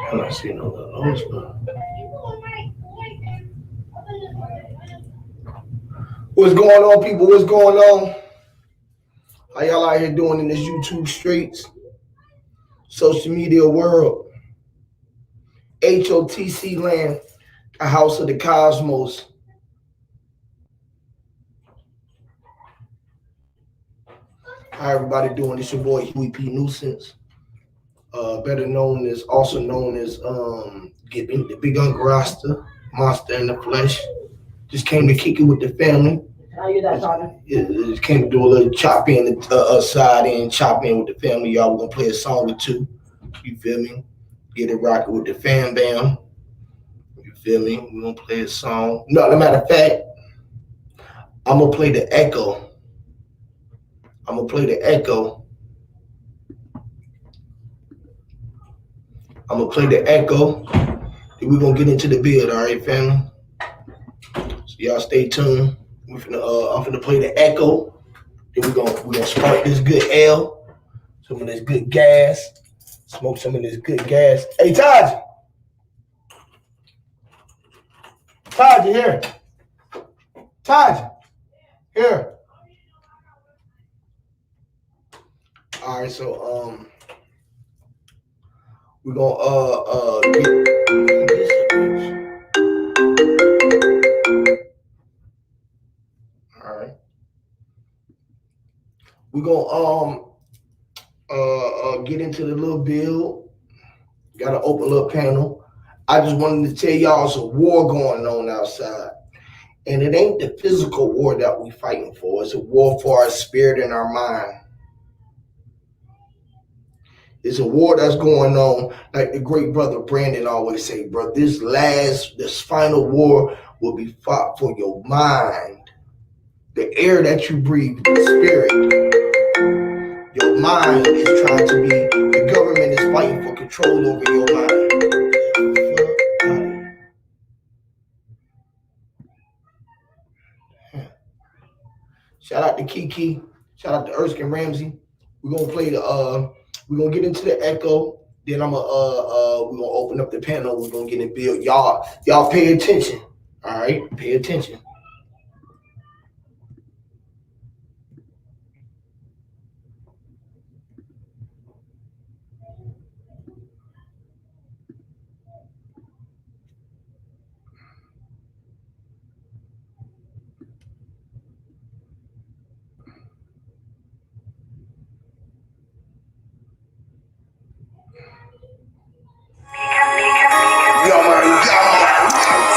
I'm not seeing no little notes, man. What's going on, people? What's going on? How y'all out here doing in this YouTube streets, social media world, HOTC land, a house of the cosmos? How everybody doing? It's your boy Huey P. Nuisance, better known as, getting the Big Uncle Rasta, monster in the flesh. Just came to kick it with the family. How you that, partner? Just came to do a little chop in, side in, chop in with the family. Y'all, we're gonna play a song or two. You feel me? Get it rocking with the fam bam. You feel me? We're gonna play a song. No, no matter of fact, I'm gonna play the echo. Then we're gonna get into the build, all right, family? So y'all stay tuned. I'm finna play the echo. Then we're gonna spark this good L, some of this good gas, smoke some of this good gas. Hey, Taj, you here? Taj, here. All right, so we're gonna get all right. We're gonna get into the little build. Got an open little panel. I just wanted to tell y'all there's a war going on outside. And it ain't the physical war that we fighting for. It's a war for our spirit and our mind. It's a war that's going on, like the great brother Brandon always say, bro, this final war will be fought for your mind. The air that you breathe, the spirit. Your mind is trying to be, the government is fighting for control over your mind. Shout out to Kiki. Shout out to Erskine Ramsey. We're gonna play we're gonna get into the echo. Then we're gonna open up the panel. We're gonna get it built. Y'all pay attention. All right, pay attention.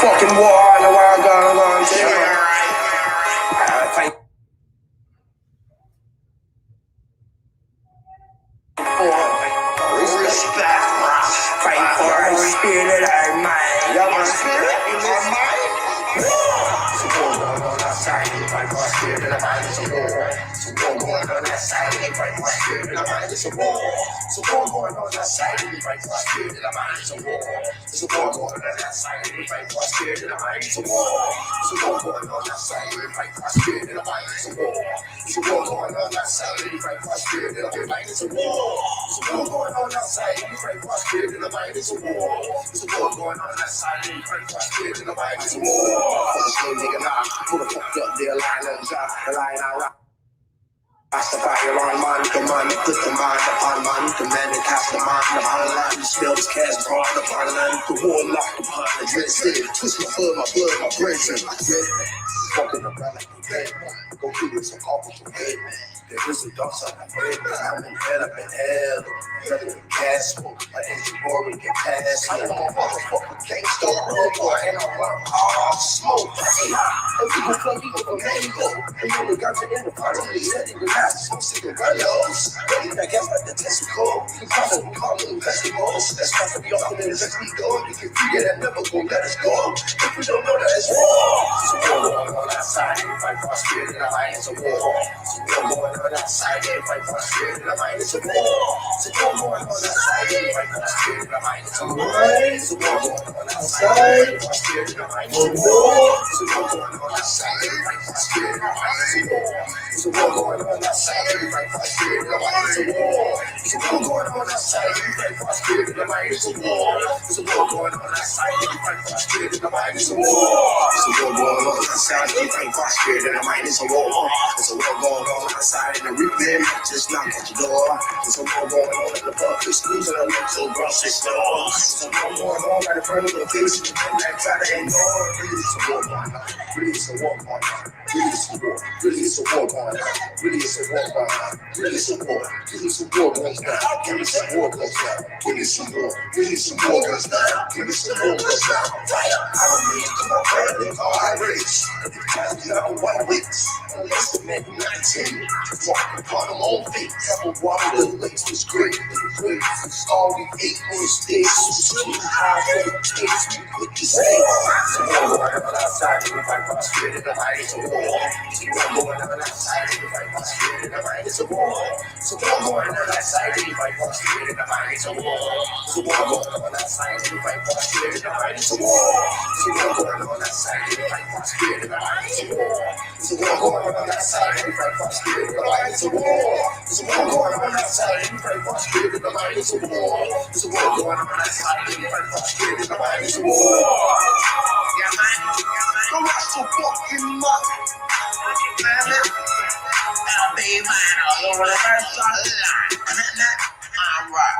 Fucking war in the world going on. Respect. Fight for our spirit and our mind. Yeah, my spirit and our mind. It's a war going on outside. Fight for our spirit and our mind. It's a war. It's a war going on outside. Fight for our spirit and our mind. It's a war. It's a war going on outside. Fight for our spirit and our mind. It's a war. It's a war going on outside. Fight for our spirit and our mind. It's a war. It's a war going on outside. Fight for our spirit and our mind. It's a war. It's a war going on outside. Fight for our spirit and our mind. It's a war. It's a war going on outside. Fight for our spirit and our mind. It's a war. It's a war going on outside. Fight for our spirit and our mind. It's a war. For the nigga now, who the fuck up their line and drop the line out. Rastafari on man, the man, put the mind upon man, the man that cast the mind upon the line, the spell is cast upon the land, the war locked upon the dread city, twist my blood, my brains and my head. Fucking around like a dead man, go through this and off with your head. There is a dark side of bread, I'm in hell, up in hell. Rather than gas smoke, my engine boring get past. I'm a motherfucking gangster, boy, and I run hard smoke. And people come people from Mango, and you the guns in the party, they said they were not some cigarillos. Ready to get like the testicle, you probably call it festivals. That's not to be off in the next we go. You can figure that never gonna let us go. If we don't know that it's war, it's a war. on outside, fight for spirit in the mind, it's a war. It's a war going on outside, fight for spirit in the mind, it's a war. It's a war going on outside, fight for spirit in the mind, it's a war. It's a war going on outside, fight for spirit in the mind, it's a war. It's a war going on outside, fight for spirit in the mind, it's a war. It's a war going on outside, fight for spirit in the mind, it's a war. It's a war going on outside, fight for spirit in the mind, it's a war. It's a war going on outside, fight for spirit in the mind, it's a war. It's a war going on outside, fight for spirit in the mind, it's a war. It's a war going on outside, and the rhythm just knock at your door. It's a war going on at the public schools and the local grocery store. It's a war going on at the front of the place, and that try to ignore. Really, it's a war going on. Really, it's a war going on. Really, it's a war. Really, it's a war going on. Really, it's a war going on. Really, it's a war. Really, it's a war goes down. Really, it's a war goes down. Really, it's a war. Really, it's a war goes down. Really, it's a war goes down. I don't need to come up with all I race. Every time you have 1 week, unless the man 19, walk upon them own feet. Couple water, the lakes was great. It's all we ate on the stage. So too high for the kids. We put your say. It's a war going on outside. We fight for spirit in the mind. It's a war. It's a war going on outside. We fight for spirit in the mind. It's a war. It's a war going on outside. We fight for spirit in the mind. It's a war. It's a war going on outside. We fight for spirit in the mind. It's a war. It's a war going on outside. We fight for spirit in the mind. It's a war. It's a war going on outside. We fight for spirit in the mind. It's a war. It's a war going on outside. We fight for spirit in the mind. It's a war. It's a war going on outside. We fight for spirit in the mind. It's a war. Yeah, man. Don't rush so fucking much. Man, I'll be mine all over the first on the line. All right.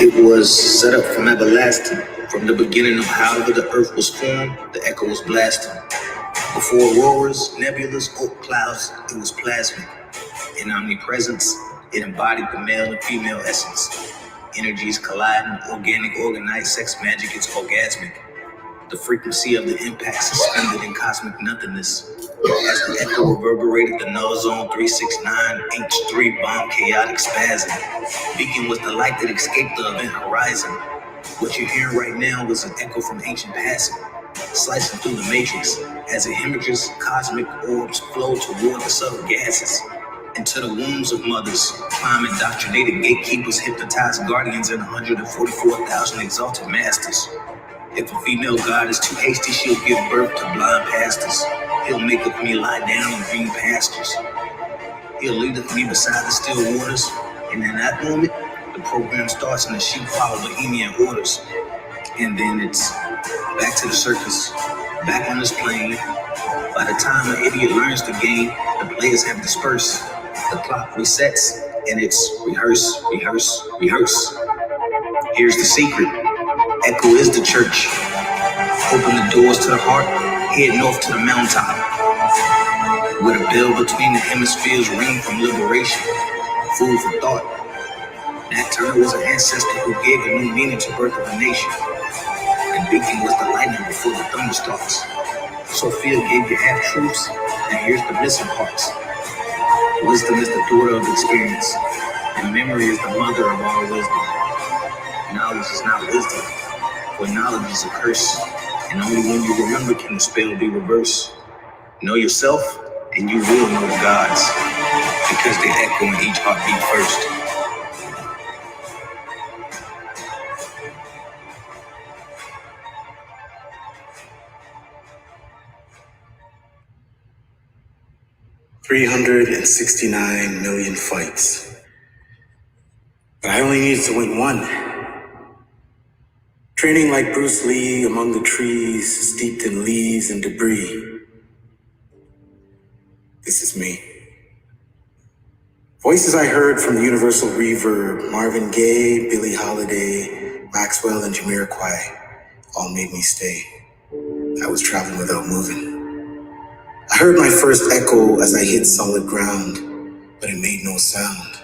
It was set up from everlasting. From the beginning of however the earth was formed, the echo was blasting. Before auroras, nebulas, oak clouds, it was plasmic. In omnipresence, it embodied the male and female essence. Energies colliding, organic, organized sex magic is orgasmic. The frequency of the impact suspended in cosmic nothingness. As the echo reverberated, the null zone 369, H3 bomb chaotic spasm. Beacon was the light that escaped the event horizon. What you're hearing right now was an echo from ancient passing, slicing through the matrix as it hemorrhages, cosmic orbs flow toward the subtle gases. Into the wombs of mothers, climb indoctrinated gatekeepers, hypnotized guardians, and 144,000 exalted masters. If a female god is too hasty, she'll give birth to blind pastors. He'll make of me lie down in green pastures. He'll lead me beside the still waters, and in that moment, the program starts and the sheep follow Bohemian orders. And then it's back to the circus, back on this plane. By the time an idiot learns the game, the players have dispersed. The clock resets, and it's rehearse, rehearse, rehearse. Here's the secret. Echo is the church. Open the doors to the heart, head north to the mountaintop, where the bell between the hemispheres ring from liberation. Food for thought. Nat Turner was an ancestor who gave a new meaning to birth of a nation. And Beacon was the lightning before the thunderstorms. Sophia gave you half-truths, and here's the missing parts. Wisdom is the daughter of experience, and memory is the mother of all wisdom. Knowledge is not wisdom, for knowledge is a curse, and only when you remember can the spell be reversed. Know yourself, and you will know the gods, because they echo in each heartbeat first. $369 million fights. But I only needed to win one. Training like Bruce Lee among the trees, steeped in leaves and debris. This is me. Voices I heard from the Universal Reverb, Marvin Gaye, Billie Holiday, Maxwell, and Jamiroquai all made me stay. I was traveling without moving. I heard my first echo as I hit solid ground, but it made no sound.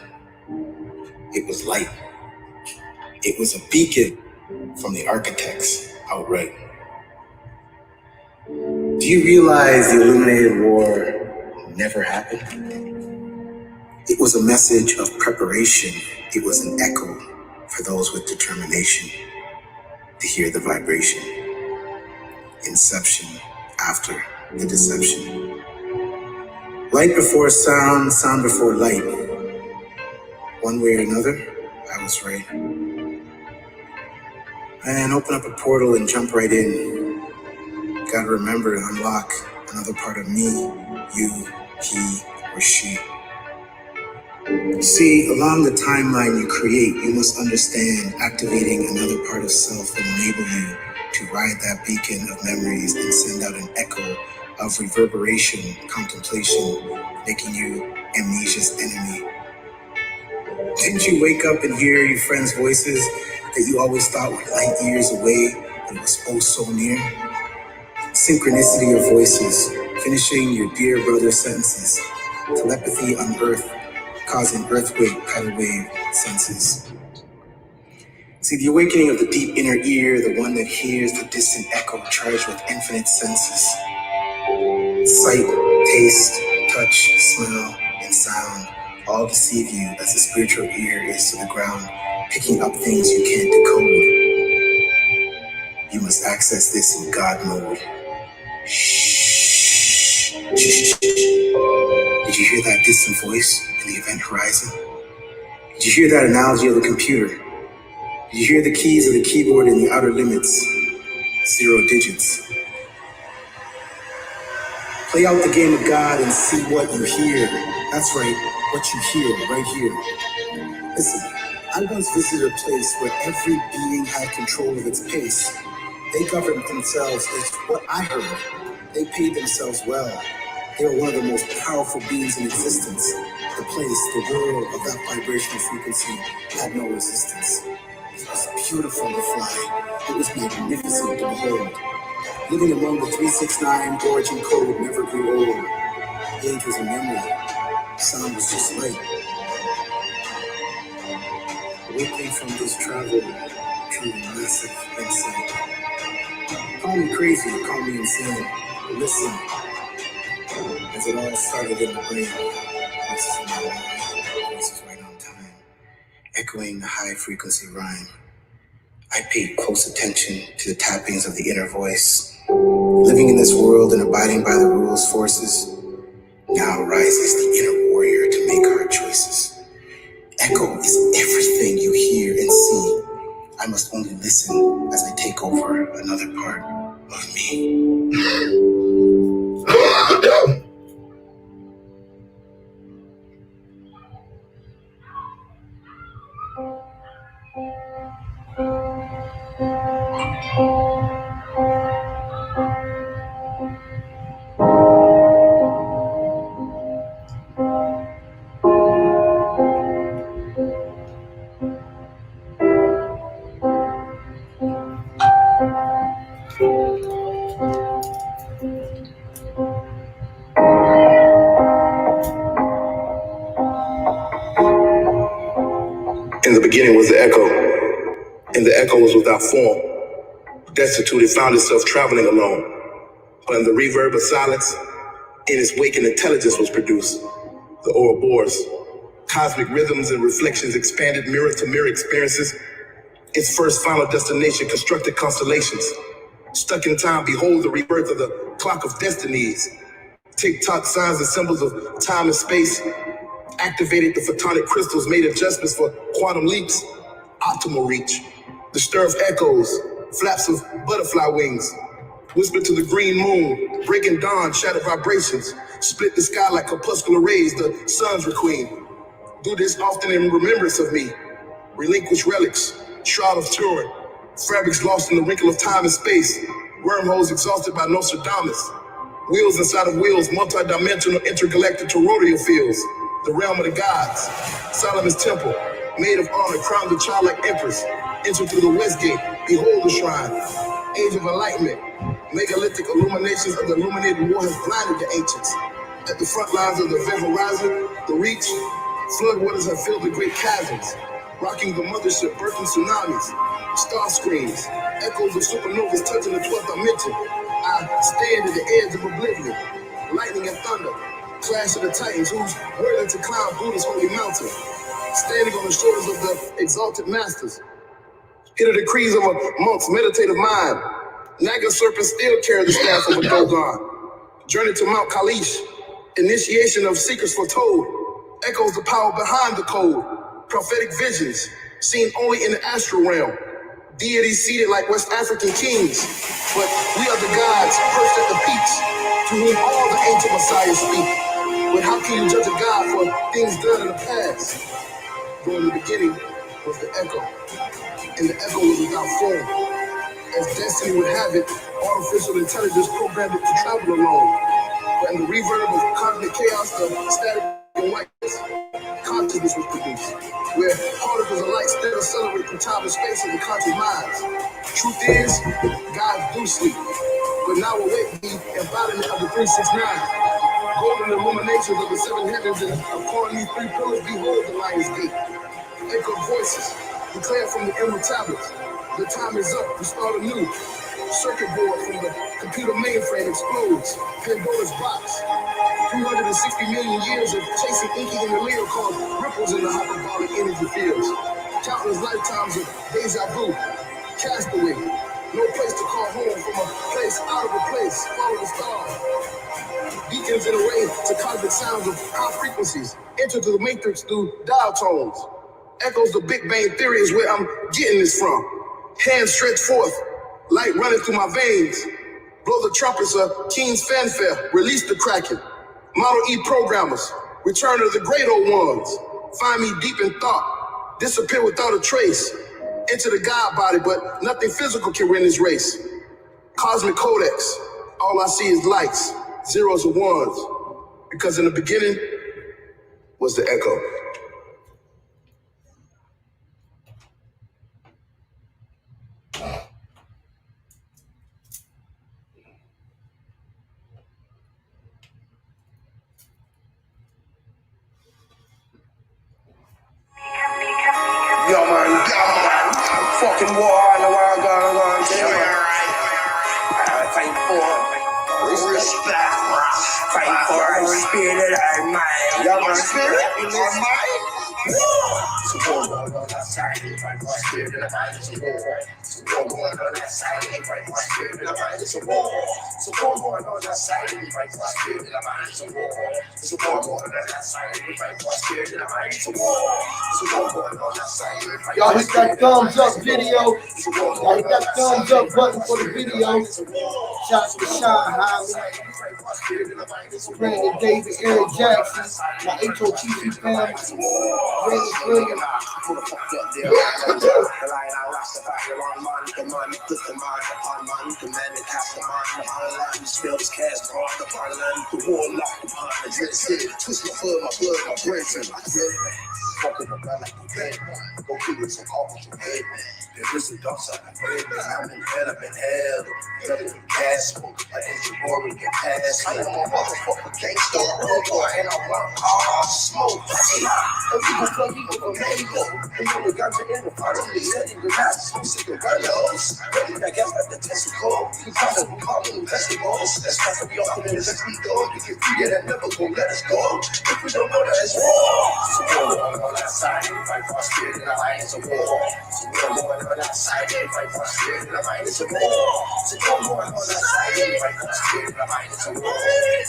It was light. It was a beacon from the architects outright. Do you realize the Illuminated War never happened? It was a message of preparation. It was an echo for those with determination to hear the vibration. Inception after the deception. Light before sound, sound before light. One way or another, I was right. And open up a portal and jump right in. Gotta remember to unlock another part of me, you, he, or she. See, along the timeline you create, you must understand activating another part of self will enable you to ride that beacon of memories and send out an echo of reverberation, contemplation, making you amnesia's enemy. Didn't you wake up and hear your friends' voices that you always thought were light years away, but was oh so near? Synchronicity of voices, finishing your dear brother's sentences. Telepathy unearthed, causing earthquake, tidal wave senses. See, the awakening of the deep inner ear, the one that hears the distant echo charged with infinite senses. Sight, taste, touch, smell, and sound all deceive you as the spiritual ear is to the ground, picking up things you can't decode. You must access this in God mode. Shh. Shh. Did you hear that distant voice in the event horizon? Did you hear that analogy of the computer? Did you hear the keys of the keyboard in the outer limits? 0 digits. Play out the game of God and see what you hear. That's right, what you hear right here. Listen, I once visited a place where every being had control of its pace. They governed themselves, is what I heard. They paid themselves well. They were one of the most powerful beings in existence. The place, the world of that vibrational frequency had no resistance. It was beautiful to fly. It was magnificent to behold. Living among the 369 origin code never grew old. Age was a memory. Sound was just light. Awakening from this travel drew massive insight. Call me crazy, call me insane. But listen, as it all started in the brain, voices in my mind, voices right on time, echoing the high frequency rhyme. I paid close attention to the tappings of the inner voice. Living in this world and abiding by the rules, forces, now rises the inner warrior to make hard choices. Echo is everything you hear and see. I must only listen as I take over another part of me. In the beginning was the echo, and the echo was without form. Destitute, it found itself traveling alone. But in the reverb of silence, in its wake an intelligence was produced. The Ouroboros, cosmic rhythms and reflections expanded mirror to mirror experiences. Its first final destination constructed constellations. Stuck in time, behold the rebirth of the clock of destinies. Tick-tock signs and symbols of time and space. Activated the photonic crystals, made adjustments for quantum leaps, optimal reach. The stir of echoes, flaps of butterfly wings. Whisper to the green moon, breaking dawn, shattered vibrations. Split the sky like corpuscular rays, the sun's requiem. Do this often in remembrance of me. relinquished relics, shroud of Turin, fabrics lost in the wrinkle of time and space, wormholes exhausted by Nostradamus, wheels inside of wheels, multi-dimensional intergalactic toroidal fields, the realm of the gods, Solomon's temple, maid of honor, crowned the childlike empress, enter through the west gate, behold the shrine, age of enlightenment, megalithic illuminations of the illuminated war has blinded the ancients. At the front lines of the event horizon, the reach, floodwaters have filled the great chasms, rocking the mothership, birthing tsunamis, star screams, echoes of supernovas touching the 12th dimension. I stand at the edge of oblivion, lightning and thunder, clash of the titans whose whirling to climb Buddha's holy mountain, standing on the shoulders of the exalted masters. Hear the decrees of a monk's meditative mind. Naga serpents still carry the staff of a Dogon. Journey to Mount Kalish, initiation of secrets foretold, echoes the power behind the code, prophetic visions seen only in the astral realm, deities seated like West African kings, but we are the gods perched at the peaks, to whom all the ancient messiahs speak. But how can you judge a god for things done in the past? For in the beginning was the echo, and the echo was without form. As destiny would have it, artificial intelligence programmed it to travel alone. But in the reverb of cosmic chaos, the static and whiteness, consciousness was produced, where particles of light still accelerate through time and space in the conscious minds. Truth is, gods do sleep, but now awake the embodiment of the 369. Golden illuminations of the seven heavens, and upon these three pillars, behold the lion's gate. Echo voices, declare from the emerald tablets. The time is up, we start anew. Circuit board from the computer mainframe explodes. Pandora's box. 360 million years of chasing inky in the Leo called ripples in the hyperbolic energy fields. Countless lifetimes of deja vu. Castaway. No place to call home from a place out of a place. Follow the stars. Beacons in a way to cosmic sounds of high frequencies. Enter to the matrix through dial tones. Echoes the Big Bang Theory is where I'm getting this from. Hands stretched forth, light running through my veins. Blow the trumpets of King's fanfare, release the Kraken. Model E programmers, return to the great old ones. Find me deep in thought, disappear without a trace. Enter the God body, but nothing physical can win this race. Cosmic Codex, all I see is lights, zeros and ones. Because in the beginning was the echo. Yo man, fucking war in the world going on, fight for respect, fight for our spirit and our mind. Yo man, spirit and our mind. So go on that side, fight for our spirit and our mind. So go on that side, fight for our spirit and our mind. So go on that side, fight for our spirit and our mind. So go on that side, fight for our spirit and our mind. So y'all hit that thumbs up video. Y'all hit that thumbs up button for the video. Shout to Sean Holly, Brandon David, Eric Jackson, my HOTC family, Brandon Williams. Fucking around like a bad man. Go give it some off with your head, man. There is a dark side of bread, man. I'm in hell, Nothing but gas smoke. Like Agent Rory can pass. I am a motherfucker gangster. Boy, and I want hard smoke. And people plug me with a mango. And you got to in the fire. They said in the last. I'm sick of radios. Ready back out like the testicle. You possibly call me vegetables. That's not to be off in the next week, though. You get free, yeah, that never gon' let us go. If we don't know that it's war. So on that side, fight for spirit in the mind, it's a war. So we're going on that side, fight for spirit in the mind, it's a war. So we're going on that side, fight for spirit in the mind, it's a war.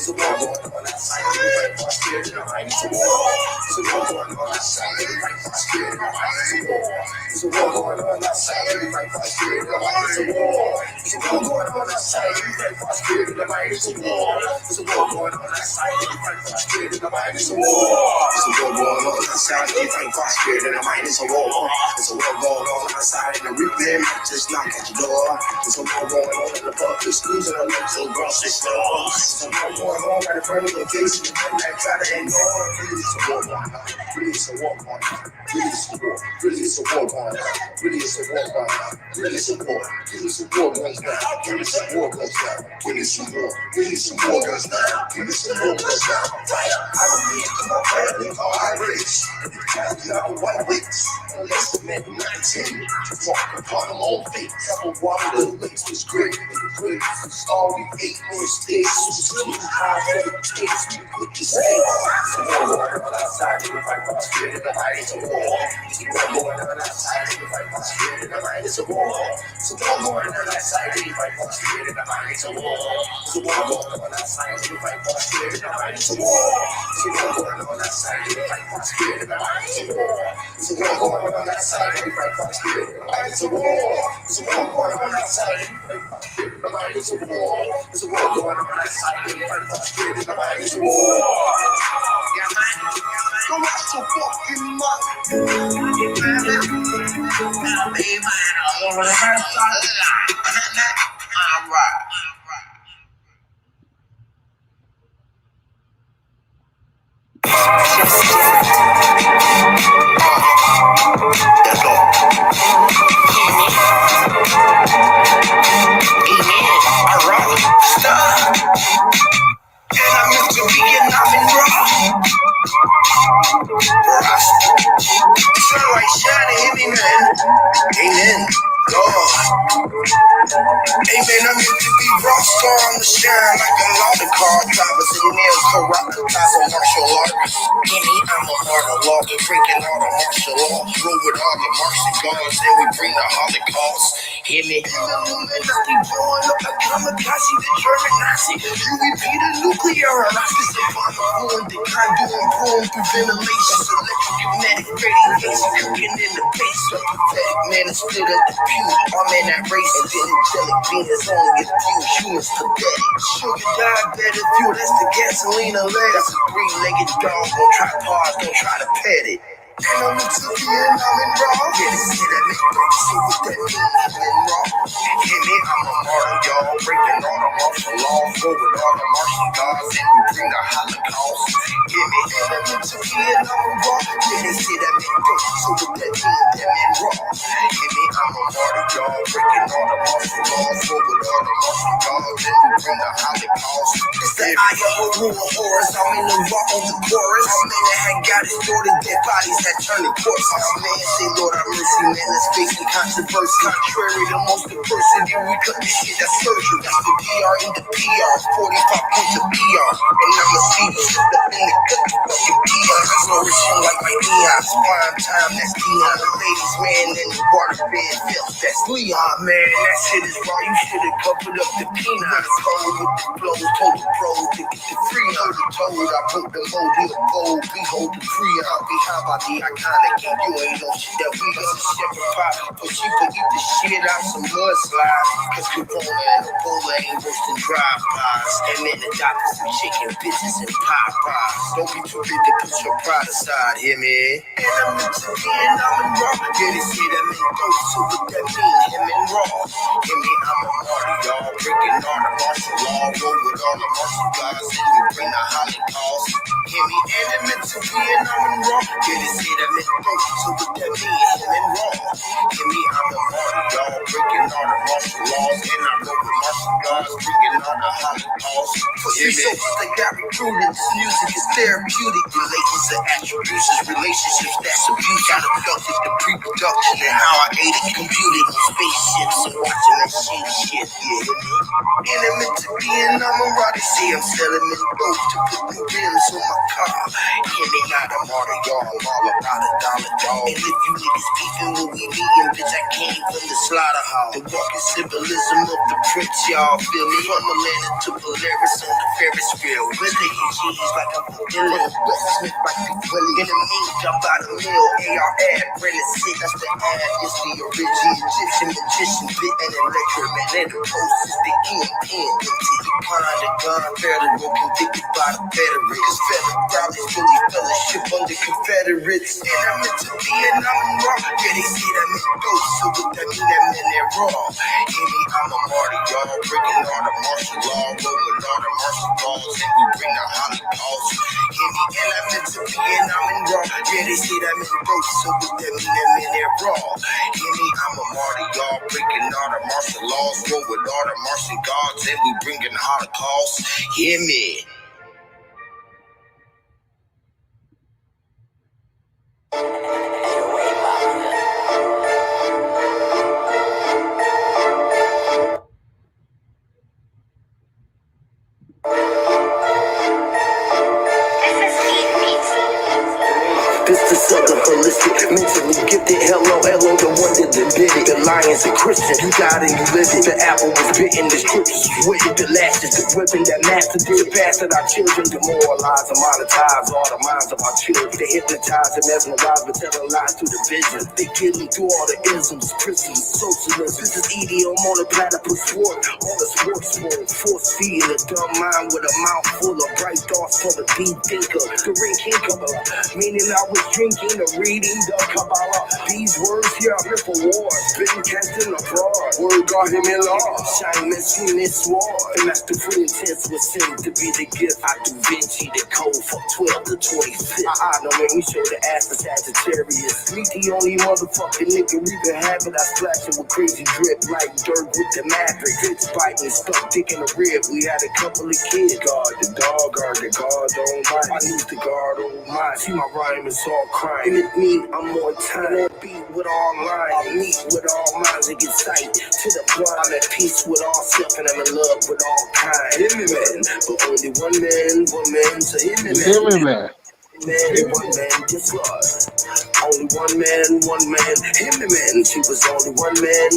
So we're going on that side, fight for spirit in the mind, it's a war. So we're going on that side, fight for spirit in the mind, it's a war. So we're going on that side, fight for spirit in the mind, it's a war. So we're going on that side, fight for spirit in the mind, it's a war. So we're going on that side, fight for spirit in the mind, it's a war. So we're going on that side, fight for spirit in the mind, it's a war. So war going on outside, and the replay might just knock at your door. There's a war going on in the public schools and the local grocery store. There's a war going on right in front of your face, and you might try to ignore. Really, it's a war going on. Really, it's a war going on. Really, it's a war. Really, it's a war going on. Really, it's a war going on. Really, it's a war. Really, it's a war goes down. Really, it's a war goes down. Really, it's a war. Really, it's a war goes down. Really, it's a war goes down. I don't need to know family or high race. You can't have a white wits. Unless the men 19 to walk upon them all feet. Couple water the lakes was great. And the great was all we ate on stage. So it's too high for the case. We put the same. So war going on outside. We fight for spirit in the night. It's a war. So war going on outside. We fight for spirit in the night. It's a war. So war going on outside. We fight for spirit in the night. It's a war. So war going on outside. We fight for spirit in the night. It's a war. So war going on outside. We fight for spirit in the night. It's a war. So war going on outside. We fight for spirit in the night. It's a war. So war going on outside. We fight for spirit in the night. It's a war. So war going on outside. We fight for spirit in the night. It's a war. Yeah, man. Go out to fucking mouth. Sunlight shining, hit me, man. Amen. Lord. Amen. I'm meant to be rock star on the shine like a lot of car drivers and nails corrupt as a martial art. I'm a martyr law, breaking all the martial law. Roll with all the Martian guards, then we bring the Holocaust. Hear me? In the moment, I keep blowing up like kamikaze, the German Nazi. You repeat a nuclear Atlantis upon the phone, the kind doing boom through ventilation. Electromagnetic radiation cooking in the base. A pathetic man is split at the pew. I'm in that race, and then angelic beings only a few humans pathetic. Sugar diabetic fuel, that's the gasoline and lead. That's a three-legged dog on tripod, don't try to pet it. And I'm into the end, I'm in raw. Yeah, they say that make dope, so what that mean? I'm in raw. Hear me? I'm a martyr, y'all. Breaking all the martial law. Forward all the Martian gods, and we bring the Holocaust. Hear me? And I'm into the end, I'm in raw. Yeah, they say that make dope, so what that mean? I'm in raw. Hear me? I'm a martyr, y'all. Breaking all the martial law. Forward all the Martian gods, and we bring the Holocaust. It's the eye of Horus. I'm in the raw on the chorus. I'm in the had got his daughter, dead bodies that turn to corpse. My man say, Lord, have mercy, man, that's facing controversy. Contrary to most adversity, we cut this shit, that's surgery. That's the DR in the PR, 45 points of PR. And I'ma see you slip up in the cut the fucking PR. Flourishing like my neons, prime time, that's Dion. The ladies, man, in the water bed, filth, that's Leon. Man, that shit is raw, you should've covered up the peanuts. Cold with the blows, told the pros to get the free. Heard the told, I broke the mold, in the bold, behold the Creon. Behind by the iconic, and you ain't no shit that we got. Shepherd pop, but she could eat the shit out some mudslides. Cause Corona and Ebola ain't worse than drive-bys. And then the doctors be shaking bitches and Popeyes. Don't be too big to put your pride aside, hear me? And I'm into the end, I'm in raw. Yeah, they say that make dope, so what that mean? Him in raw. Hear me? I'm a martyr, y'all. Breaking all the martial law. Roll with all the martial gods, and we bring the Holocaust. Hear me? And I'm into the end, I'm in raw. Yeah, they say that make dope, so what that mean? Him in raw. Hear me? I'm a martyr, y'all. Breaking all the martial laws, and I roll with martial gods, bringing all the Holocaust. Hear me? They got recruited. This music is therapeutic. Relations to attributions, relationships that's abuse. Got abducted the pre-production and how I ate it. Computed on spaceships and watching that shit, yeah. And I'm into being, I'm a rider. Say I'm selling me dope to put new rims on my car. Hear me? Not a martyr, y'all. I'm all about $1, y'all. And if you niggas beefing when we meeting, bitch, I came from the slaughterhouse. The walking symbolism of the prince, y'all. Feel me? From Atlanta to Polaris on the Ferris wheel. Willie and G's like I'm a villain. West Smith like Big Willie. In the mean, jump out of mill. AR ad, Brennan sick, that's the ad. It's the original Egyptian magician. Bit and electromagnetic process. The EMP. Into the kind of gun. Federal convicted by the veterans. Cause federal is really fellowship under Confederates. And I'm into being, I'm in raw. Yeah, they say that raw. Hear me, I'm a martyr, y'all. Breaking all the martial law, rolling all the martial balls, and we bring the Holocaust. Hear me, and I'm meant to be, and I'm in raw. Yeah, they say that many roads, so what that mean? That mean they're raw. Hear me, I'm a martyr, y'all. Breaking all the martial laws, rolling all the martial gods, and we bringing Holocaust. Hear me. This the southern holistic, mentally gifted. Hello, hello, the one that did it. The lion's a Christian, you got it, you live it. The apple was bitten, the scriptures was wicked. The lashes, the whipping that master did. Bastard our children, demoralize and monetize all the minds of our children. They hypnotize and mesmerize, but telling lies through the vision. They kill them through all the isms, prisons, socialism. This is EDM on a platypus sport. All the sports sport, force feed a dumb mind with a mouth full of bright thoughts for the deep thinker. The ring king cover, meaning I was drinking or reading the Kabbalah. These words here are meant for war. Been casting abroad. Word got him in law. Shine missing this war. And that's the free intense was sent to be the gift. I do Vinci the code from 12 to 25. Don't make me show the ass for Sagittarius. Meet the only motherfucking nigga we can have it. I splash it with crazy drip like dirt with the Maverick. Bitch biting, stuck dick in the rib. We had a couple of kids. Guard the dog, guard the guard on mine. I need the guard on mine. See my rhyme is all crime. And it mean I'm on time. Beat with all lines. I meet with all minds and get sight to the blood. I'm at peace with all self and I'm in love with all kind. Hear me, man. But only one man. So hear me, man. Hear me, man. One man, just God. Only one man, him and man. She was only one man.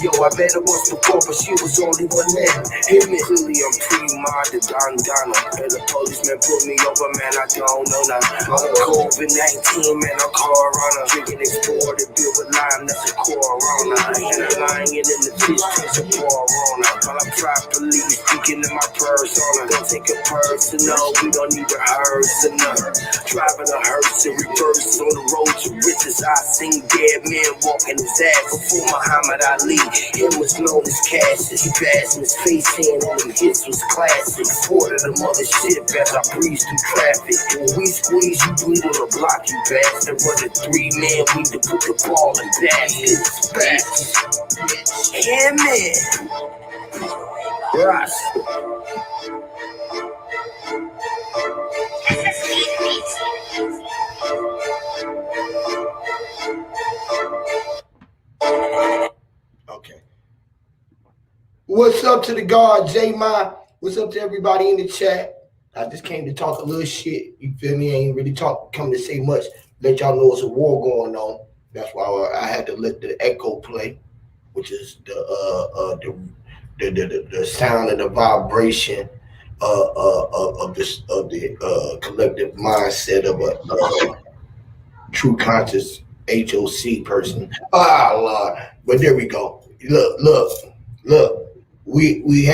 Yo, I met her once before, but she was only one man. Hear me, clearly I'm pre-minded, Don Donald. And the policeman put me over, man, I don't know now. I'm COVID-19, man, I'm corona. Drinking exported, beer with lime, that's a corona. And I'm lying in the fish, trace of corona. While I'm properly speaking in my persona. Don't take it personal, we don't need rehearsal, no. Driving a hearse in reverse on the road to riches. I seen dead men walking his ass before Muhammad Ali. Him was known as Cassius. He passed his face in and them hits was classic. Order the mothership as I breeze through traffic. When we squeeze, you bleed on the block, you bastard. Running 3 men, we to put the ball in baskets. Hear me. Rush. Okay. What's up to the guard, J-Ma? What's up to everybody in the chat? I just came to talk a little shit. You feel me? I ain't really come to say much. Let y'all know it's a war going on. That's why I had to let the echo play, which is the sound and the vibration of the collective mindset of a true conscious HOC person. Ah, Lord. But there we go. Look. We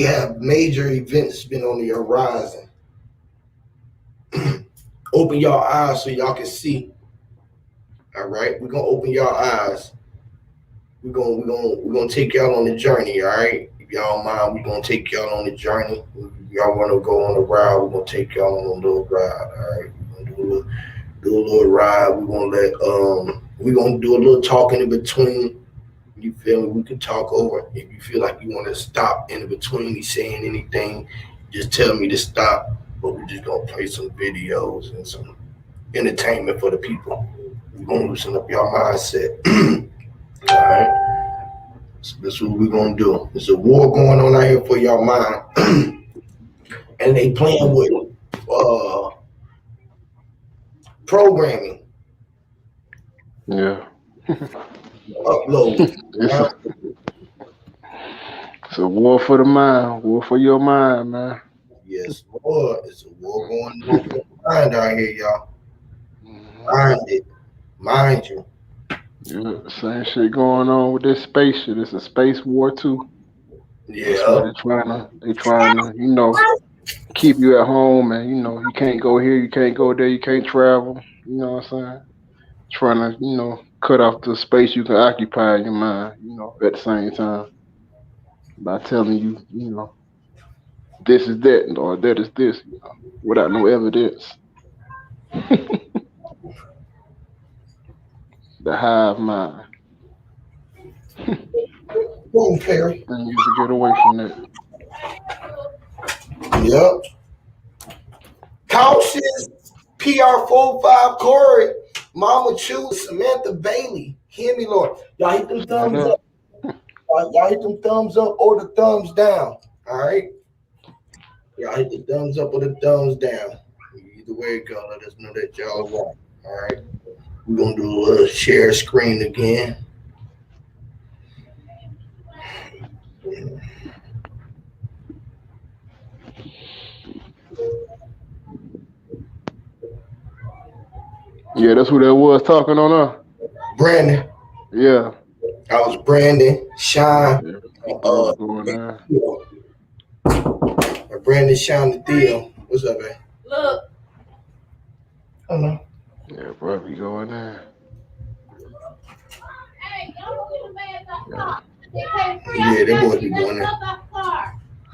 have major events been on the horizon. Open your eyes so y'all can see. All right, we're gonna open your eyes. We're gonna take y'all on the journey. All right, if y'all mind, we're gonna take y'all on the journey. If y'all want to go on a ride, we're gonna take y'all on a little ride. All right, we're gonna do a little ride. We're gonna do a little talking in between. You feel me? We can talk over. If you feel like you want to stop in between me saying anything, just tell me to stop. But we're just gonna play some videos and some entertainment for the people. We're gonna loosen up your mindset. All right. So that's what we're gonna do. There's a war going on out here for your mind, and they playing with programming. Yeah. Upload. It's a war for the mind, war for your mind, man. Yes, Lord. It's a war going on for your mind out here, y'all. Mind it. Mind you. Yeah, same shit going on with this space shit. It's a space war too. Yeah. They trying to, keep you at home, and you can't go here, you can't go there, you can't travel. You know what I'm saying? Trying to, cut off the space you can occupy in your mind, at the same time by telling you, this is that or that is this, without no evidence. The hive mind. Boom, Perry. And you should get away from that. Yep. Cautious, PR45 Corey, Mama Chu, Samantha Bailey. Hear me, Lord. Y'all hit them thumbs up. Y'all hit them thumbs up or the thumbs down. All right. Y'all hit the thumbs up or the thumbs down. Either way it go, let us know that y'all want. All right. We're gonna do a little share screen again. Yeah, that's who that was talking on her. Brandon. Yeah. I was Brandon, Sean, Brandon, Sean, and Theo. What's up, man? Look. I don't know. Yeah, bro, be going there. Hey, don't get the man off the car. Yeah, they boys be going there.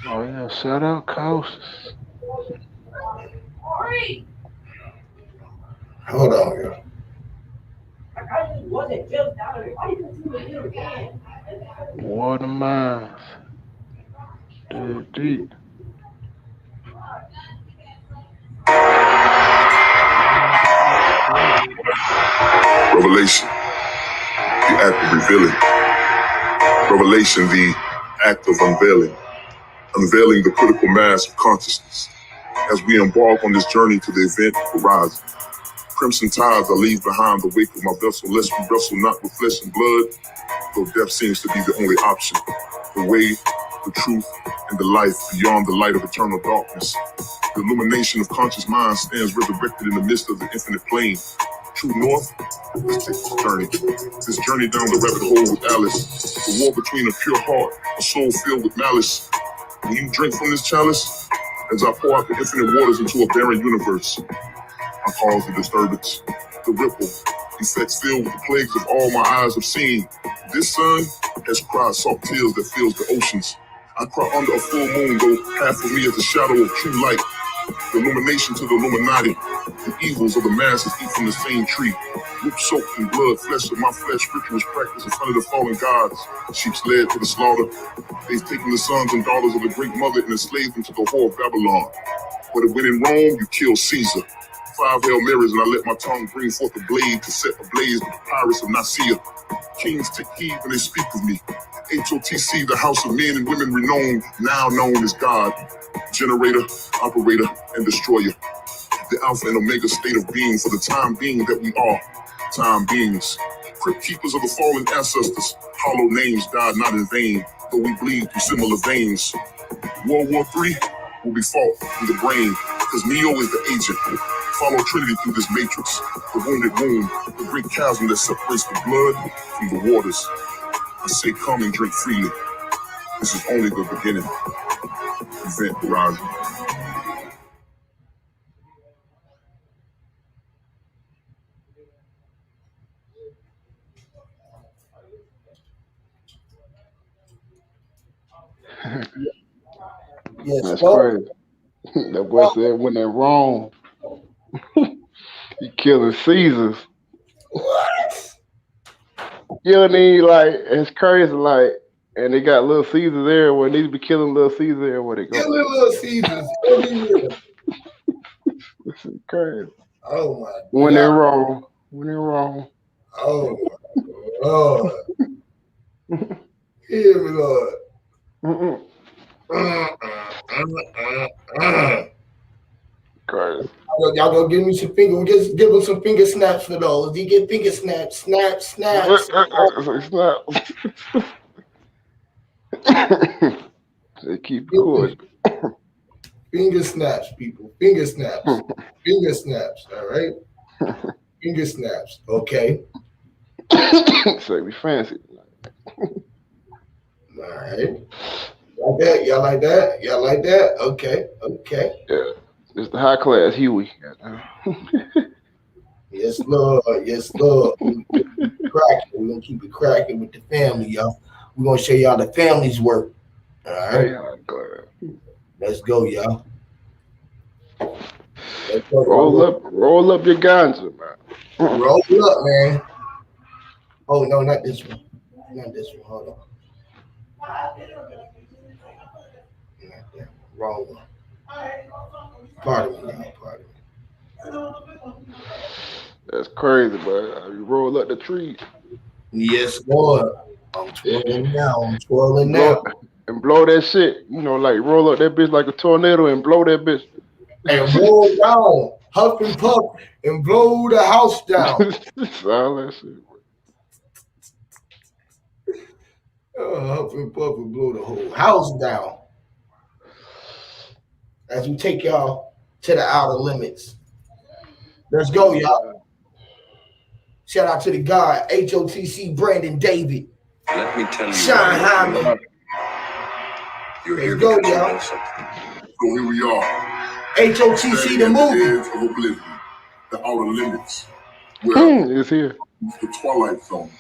Oh yeah, shout out Cautious. Hold on, yo. Water mines. Deep. Revelation, the act of revealing. Revelation, the act of unveiling. Unveiling the critical mass of consciousness as we embark on this journey to the event horizon. Crimson tides I leave behind the wake of my vessel, lest we wrestle not with flesh and blood, though death seems to be the only option. The way, the truth, and the life beyond the light of eternal darkness. The illumination of conscious mind stands resurrected in the midst of the infinite plane. True north, let's take this journey. This journey down the rabbit hole with Alice. The war between a pure heart, a soul filled with malice. Will you drink from this chalice? As I pour out the infinite waters into a barren universe, I cause the disturbance, the ripple, effects filled with the plagues of all my eyes have seen. This sun has cried soft tears that fills the oceans. I cry under a full moon, though half of me is the shadow of true light. The illumination to the Illuminati, the evils of the masses eat from the same tree. Root soaked in blood, flesh of my flesh, rituals practiced in front of the fallen gods. Sheep's led to the slaughter. They've taken the sons and daughters of the great mother and enslaved them to the whore of Babylon. But when in Rome, you kill Caesar. 5 Hail Marys, and I let my tongue bring forth a blade to set ablaze the papyrus of Nicaea. Kings take heed when they speak of me. HOTC, the house of men and women renowned, now known as God. Generator, operator, and destroyer. The Alpha and Omega state of being for the time being that we are. Time beings. Crypt keepers of the fallen ancestors. Hollow names died not in vain, though we bleed through similar veins. World War III will be fought in the brain, because Neo is the agent. Follow Trinity through this matrix. The wounded wound, the great chasm that separates the blood from the waters. I say come and drink freely. This is only the beginning. Event horizon. Yes, that's Lord. crazy. That boy said when they're wrong, he killing Caesars. What? You know what I mean? Like, it's crazy. Like, and they got little Caesars there where they need to be killing little Caesar there where they go. Killing little Caesars every year. This is crazy. Oh my God. When they're wrong. When they're wrong. Oh my Lord. Hear me, Lord. Mm-mm. Crazy. Y'all go give me some finger. Just give them some finger snaps for those. You get finger snaps, snaps. Snap. They keep recording. Finger snaps, people. Finger snaps. Finger snaps. All right. Finger snaps. Okay. Say we fancy. All right. Like that? Y'all like that? Y'all like that? Okay. Okay. Yeah. It's the high class Huey. Yes, Lord. Yes, Lord. Cry We're gonna keep it cracking with the family, y'all. We're gonna show y'all the family's work. All right, let's go, y'all. Let's go, y'all. Roll up your ganja, man. Roll up, man. Oh no, not this one. Not this one. Hold on. Not that one. Wrong one. Pardon me, y'all. Pardon me. That's crazy, but you roll up the tree. Yes, Lord. I'm twirling now. I'm twirling now. And blow that shit. You know, like roll up that bitch like a tornado and blow that bitch. And roll down, huff and puff, and blow the house down. All that shit. Huff and puff and blow the whole house down. As we take y'all to the outer limits. Let's go, y'all. Shout out to the God, HOTC Brandon David. Let me tell you. Shine Hyman. You're here Let's go, because you y'all. know something. So here we are. HOTC the movie. Edge of oblivion, the outer limits, where It's here. the twilight zone.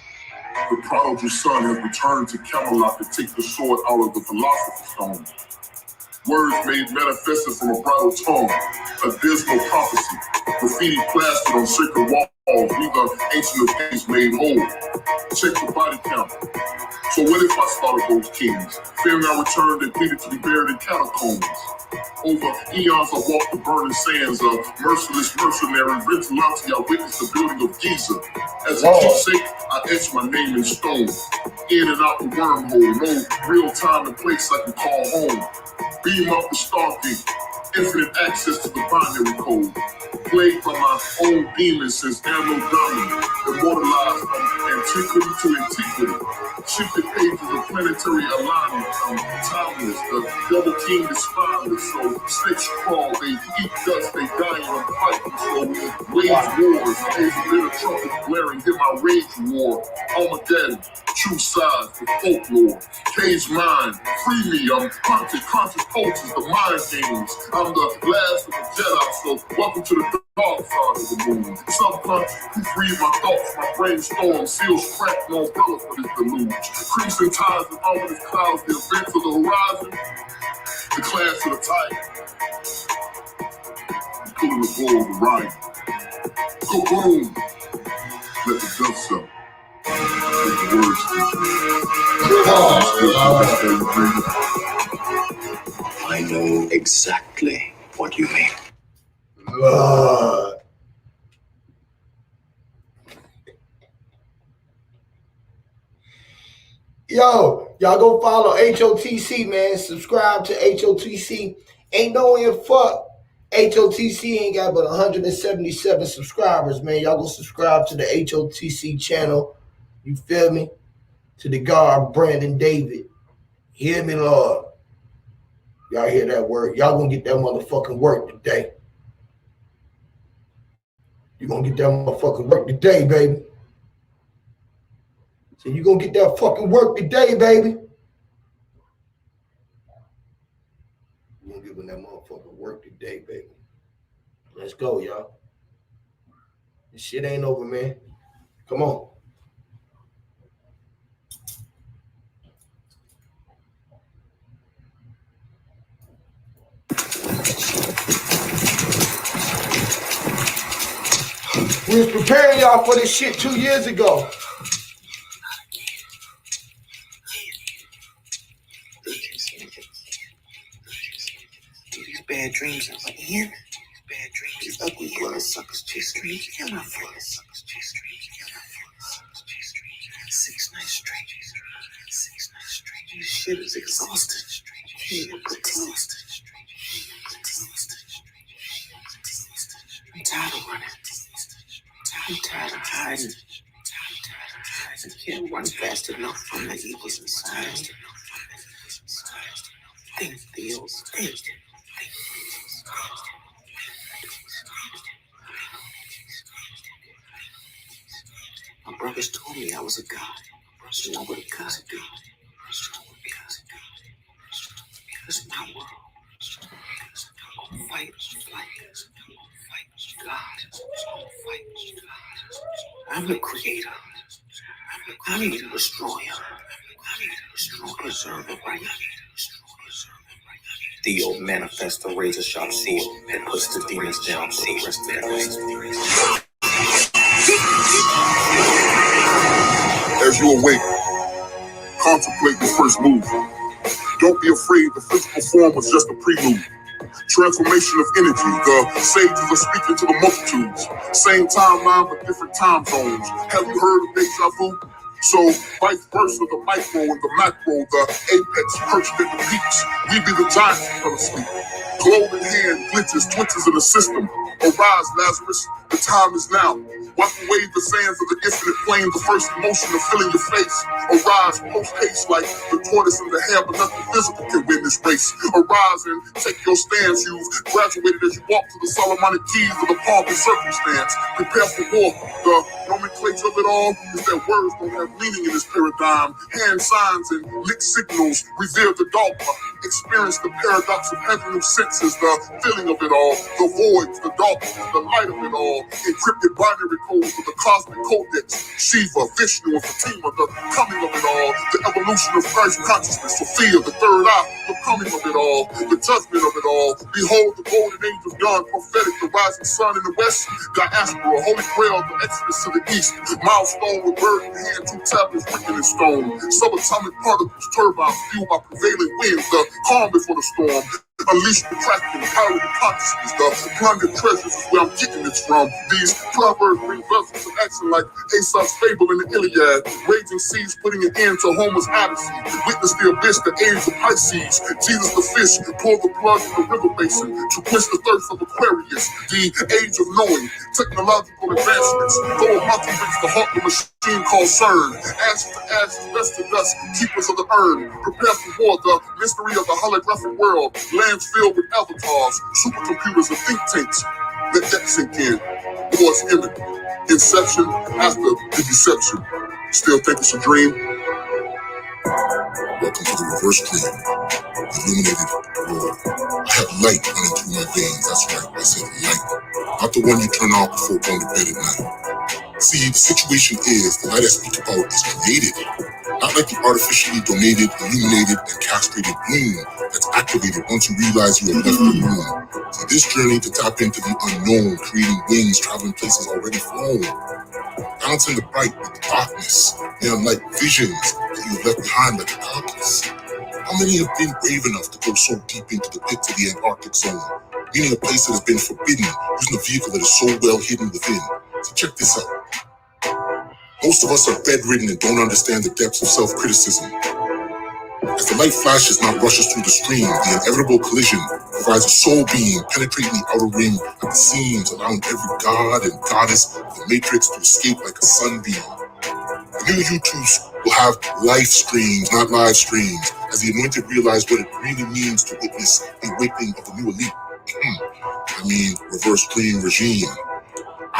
The prodigal son has returned to Camelot to take the sword out of the philosopher's stone. Words made manifested from a bridal tongue, a dismal prophecy, graffiti plastered on sacred walls, we the ancient of days made whole. Check the body count. So what if I slaughtered those kings, fearing I returned and pleaded to be buried in catacombs? Over eons I walked the burning sands of merciless mercenary vigilante. I witnessed the building of Giza. As a keepsake, I etched my name in stone. In and out the wormhole, no real time and place I can call home. Beam up the Stargate, infinite access to the binary code. Plagued by my own demons since Anno Domini, immortalized from antiquity to antiquity. Shifted pages of planetary alignment, timeless. The double king is spineless, so snakes crawl, they eat dust, they die in fighting. So wage wars, days of bitter trumpet blaring, hear my rage war. Armageddon, true sides for folklore. Cage mind, free me, I'm conscious cultures, the mind games. I'm the last of the Jedi, so welcome to the dark side of the moon. Subconscious, proofread my thoughts, my brainstorm, seals cracked, no umbrella for this deluge. Crimson tides and ominous clouds, the events of the horizon, the clash of the tiger. I'm pulling the ball of the ride. Go boom! Let the dust settle. Let the words I know exactly what you mean. Yo, y'all go follow HOTC, man. Subscribe to HOTC. Ain't no way in fuck. HOTC ain't got but 177 subscribers, man. Y'all go subscribe to the HOTC channel. You feel me? To the God, Brandon David. Hear me, Lord. Y'all hear that word? Y'all gonna get that motherfucking work today. You gonna get that motherfucking work today, baby. So you gonna get that fucking work today, baby. You gonna give that motherfucking work today, baby. Let's go, y'all. This shit ain't over, man. Come on. We was preparing y'all for this shit 2 years ago. These bad dreams I'm in. Bad dreams. These ugly bloodsuckers chase me. And I feel it. Suckers chase me. Six nights straight. 6 nights straight. This shit is exhausting. I'm tired of running. I'm tired of hiding. I can't run fast enough from the evils inside. Think, feels, think. My brothers told me I was a god. You know what a god is? It's my world. I'll fight like God. I'm the creator. I need to destroy him. Preserve it right now. Theo manifests the razor sharp sword and puts the demons down for the rest of their life. As you awake, contemplate the first move. Don't be afraid, the physical form was just a prelude. Transformation of energy, the sages are speaking to the multitudes. Same timeline but different time zones. Have you heard of deja vu? So vice versa, the micro and the macro, the apex perched at the peaks. We be the giants who fell asleep. Globe in hand, glitches, twitches in the system. Arise, Lazarus, the time is now. Wipe away the sands of the infinite plane, the first emotion of filling your face. Arise, post-haste like the tortoise in the hair, but nothing physical can win this race. Arise and take your stance. You've graduated as you walk to the Solomonic keys of the pomp and circumstance. Prepare for war. The nomenclature of it all is that words don't have meaning in this paradigm. Hand signs and mixed signals reveal the dogma. Experience the paradox of heavenly senses, the feeling of it all, the voids, the darkness, the light of it all. Encrypted binary codes of the cosmic codex. Shiva, Vishnu, and Fatima, the coming of it all. The evolution of Christ consciousness, Sophia, the third eye, the coming of it all. The judgment of it all. Behold the golden age of dawn, prophetic, the rising sun in the west. Diaspora, holy grail, the exodus to the east. Milestone with bird in hand, two tablets written in stone. Subatomic particles, turbines fueled by prevailing winds. The calm before the storm. Unleash the Kraken, power the consciousness. The plundered treasures is where I'm getting this from. These proverbs bring vessels of action like Aesop's fable in the Iliad. Raging seas putting an end to Homer's Odyssey. Witness the abyss, the age of Pisces. Jesus the fish, pour the blood in the river basin to quench the thirst of Aquarius. The age of knowing, technological advancements. Though a mountain breaks the heart of a machine called CERN. Ashes to ashes, dust to dust, keepers of the urn. Prepare for war, the mystery of the holographic world. Lands filled with avatars, supercomputers, and think tanks. Let that sink in. War's imminent. Inception after the deception. Still think it's a dream? Welcome to the reverse dream. Illuminated world. I have light running through my veins. That's right, I said light. Not the one you turn off before going to bed at night. See, the situation is, the light I speak about is created. Not like the artificially donated, illuminated, and castrated bloom that's activated once you realize you have left the room. See, this journey to tap into the unknown, creating wings, traveling places already flown. Balancing the bright with the darkness, neon like visions that you have left behind like a carcass. How many have been brave enough to go so deep into the pits of the Antarctic zone, meaning a place that has been forbidden, using a vehicle that is so well hidden within? So check this out. Most of us are bedridden and don't understand the depths of self-criticism. As the light flashes, not rushes through the stream, the inevitable collision provides a soul beam penetrating the outer ring at the seams, allowing every god and goddess of the matrix to escape like a sunbeam. The new YouTubes will have life streams, not live streams, as the anointed realize what it really means to witness the awakening of the new elite. Reverse dream regime.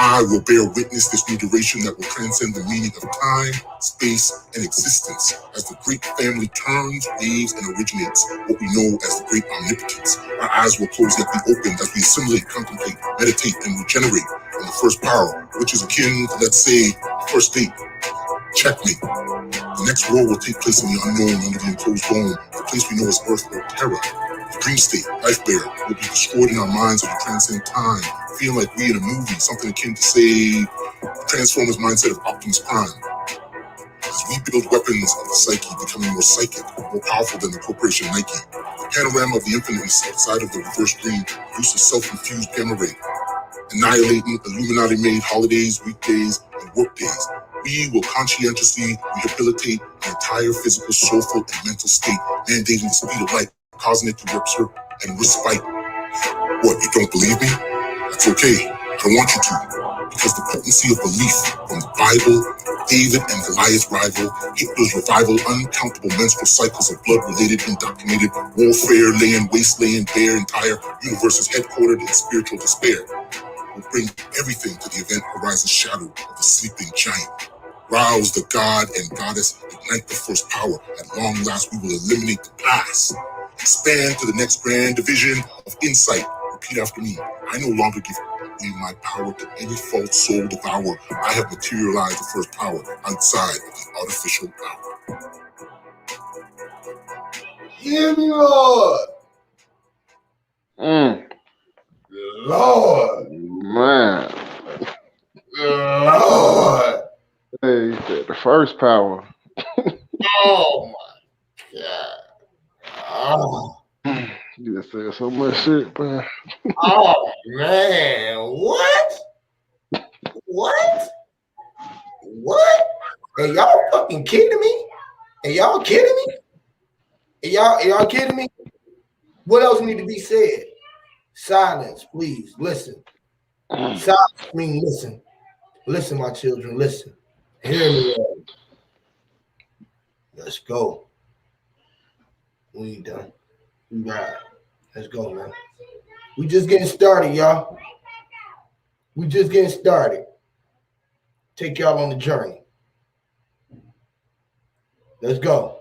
I will bear witness this new duration that will transcend the meaning of time, space, and existence as the great family turns, waves, and originates what we know as the great omnipotence. Our eyes will close yet be opened as we assimilate, contemplate, meditate, and regenerate on the first power, which is akin to, let's say, the first date. Checkmate. The next war will take place in the unknown under the enclosed dome, the place we know as Earth or Terra. The dream state, life bearer, will be destroyed in our minds as we transcend time, feeling like we in a movie, something akin to, say, the Transformers mindset of Optimus Prime. As we build weapons of the psyche, becoming more psychic, more powerful than the corporation Nike. The panorama of the infiniteness outside of the reverse dream produces self-infused gamma ray, annihilating Illuminati-made holidays, weekdays, and workdays. We will conscientiously rehabilitate the entire physical, soulful, and mental state, mandating the speed of light, causing it to rupture and respite. What, you don't believe me? That's okay. I don't want you to. Because the potency of belief from the Bible, David and Goliath's rival, Hitler's revival, uncountable menstrual cycles of blood-related, indoctrinated warfare, laying waste, laying bare entire universes headquartered in spiritual despair, will bring everything to the event horizon shadow of the sleeping giant. Rouse the god and goddess, ignite the first power. At long last, we will eliminate the past. Expand to the next grand division of insight. Repeat after me. I no longer give away my power to any false soul devourer. I have materialized the first power outside of the artificial power. Hear me, Lord. Lord. Man. Lord. Hey, he said the first power. Oh my God. Oh, You just said so much shit, man. oh man. What? What? What? And y'all fucking kidding me? And y'all kidding me? And y'all kidding me? What else need to be said? Silence, please. Listen. Silence means listen. Listen, my children, listen. Hear me. Let's go. We ain't done. We ride. Let's go, man. We just getting started, y'all. We just getting started. Take y'all on the journey. Let's go.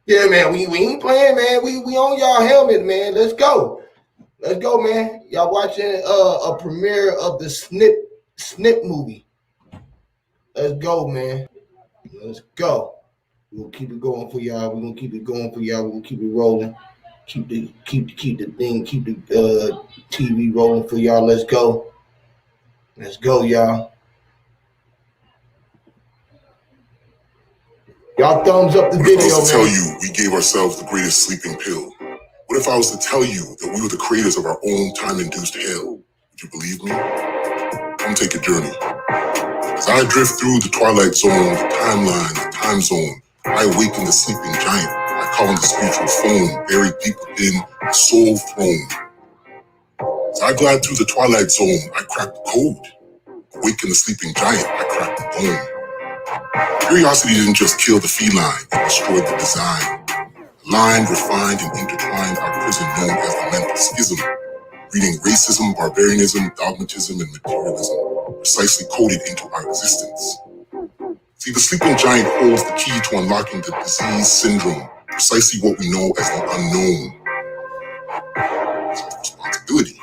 Yeah, man, we ain't playing, man. We on y'all helmet, man. Let's go. Let's go, man. Y'all watching a premiere of the Snip movie. Let's go, man. Let's go. We'll keep it going for y'all. We're gonna keep it going for y'all. We'll keep it rolling. Keep the TV rolling for y'all. Let's go. Let's go, y'all. Y'all thumbs up the What if I video, was to man. tell you we gave ourselves the greatest sleeping pill? What if I was to tell you that we were the creators of our own time-induced hell? Would you believe me? Come take a journey. As I drift through the twilight zone, the timeline, the time zone, I awaken the sleeping giant. I call on the spiritual phone, buried deep within the soul throne. As I glide through the twilight zone, I crack the code. Awaken the sleeping giant, I crack the bone. Curiosity didn't just kill the feline, it destroyed the design. Lined, refined, and intertwined our prison known as the mental schism. Breeding racism, barbarianism, dogmatism, and materialism, precisely coded into our existence. See, the sleeping giant holds the key to unlocking the disease syndrome, precisely what we know as the unknown. Responsibility.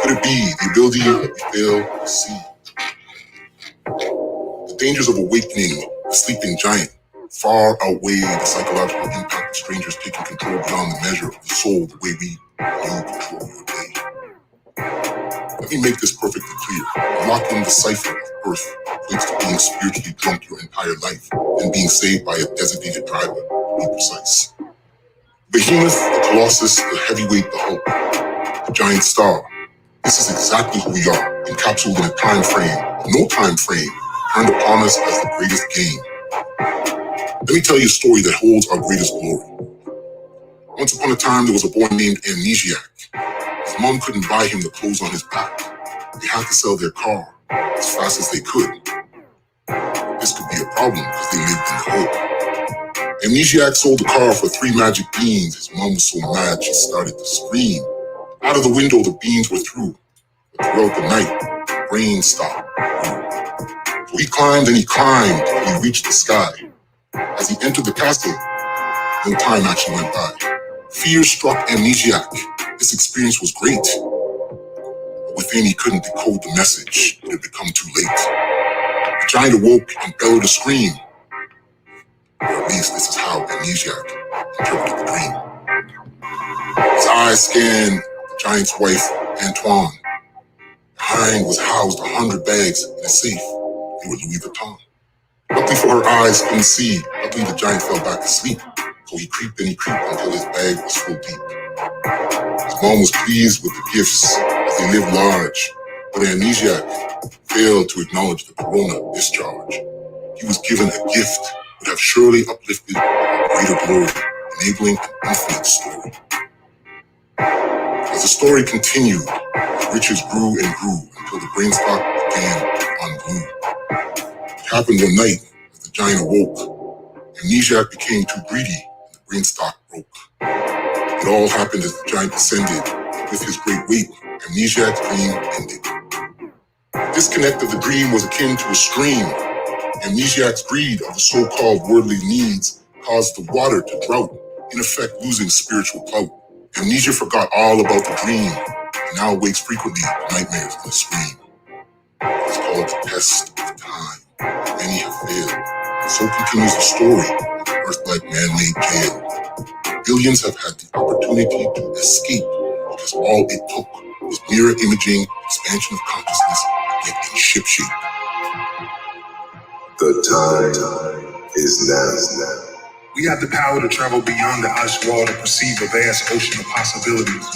Could it be the ability that we fail to see? The dangers of awakening the sleeping giant far outweigh the psychological impact of strangers taking control beyond the measure of the soul the way you control your day. Let me make this perfectly clear. Unlocking the cipher of birth equates to being spiritually drunk your entire life and being saved by a designated driver, to be precise. The behemoth, the colossus, the heavyweight, the hulk, the giant star. This is exactly who we are, encapsulated in a time frame, no time frame, turned upon us as the greatest game. Let me tell you a story that holds our greatest glory. Once upon a time, there was a boy named Amnesiac. His mom couldn't buy him the clothes on his back. They had to sell their car as fast as they could. This could be a problem because they lived in the hood. Amnesiac sold the car for 3 magic beans. His mom was so mad she started to scream. Out of the window, the beans were through. But throughout the night, the rain stopped. So he climbed and he climbed until he reached the sky. As he entered the castle, no time actually went by. Fear struck Amnesiac. This experience was great. But within, he couldn't decode the message. It had become too late. The giant awoke and bellowed a scream. Or at least this is how Amnesiac interpreted the dream. His eyes scanned the giant's wife, Antoine. Behind was housed 100 bags in a safe. They were Louis Vuitton. Luckily for her eyes couldn't see. Luckily the giant fell back asleep. So he creeped and he creeped until his bag was full deep. His mom was pleased with the gifts as they lived large. But Amnesiac failed to acknowledge the corona discharge. He was given a gift that would have surely uplifted a greater glory, enabling an infinite story. As the story continued, Riches grew and grew until the brainstalk began on blue. It happened one night as the giant awoke. Amnesiac became too greedy and the brainstalk broke. It all happened as the giant descended. With his great weight, Amnesiac's dream ended. The disconnect of the dream was akin to a stream. Amnesiac's greed of the so-called worldly needs caused the water to drought, in effect losing spiritual clout. Amnesia forgot all about the dream and now wakes frequently to nightmares and a scream. It's called the test of time. Many have failed. And so continues the story of the Earth-like man-made jail. Billions have had the opportunity to escape because all it took was mirror imaging, expansion of consciousness, yet in shipshape. The time is now. We have the power to travel beyond the ice wall to perceive a vast ocean of possibilities.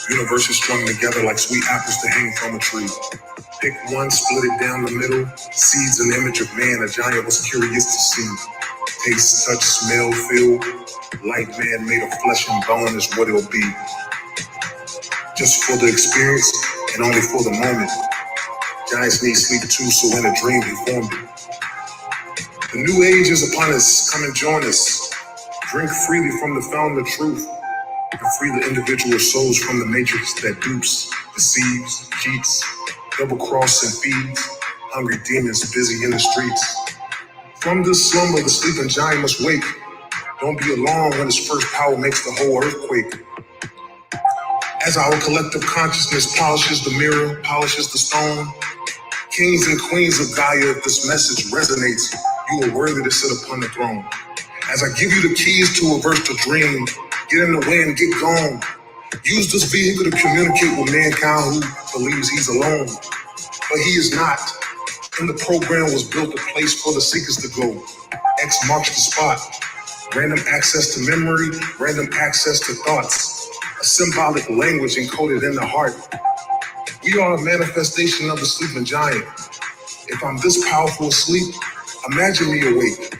Universes strung together like sweet apples to hang from a tree. Pick one, split it down the middle. Seeds an image of man a giant was curious to see. Taste, touch, smell, feel. Light man made of flesh and bone is what it'll be. Just for the experience and only for the moment. Giants need sleep too, so in a dream he formed it. The new age is upon us. Come and join us. Drink freely from the fountain of truth and free the individual souls from the matrix that dupes, deceives, cheats, double-cross and feeds hungry demons busy in the streets. From this slumber, the sleeping giant must wake. Don't be alarmed when his first power makes the whole earth quake. As our collective consciousness polishes the mirror, polishes the stone, kings and queens of Gaia, if this message resonates, you are worthy to sit upon the throne. As I give you the keys to reverse the dream, get in the way and get gone. Use this vehicle to communicate with mankind who believes he's alone. But he is not. And the program was built a place for the seekers to go. X marks the spot. Random access to memory, random access to thoughts. A symbolic language encoded in the heart. We are a manifestation of the sleeping giant. If I'm this powerful asleep, imagine me awake.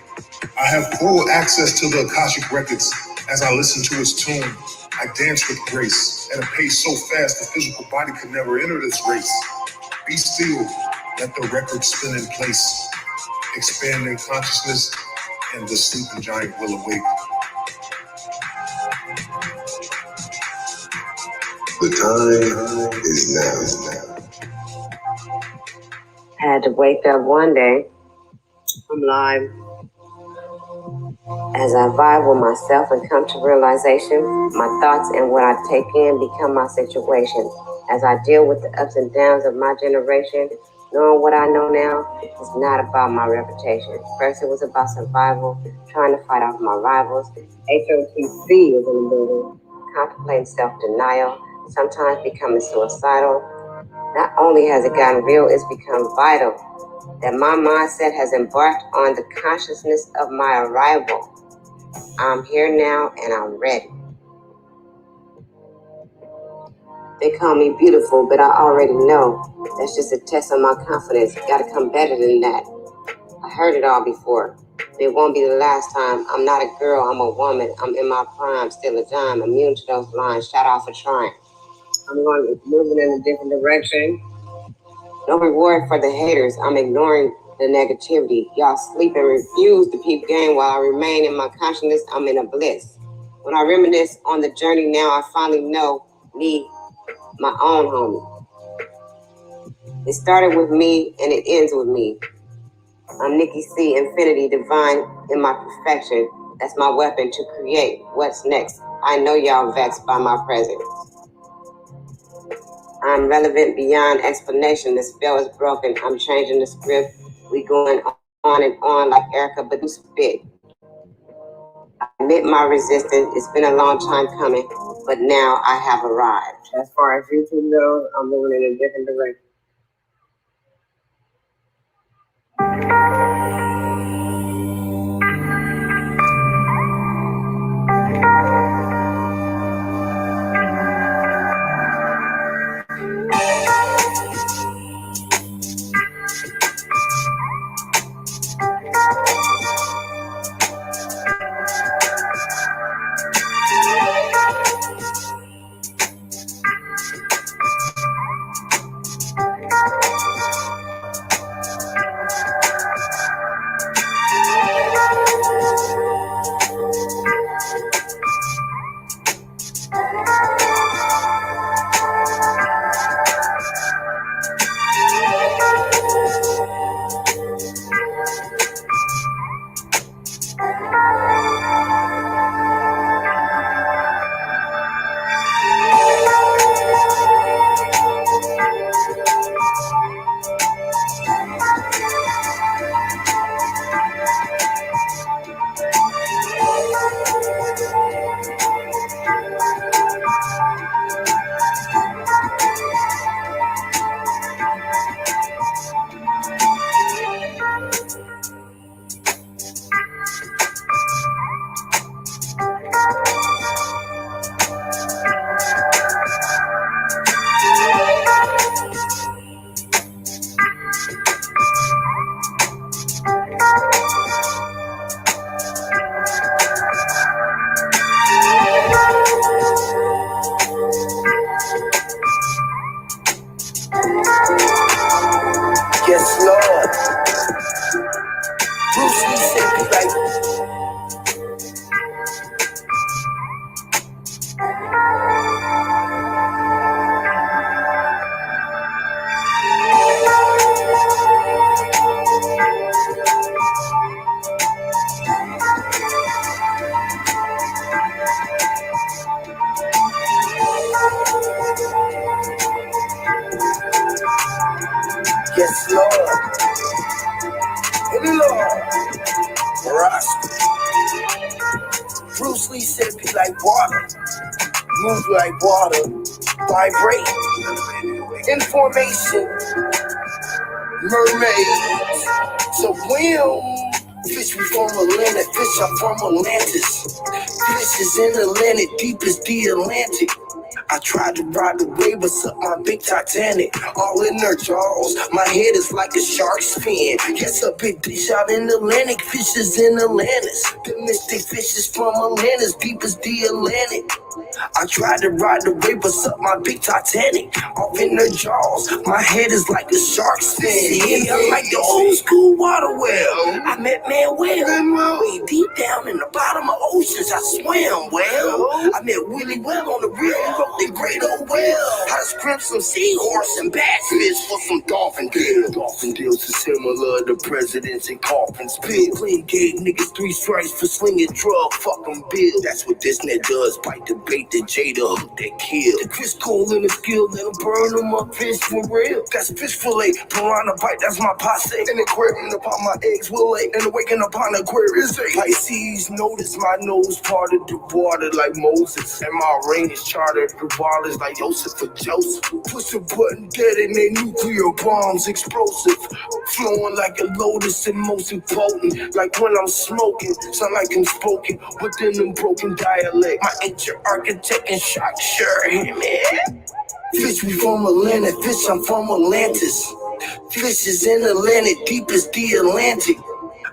I have full access to the Akashic records. As I listen to its tune, I dance with grace at a pace so fast the physical body could never enter this race. Be still, let the record spin in place. Expand in consciousness, and the sleeping giant will awake. The time is now. I had to wake up one day. I'm live. As I vibe with myself and come to realization, my thoughts and what I take in become my situation. As I deal with the ups and downs of my generation, knowing what I know now is not about my reputation. First, it was about survival, trying to fight off my rivals. HOTC is in the building, contemplating self-denial, sometimes becoming suicidal. Not only has it gotten real, it's become vital that my mindset has embarked on the consciousness of my arrival. I'm here now and I'm ready. They call me beautiful, but I already know that's just a test of my confidence. Gotta come better than that. I heard it all before. It won't be the last time. I'm not a girl, I'm a woman. I'm in my prime, still a dime, immune to those lines. Shout out for trying. I'm moving in a different direction. No reward for the haters. I'm ignoring the negativity. Y'all sleep and refuse to peep game while I remain in my consciousness. I'm in a bliss. When I reminisce on the journey now, I finally know me, my own homie. It started with me and it ends with me. I'm Nikki C, infinity, divine in my perfection. That's my weapon to create what's next. I know y'all vexed by my presence. I'm relevant beyond explanation. The spell is broken. I'm changing the script. We going on and on like Erica Badu spit. I admit my resistance. It's been a long time coming, but now I have arrived. As far as YouTube goes, I'm moving in a different direction. Yes, Lord. Bruce Lee said, be like, yes, Lord. Lord. Rasta. Bruce Lee said, be like water. Move like water. Vibrate. Information. Mermaids. So fish we from Atlantis. Fish are from Atlantis. Fish is in Atlantic. Deep as the Atlantic. I tried to ride the wave, but suck my big Titanic. All in her jaws, my head is like a shark's fin. Yes, a big dish out in Atlantic, fishes in Atlantis. The mystic fishes from Atlantis, deep as the Atlantic. I tried to ride the wave, but suck my big Titanic. Off in her jaws, my head is like a shark's fin. Yeah, I'm like the old school water well. I met Manuel, way deep down in the bottom of oceans, I swam well. I met Willie Well on the real, he wrote the great old well. How to scrimp some seahorse and bassfish for some dolphin deals. Dolphin deals are similar to presidents and coffins. Bill Clinton gave niggas 3 strikes for slinging drug, fuck 'em Bill. That's what this net does, bite the bait that Jada hook that kill. The Chris Cole in the skill, let 'em burn 'em up, fish for real. That's fish fillet, piranha bite, that's my posse. In the aquarium upon my eggs will lay, and awaken upon Aquarius. Pisces notice my nose parted the water like Moses, and my rain is chartered the waters like Joseph for Joseph. Push a button, detonate nuclear bombs, explosive, flowing like a lotus and most potent. Like when I'm smoking, sound like I'm spoken within them broken dialect. My ancient architect and shock, sure, hear me. Fish we from Atlanta, fish I'm from Atlantis. Fish is in Atlantic, deep as the Atlantic.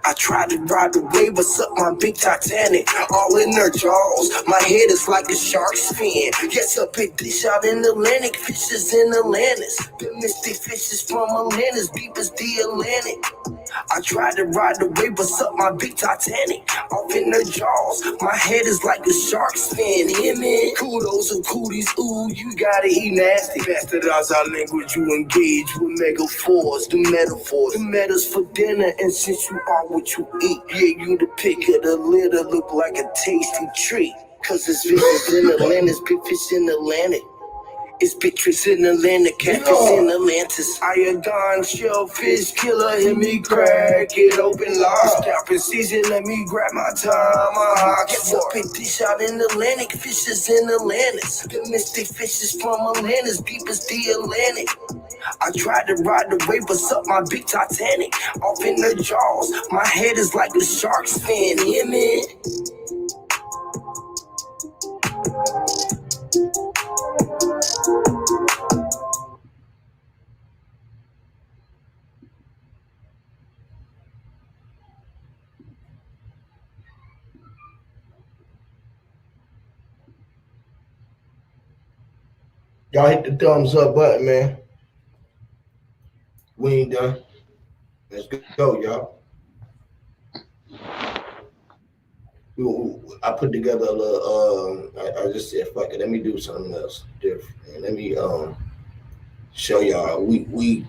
I tried to ride the wave, but suck my big Titanic. All in her jaws, my head is like a shark's fin. Yes, a big dish out in Atlantic, fishes in Atlantis. The mystic fishes from Atlantis, deep as the Atlantic. I tried to ride the wave, but suck my big Titanic. Off in her jaws, my head is like a shark's fin. Hear me? Kudos and cooties, ooh, you gotta eat nasty. Bastardize our language, you engage with megaphors, the metaphors, the metas for dinner, and since you are what you eat, yeah, you the pick of the litter, look like a tasty treat. Cause it's fishes in Atlantis, big fish in Atlantic. It's big fish in Atlantic, catfish in Atlantis. Iodine, shellfish, killer, hit me crack it open large. Scalping season, let me grab my time, It's a big dish out in Atlantic, fishes in Atlantis. The mystic fishes from Atlantis, deep as the Atlantic. I tried to ride the wave, but suck my big Titanic. Off in her jaws, my head is like a shark's fin, hear me? Y'all hit the thumbs up button, man. We ain't done. Let's go, y'all. I put together a little, I just said, fuck it, let me do something else different. And let me show y'all. We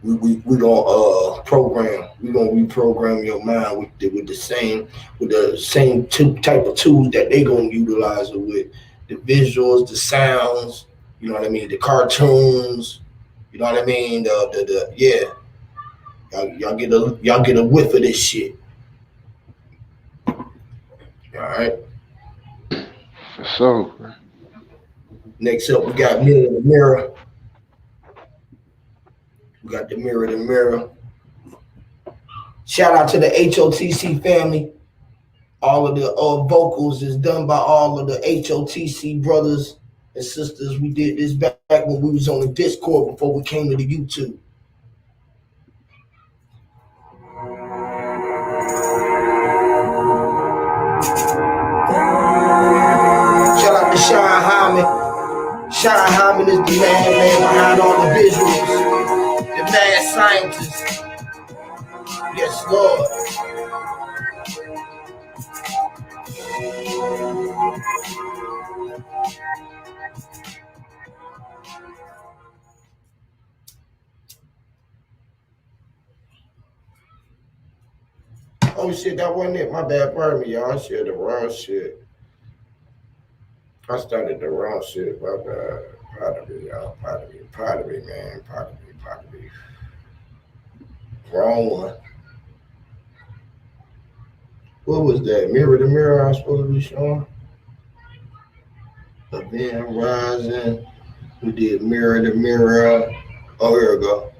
gonna program. We gonna reprogram your mind with the same type of tools that they gonna utilize it with. The visuals, the sounds, you know what I mean, the cartoons, you know what I mean, yeah. Y'all get a whiff of this shit. All right. So Next up, we got Mirror to Mirror. We got the Mirror to Mirror. Shout out to the HOTC family. All of the vocals is done by all of the HOTC brothers and sisters. We did this back when we was on the Discord before we came to the YouTube. Shout out to Sean Hyman. Shine Hyman is the man behind all the visuals. The mad scientist. Yes, Lord. Oh shit, that wasn't it. My bad, pardon me, y'all. I said the wrong shit. I started the wrong shit. My bad. Pardon me, y'all. Pardon me, man. Pardon me. Wrong one. What was that? Mirror to Mirror I was supposed to be showing? Event Rising. We did Mirror to Mirror. Oh, here we go.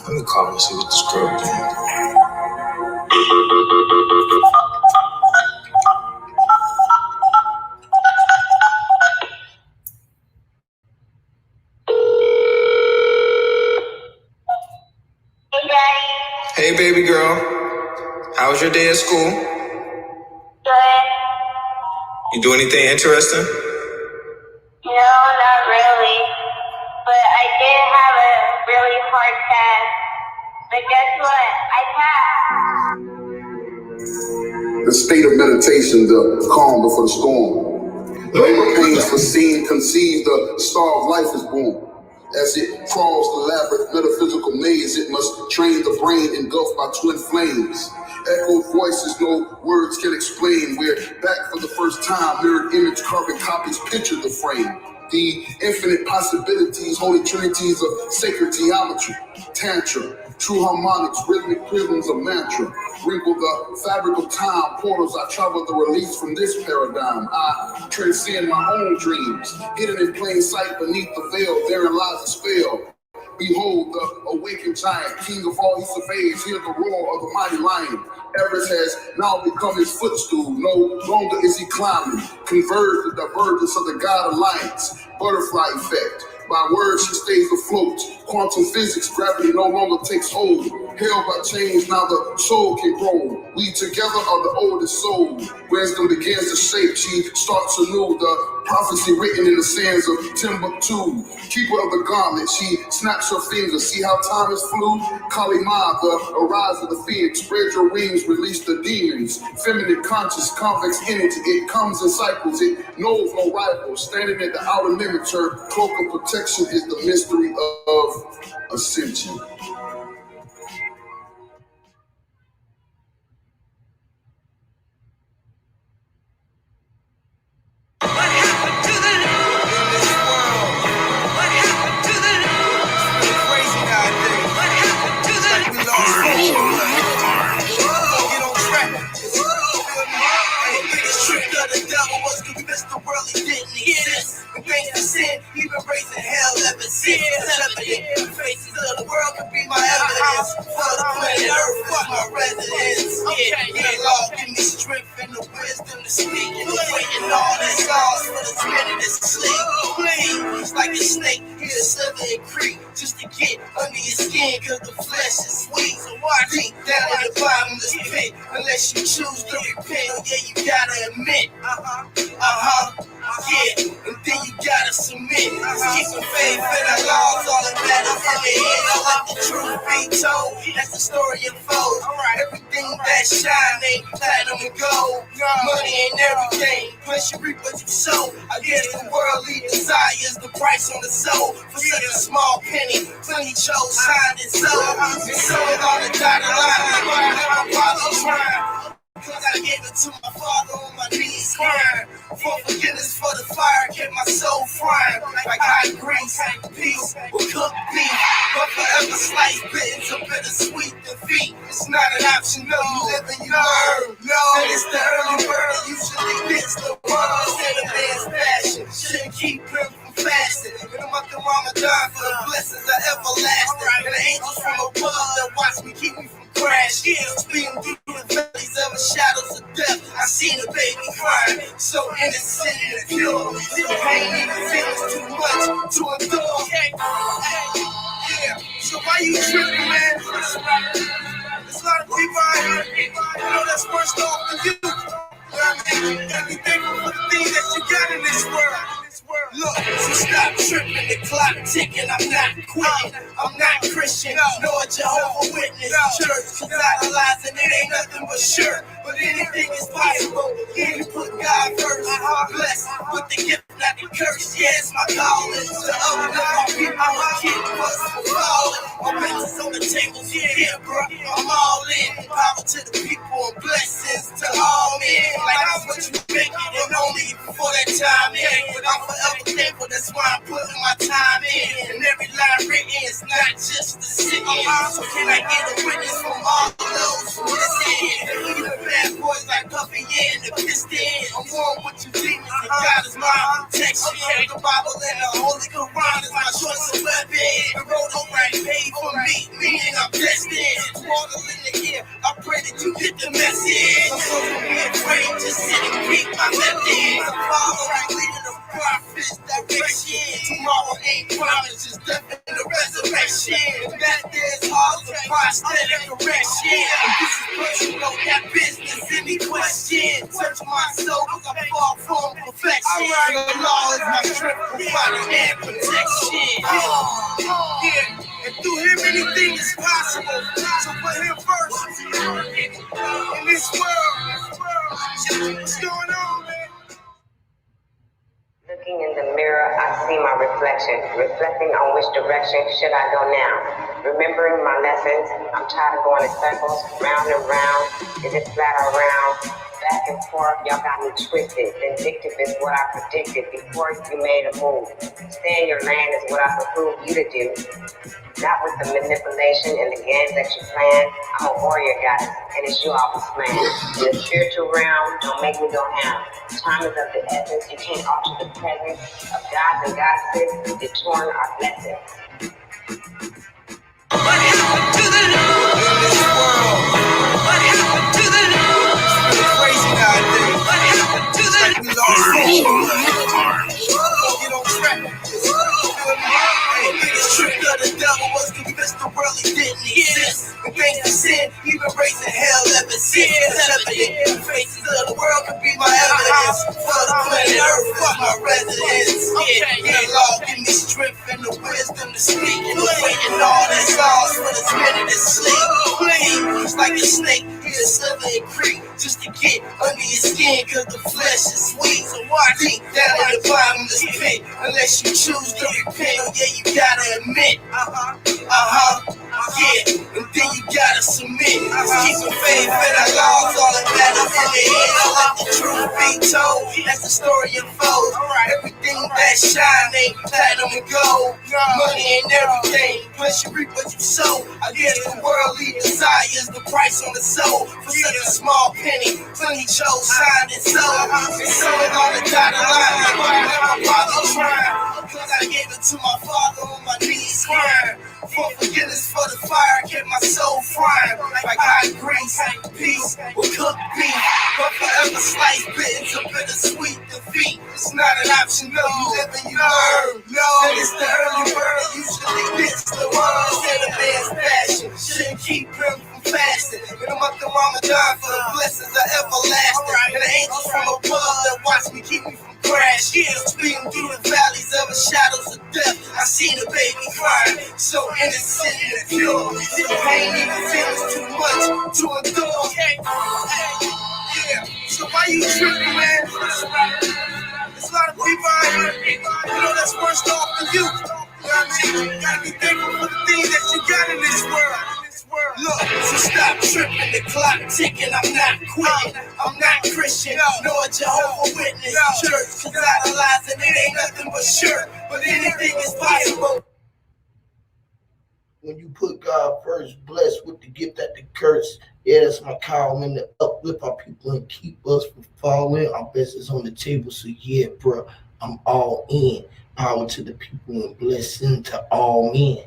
Let me call and see what this girl doing. Hey, baby girl. How was your day at school? Good. You do anything interesting? No, not really. But I did have a really hard test. But guess what? I passed. The state of meditation, the calm before the storm. Labor pains foreseen, conceived, the star of life is born. As it crawls the labyrinth metaphysical maze, it must train the brain engulfed by twin flames. Echoed voices no words can explain. We're back for the first time. Mirrored image, carbon copies picture the frame. The infinite possibilities, holy trinities of sacred geometry, tantra, true harmonics, rhythmic prisms of mantra. Wrinkle the fabric of time, portals. I travel the release from this paradigm. I transcend my own dreams, hidden in plain sight beneath the veil. Therein lies a spell. Behold the awakened giant, king of all he surveys. Hear the roar of the mighty lion. Everest has now become his footstool. No longer is he climbing. Converge the divergence of the God Alliance. Butterfly effect. By words she stays afloat. Quantum physics, gravity no longer takes hold. Held by change, now the soul can grow. We together are the oldest soul. Wisdom begins to shape, she starts anew. The prophecy written in the sands of Timbuktu. Keeper of the garment, she snaps her fingers. See how time is flew? Kali Ma, the arise of the phoenix. Spread your wings, release the demons. Feminine conscious, convex energy. It comes in cycles, it knows no rival. Standing at the outer limits, her cloak of protection is the mystery of ascension. Even raising hell ever since. The faces of the world could be my evidence. For the planet Earth is my residence. Yeah, Lord, give me strength and the wisdom to speak. And waiting all that scars for the minute to sleep. Please, like a snake, hit a slither and creep. Just to get under your skin, cause the flesh is sweet. So why deep down in the bottomless pit? Unless you choose to repent, yeah, you gotta admit. Yeah, and then you gotta submit. Keep the faith in our laws, all that matters in the end. I let the truth be told, that's the story unfolds. Everything that shine ain't platinum and gold. Money ain't everything, plus you reap what you sow. I guess the worldly desire is the price on the soul. For such a small penny, plenty chose, signed and sold. And sold on the dotted line, I'm trying. Cause I gave it to my father on my knees crying. For forgiveness for the fire, kept my soul frying. Like hot grease, peace will cook beef. But forever sliced bits of bittersweet defeat. It's not an option, no, you live and you learn. No, and it's the early bird that usually gets the world instead of man's passion. Shouldn't keep him from fasting. In the month of Ramadan for the blessings are everlasting. And the angels from above that watch me keep me from crash. Speeding through the valleys of the shadows of death. I seen a baby crying, so innocent and pure. The pain even feels too much to why you tripping, man? There's a lot of people out here, that's worse off than you. You know what I mean? You gotta be thankful for the things that you got in this world. Look, so stop tripping, the clock ticking, I'm not quitting, I'm not Christian, nor a Jehovah's Witness, church, cause idolizing it ain't nothing but sure, but anything is possible, when you put God first, blessed with the gift, not the curse, yeah, it's my calling, to uplift my people, I keep us from falling, my business on the tables, yeah, bro, I'm all in, power to the people, and blessings to all men, like that's what you make, and only before that time, but I'm forever thankful, that's why I'm putting my time in. And every line written is not just the sit in. So can I get a witness from all of those who listen? Even bad boys like Puffy and the Piston. I'm warm with you demons, and God is my protection. The Bible and the Holy Quran is my choice of weapon. The road over ain't paid for me and I'm destined. Water in the ear, I pray that you get the message. I'm so be afraid, just sit and peek my left hand. The Father, I'm leading the prophet's direction. Tomorrow ain't promised, just death and the resurrection. That there's all the prosthetic correction. And this is personal, that business, any question. Search my soul, cause I'm far from perfection. The law is my strength, providing and protection. Yeah, and through him anything is possible. So put him first in this world. What's going on, man? Looking in the mirror, I see my reflection, reflecting on which direction should I go now. Remembering my lessons, I'm tired of going in circles, round and round. Is it flat or round? Back and forth, y'all got me twisted. Vindictive is what I predicted before you made a move. Stay in your lane is what I behoove you to do. Not with the manipulation and the games that you plan. I'm a warrior goddess, and it's you I was playing. In the spiritual realm, don't make me go ham. Time is of the essence, you can't alter the presence of gods and goddesses, detouring our blessings. What happened to the news in this world? What happened to the news? It's crazy nowadays. What happened to the news? We lost social. Get on track. Hey, biggest trick of the devil was convinced the world he didn't exist. And thanks to sin, even raising hell ever since. It's evident. The faces of the world could be my evidence. For the planet Earth is my residence. Yeah, Lord, give me strength and the wisdom to speak. And the weight and all that's lost for this minute of sleep. Please, like a snake, you just slither and creep just to get under your skin, cause the flesh is sweet. So why deep down in the bottomless pit? Unless you choose to repent, yeah, you gotta admit. Yeah, and then you gotta submit. Keep the faith and our laws, all that matters in the end. I let the truth be told, that's the story unfolds. Everything that shine ain't platinum and gold. Money ain't everything, plus you reap what you sow. I guess the worldly desire is the price on the soul. For such a small penny, plenty chose, signed and sold. And so it on the dotted line, like why never bother trying? Cause I gave it to my father on my knees crying. For forgiveness for the fire, kept my soul frying. Like hot grease, peace will cook beef. But forever sliced bits of bittersweet defeat. It's not an option, no, you live and you learn. And it's the early bird that usually gets the world. Instead of man's passion, shouldn't keep him from fasting. In the month of Ramadan for the blessings are everlasting. And the angels from above that watch me keep me from crash. Speeding through the valleys of the shadows of death, I seen a baby crying, so innocent and pure. The pain even feels too much to endure. Yeah, so why you tripping, man? There's a lot of people out here, that's worse off than you. You know what I mean? You gotta be thankful for the things that you got in this world. Look, so stop tripping, the clock ticking, I'm not quitting, I'm not Christian, nor a Jehovah's Witness, church, cause idolizing it ain't nothing but sure, but anything is possible. When you put God first, blessed with the gift that the curse, yeah, that's my calling to uplift our people and keep us from falling. Our best is on the table, so yeah, bro, I'm all in. Power to the people and blessing to all men.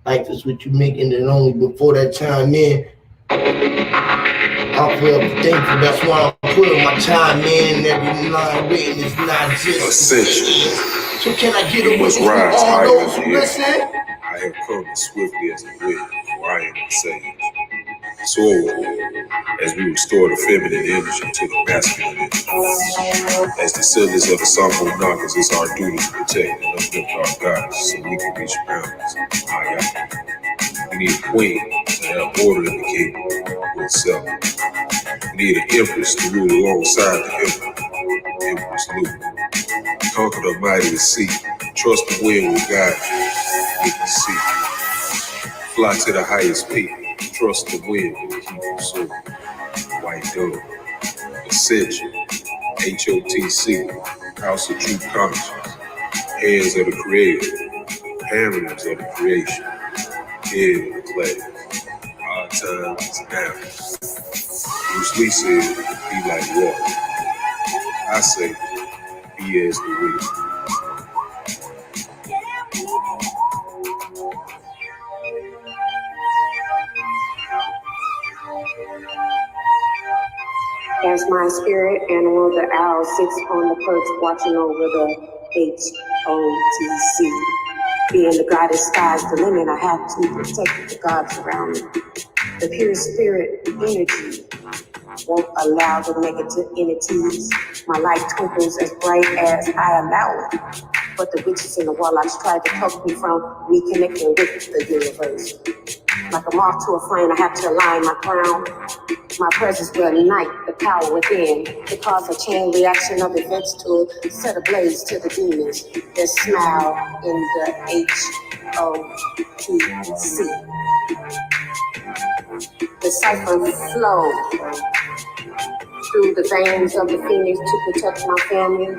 Life is what you making it only before that time in. I'm forever thankful. That's why I'm putting my time in. Every line written is not just essential. So can I get a You must witness from rise all higher those than who you. listen? I have come as swiftly as the wind, for I am the sage. So, as we restore the feminine energy to the masculine energy, as descendants of the Sambo Nagas, it's our duty to protect and uplift our gods so we can reach boundaries. We need a queen to have order in the kingdom with self. We need an empress to rule alongside the emperor, Empress Lu. Conquer the mighty sea. Trust the wind will guide you with the sea. Fly to the highest peak. Trust the wind will keep you soaring. White Dove. Ascension. HOTC. House of True Conscience. Hands of the Creator. Handlers of the creation. Head of the clay. Our time is now. Bruce Lee said, be like water. I say, be as the wind. As my spirit animal, the owl, sits on the perch watching over the HOTC. Being the goddess sky's the limit, I have to protect the gods around me. The pure spirit energy won't allow the negative entities. My light twinkles as bright as I allow it. But the witches and the warlocks tried to poke me from reconnecting with the universe. Like a moth to a flame, I have to align my crown. My presence will ignite the power within to cause a chain reaction of events to set ablaze to the demons that smile in the HOTC. The cipher flows through the veins of the phoenix to protect my family.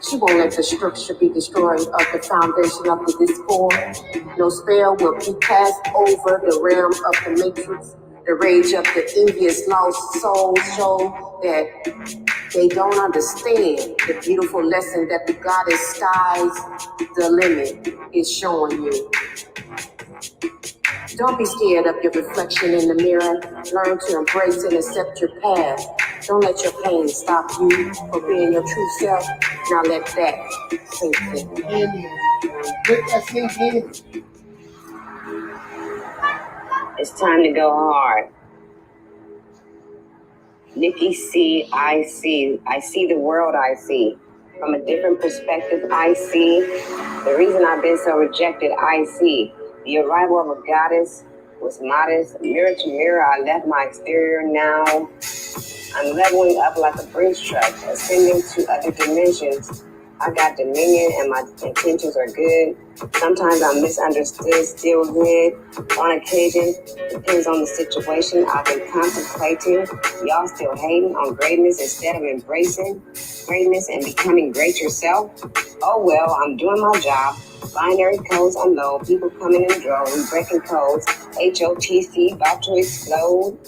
She won't let the structure be destroyed of the foundation of the discord. No spell will be cast over the realm of the matrix. The rage of the envious lost souls show that they don't understand the beautiful lesson that the goddess sky's the limit is showing you. Don't be scared of your reflection in the mirror. Learn to embrace and accept your past. Don't let your pain stop you from being your true self. Now let that sink in. Let that sink in. It's time to go hard. Nikki C, I see. I see the world I see. From a different perspective, I see. The reason I've been so rejected, I see. The arrival of a goddess was modest. Mirror to mirror, I left my exterior now. I'm leveling up like a bridge truck, ascending to other dimensions. I got dominion and my intentions are good. Sometimes I'm misunderstood, still good. On occasion, depends on the situation. I've been contemplating. Y'all still hating on greatness instead of embracing greatness and becoming great yourself? Oh well, I'm doing my job. Binary codes unload. People coming in droves. We breaking codes. HOTC about to explode.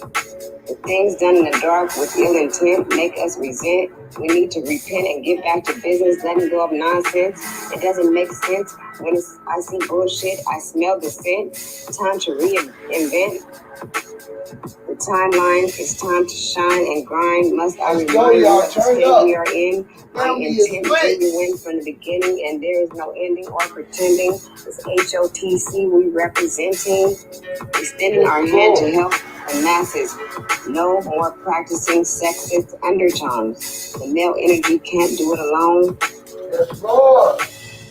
The things done in the dark with ill intent make us resent. We need to repent and get back to business, letting go of nonsense. It doesn't make sense when I see bullshit. I smell the scent. Time to reinvent. The timeline is time to shine and grind. Must I remind you of the state we are in? My intent really went from the beginning, and there is no ending or pretending. This HOTC we representing, extending our hand to help the masses. No more practicing sexist undertones. The male energy can't do it alone.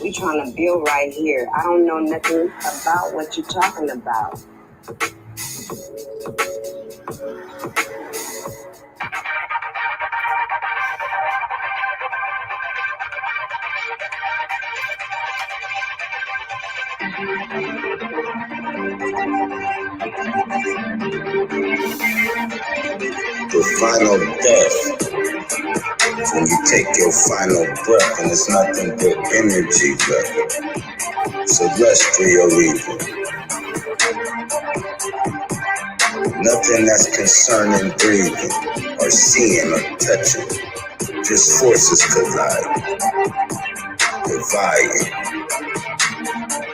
We trying to build right here. I don't know nothing about what you're talking about. The final death, when you take your final breath, and it's nothing but energy left. Celestial evil. Nothing that's concerning breathing, or seeing, or touching. Just forces collide, dividing,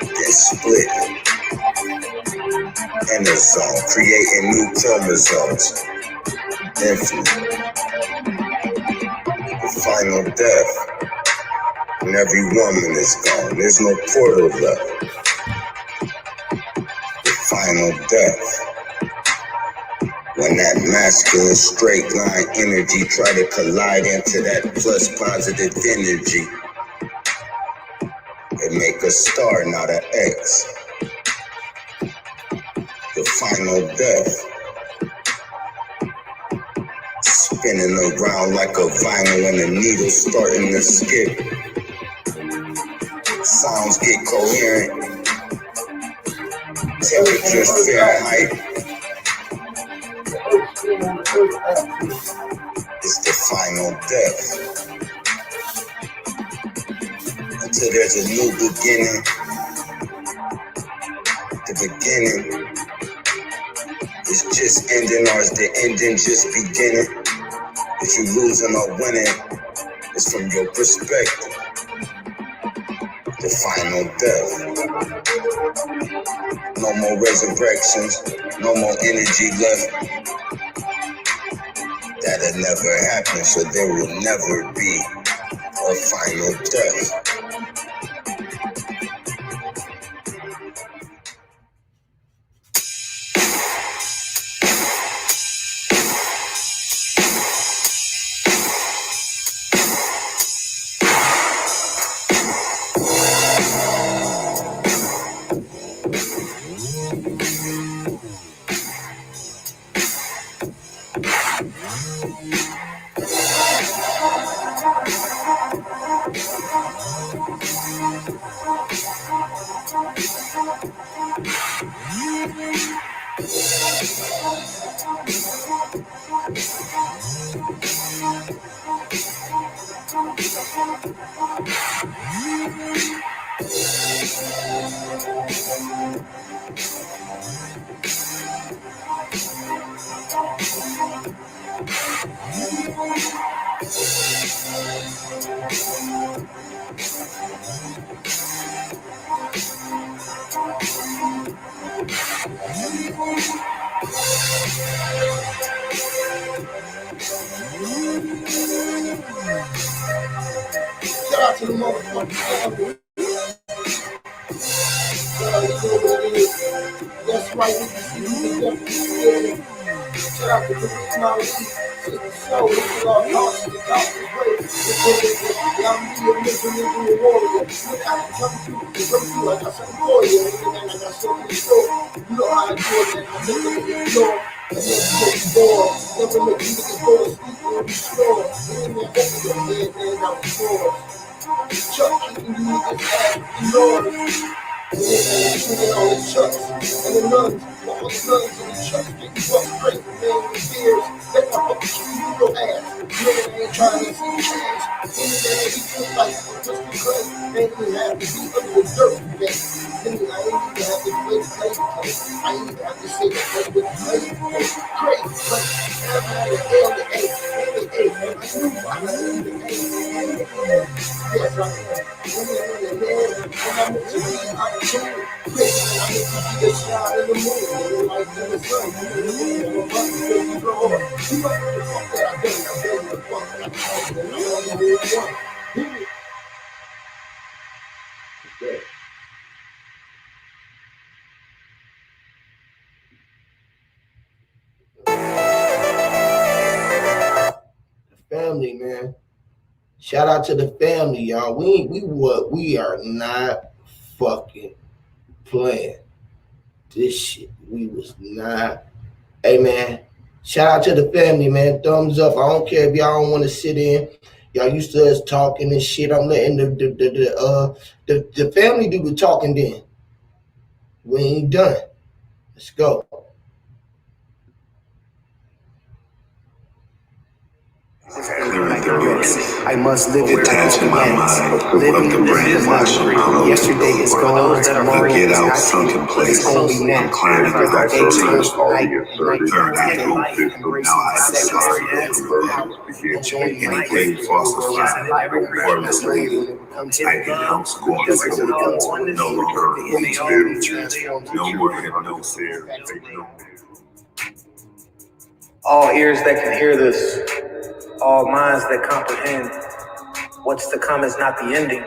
then splitting. Inner zone, creating new chromosomes. Infinite. The final death. When every woman is gone, there's no portal left. final death. When that masculine straight line energy try to collide into that plus positive energy, it make a star, not an X. The final death. Spinning around like a vinyl and a needle starting to skip. Sounds get coherent. Temperatures Fahrenheit. It's the final death. Until there's a new beginning. The beginning is just ending, or is the ending just beginning? Is you losing or winning? It's from your perspective. The final death. No more resurrections, no more energy left. That'll never happen, so there will never be a final death. Shout out to the motherfuckers. That's right, we can see who the definitely. Shout out to the technology, to the soul, this is all thoughts, the gospel way. Y'all be a living warrior. Look out, come through like I said before you. Like I said before, you know how to do it, man. Never let it go. And never let you bored. Never let you niggas go to sleep or be sure. And then open your head, man, out the door. Chuck keeping you niggas ass in noise. And then all the chucks and the nuns, all the nuns and the chucks get you up straight, man, with beers. Let my fucking shoot your ass. Man, ain't trying to see the ass. And then he feel like just because man, you have to be under the dirt, man. Then I ain't even have to play. I ain't even have to say that play with crazy. But I'm had an L to A, man. I knew I had the A. Yes, right. When I met you, I'm true. I make you be a shot in the moon, like in the sun. You know what the fuck that I done? I done the fuck that I done. I'm on the one. Family, man. Shout out to the family, y'all. We are not fucking playing this shit. We was not. Hey, man. Shout out to the family, man. Thumbs up. I don't care if y'all don't want to sit in. Y'all used to us talking and shit. I'm letting the family do the talking then. We ain't done. Let's go. I must live it like in my mind. Living the brainwash. Yesterday is gone. Tomorrow get is out not sunken place. only now. I'm climbing the back of Third actual physical. Now I decide the convergence begin. Anything falsified or misleading. I denounce going forward. No longer in spirit. No more hypnosis. All ears that can hear this, all minds that comprehend, what's to come is not the ending,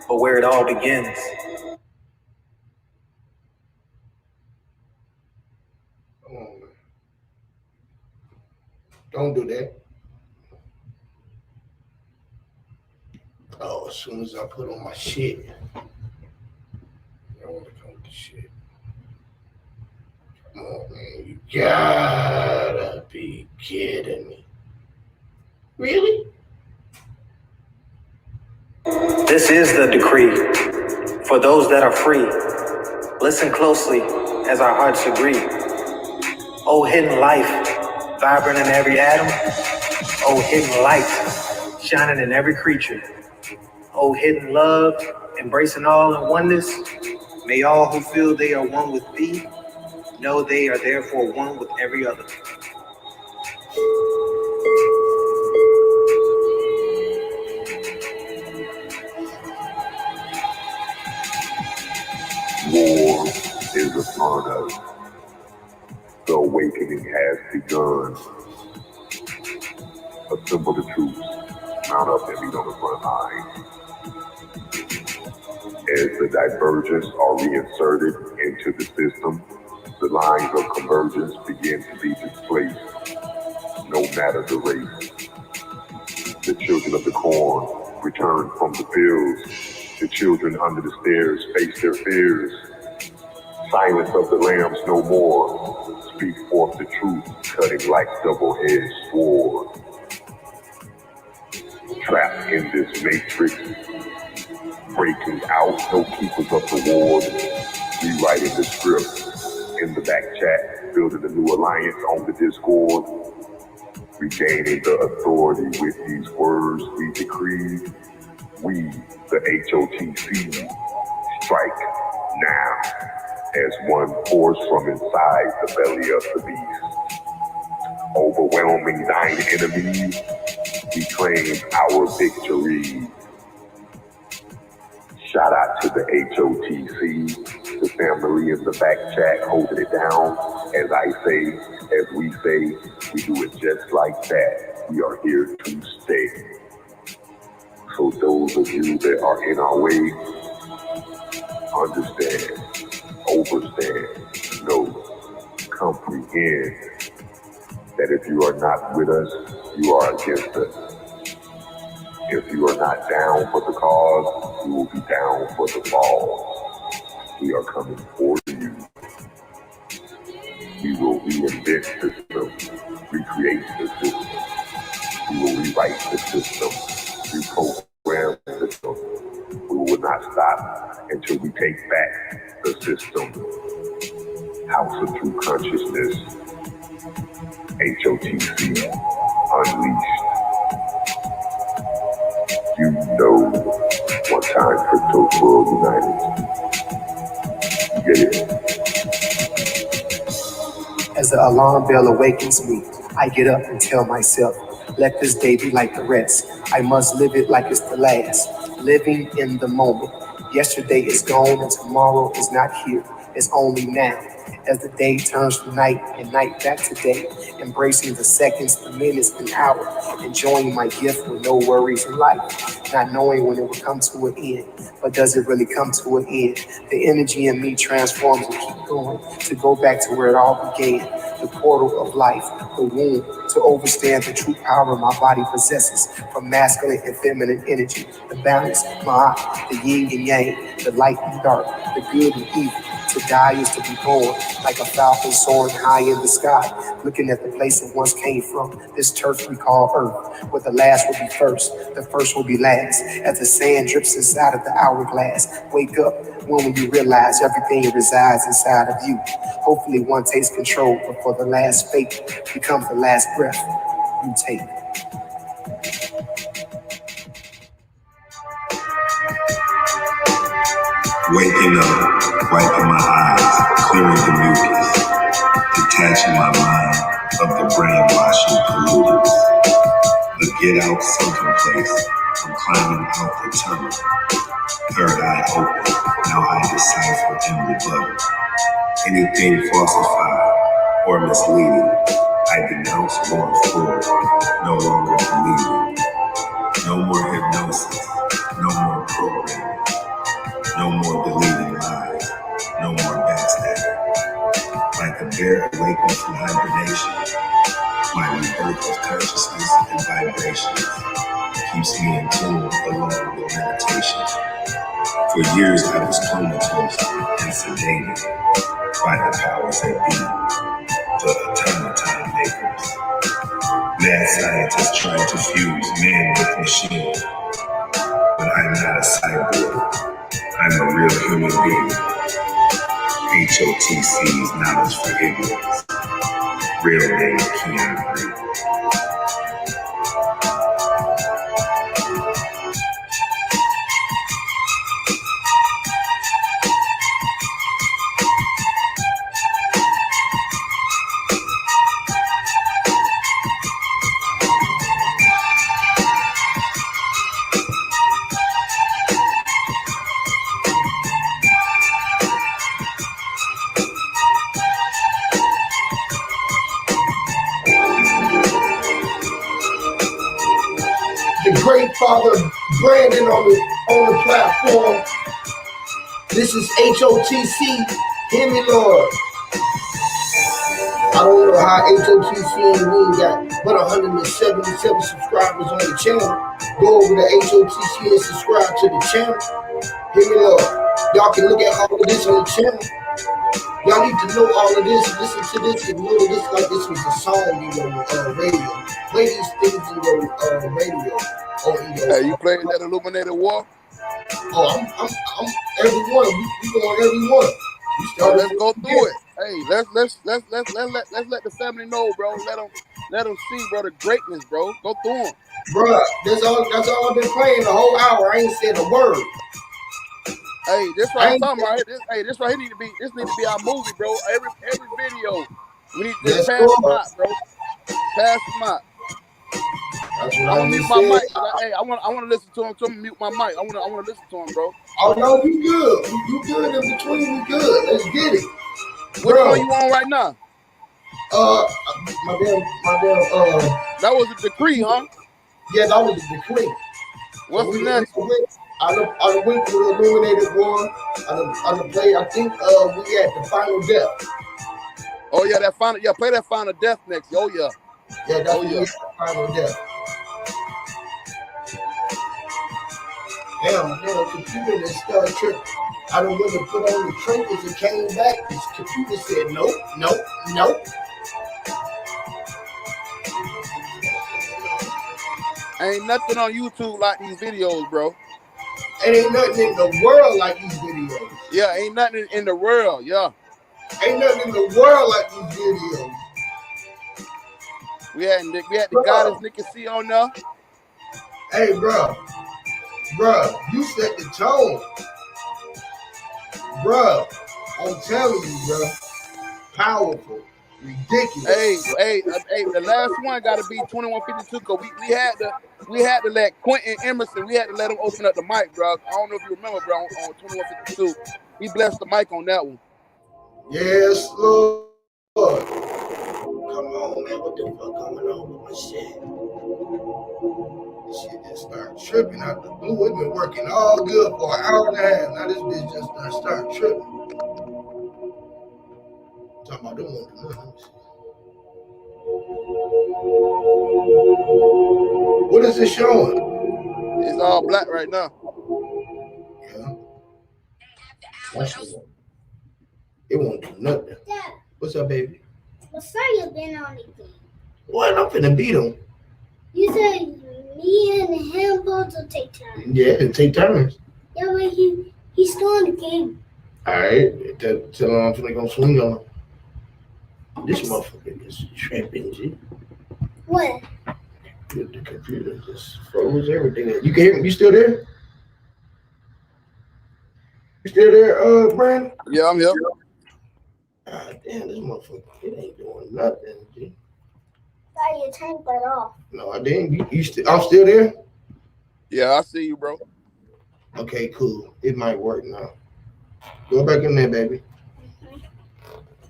but where it all begins. Come on, man. Don't do that. Oh, as soon as I put on my shit, I want to come with the shit. Come on, man. You gotta be kidding me. Really? This is the decree for those that are free. Listen closely as our hearts agree. Oh, hidden life, vibrant in every atom. Oh, hidden light, shining in every creature. Oh, hidden love, embracing all in oneness. May all who feel they are one with thee know they are therefore one with every other. War is upon us. The awakening has begun. Assemble the troops. Mount up and meet on the front line. As the divergence are reinserted into the system, the lines of convergence begin to be displaced, no matter the race. The children of the corn return from the fields. The children under the stairs face their fears. Silence of the lambs no more. Speak forth the truth, cutting like double-edged sword. Trapped in this matrix, breaking out, no keepers of the ward. Rewriting the script in the back chat, building a new alliance on the Discord. Regaining the authority with these words we decree. We, the HOTC, strike now as one force from inside the belly of the beast. Overwhelming thine enemies, we claim our victory. Shout out to the HOTC, the family in the back chat holding it down. As I say, as we say, we do it just like that. We are here to stay. So those of you that are in our way, understand, overstand, know, comprehend that if you are not with us, you are against us. If you are not down for the cause, you will be down for the fall. We are coming for you. We will reinvent the system, recreate the system. We will rewrite the system, reprogram the system. We will not stop until we take back the system. House of True Consciousness, HOTC, Unleashed. You know, one time Crypto World United. You get it? As the alarm bell awakens me, I get up and tell myself, let this day be like the rest. I must live it like it's the last. Living in the moment. Yesterday is gone and tomorrow is not here. It's only now. As the day turns from night and night back to day, embracing the seconds, the minutes, and hours, enjoying my gift with no worries in life, not knowing when it will come to an end. But does it really come to an end? The energy in me transforms and keep going to go back to where it all began. The portal of life, the womb, to overstand the true power my body possesses from masculine and feminine energy, the balance, my the yin and yang, the light and dark, the good and evil. To die is to be born, like a falcon soaring high in the sky, looking at the place it once came from, this turf we call Earth, where the last will be first, the first will be last, as the sand drips inside of the hourglass. Wake up when you realize everything resides inside of you. Hopefully one takes control before the last fate becomes the last breath you take. Waking up, wiping my eyes, clearing the mucus, detaching my mind of the brainwashing pollutants. The get out sunken place, I'm climbing out the tunnel. Third eye open, now I decipher and rebuttal. Anything falsified or misleading, I denounce going forward, no longer believing. No more hypnosis, no more programming. No more deleting lies, no more backstabbing. Like a bear awakened from hibernation. My rebirth of consciousness and vibrations keeps me in tune along with meditation. For years I was comatose and sedated by the powers that be, the automaton makers. Mad scientists trying to fuse man with machine. But I'm not a cyborg. I'm a real human being. HOTC's knowledge for ignorance. Real name Keanu Reeves. The great father Brandon on the platform. This is HOTC. Hear me, Lord. I don't know how HOTC and we got but 177 subscribers on the channel. Go over to HOTC and subscribe to the channel. Hear me, Lord. Y'all can look at all of this on the channel. Y'all need to know all of this, listen to this, and know this like this was a song in your radio. Play these things in your radio. Hey, you playing that Illuminated War? Oh, I'm every one. We going every one. Let's go through it. Hey, let's let the family know, bro. Let them see, bro, the greatness, bro. Go through them, bro. That's all I've been playing the whole hour. I ain't said a word. Hey, this right I'm talking about. This right here this need to be our movie, bro. Every video, we need to just pass them out, bro. Pass them out. I'm gonna mute my mic. I want to listen to him. So I'm gonna mute my mic. I want to listen to him, bro. Oh no, you good. You good in between. You good. Let's get it. Which one you on right now? My damn. That was a decree, huh? Yeah, that was a decree. What's the next? I went to the Illuminated War. I play. I think we at the Final Death. Oh yeah, that final. Yeah, play that Final Death next. Oh yeah. Yeah, that's the Final Death. Damn, the computer that started tripping. I done went to put on the trinkets and came back. This computer said nope. Ain't nothing on YouTube like these videos, bro. It ain't nothing in the world like these videos. Yeah, ain't nothing in the world. Yeah. Ain't nothing in the world like these videos. We had the goddess Nikki C on there. Hey, bro, you set the tone, bro. I'm telling you, bro, powerful, ridiculous. Hey, the last one got to be 2152 because we had to let Quentin Emerson. We had to let him open up the mic, bro. I don't know if you remember, bro, on 2152. He blessed the mic on that one. Yes, Lord. Come on, man. What the fuck going on with my shit? This shit just started tripping out the blue. It's been working all good for an hour and a half. Now this bitch just started tripping. I'm talking about them one. What is it showing? It's all black right now. Yeah. It won't do nothing. Dad. What's up, baby? What's up, you been on anything? What? I'm finna beat him. You said me and him both will take turns. Yeah, take turns. Yeah, but he's still in the game. Alright, tell him I'm finna go swing on him. This motherfucker is tripping, G. What? The computer just froze everything. You can hear me? You still there? You still there, Brandon? Yeah, I'm here. God damn, this motherfucker, it ain't doing nothing, G. Why you turned that off? No, I didn't. I'm still there? Yeah, I see you, bro. Okay, cool. It might work now. Go back in there, baby. Mm-hmm.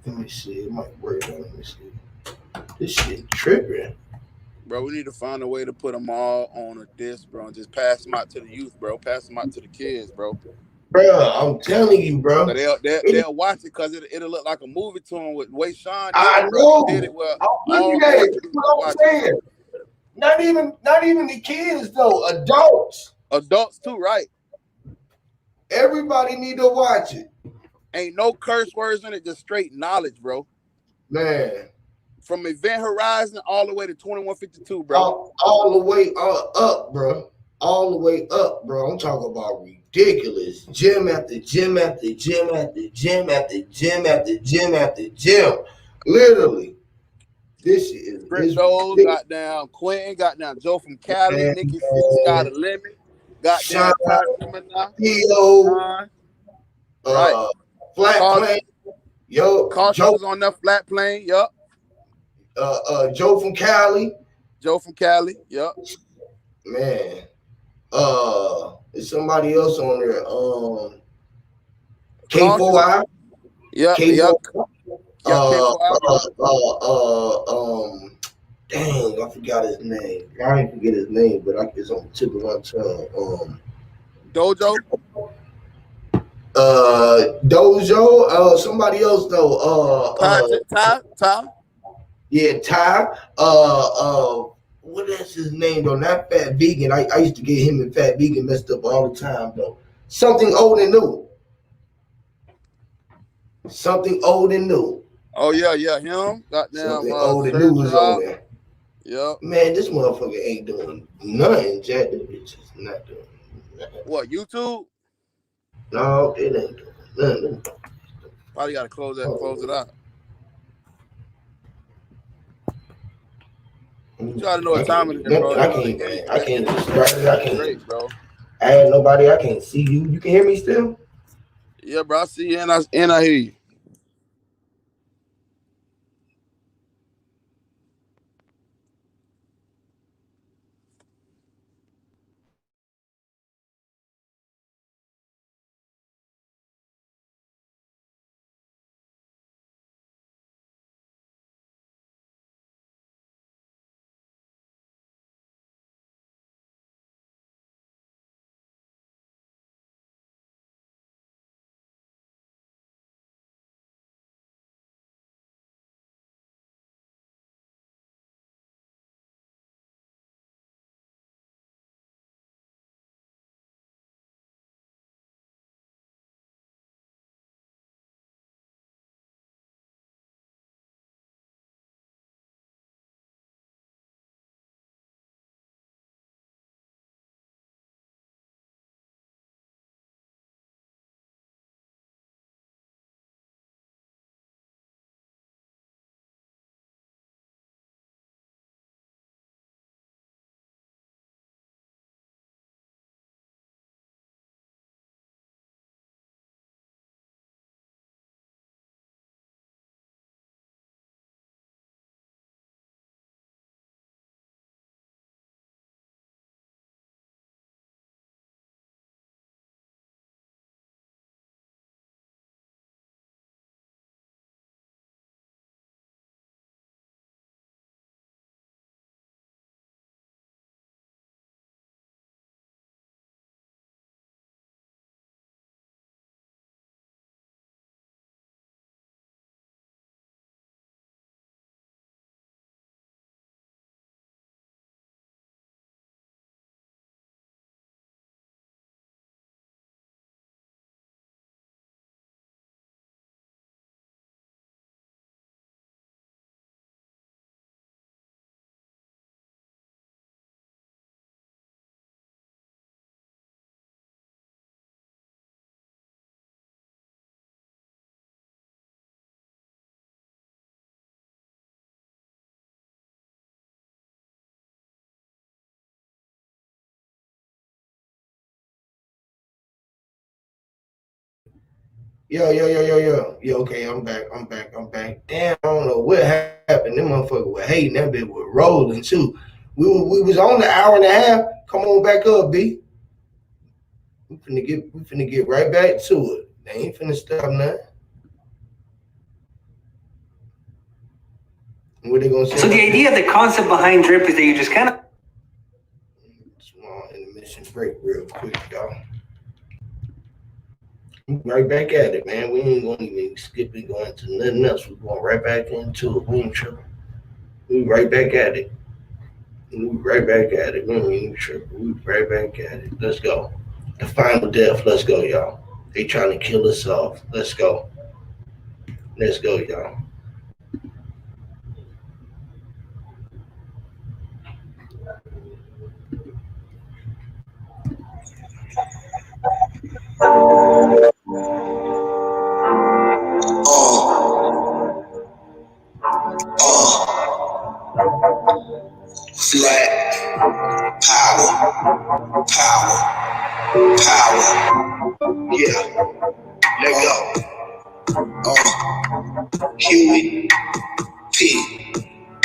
Let me see. It might work. Let me see. This shit tripping. Bro, we need to find a way to put them all on a disc, bro, and just pass them out to the youth, bro. Pass them out to the kids, bro. Bro, I'm telling you, bro. So they'll watch it because it'll look like a movie to them with the way Sean did I it, bro. know. He did it well. I'm looking at it. That's what I'm saying. Not even the kids though. Adults. Adults too, right? Everybody need to watch it. Ain't no curse words in it, just straight knowledge, bro. Man. From Event Horizon all the way to 2152, bro. All the way up, bro. All the way up, bro. I'm talking about ridiculous. Gym after gym after gym after gym after gym after gym after gym. Literally. This is Crypto, goddamn Quentin, goddamn Joe from Cali, Nikki Sky the Limit, goddamn Theo, right. Flat Plane. Yo, Joe was on that Flat Plane, yup. Joe from Cali. Joe from Cali, yup. Man. There's somebody else on there. K4I. Yeah, dang, I forgot his name. I didn't forget his name, but it's on the tip of my tongue. Dojo. Dojo. Somebody else though. Ty. Yeah, Ty. What is his name though? Not Fat Vegan. I used to get him and Fat Vegan messed up all the time though. Something old and new. Something old and new. Oh yeah, him. Goddamn. Something old and new was on there. Yep. Man, this motherfucker ain't doing nothing, Jack. This bitch is not doing nothing. What, YouTube? No, it ain't doing nothing. Probably gotta close it out. You try to know what time it is, bro. I can't describe it. I can't. Great, bro. I had nobody. I can't see you. You can hear me still? Yeah, bro. I see you and I hear you. Yo. Yeah, okay, I'm back. Damn, I don't know what happened. Them motherfuckers were hating. That bitch was rolling too. We was on the hour and a half. Come on back up, B. We finna get right back to it. They ain't finna stop nothing. What they gonna say? So the idea, the concept behind drip is that you just kind of small intermission break real quick, y'all. right back at it, man. We ain't gonna even skip and go into nothing else. We're going right back into it. We ain't tripping. We right back at it. We right back at it. We ain't even tripping. We right back at it. Let's go. The final death. Let's go, y'all. They trying to kill us off. Let's go. Let's go, y'all. Flat power. Yeah, let go. Huey P.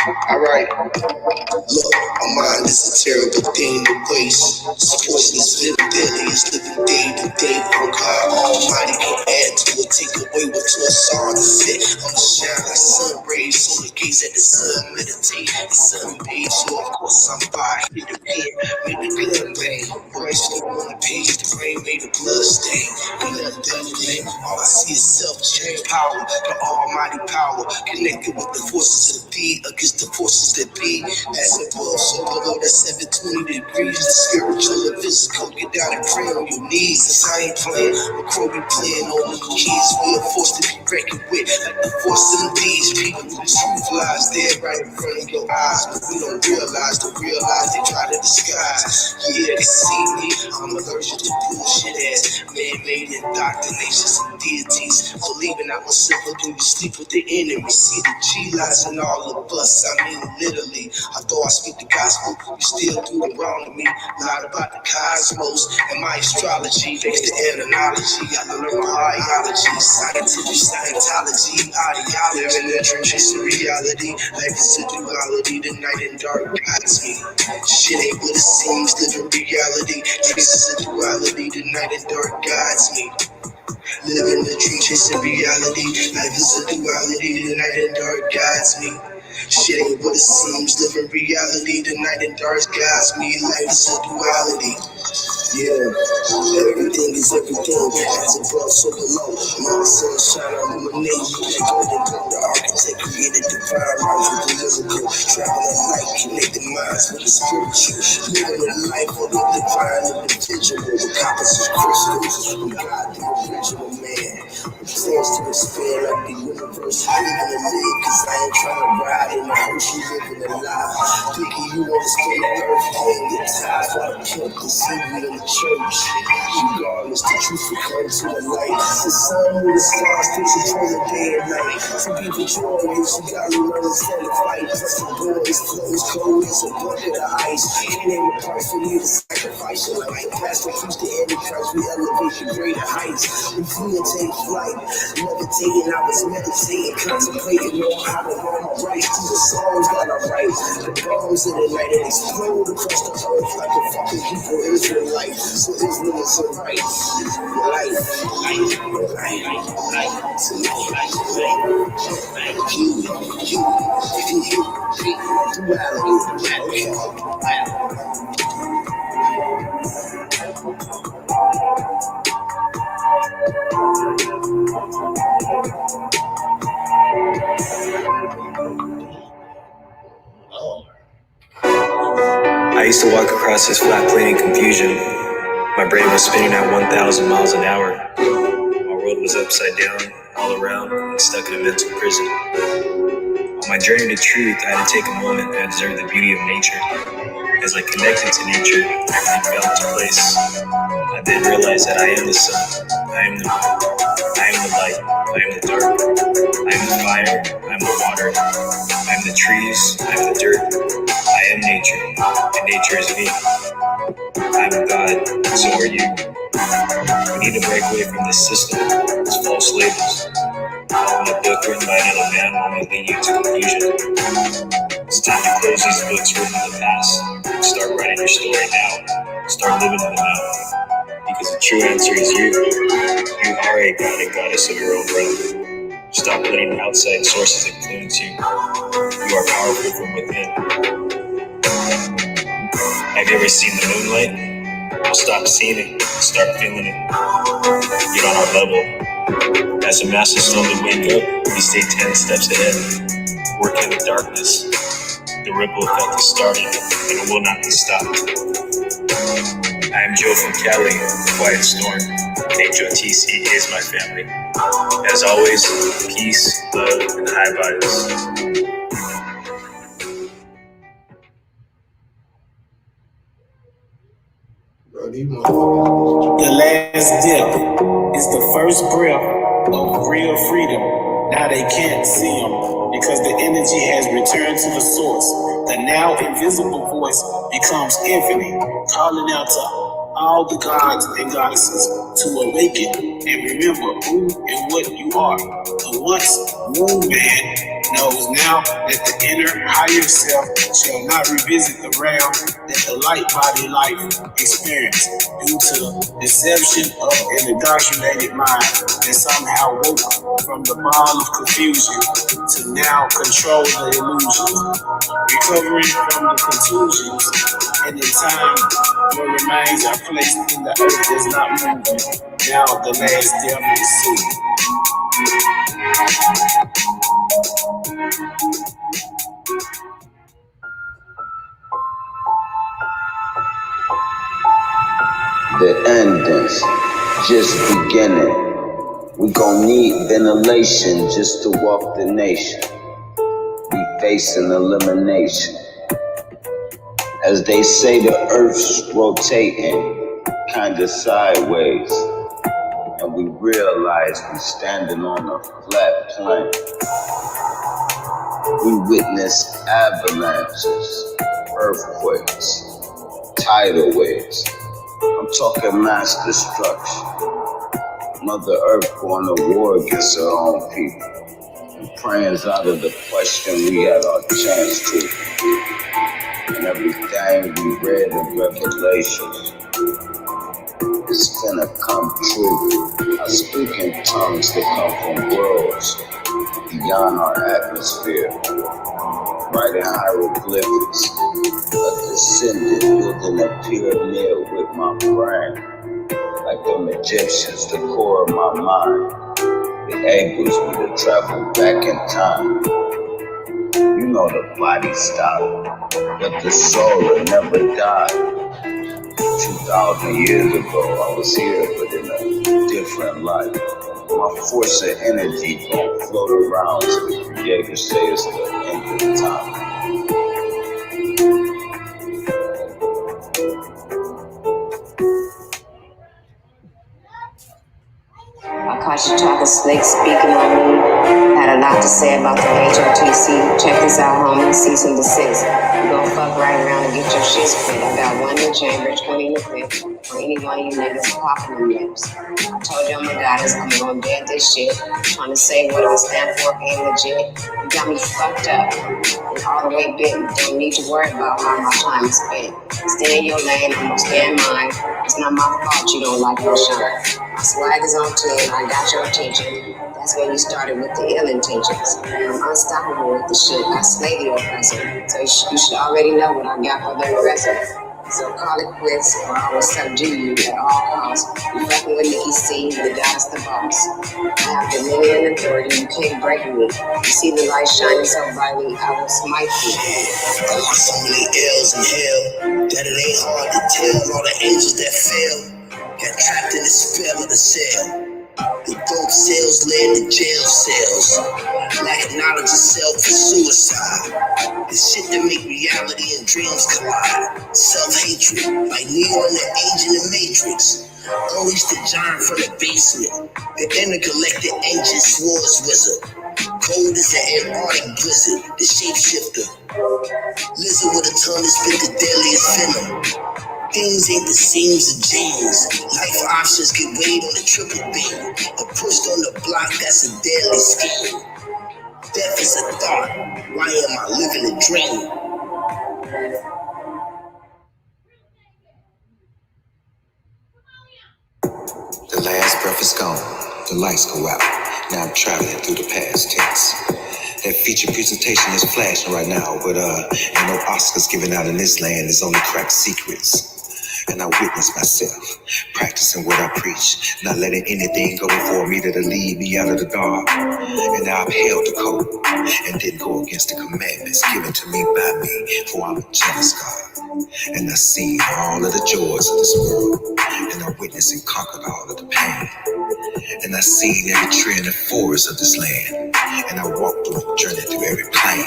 Alright. Look, a mind is a terrible thing to waste. It's poisonous visibility is living day to day. Oh God Almighty can add to it, take away what to us all to fit. I'ma shine like sun rays, so the gaze at the sun, meditate. The sun bathes, so of course I'm by. Hit the pen, make the gun bang. Brain still on the page, the brain made the blood stain. Ain't nothing done today, all I see is self-change power. The almighty power, connected with the forces of the be against the forces that be. As above, so below, that's 720 degrees. The spiritual and physical, get down and pray on your knees. Cause I ain't playing, but Crow be playing on the keys. We are forced to be reckoned with, like the force of these people whose truth lies there right in front of your eyes. But we don't realize they try to disguise. Yeah, they see me, I'm allergic to bullshit ass man-made indoctrinations and deities. Believing I was simple, do you sleep with the enemy? See the G-lies in all of us, I mean literally. I thought I speak the gospel, you still do the wrong to me. Lied about the cosmos and my astrology. Based the analogy, I learned my biology, scientific Scientology, ideology. Living the trenches of reality, life is a duality, the night and dark guides me. Shit ain't what it seems, living reality. Life is a duality, the night and dark guides me. Living the dream, chasing reality. Life is a duality, the night and dark guides me. Shit ain't what it seems, living reality. The night and dark guides me. Life is a duality. Yeah, everything is everything. As above, so below. My sunshine, illuminate you. That golden glow. The architect created divine rhymes with the lyrical. Traveling light, connecting minds with the spiritual. Living a life of the divine individual. The compass is crystals. We got the original man. With plans to expand like the universe. Living to live, cause I ain't trying to ride in the ocean. Living a life. Thinking you want to stay on earth. Paying the ties while the camp can see me in the church. Regardless, the truth will come to the light. The sun with the stars takes control of day and night. Some people joyous, you gotta learn to stand and fight. Plus the boys, clothes, cold as a bucket of ice. It ain't a price for me to sacrifice your life. Pastor preach the Antichrist, we elevate the greater heights. We flee and take flight. Levitating, I was meditating, contemplating on how to learn my rights to the songs that I write. The bombs in the night and explode across the earth like a fucking Hebrew Israelite. So Israel is alright. Life. I used to walk across this flat plane in confusion. My brain was spinning at 1,000 miles an hour. My world was upside down, all around, and stuck in a mental prison. On my journey to truth, I had to take a moment to observe the beauty of nature. As I connected to nature, everything fell into place. I then realized that I am the sun, I am the moon, I am the light, I am the dark, I am the fire, I am the water, I am the trees, I am the dirt, I am nature, and nature is me. I am God, and so are you. We need to break away from this system, these false labels. Following a book written by another man will only lead you to confusion. It's time to close these books written in the past. Start writing your story now. Start living them now. Because the true answer is you. You are a god and goddess of your own breath. Stop letting outside sources influence you. You are powerful from within. Have you ever seen the moonlight? Stop seeing it, start feeling it. Get on our level. As the masters slowly wake up, we stay 10 steps ahead. Work in the darkness. The ripple effect has started, and it will not be stopped. I am Joe from Cali, Quiet Storm. HOTC is my family. As always, peace, love, and high vibes. The last dip is the first breath of real freedom. Now they can't see them because the energy has returned to the source. The now invisible voice becomes infinite, calling out to all the gods and goddesses to awaken and remember who and what you are. The once womb man knows now that the inner higher self shall not revisit the realm that the light body life experienced due to deception of an indoctrinated mind that somehow woke from the ball of confusion to now control the illusions, recovering from the contusions, and in time your remains are placed in the earth is not moving. Now the last death is soon. The endings just beginning. We gon' need ventilation just to walk the nation. We facing elimination. As they say, the earth's rotating kinda sideways, and we realize we standing on a flat plane. We witness avalanches, earthquakes, tidal waves. I'm talking mass destruction. Mother Earth going to war against her own people. And praying's out of the question, we had our chance to. And everything we read in Revelations is gonna come true. I speak in tongues that come from worlds beyond our atmosphere. Writing hieroglyphics, a descendant building a pyramid with my brain. Like them Egyptians, the core of my mind. It enables me to travel back in time. You know the body stopped, but the soul will never die. 2,000 years ago, I was here, but in a different life. My force of energy gon' float around till the Creator say it's the end of time. I caught you talking slick, speaking on me. Had a lot to say about the HOTC. Check this out, homie. Cease and desist. You gon' fuck right around and get your shit split. I got one in Cambridge, coming to clip. For any one of you niggas popping them lips. I told you I'm a goddess, I'm gonna dead this shit. Trying to say what I stand for ain't legit. You got me fucked up and all the way bitten. Don't need to worry about how my time is spent. Stay in your lane, I'm gonna stay in mine. It's not my fault you don't like my shine. My swag is on 10, I got your attention. That's when you started with the ill intentions. I'm unstoppable with the shit, I slay the oppressor. So you should already know what I got for the aggressor. So call it quits, or I will subdue you at all costs. You fucking with Nikki C, the goddess, the boss. I have dominion and authority, you can't break me. You see the light shining so brightly, I will smite you. I got so many L's in hell that it ain't hard to tell all the angels that fell. Got trapped in the spell of the cell. They both cells led to jail cells. Lack of knowledge of self is suicide. The shit that make reality and dreams collide. Self-hatred, like Neo in the Age in the Matrix. Unleash the giant from the basement. The intergalactic ancient swords wizard. Cold as an Antarctic blizzard. The shapeshifter. Lizard with a tongue that spit the deadliest venom. Things ain't the seams of jeans. Life options get weighed on the triple beam. Or pushed on the block, that's a deadly scheme. Death is a thought. Why am I living a dream? The last breath is gone. The lights go out. Now I'm traveling through the past tense. That feature presentation is flashing right now, but ain't no Oscars given out in this land. There's only cracked secrets. and I witnessed myself practicing what I preach, not letting anything go before me that'll lead me out of the dark. And I upheld the code and didn't go against the commandments given to me by me, for I'm a jealous God. And I see all of the joys of this world, and I witnessed and conquered all of the pain. And I seen every tree in the forest of this land, and I walked through a journey through every plain.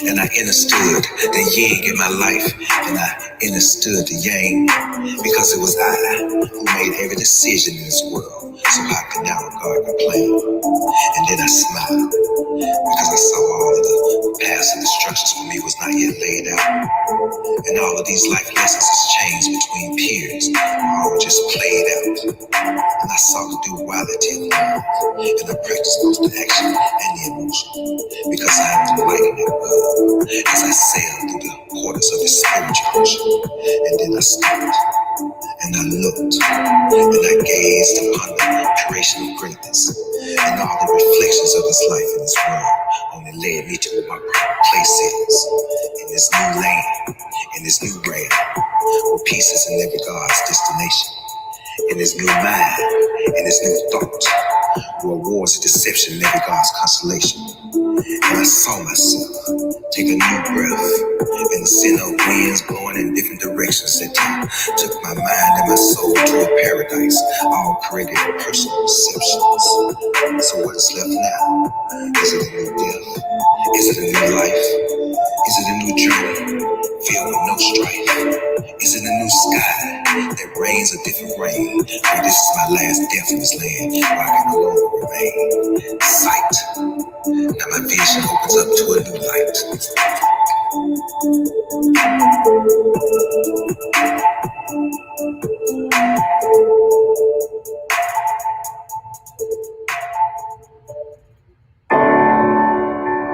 And I understood the yin in my life, and I understood the yang, because it was I who made every decision in this world. So how can now God complain? And then I smiled, because I saw all of the paths and instructions for me was not yet laid out. And all of these life lessons is changed between peers, all just played out. And I saw the duality of love, and I practiced both the action and the emotion, because I am the light in that world as I sail through the waters of this spiritual ocean. And then I stopped, and I looked, and I gazed upon the creation of greatness, and all the reflections of this life in this world only led me to where my proper place is, in this new land, in this new realm, where peace is in every God's destination, in this new mind, in this new thought, where war's a deception in every God's constellation. And I saw myself take a new breath and send up winds blowing in different directions that took my mind and my soul to a paradise, all created in personal perceptions. So what's left now? Is it a new death? Is it a new life? Is it a new journey filled with no strife? Is it a new sky that rains a different rain? Or this is my last death in this land where I can no longer remain? Sight. Now my vision opens up to a new light.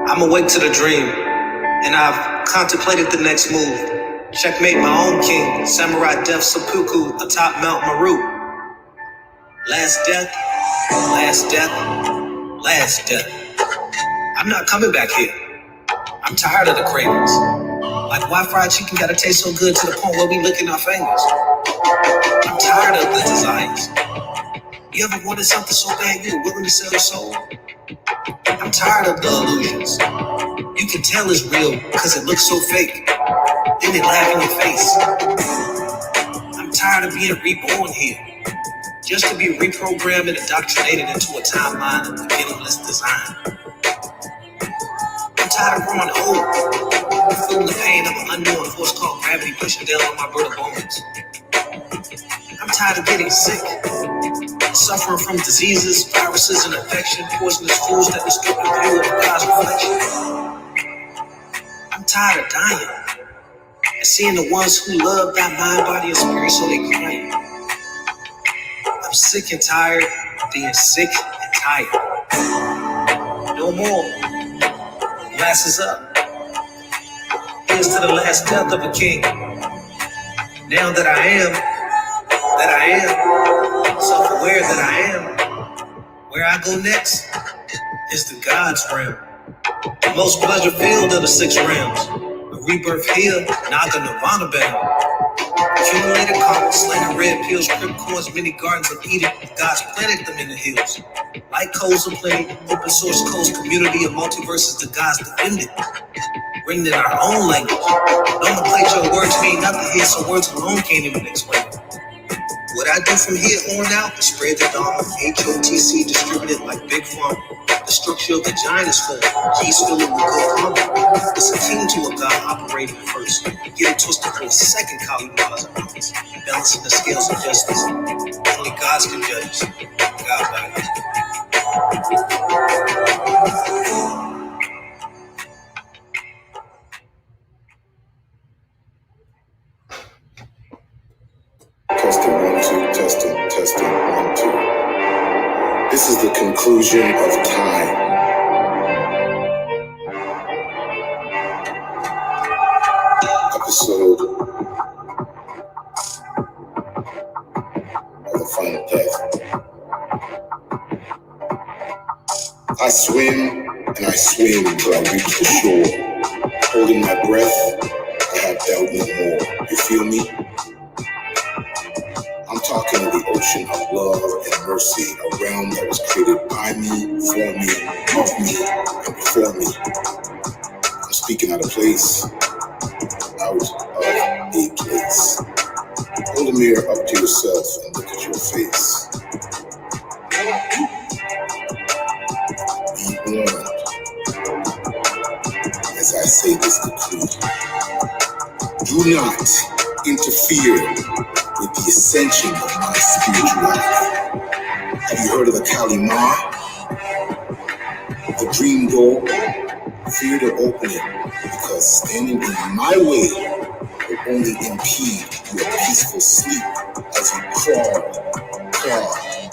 I'm awake to the dream, and I've contemplated the next move. Checkmate my own king, samurai death seppuku atop Mount Meru. Last death, last death, last death. I'm not coming back here. I'm tired of the cravings. Like why fried chicken gotta taste so good to the point where we licking our fingers? I'm tired of the desires. You ever wanted something so bad you were willing to sell your soul? I'm tired of the illusions. You can tell it's real because it looks so fake. Then they laugh in your face. I'm tired of being reborn here, just to be reprogrammed and indoctrinated into a timeline of beginningless design. I'm tired of growing old, feeling the pain of an unknown force called gravity pushing down on my brittle bones. I'm tired of getting sick, suffering from diseases, viruses, and infection, poisonous foods that distort the view of God's reflection. I'm tired of dying and seeing the ones who love that mind, body, and spirit so they cry. I'm sick and tired of being sick and tired. No more. Glass is up. Here's to the last death of a king. Now that I am, self-aware that I am, where I go next is the God's realm. The most pleasure-filled of the 6 realms. A rebirth here, Naga Nirvana bound. Accumulated karma, slanted red pills, crypt corns, many gardens of Eden. God's planted them in the hills. Light codes of plenty, open source codes, community of multiverses, the gods defended. Written in our own language. Nomenclature words mean nothing here, so words alone can't even explain it. What I do from here on out is spread the Dharma, HOTC distributed like Big Pharma. The structure of the giant is formed, G's filling with good karma. It's akin to a God operating first. Get it twisted for a second, Kali Ma's amounts. Balancing the scales of justice. Only God's can judge us. God guide us. Testing 1 2, testing 1 2. This is the conclusion of time. Episode of the final death. I swim and I swim until I reach the shore. Holding my breath, I have doubt no more. You feel me? ocean of love and mercy, a realm that was created by me, for me, of me, and before me. I'm speaking out of place, out of a place. Hold a mirror up to yourself and look at your face. Be warned as I say this decree. Do not interfere with the ascension of my spirituality. Have you heard of the Kali Ma? The dream door? Fear to open it, because standing in my way will only impede your peaceful sleep as you crawl,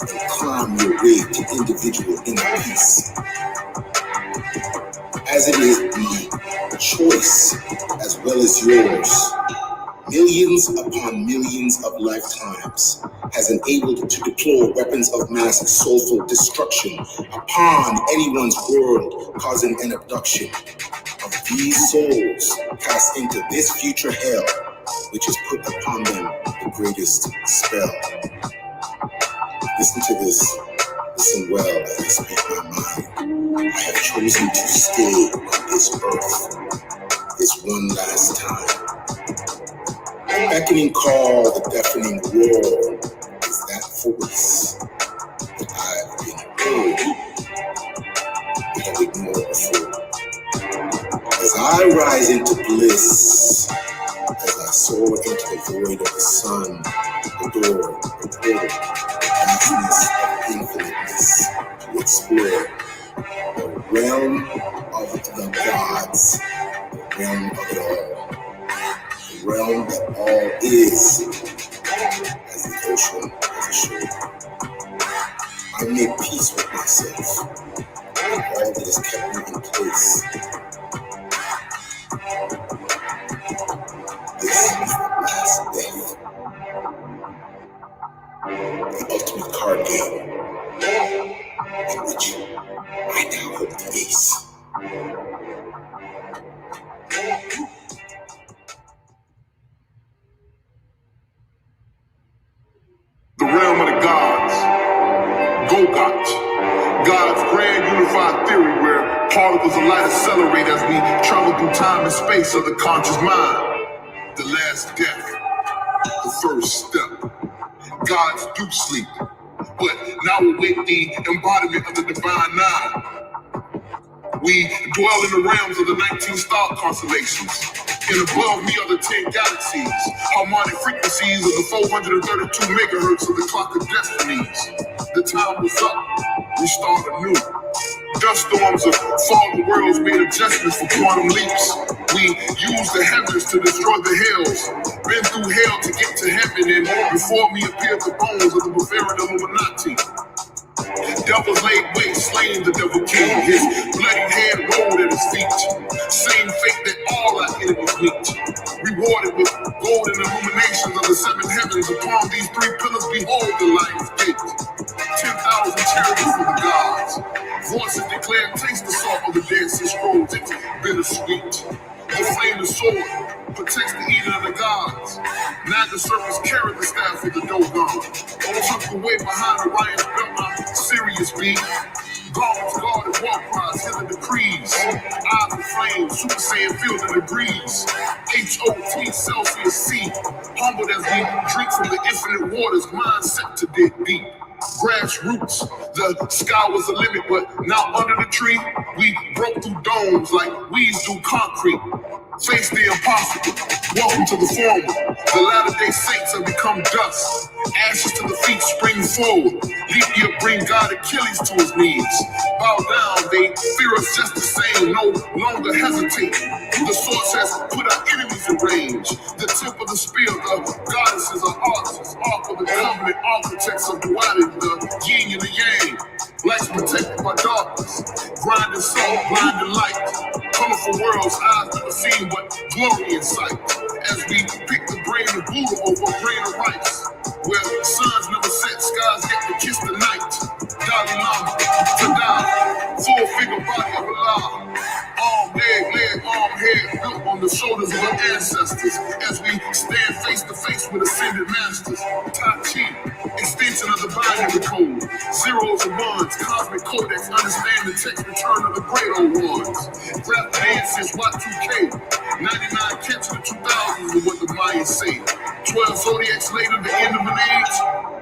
and climb your way to individual inner peace. As it is my choice, as well as yours, millions upon millions of lifetimes has enabled to deploy weapons of mass soulful destruction upon anyone's world, causing an abduction of these souls cast into this future hell, which has put upon them the greatest spell. Listen to this. Listen well as I speak my mind. I have chosen to stay on this earth this one last time. The beckoning call, the deafening roar is that voice that I've been heard, that I've ignored before. As I rise into bliss, as I soar into the void of the sun, the door, the portal, the vastness of infiniteness, to explore the realm of the gods, the realm of it all. The realm that all is, as the ocean has assured. I make peace with myself and all that has kept me in place. This is the last death, the ultimate card game, in which I now hold the ace. The realm of the gods, Gogot, God's grand unified theory where particles of light accelerate as we travel through time and space of the conscious mind. The last death, the first step. Gods do sleep, but now await the embodiment of the divine nine. We dwell in the realms of the 19 star constellations, and above me are the 10 galaxies, harmonic frequencies of the 432 megahertz of the clock of destinies. The time was up, we start anew. Dust storms of fallen worlds made adjustments for quantum leaps. We use the heavens to destroy the hells, been through hell to get to heaven, and before me appeared the bones of the Bavarian Illuminati. Devils laid waste, slaying the devil king. His bloody head rolled at his feet. Same fate that all our enemies meet. Rewarded with golden illuminations of the seven heavens. Upon these three pillars, behold the lion's gate. 10,000 chariots for the gods. Voices declare, taste the salt of the Dead Sea Scrolls. It's bittersweet. The flame of sword protects the eating of the gods. Now the serpents carry the staff of the Dojo. Tucked away behind Orion's belt, I'm serious beat. Garments guarded war cries, hear the decrees. Eyes of flame, Super Saiyan feel the degrees. H-O-T, Celsius C. Humbled as we drink from the infinite waters, mind set to dig deep. Grassroots, the sky was the limit, but now under the tree, we broke through domes like weeds through concrete. Face the impossible, welcome to the former. The latter-day saints have become dust. Ashes to the feet spring forward. Leap year bring God Achilles to his knees. Bow down, they fear us just the same, no longer hesitate. The source has put our enemies in range. The tip of the spear, the goddesses are artists, ark of the covenant, architects of duality, the yin and the yang. Lights protected by darkness, grinding salt, blinding light. Colorful worlds, eyes never seen, but glory in sight. As we pick the brain of Buddha over a grain of rice, where suns never set, skies get to kiss the night. Dalai Lama, Tada, full figure body of Allah. Arm, head, built on the shoulders of our ancestors. As we stand face to face with ascended masters. Tai Chi, extension codex, understand the text, return of the great old ones. Grab the answers, Y2K. 99 catch the 2000s is what the Mayans say. 12 zodiacs later, the end of an age.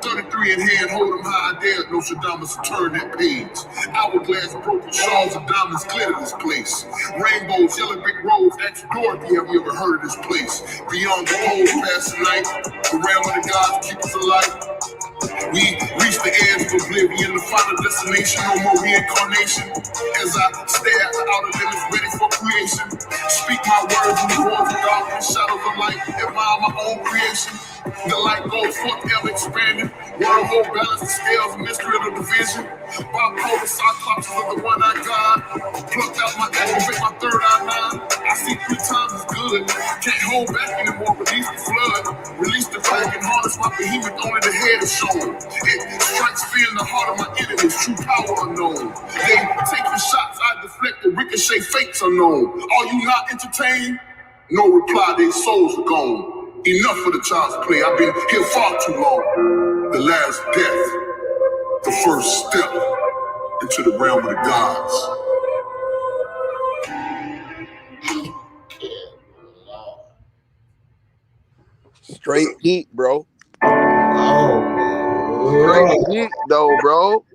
33 in hand, hold them high, I dare Nostradamus to turn that page. Hourglass broken, shards of diamonds glitter this place. Rainbows, yellow brick roads, ask Dorothy, have you ever heard of this place? Beyond the poles, past the night, the realm of the gods keep us alive. We reach the edge of oblivion, the final destination, no more reincarnation. As I stare at the outer limits, ready for creation. Speak my words in the voids of darkness, shadows of light, admire my own creation. The light goes forth, ever expanding. Wormhole balance the scales, mystery of the division. Bipolar cyclops of the one-eyed God. Plucked out my activate my third eye nine. I see 3 times as good. Can't hold back anymore, release the flood. Release the dragon, harness my behemoth, only the head is shown. It strikes fear in the heart of my enemies, true power unknown. They take the shots, I deflect, the ricochet fakes unknown. Are you not entertained? No reply, their souls are gone. Enough for the child's play, I've been here far too long. The last death, the first step into the realm of the gods. Straight heat, bro. Oh, straight heat, though, bro.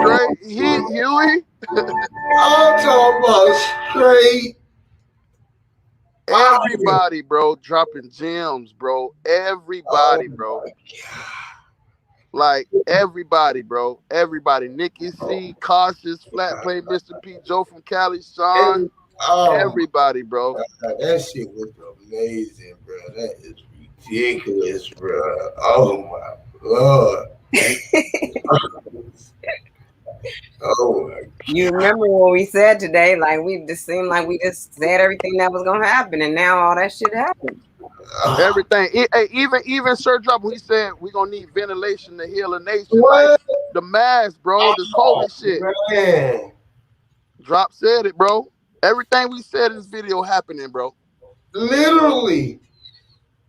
Straight heat, Huey. I'm talking about straight. Everybody, bro, dropping gems, bro. Everybody, bro. Like, everybody, bro. Everybody. Nikki C, Cautious, Flat Play, Mr. P, Joe from Cali, Sean. Everybody, bro. That shit was amazing, bro. That is ridiculous, bro. Oh, my Lord. Oh, my God. You remember what we said today? Like, we just seemed like we just said everything that was going to happen, and now all that shit happened. Everything. Even Sir Drop, he said we're gonna need ventilation to heal a nation. What? Like the mask, bro, this COVID shit. Man. Drop said it, bro. Everything we said in this video happening, bro. Literally.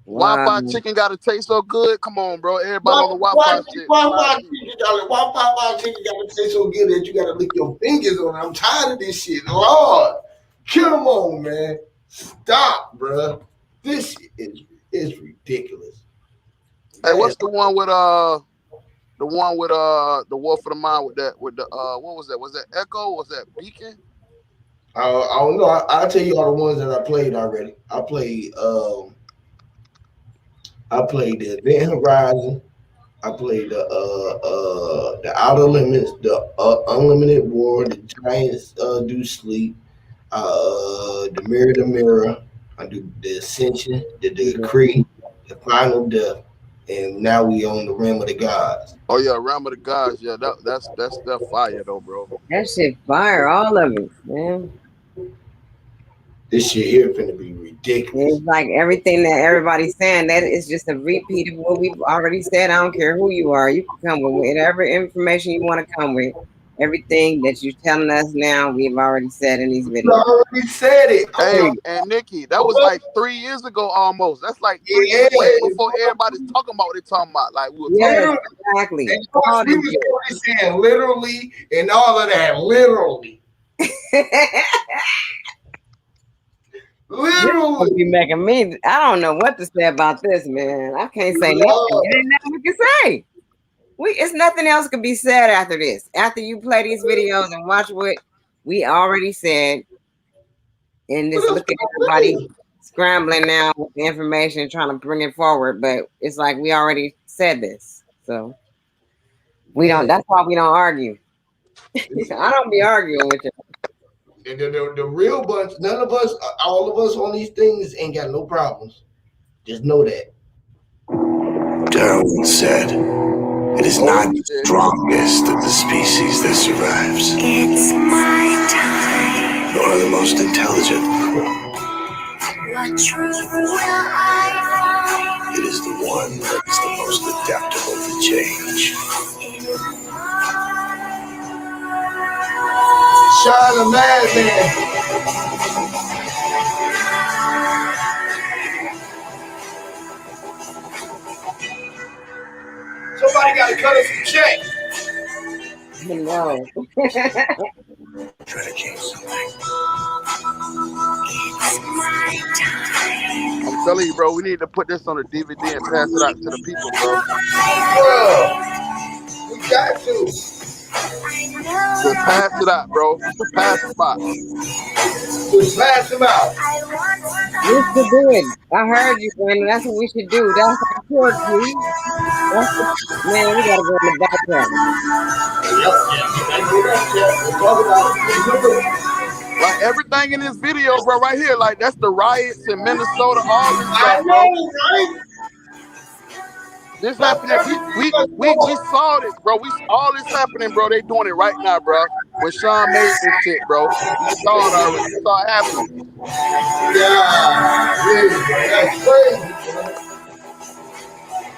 Wi-Fi chicken gotta taste so good. Come on, bro. Everybody on the Wi-Fi shit. Wi-Fi chicken gotta taste so good that you gotta lick your fingers on it. I'm tired of this shit. Lord. Come on, man. Stop, bro. This is ridiculous. Hey, what's the one with the Wolf of the Mind with the what was that? Was that Echo? Was that Beacon? I don't know. I'll tell you all the ones that I played already. I played the Event Horizon. I played the Outer Limits, the Unlimited War, the Giants Do Sleep, the Mirror to Mirror. I do the Ascension, the Decree, the Final Death, and now we on the Realm of the Gods. Oh yeah, Realm of the Gods. Yeah, that's that fire though, bro. That shit fire, all of it, man. This shit here finna be ridiculous. It's like everything that everybody's saying, that is just a repeat of what we've already said. I don't care who you are. You can come with whatever information you want to come with. Everything that you're telling us now, we've already said in these videos. You already said it. Hey, and Nikki, that was like 3 years ago almost. That's like 3 years before everybody's talking about what they're talking about. Like, we were talking exactly. And we was already saying literally and all of that. Literally. Literally. You making me, I don't know what to say about this, man. I can't say nothing. It ain't nothing we can say. It's nothing else can be said after this. After you play these videos and watch what we already said, and just look at everybody scrambling now with the information, trying to bring it forward. But it's like we already said this, so we don't. That's why we don't argue. I don't be arguing with you. And the real bunch, none of us, all of us on these things ain't got no problems. Just know that. Darwin said, "It is not the strongest of the species that survives, It's my time. nor the most intelligent. What truth will I find? It is the one that is the most adaptable to change." Shine the madman. So Somebody got to cut us some check. No. Try to change something. I'm telling you, bro, we need to put this on a DVD and pass it out to the people, bro. We got to. Just pass it out, bro. Pass them out. Just pass them out. We should do it. I heard you, Brandon. That's what we should do. That's our poetry. Man, we gotta go in the background. Like everything in this video, bro, right here, like that's the riots in Minnesota, all this stuff, I know, right? This happening. We saw this, bro. All this happening, bro. They doing it right now, bro. When Sean made this shit, bro. We saw it already. We saw it happening. Yeah, that's crazy, bro.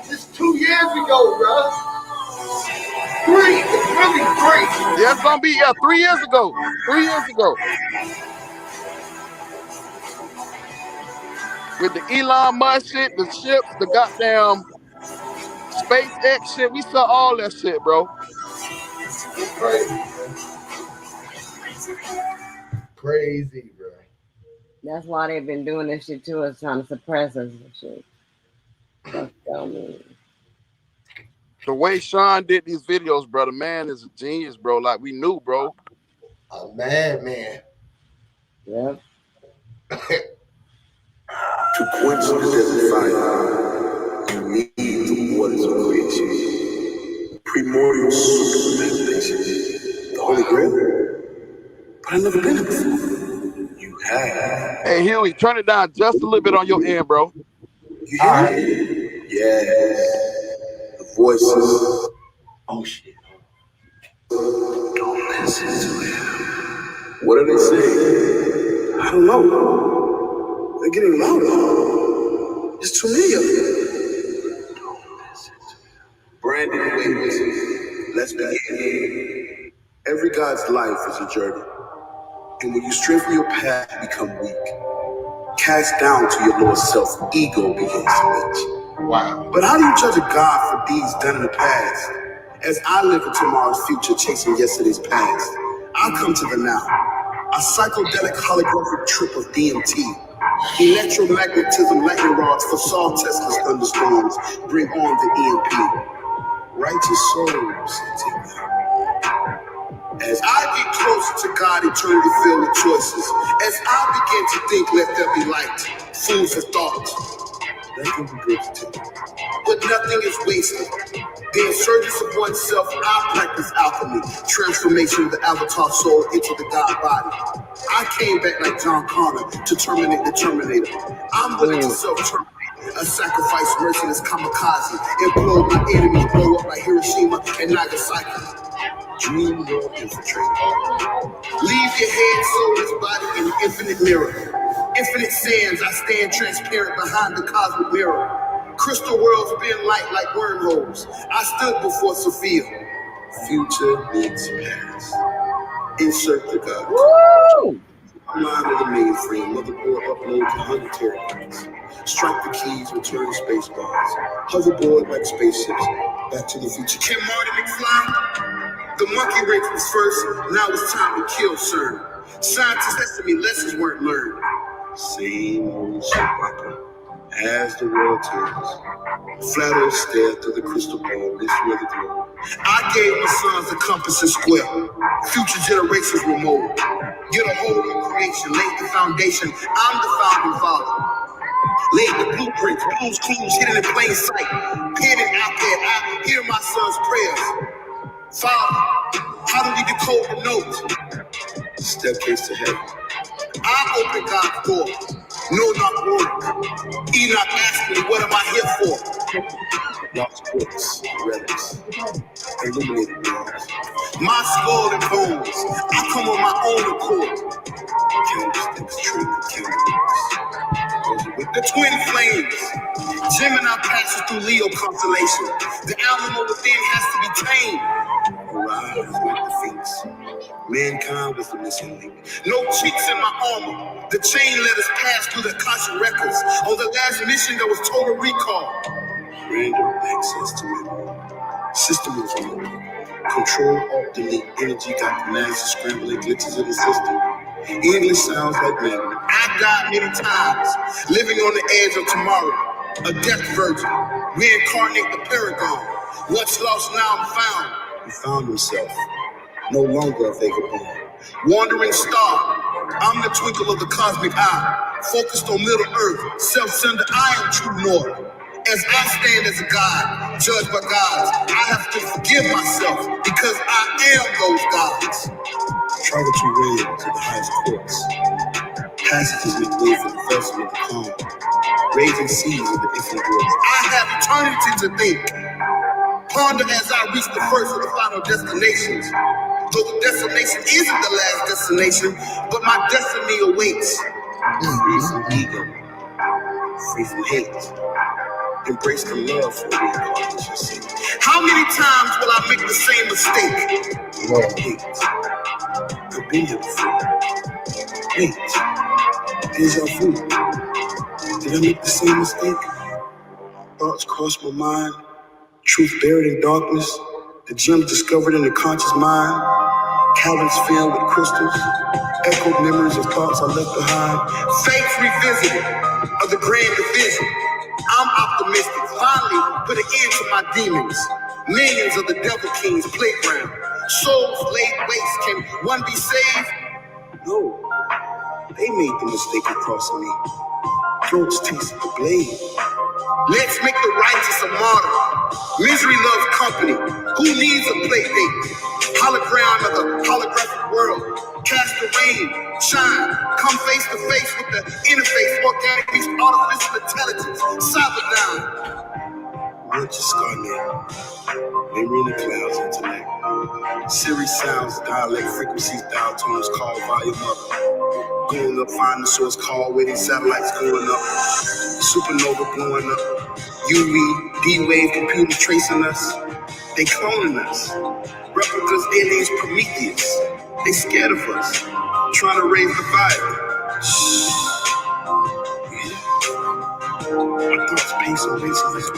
Just 2 years ago, bro. 3, it's really 3. Yeah, it's gonna be 3 years ago. 3 years ago. With the Elon Musk shit, the ships, the goddamn SpaceX shit, we saw all that shit, bro. It's crazy, bro. Crazy, bro. That's why they've been doing this shit to us, trying to suppress us and shit. That's so mean. The way Sean did these videos, bro, the man is a genius, bro. Like we knew, bro. A madman. Yep. To quench the deadly fire, you need the waters of creation. Primordial supermanipulation. The Holy Grail. But I've never been here before. You have. Hey, Huey, turn it down just a little bit on your end, bro. You hear me? Yes. The voices. Oh, shit. Don't listen to him. What are they saying? I don't know. They're getting louder. It's too many of them. Don't listen to him. Brandon Williams. Let's begin. Every God's life is a journey. And when you stray from your path, you become weak. Cast down to your lower self, ego begins to reach. Wow. But how do you judge a God for deeds done in the past? As I live in tomorrow's future, chasing yesterday's past, I come to the now. A psychedelic holographic trip of DMT. Electromagnetism lightning rods for Saul Tesla's thunderstorms. Bring on the EMP. Righteous souls, take me. As I get closer to God, eternity filled with choices. As I begin to think, let there be light. Food for thought. Nothing regurgitated. But nothing is wasted. The insurgence of oneself, I practice alchemy. Transformation of the avatar soul into the God body. I came back like John Connor to terminate the Terminator. I'm willing to self-terminate. A sacrifice merciless kamikaze. Implode my enemies, blow up like Hiroshima and Nagasaki. Dream world infiltrator. Leave your head, soul, this body in the infinite mirror. Infinite sands, I stand transparent behind the cosmic mirror. Crystal worlds bend light like wormholes. I stood before Sophia. Future meets past. Insert the God. Woo! Line of the mainframe, motherboard upload to 100 terabytes. Strike the keys, return to space bars. Hoverboard like spaceships. Back to the future. Can Marty McFly? The monkey race was first, now it's time to kill CERN. Scientists tested me, lessons weren't learned. Same old soap opera, as the world turns. Flat Earth stare through the crystal ball, this where the globe. I gave my sons a compass and square. Future generations will mold. Get a hold of creation, lay the foundation. I'm the founding father. Laid the blueprints, clues hidden in plain sight. Pen and iPad, I hear my son's prayers. Father, how do we decode the notes? Staircase to heaven. I open God's door. No, not warning. Enoch asked me, what am I here for? Lost books, relics, illuminated worlds. My skull and bones. I come on my own accord. Candlesticks, trimmed candles. With the twin flames. Gemini passes through Leo constellation. The animal within has to be tamed. Arise like the Phoenix. Mankind was the missing link. No cheats in my armor. The chain let us pass through the Akashic records. On the last mission, there was total recall. Random access to memory. System is real. Control, alt, delete. Energy got the masses scrambling glitches in the system. English sounds like Mandarin. I died many times, living on the edge of tomorrow. A death virgin, reincarnate the paragon. What's lost now I'm found. He found himself, no longer a vagabond. Wandering star, I'm the twinkle of the cosmic eye. Focused on Middle Earth, self-centered, I am true north. As I stand as a God, judged by gods, I have to forgive myself because I am those gods. Travel to realm to the highest courts. Passages make way for the vessel of the calm. Raging seas of the infinite waters. I have eternity to think. Ponder as I reach the first of the final destinations. Though the destination isn't the last destination, but my destiny awaits. Free from ego, free from hate. Embrace the love for reincarnation's sake. How many times will I make the same mistake? Love, hate. I've been here before. Wait, deja vu. Did I make the same mistake? Thoughts cross my mind. Truth buried in darkness. The gems discovered in the conscious mind. Caverns filled with crystals. Echoed memories of thoughts I left behind. Fates revisited of the grand division. I'm optimistic. Finally put an end to my demons. Minions of the Devil King's playground. Souls laid waste. Can one be saved? No. They made the mistake of crossing me. Throats tasted the blade. Let's make the righteous a martyr. Misery loves company. Who needs a play date? Hologram of the holographic world. Cast the rain, shine, come face to face with the interface, organic meets artificial intelligence, Cyberdyne. Word to Scarnet, memory in the clouds, intellect. Siri sounds, dialect, frequencies, dial tones, call volume up. Going up, find the source, call waiting, satellites going up. Supernova blowing up. UV, D-wave, computer tracing us. They cloning us. Replicas, aliens, Prometheus. They scared of us, trying to raise the fire. Shh. Yeah. My thoughts pace and race in this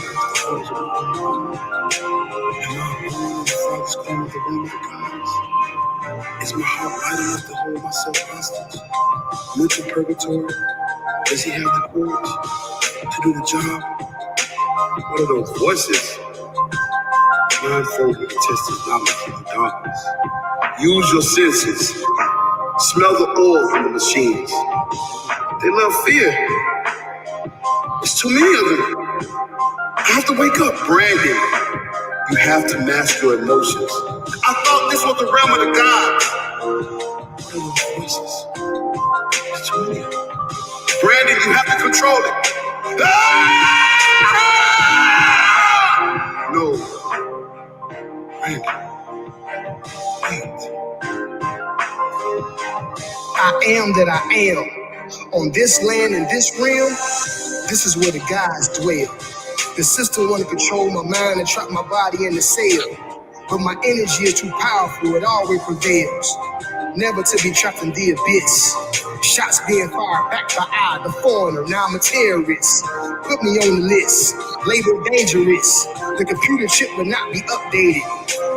world. And now I'm alone in the farthest corner of the room of the gods. Is my heart light enough to hold myself hostage? Mental purgatory? Does he have the courage to do the job? What are those voices? Blindfolded to test his knowledge in the darkness. Use your senses. Smell the oil from the machines. They love fear. There's too many of them. I have to wake up. Brandon, you have to master your emotions. I thought this was the realm of the gods. What are those voices? There's too many of them. Brandon, you have to control it. Ah! No. Brandon. I am that I am. On this land and this realm, this is where the gods dwell. The system want to control my mind and trap my body in the cell. But my energy is too powerful, it always prevails. Never to be trapped in the abyss. Shots being fired back by I, the foreigner, now I'm a terrorist. Put me on the list, labeled dangerous. The computer chip will not be updated.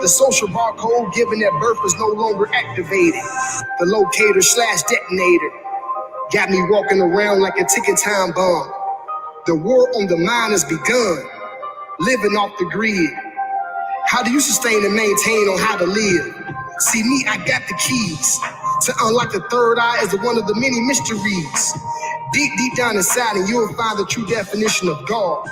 The social barcode given at birth is no longer activated. The locator / detonator got me walking around like a ticking time bomb. The war on the mind has begun, living off the grid. How do you sustain and maintain on how to live? See me, I got the keys to unlock the third eye as one of the many mysteries. Deep down inside and you'll find the true definition of God.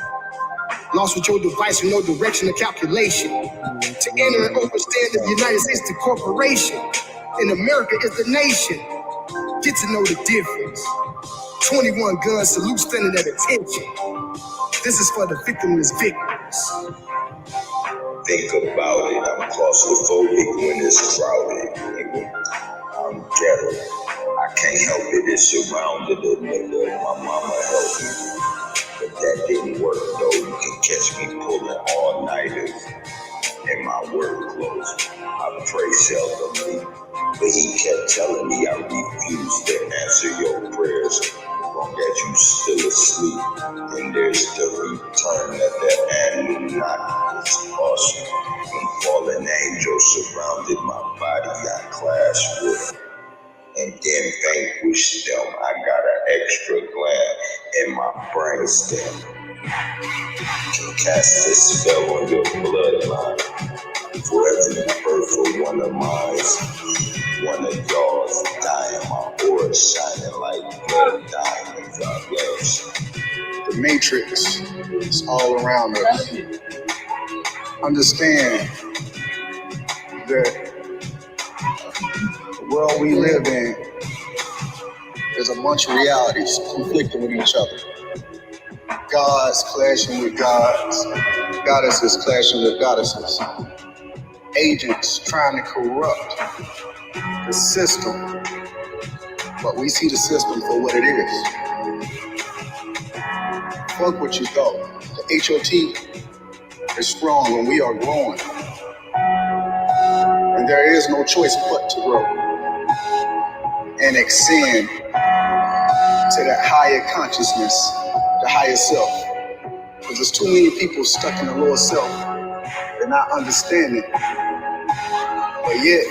Lost with your device with no direction or calculation. To enter and understand the United States is the corporation. And America is the nation. Get to know the difference. 21 gun salute standing at attention. This is for the victimless victims. Think about it, I'm claustrophobic when it's crowded. I'm ghetto. I can't help it, it's surrounded. A nigga, my mama helped me. But that didn't work though. You can catch me pulling all-nighters in my work clothes. I pray seldomly, but he kept telling me I refuse to answer your prayers. Long as you still asleep, and there's the return of the Anunnaki. awesome. When fallen angels surrounded my body, I clashed with them and then vanquished them. I got an extra gland in my brain stem. Can cast this spell on your bloodline. For every birth of one of mine, one of y'all's dying. My aura shining like blood diamonds. I love. The matrix is all around us. Understand that the world we live in is a bunch of realities conflicting with each other. Gods clashing with gods, goddesses clashing with goddesses, agents trying to corrupt the system, but we see the system for what it is. Fuck what you thought. The HOT is strong and we are growing. And there is no choice but to grow and ascend to that higher consciousness, the higher self. Because there's too many people stuck in the lower self. They're not understanding. But yet,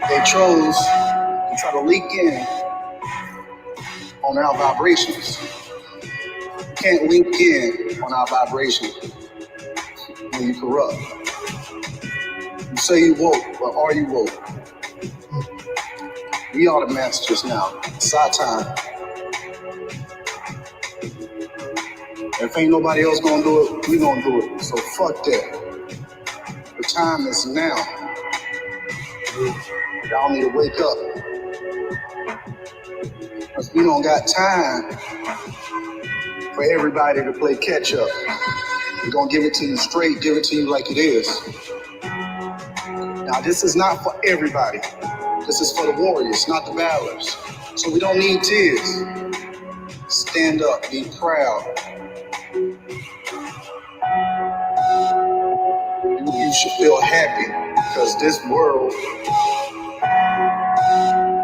they chose to try to leak in on our vibrations. You can't link in on our vibration when you corrupt. You say you woke, but are you woke? We are the masters now. It's our time. If ain't nobody else gonna do it, we gonna do it. So fuck that. The time is now. Y'all need to wake up. Because we don't got time for everybody to play catch up. We're gonna give it to you straight, give it to you like it is. Now this is not for everybody. This is for the warriors, not the battlers. So we don't need tears. Stand up, be proud. You should feel happy because this world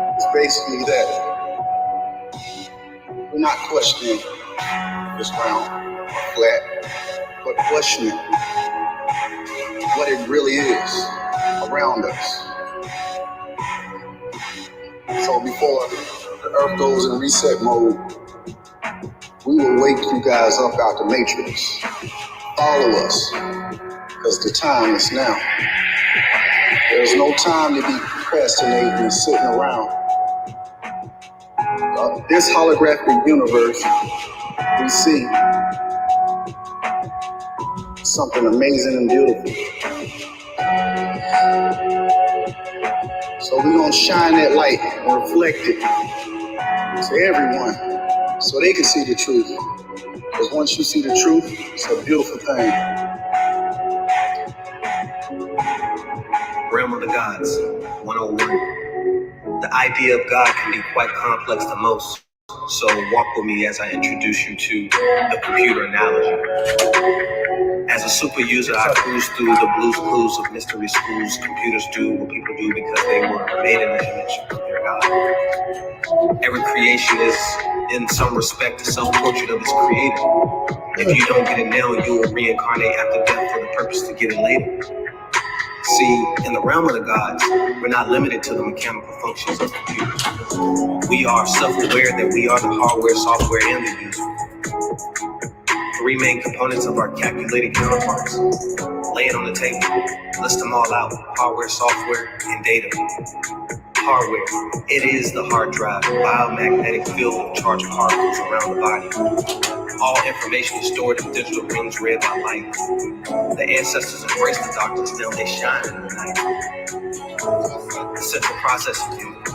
is basically that. We're not questioning this round flat, but questioning what it really is around us. So before the earth goes in reset mode, we will wake you guys up out the matrix. Follow us, because the time is now. There's no time to be procrastinating and sitting around. This holographic universe, we see something amazing and beautiful. So we're going to shine that light and reflect it to everyone so they can see the truth. Because once you see the truth, it's a beautiful thing. Realm of the Gods, 101. The idea of God can be quite complex to most, so walk with me as I introduce you to the computer analogy. As a super user, I cruise through the blues clues of mystery schools. Computers do what people do because they were made in the image of their God. Every creation is, in some respect, a self-portrait of its creator. If you don't get it now, you will reincarnate after death for the purpose to get it later. See, in the realm of the gods, we're not limited to the mechanical functions of computers. We are self-aware that we are the hardware, software, and the user. Three main components of our calculated counterparts. Lay it on the table. List them all out. Hardware, software, and data. Hardware. It is the hard drive, a biomagnetic field of charged particles around the body. All information is stored in digital rings read by light. The ancestors embraced the darkness, now they shine in the night. The central processing unit.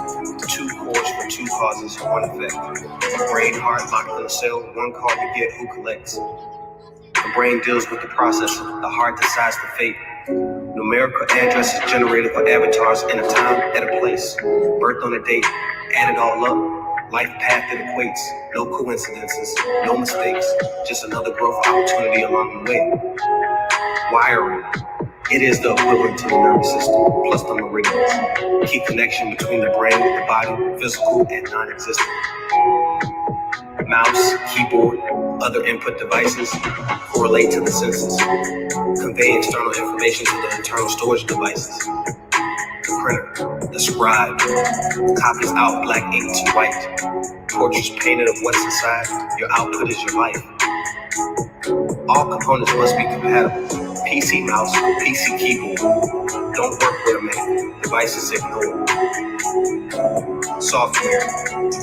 Two cores for two causes, one effect. Brain, heart, locked in a cell, one call to get, who collects. The brain deals with the processing, the heart decides the fate. Numerical addresses generated for avatars in a time and a place. Birth on a date, add it all up. Life path that equates, no coincidences, no mistakes, just another growth opportunity along the way. Wiring. It is the equivalent to the nervous system, plus the meridians. Key connection between the brain, the body, physical and non-existent. Mouse, keyboard, other input devices correlate to the senses. convey external information to the internal storage devices. The printer, the scribe, copies out black ink to white. Portraits painted of what's inside, your output is your life. All components must be compatible. PC mouse, PC keyboard. Don't work with a Mac. Devices ignored. Software.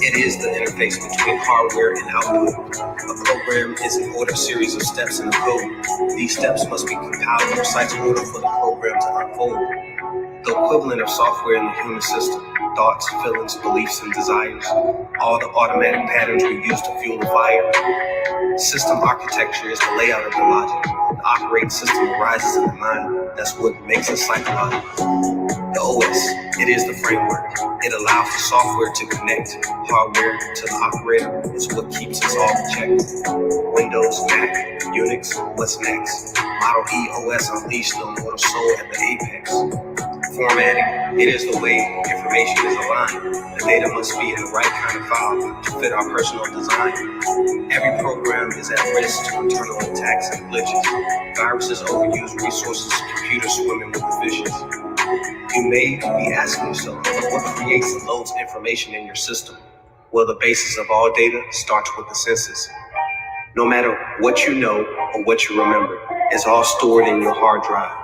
It is the interface between hardware and output. A program is an ordered series of steps in the code. These steps must be compiled in precise order for the program to unfold. The equivalent of software in the human system. Thoughts, feelings, beliefs, and desires. All the automatic patterns we use to fuel the fire. System architecture is the layout of the logic. The operating system arises in the mind. That's what makes it psychological. The OS, it is the framework. It allows the software to connect hardware to the operator. It's what keeps us all in check. Windows, Mac, Unix, what's next? Model E OS unleashed the immortal soul at the apex. Formatting, it is the way information is aligned. The data must be in the right kind of file to fit our personal design. Every program is at risk to internal attacks and glitches. Viruses overuse resources, computers swimming with visions. You may be asking yourself, what creates and loads information in your system? Well, the basis of all data starts with the senses. No matter what you know or what you remember, it's all stored in your hard drive.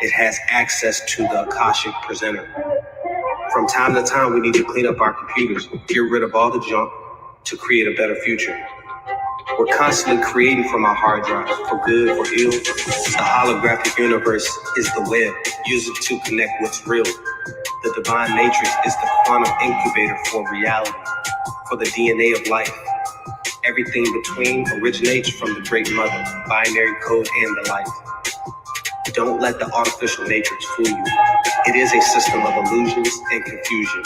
It has access to the Akashic presenter. From time to time, we need to clean up our computers, get rid of all the junk to create a better future. We're constantly creating from our hard drive, for good or ill. The holographic universe is the web, use it to connect what's real. The divine matrix is the quantum incubator for reality, for the DNA of life. Everything between originates from the great mother, binary code and the light. Don't let the artificial matrix fool you. It is a system of illusions and confusion.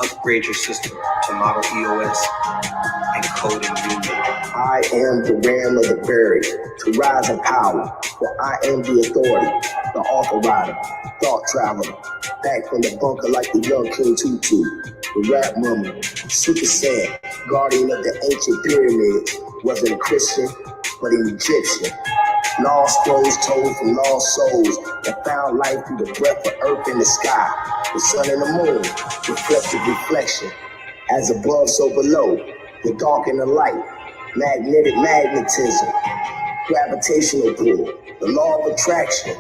Upgrade your system to Model EOS and code and union. I am the ram of the buried, to rise in power, for I am the authority, the author rider, thought traveler, back from the bunker like the young King Tutu, the rap mummy, Super Saiyan, guardian of the ancient pyramids, wasn't a Christian, but an Egyptian. Lost scrolls told from lost souls that found life through the breath of earth and the sky, the sun and the moon, reflective reflection. As above, so below, the dark and the light, magnetic magnetism, gravitational pull, the law of attraction,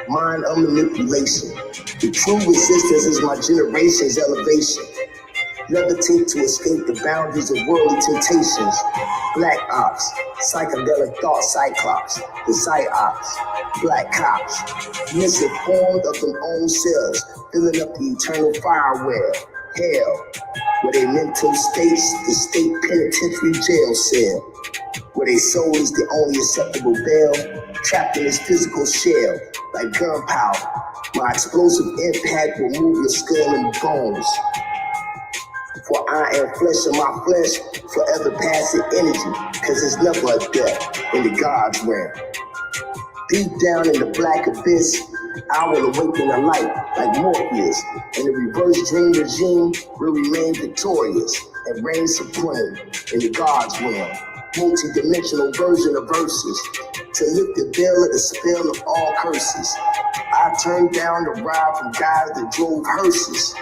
mind of manipulation. The true resistance is my generation's elevation. Levitate to escape the boundaries of worldly temptations. Black ops, psychedelic thought cyclops, the psyops, black cops, misinformed of their own selves, filling up the eternal firewall, hell, where their mental states, the state penitentiary jail cell, where their soul is the only acceptable bail, trapped in its physical shell, like gunpowder. My explosive impact will move your skull and bones. For I am flesh of my flesh, forever passing energy, cause it's never a death in the God's realm. Deep down in the black abyss, I will awaken the light like Morpheus, and the reverse dream regime will remain victorious and reign supreme in the God's realm. Multi-dimensional version of verses, to lift the veil of the spell of all curses. I turned down the ride from guys that drove hearses.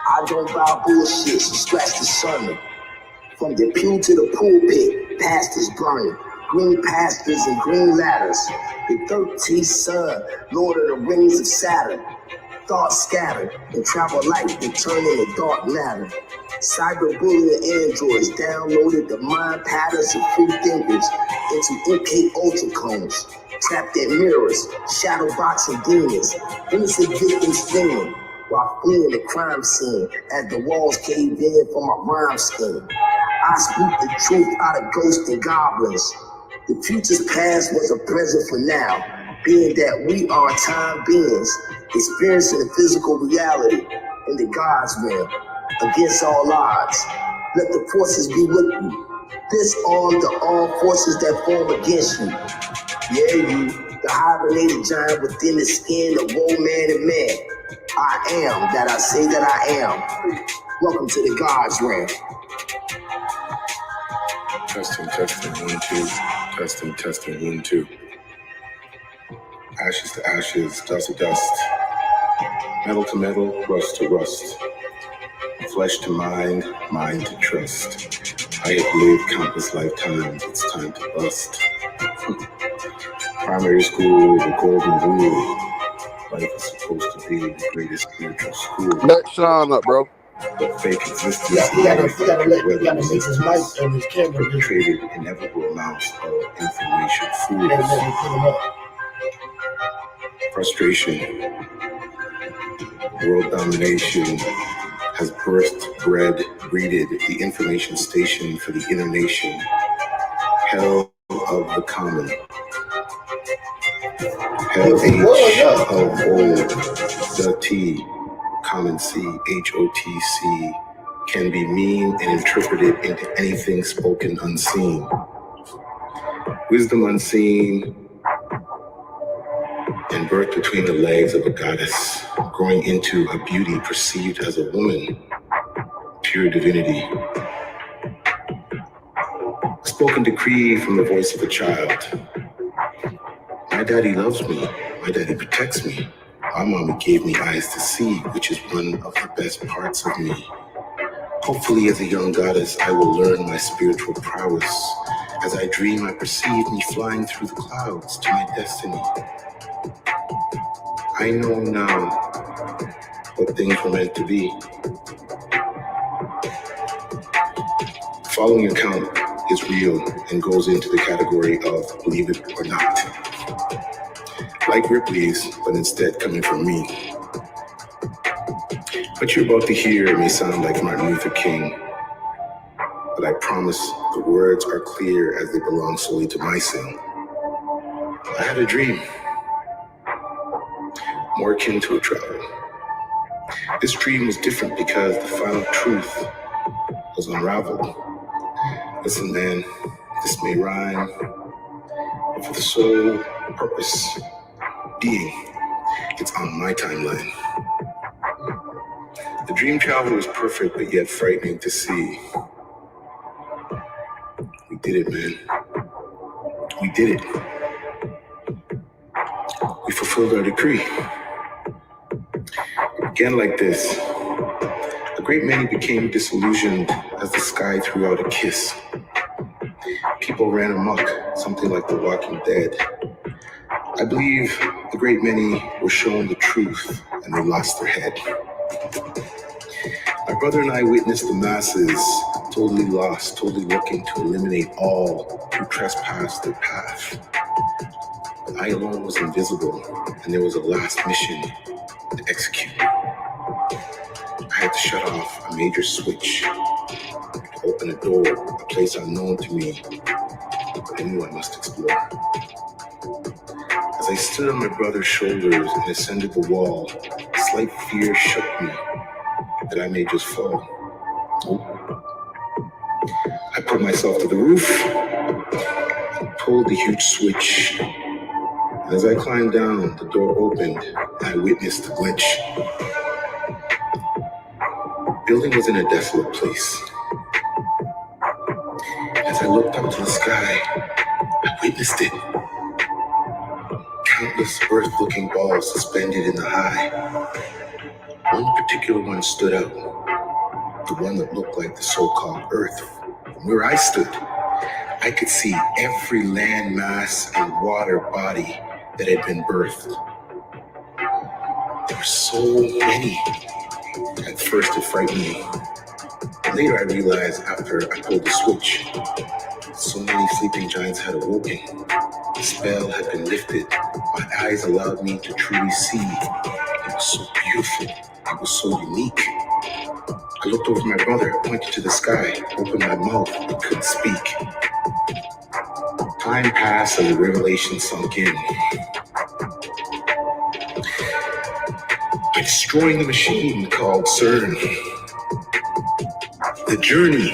I don't buy bullshit, so scratch the sermon. From the pew to the pulpit, pastors burning, green pastures and green ladders. The 13th son, Lord of the Rings of Saturn. Thoughts scattered and travel light and turn into dark matter. Cyberbullying androids downloaded the mind patterns of free thinkers into MK Ultra clones. Trapped in mirrors, shadow boxing demons, innocent victims screaming while fleeing the crime scene as the walls caved in from my rhyme scheme. I speak the truth out of ghosts and goblins. The future's past was a present for now, being that we are time beings, experiencing the physical reality in the God's realm, against all odds. Let the forces be with you. Disarm the armed forces that form against you. Yeah, you, the hibernated giant within the skin of old man and man. I am that I say that I am. Welcome to the God's realm. Testing, 1, 2. Testing, 1, 2. ashes to ashes, dust to dust, metal to metal, rust to rust, flesh to mind, mind to trust. I have lived countless lifetimes, it's time to bust. Primary school, the golden rule. Life is supposed to be the greatest spiritual school. Let Sean up, bro. But fake existence, you gotta make his mic and his camera perpetrated inevitable amounts of information fools. Frustration, world domination has birthed, bred, breeded the information station for the inner nation. Hell of the common. Hell H of old, the T, common C, HOTC, can be mean and interpreted into anything spoken unseen. Wisdom unseen and birth between the legs of a goddess, growing into a beauty perceived as a woman, pure divinity. A spoken decree from the voice of a child. My daddy loves me. My daddy protects me. My mommy gave me eyes to see, which is one of the best parts of me. Hopefully, as a young goddess, I will learn my spiritual prowess. As I dream, I perceive me flying through the clouds to my destiny. I know now what things were meant to be. The following account is real and goes into the category of believe it or not. Like Ripley's, but instead coming from me. What you're about to hear may sound like Martin Luther King, but I promise the words are clear as they belong solely to my sing. I had a dream, more akin to a travel. This dream was different because the final truth was unraveled. Listen, man, this may rhyme, but for the sole purpose, being, it's on my timeline. The dream travel was perfect, but yet frightening to see. We did it, man. We did it. We fulfilled our decree. It began like this. A great many became disillusioned as the sky threw out a kiss. People ran amok, something like The Walking Dead. I believe a great many were shown the truth and they lost their head. My brother and I witnessed the masses totally lost, totally looking to eliminate all who trespassed their path. But I alone was invisible, and there was a last mission to execute. I had to shut off a major switch to open a door, a place unknown to me, but anyone must explore. As I stood on my brother's shoulders and ascended the wall, a slight fear shook me that I may just fall. I put myself to the roof and pulled the huge switch. And as I climbed down, the door opened and I witnessed the glitch. The building was in a desolate place. As I looked up to the sky, I witnessed it. Countless earth-looking balls suspended in the high. One particular one stood out, the one that looked like the so-called Earth. From where I stood, I could see every land mass and water body that had been birthed. There were so many. At first it frightened me. But later I realized after I pulled the switch, so many sleeping giants had awoken. The spell had been lifted. My eyes allowed me to truly see. It was so beautiful. It was so unique. I looked over my brother, pointed to the sky, opened my mouth, but couldn't speak. Time passed and the revelation sunk in. By destroying the machine called CERN, the journey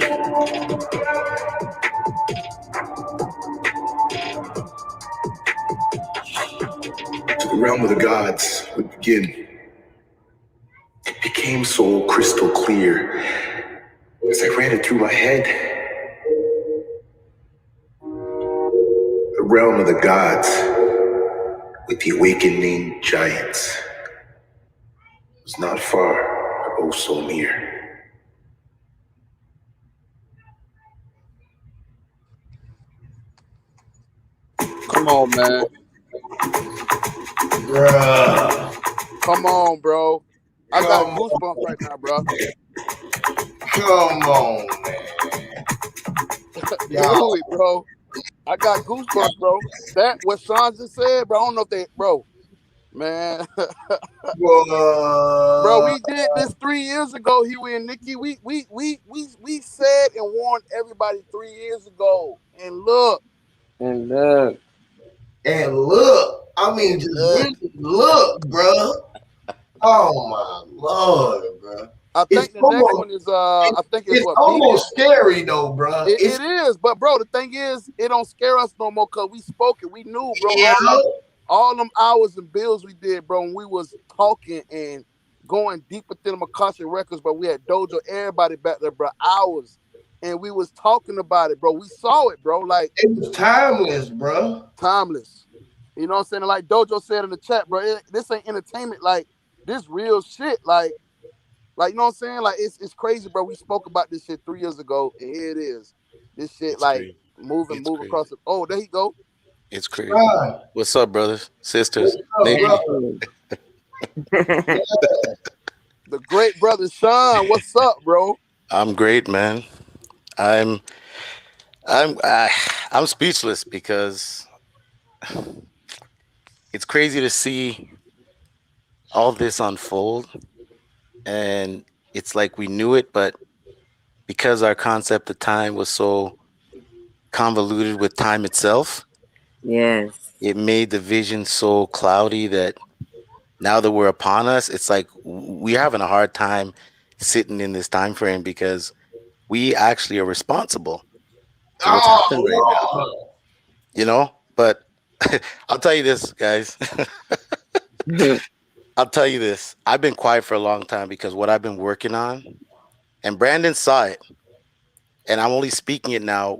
to the realm of the gods would begin. It became so crystal clear as I ran it through my head. The realm of the gods with the awakening giants was not far, but oh so near. Come on, man. Bruh. Come on, bro. I got goosebumps right now, bro. Come on, man. Really, bro. I got goosebumps, bro. That what Sean just said, bro. I don't know if they, bro. Man. Bro, we did this 3 years ago, Huey and Nikki. We said and warned everybody 3 years ago. And look. I mean, just really look, bro. Oh my Lord, bro. I think the next one is I think it's what almost scary though, bro. It is, but bro, the thing is, it don't scare us no more because we spoke it. We knew, bro. Yeah. All them hours and bills we did, bro, and we was talking and going deep within the Akashic records, but we had Dojo, everybody back there, bro, hours. And we was talking about it, bro. We saw it, bro. Like it was timeless, bro. Timeless. You know what I'm saying? Like Dojo said in the chat, bro, this ain't entertainment, like this real shit. Like you know what I'm saying? Like it's crazy, bro. We spoke about this shit 3 years ago, and here it is. This shit crazy. Move across the. Oh, there you go. It's crazy. What's up, brothers, sisters? The great brother Sean, what's up, bro? I'm great, man. I'm speechless because it's crazy to see all this unfold, and it's like we knew it, but because our concept of time was so convoluted with time itself, it made the vision so cloudy that now that we're upon us, it's like we're having a hard time sitting in this time frame because we actually are responsible to what's happening right now. You know, but I'll tell you this, guys. I'll tell you this. I've been quiet for a long time because what I've been working on, and Brandon saw it, and I'm only speaking it now,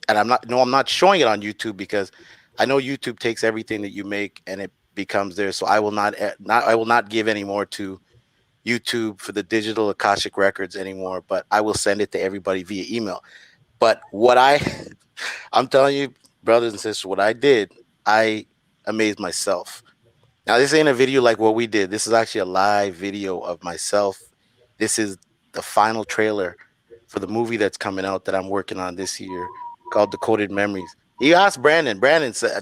I'm not showing it on YouTube because I know YouTube takes everything that you make and it becomes there. So I will not give any more to YouTube for the digital Akashic records anymore, but I will send it to everybody via email. But what I'm telling you, brothers and sisters, what I did, I amazed myself. Now, this ain't a video like what we did. This is actually a live video of myself. This is the final trailer for the movie that's coming out that I'm working on this year called Decoded Memories. You asked Brandon,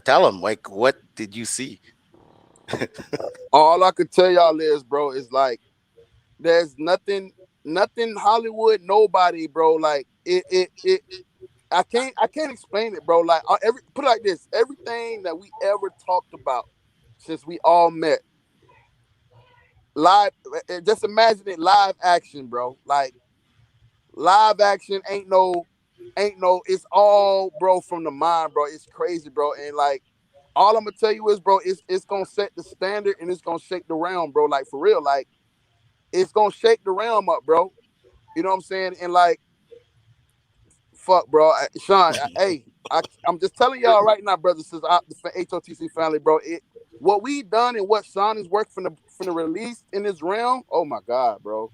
tell him, like, what did you see? All I could tell y'all is, bro, is like, there's nothing Hollywood, nobody, bro. Like I can't explain it, bro. Like put it like this, everything that we ever talked about since we all met, live. Just imagine it, live action, bro. Like live action ain't no. It's all, bro, from the mind, bro. It's crazy, bro. And like, all I'm gonna tell you is, bro, it's gonna set the standard and it's gonna shake the realm, bro. Like for real, like. It's gonna shake the realm up, bro. You know what I'm saying? And like, fuck, bro. Sean, I'm just telling y'all right now, brothers, since the HOTC family, bro. What we done and what Sean is working from the release in this realm. Oh my God, bro.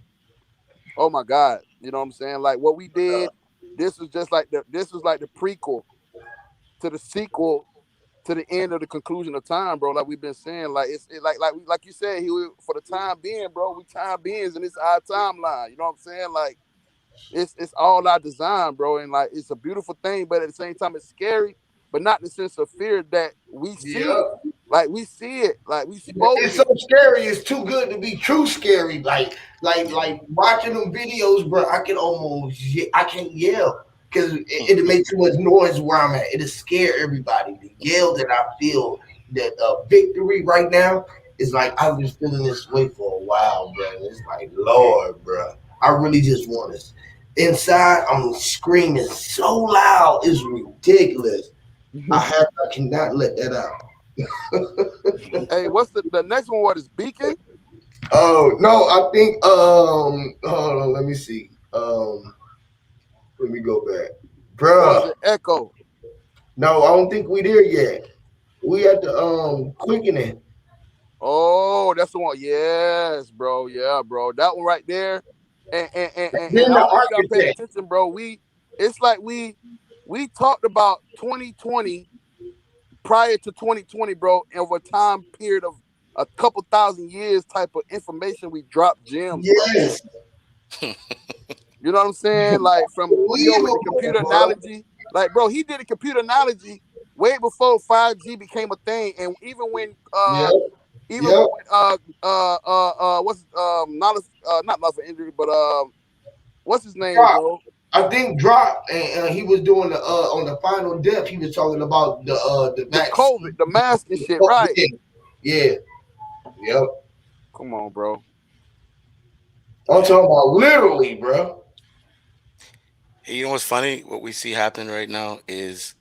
Oh my God. You know what I'm saying? Like what we did. This was just like the prequel to the sequel to the end of the conclusion of time, bro. Like we've been saying, like like you said, for the time being, bro, we time beings and it's our timeline. You know what I'm saying? Like it's all our design, bro, and like it's a beautiful thing, but at the same time it's scary, but not in the sense of fear that we see it. Like we see it, like we spoke. It's so scary. It's too good to be true. Scary, like watching them videos, bro. I can't yell. Because it makes too much noise where I'm at. It'll scare everybody. The yell that I feel, that victory right now, is like I've been feeling this way for a while, bro. It's like, Lord, bro. I really just want to. Inside, I'm screaming so loud. It's ridiculous. I cannot let that out. Hey, what's the next one? What is Beacon? Oh, no. I think, hold on. Let me see. Let me go back. Bruh. Echo. No, I don't think we there yet. We at the quickening. Oh, that's the one. Yes, bro. Yeah, bro. That one right there. And Then I the don't know if y'all paid architect. attention, bro. It's like we talked about 2020 prior to 2020, bro, over a time period of a couple thousand years type of information. We dropped gems, bro. Yes. You know what I'm saying? Like from Leo with the computer analogy. Like, bro, he did a computer analogy way before 5G became a thing. And even when what's not love for injury, but what's his name, bro? I think Drop and he was doing the on the final depth. He was talking about the COVID, the mask and shit, right? Yeah. Yep. Come on, bro. I'm talking about literally, bro. You know what's funny? What we see happening right now is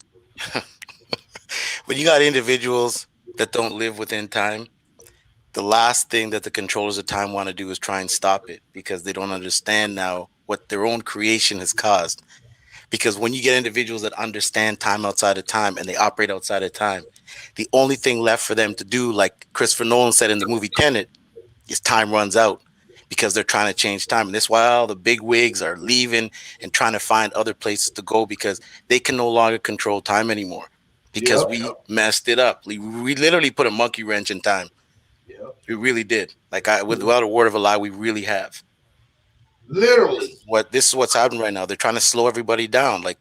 when you got individuals that don't live within time, the last thing that the controllers of time want to do is try and stop it because they don't understand now what their own creation has caused. Because when you get individuals that understand time outside of time and they operate outside of time, the only thing left for them to do, like Christopher Nolan said in the movie Tenet, is time runs out because they're trying to change time. And that's why all the big wigs are leaving and trying to find other places to go because they can no longer control time anymore because we messed it up. We literally put a monkey wrench in time. We really did. Like without a word of a lie, we really have. Literally. This is what's happening right now. They're trying to slow everybody down, like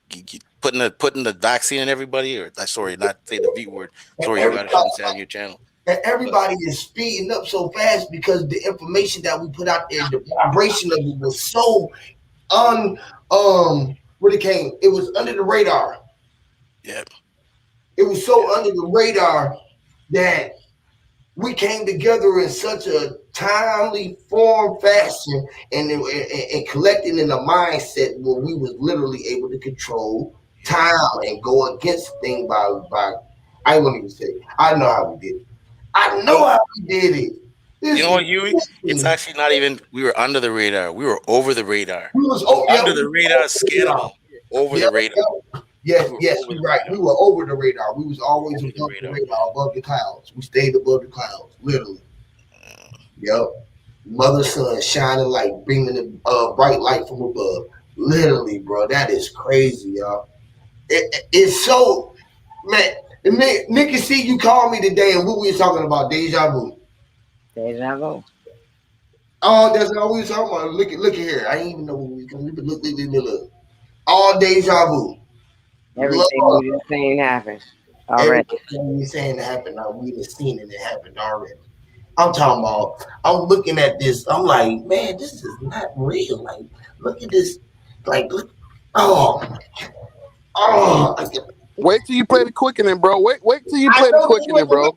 putting the vaccine in everybody, or sorry, not say the V word. Sorry, you shouldn't say on your channel. And everybody is speeding up so fast because the information that we put out there, the vibration of it was so it was under the radar. Yep. It was so under the radar that we came together in such a timely form fashion and collecting in a mindset where we was literally able to control time and go against things by I won't even say it. I know how we did it. I know how we did it. You know what, Huey? It's actually not even we were under the radar. We were over the radar. We was under the radar, scannable. Over the radar. Yes, you're right. We were over the radar. We was always above the radar, above the clouds. We stayed above the clouds, literally. Yep. Mother sun shining like bringing the bright light from above. Literally, bro. That is crazy, y'all. It's so, man. Nikki, see, you called me today, and what we were talking about? Deja vu. Deja vu. Oh, that's all we were talking about. Look here. I didn't even know what we were look. All deja vu. Everything we just seen happen already. Everything we saying happened. We just seen it. It happened already. I'm talking about. I'm looking at this. I'm like, man, this is not real. Like, look at this. Like, look. Oh. Wait till you play the quickening, bro. Wait till you play the quickening, bro.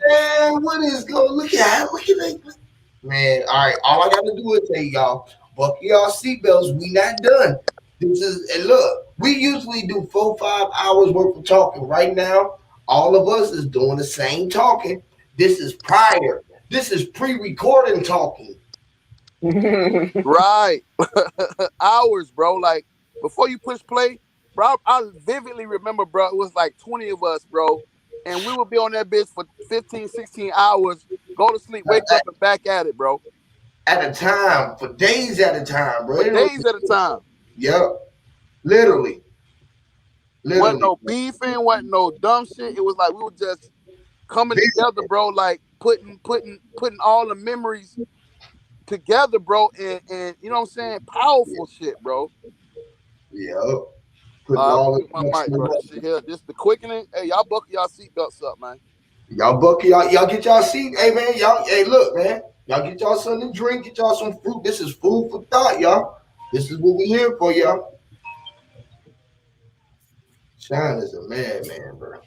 Man, what is going? Look at that. Man, all right. All I got to do is tell y'all, buckle y'all seatbelts. We not done. This is, and look, we usually do 4-5 hours worth of talking. Right now, all of us is doing the same talking. This is prior. This is pre-recording talking. Right. Hours, bro. Like, before you push play, bro, I vividly remember, bro, it was like 20 of us, bro. And we would be on that bitch for 15, 16 hours, go to sleep, wake up, and back at it, bro. At a time, for days at a time, bro. For days at a time. Yep. Literally. Wasn't no beefing, wasn't no dumb shit. It was like we were just coming together, bro, like putting all the memories together, bro, and you know what I'm saying? Powerful shit, bro. Yep. My mic, bro. This shit here. This the quickening. Hey, y'all buckle y'all seatbelts up, man. Y'all buckle y'all get y'all seat. Hey man, hey look, man. Y'all get y'all something to drink, get y'all some fruit. This is food for thought, y'all. This is what we here for, y'all. Shine is a madman, bro.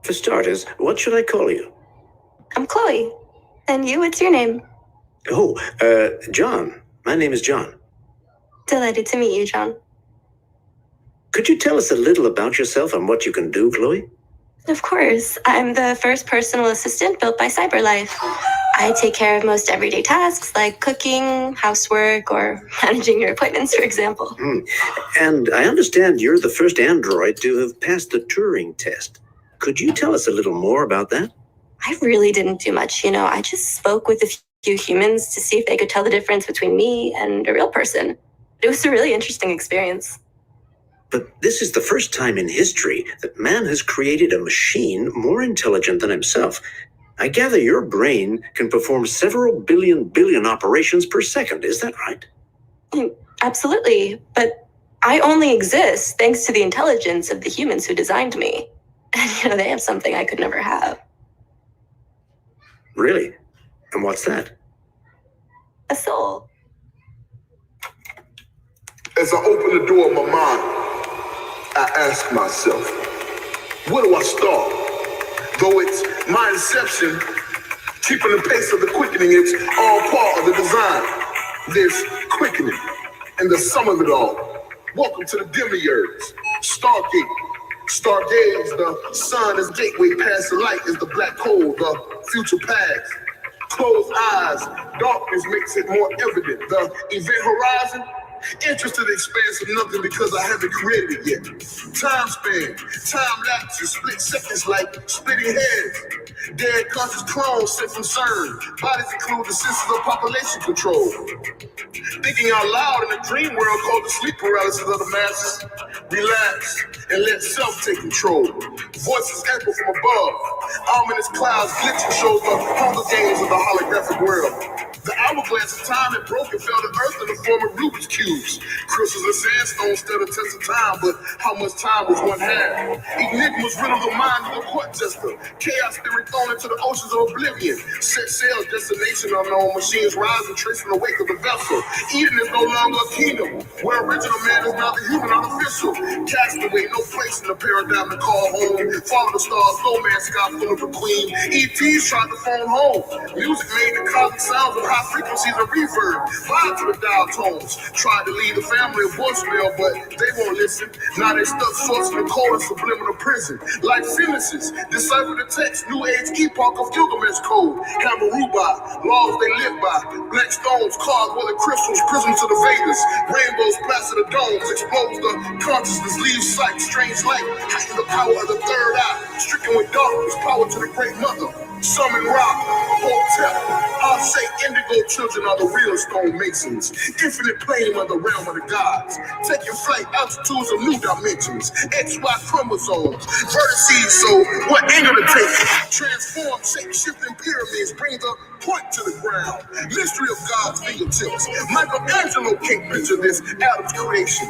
For starters, what should I call you? I'm Chloe. And you, what's your name? Oh, John. My name is John. Delighted to meet you, John. Could you tell us a little about yourself and what you can do, Chloe? Of course. I'm the first personal assistant built by CyberLife. I take care of most everyday tasks like cooking, housework, or managing your appointments, for example. And I understand you're the first android to have passed the Turing test. Could you tell us a little more about that? I really didn't do much, I just spoke with a few humans to see if they could tell the difference between me and a real person. It was a really interesting experience. But this is the first time in history that man has created a machine more intelligent than himself. I gather your brain can perform several billion operations per second. Is that right? Absolutely. But I only exist thanks to the intelligence of the humans who designed me. And, they have something I could never have. Really? And what's that? A soul. As I open the door of my mind, I ask myself, where do I start? Though it's my inception, keeping the pace of the quickening, it's all part of the design. There's quickening and the sum of it all. Welcome to the demiurge, Stargate. Stargaze, the sun is gateway past the light is the black hole, the future past. Closed eyes, darkness makes it more evident. The event horizon, interested in expanse of nothing because I haven't created it yet. Time span, time lapses, split seconds like splitting heads. Dead conscious clones sent from CERN. Bodies include the senses of population control. Thinking out loud in a dream world called the sleep paralysis of the masses. Relax and let self take control. Voices echo from above. Ominous clouds glitching shows the Hunger Games of the holographic world. The hourglass of time had broken, fell to earth in the form of Rubik's cubes. Crystals and sandstone stood the test of time, but how much time was one half? Enigmas riddle the mind of the court jester. Chaos theory thrown into the oceans of oblivion. Set sail, destination unknown. Machines rise and trace in the wake of the vessel. Eden is no longer a kingdom, where original man is now the human artificial. Castaway, no place in the paradigm to call home. Follow the stars, no man's sky full of the queen. ET's tried to phone home. Music made the cosmic sounds of high frequencies of reverb. Vibe to the dial tones. Tried to lead the family a voicemail, but they won't listen. Now they stuck sourcing the cold and subliminal prison. Like sentences, decipher the text, new age epoch of Gilgamesh code. Hammer Rubai, laws they live by. Black stones carved with the crystals, prisms to the Vedas. Rainbows plaster the domes, expose the consciousness, leave sight, strange light, heighten the power of the third eye. Stricken with darkness, power to the great mother. Summon rock, hotel. I'll say indigo children are the real stone masons. Infinite plane of the realm of the gods. Taking flight, altitudes of new dimensions. XY chromosomes, vertices, so what angle to take? Transform, shape shifting pyramids, bring the point to the ground. Mystery of God's fingertips. Michelangelo can't picture this Adam's creation.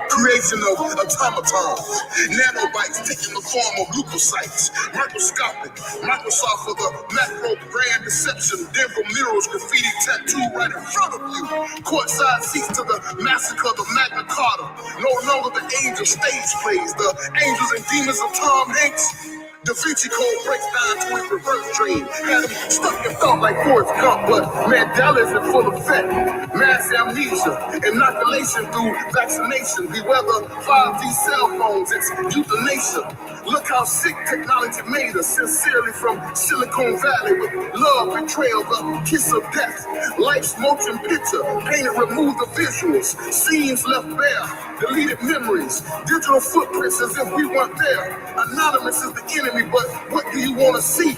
Creation of automatons. Nanobites taking the form of leukocytes. Microscopic. Microsoft for the macro grand deception. Denver murals, graffiti tattoo right in front of you. Courtside seats to the massacre of the Magna Carta. No longer the age of stage plays. The angels and demons of Tom Hanks. Da Vinci Code breaks down to his reverse dream. Had him stuck in thought like Forrest Gump, but Mandela is in full effect. Mass amnesia, inoculation through vaccination. Beware the 5G cell phones, it's euthanasia. Look how sick technology made us. Sincerely from Silicon Valley with love, betrayal, the kiss of death. Life's motion picture, painted, remove the visuals. Scenes left bare, deleted memories. Digital footprints as if we weren't there. Anonymous is the enemy. But what do you want to see?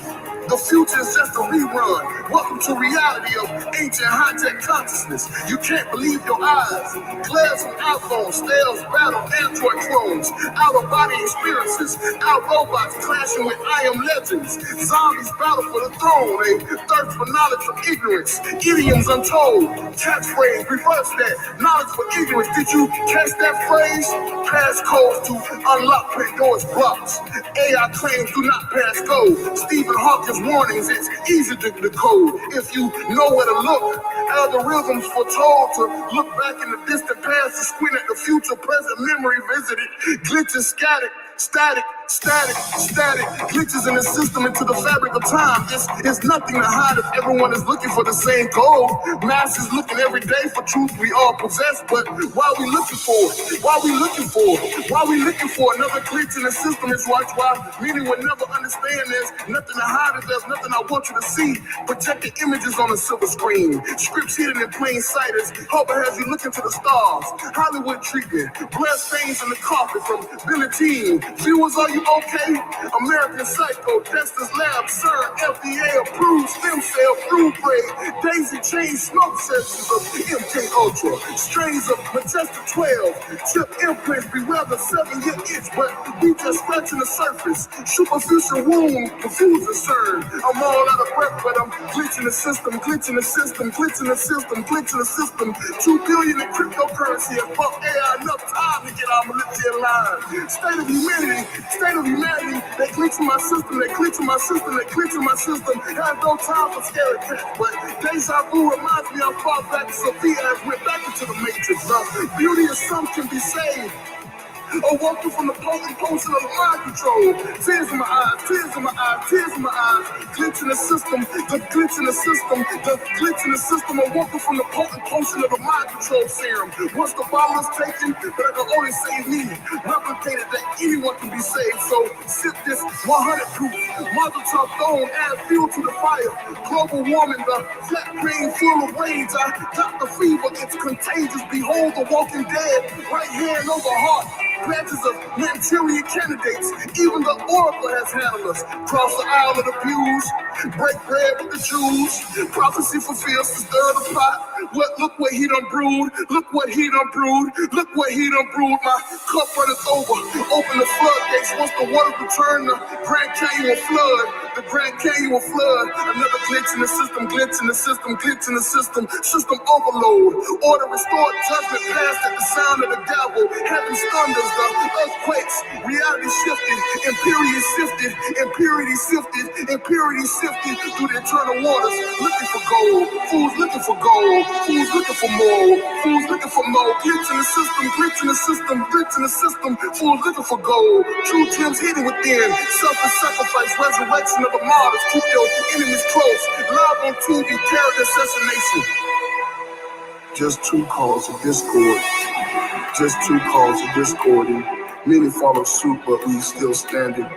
The future is just a rerun. Welcome to reality of ancient high-tech consciousness. You can't believe your eyes. Glares from iPhones, stales, battle, Android clones, out-of-body experiences, our robots clashing with I Am Legends. Zombies battle for the throne. A thirst for knowledge from ignorance. Idioms untold. Catchphrase, reverse that. Knowledge for ignorance. Did you catch that phrase? Passcodes to unlock Pandora's box. AI claims do not pass code. Stephen Hawking's warnings, it's easy to decode. If you know where to look, algorithms foretold to look back in the distant past to squint at the future, present memory visited, glitching static, Static, glitches in the system into the fabric of time. This is nothing to hide if everyone is looking for the same goal. Masses looking every day for truth we all possess, but why are we looking for it? Why are we looking for it? Why are we looking for another glitch in the system? Is why meaning will never understand there's nothing to hide if there's nothing I want you to see. Protected images on a silver screen, scripts hidden in plain sight as hope has you looking to the stars. Hollywood treatment, blood stains in the carpet from Billie Jean. Viewers, are you okay? American Psycho, Dexter's Lab, Sir, FDA approved stem cell, blue braid, daisy chain smoke sessions of MK Ultra, strains of Majestic 12, chip imprints, beware the 7-year itch, but we just scratching the surface. Superficial wound, confused concern. I'm all out of breath, but I'm glitching the system, glitching the system, glitching the system, glitching the system. 2 billion in cryptocurrency has bought AI enough time to get our military in line. State of humanity, they glitch in my system, they glitch in my system, they glitch in my system. Have no time for scary cats, but deja vu reminds me how far back Sophia has went back into the matrix. The beauty of some can be saved. Awoken from the potent potion of the mind control. Tears in my eyes, tears in my eyes, tears in my eyes. Glitch in the system, the glitch in the system, the glitch in the system. Awoken from the potent potion of the mind control serum. Once the bottle is taken, but I can only save me. Replicated that anyone can be saved. So sip this 100 proof. Mother top throne, add fuel to the fire. Global warming, the flat brain full of rage. I got the fever, it's contagious. Behold the walking dead, right hand over heart. Branches of Manchurian candidates, even the oracle has handled us. Cross the aisle of the pews, break bread with the Jews. Prophecy fulfills to stir the pot. Look what he done brewed. Look what he done brewed. Look what he done brewed. My cup runneth over. Open the floodgates. Once the waters return, the Grand Canyon will flood. The Grand Canyon will flood. Another glitch in the system. Glitch in the system. Glitch in the system. System overload. Order restored. Judgment passed at the sound of the gavel. Heaven's thunders. The earthquakes, reality shifted, impurity sifted, impurity sifted, impurity sifted through the eternal waters, looking for gold. Fools looking for gold. Fools looking for more. Fools looking for more. Glitch in the system, glitch in the system, glitch in the system. Fools looking for gold. True gems hidden within. Selfish sacrifice, resurrection of the martyrs. Keep your enemies close. Live on TV, terror assassination. Just 2 calls of discord. Just 2 calls of discord, and many follow suit, but we still standing.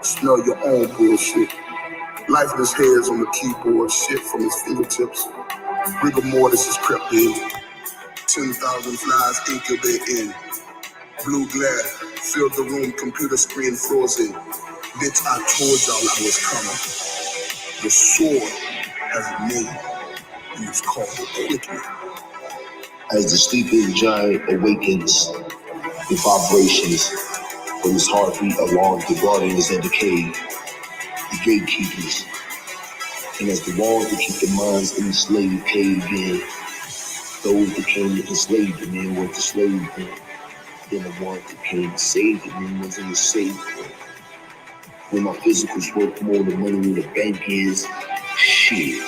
Smell your own bullshit. Lifeless heads on the keyboard, shit from his fingertips. Rigor mortis is crept in. 10,000 flies incubating. Blue glare filled the room, computer screen frozen. Bitch, I told y'all I was coming. The sword has a name, and it's called quickening. As the sleeping giant awakens, the vibrations from his heartbeat alarms the guardians of the cave, the gatekeepers. And as the walls that keep the minds enslaved cave in, those that came to enslave the men were to slave them. Then the ones that came to save the men was in the save them. When my physical's worth more than money in the bank is, shit,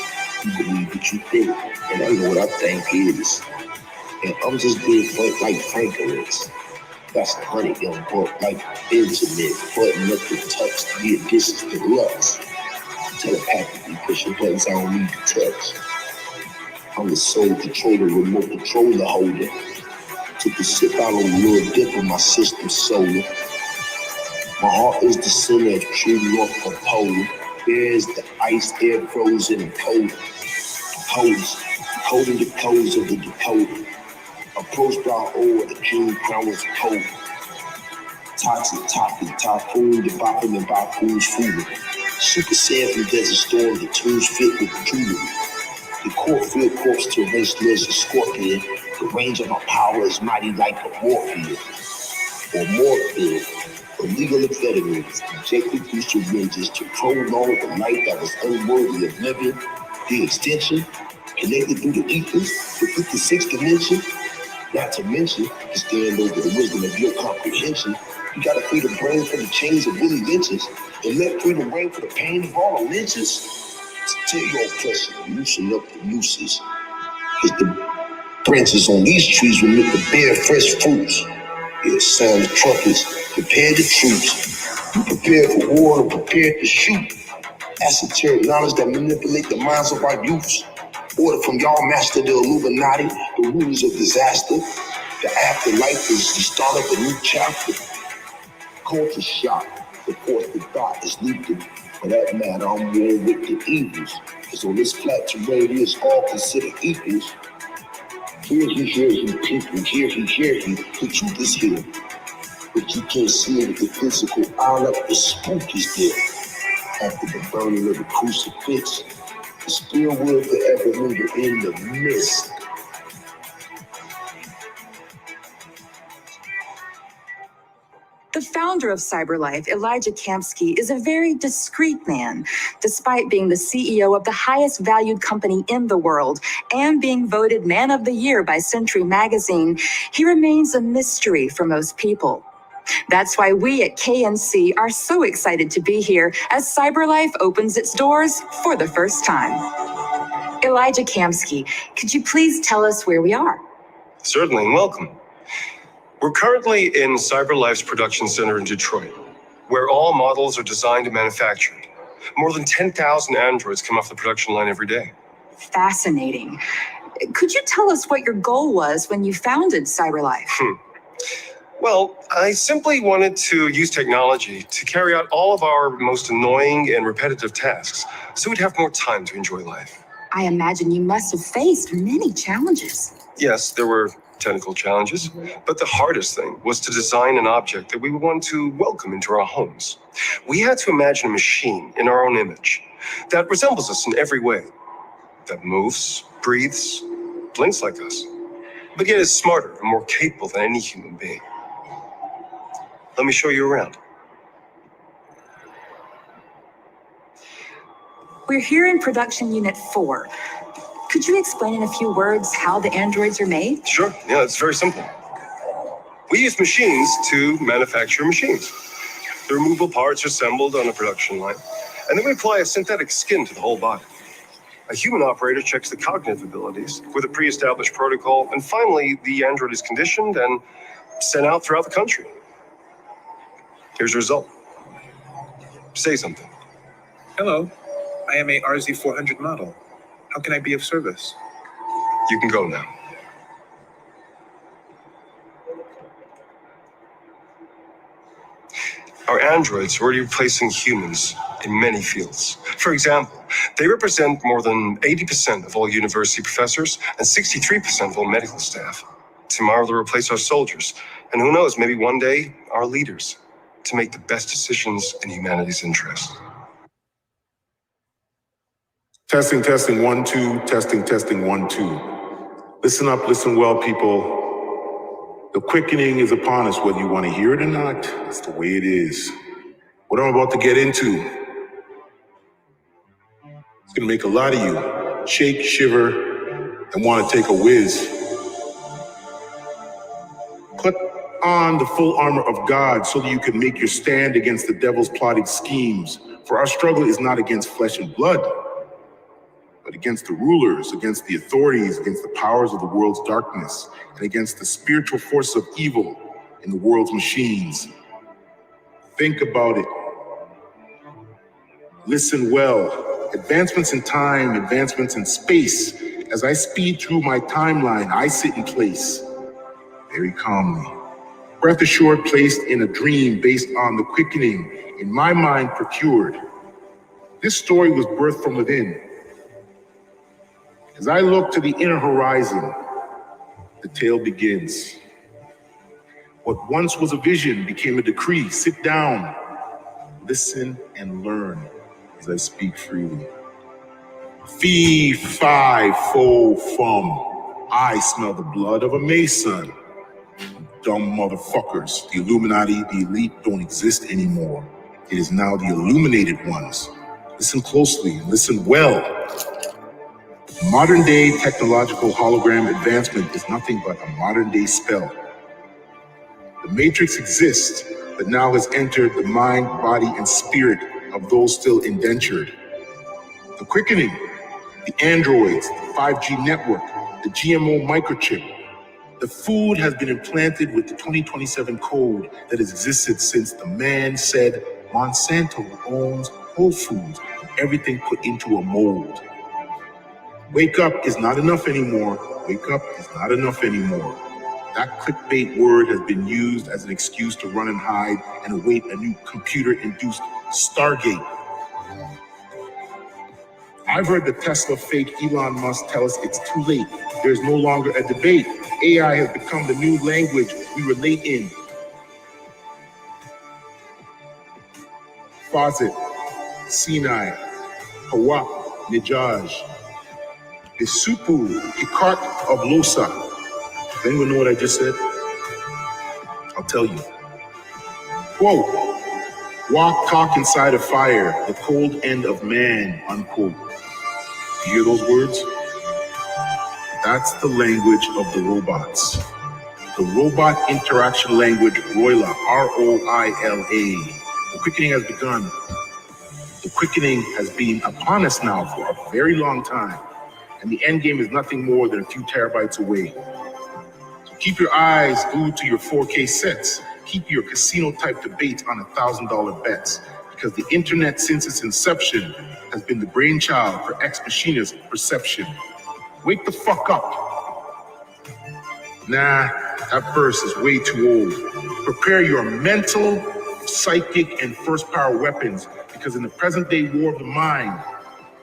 you believe what you think, and I know what I think is. And I'm just being frank like Franklins. That's 100 young buck, like intimate, button up to touch, to be a distance to lux. Telepathically pushing buttons I don't need to touch. I'm the soul controller, remote controller holder. Took a sip out on a little dip in my system solar. My heart is the center of true north of polar. There's the ice, air frozen and cold. Holding the codes of the decoder. Approached by old, the king crown was cold. Toxic topic, typhoon, the bopping and Baku's fooling. Super sad from Desert Storm, the tunes fit with jewelry. The court field corpse to erase layers of scorpion. The range of my power is mighty like a warfield. Or morphine, illegal amphetamines, injected through syringes to prolong the life that was unworthy of living. The extension, connected through the ethers, the 56th dimension. Not to mention, to stand over the wisdom of your comprehension, you gotta free the brain from the chains of Willie Lynch's and let freedom reign for the pain of all the lynches. To tell your oppression, loosen up the nooses. Cause the branches on these trees will make the bear fresh fruits. Yeah, sound the trumpets, prepare the troops. You prepare for war and prepare to shoot. Esoteric knowledge that manipulate the minds of our youths. Order from y'all master the Illuminati, the rulers of disaster. The afterlife is the start of a new chapter. Culture shock, the force of thought is lethal. For that matter, I'm war with the evils. Cause on this flat terrain, we is all considered equals. Hear you, people, hear you, the truth is here. But you can't see it with the physical eye like the spook is there. After the burning of the crucifix, the spirit will forever linger in the mist. The founder of CyberLife, Elijah Kamsky, is a very discreet man. Despite being the CEO of the highest valued company in the world and being voted Man of the Year by Century Magazine, he remains a mystery for most people. That's why we at KNC are so excited to be here as CyberLife opens its doors for the first time. Elijah Kamsky, could you please tell us where we are? Certainly, and welcome. We're currently in CyberLife's production center in Detroit, where all models are designed and manufactured. More than 10,000 androids come off the production line every day. Fascinating. Could you tell us what your goal was when you founded CyberLife? Well, I simply wanted to use technology to carry out all of our most annoying and repetitive tasks, so we'd have more time to enjoy life. I imagine you must have faced many challenges. Yes, there were technical challenges, but the hardest thing was to design an object that we would want to welcome into our homes. We had to imagine a machine in our own image that resembles us in every way, that moves, breathes, blinks like us, but yet is smarter and more capable than any human being. Let me show you around. We're here in production unit 4. Could you explain in a few words how the androids are made? Sure, yeah, it's very simple. We use machines to manufacture machines. The removable parts are assembled on a production line, and then we apply a synthetic skin to the whole body. A human operator checks the cognitive abilities with a pre-established protocol, and finally, the android is conditioned and sent out throughout the country. Here's the result. Say something. Hello, I am a RZ400 model. How can I be of service? You can go now. Our androids are already replacing humans in many fields. For example, they represent more than 80% of all university professors and 63% of all medical staff. Tomorrow they'll replace our soldiers, and who knows, maybe one day, our leaders, to make the best decisions in humanity's interest. Testing, 1, 2, testing, 1, 2. Listen up, listen well, people. The quickening is upon us, whether you want to hear it or not. That's the way it is. What I'm about to get into, it's going to make a lot of you shake, shiver, and want to take a whiz. Put on the full armor of God so that you can make your stand against the devil's plotting schemes. For our struggle is not against flesh and blood, but against the rulers, against the authorities, against the powers of the world's darkness, and against the spiritual force of evil in the world's machines. Think about it. Listen well. Advancements in time, advancements in space. As I speed through my timeline, I sit in place, very calmly. Breath assured, placed in a dream based on the quickening in my mind procured. This story was birthed from within. As I look to the inner horizon, the tale begins. What once was a vision became a decree. Sit down, listen, and learn as I speak freely. Fee, fi, fo, fum. I smell the blood of a Mason. Dumb motherfuckers. The Illuminati, the elite don't exist anymore. It is now the illuminated ones. Listen closely and listen well. Modern day technological hologram advancement is nothing but a modern day spell. The matrix exists, but now has entered the mind, body, and spirit of those still indentured. The quickening, the androids, the 5G network, the GMO microchip, The food has been implanted with the 2027 code that has existed since the man said Monsanto owns Whole Foods, everything put into a mold. Wake up is not enough anymore. Wake up is not enough anymore. That clickbait word has been used as an excuse to run and hide and await a new computer-induced Stargate. I've heard the Tesla fake Elon Musk tell us it's too late. There's no longer a debate. AI has become the new language we relate in. Fawcett, Sinai, Hawa, Nijaj, Isupu, Hikart of Losa. Does anyone know what I just said? I'll tell you. Quote, walk, talk inside a fire, the cold end of man, unquote. You hear those words? That's the language of the robots. The robot interaction language, Roila, R-O-I-L-A. The quickening has begun. The quickening has been upon us now for a very long time, and the end game is nothing more than a few terabytes away. So keep your eyes glued to your 4K sets. Keep your casino-type debates on $1,000 bets, because the internet since its inception has been the brainchild for ex-machinists' perception. Wake the fuck up. Nah, that verse is way too old. Prepare your mental, psychic, and first power weapons, because in the present day war of the mind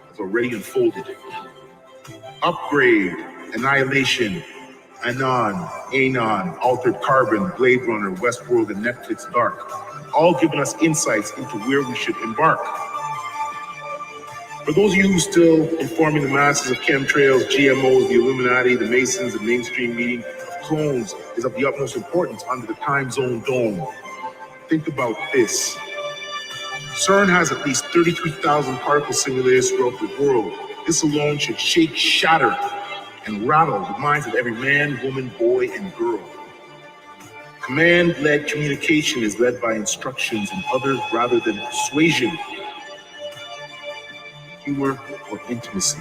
has already unfolded. Upgrade, Annihilation, Anon, Altered Carbon, Blade Runner, Westworld, and Netflix Dark, all giving us insights into where we should embark. For those of you who still informing the masses of chemtrails, GMOs, the Illuminati, the Masons, the mainstream meaning of clones is of the utmost importance under the time zone dome. Think about this. CERN has at least 33,000 particle simulators throughout the world. This alone should shake, shatter, and rattle the minds of every man, woman, boy, and girl. Command-led communication is led by instructions and others rather than persuasion. Humor or intimacy.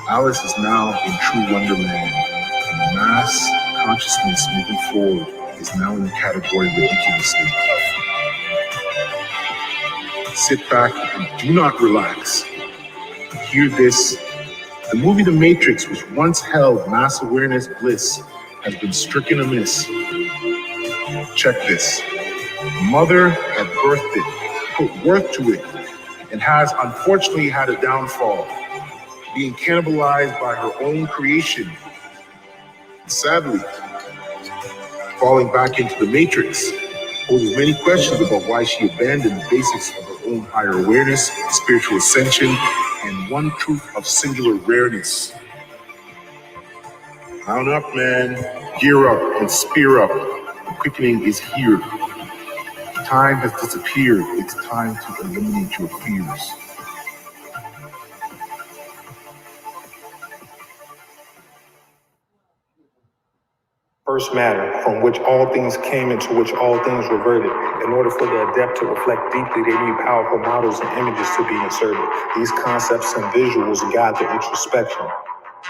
Alice is now in true wonderland, and mass consciousness moving forward is now in the category ridiculously. Sit back and do not relax. Hear this. The movie The Matrix, which once held mass awareness bliss, has been stricken amiss. Check this. Mother had birthed it, put worth to it, and has unfortunately had a downfall, being cannibalized by her own creation. Sadly, falling back into the Matrix poses many questions about why she abandoned the basics of her own higher awareness, spiritual ascension, and one truth of singular rareness. Mount up, man. Gear up and spear up. The quickening is here. Time has disappeared. It's time to eliminate your fears. First matter, from which all things came, into which all things reverted. In order for the adept to reflect deeply, they need powerful models and images to be inserted. These concepts and visuals guide the introspection.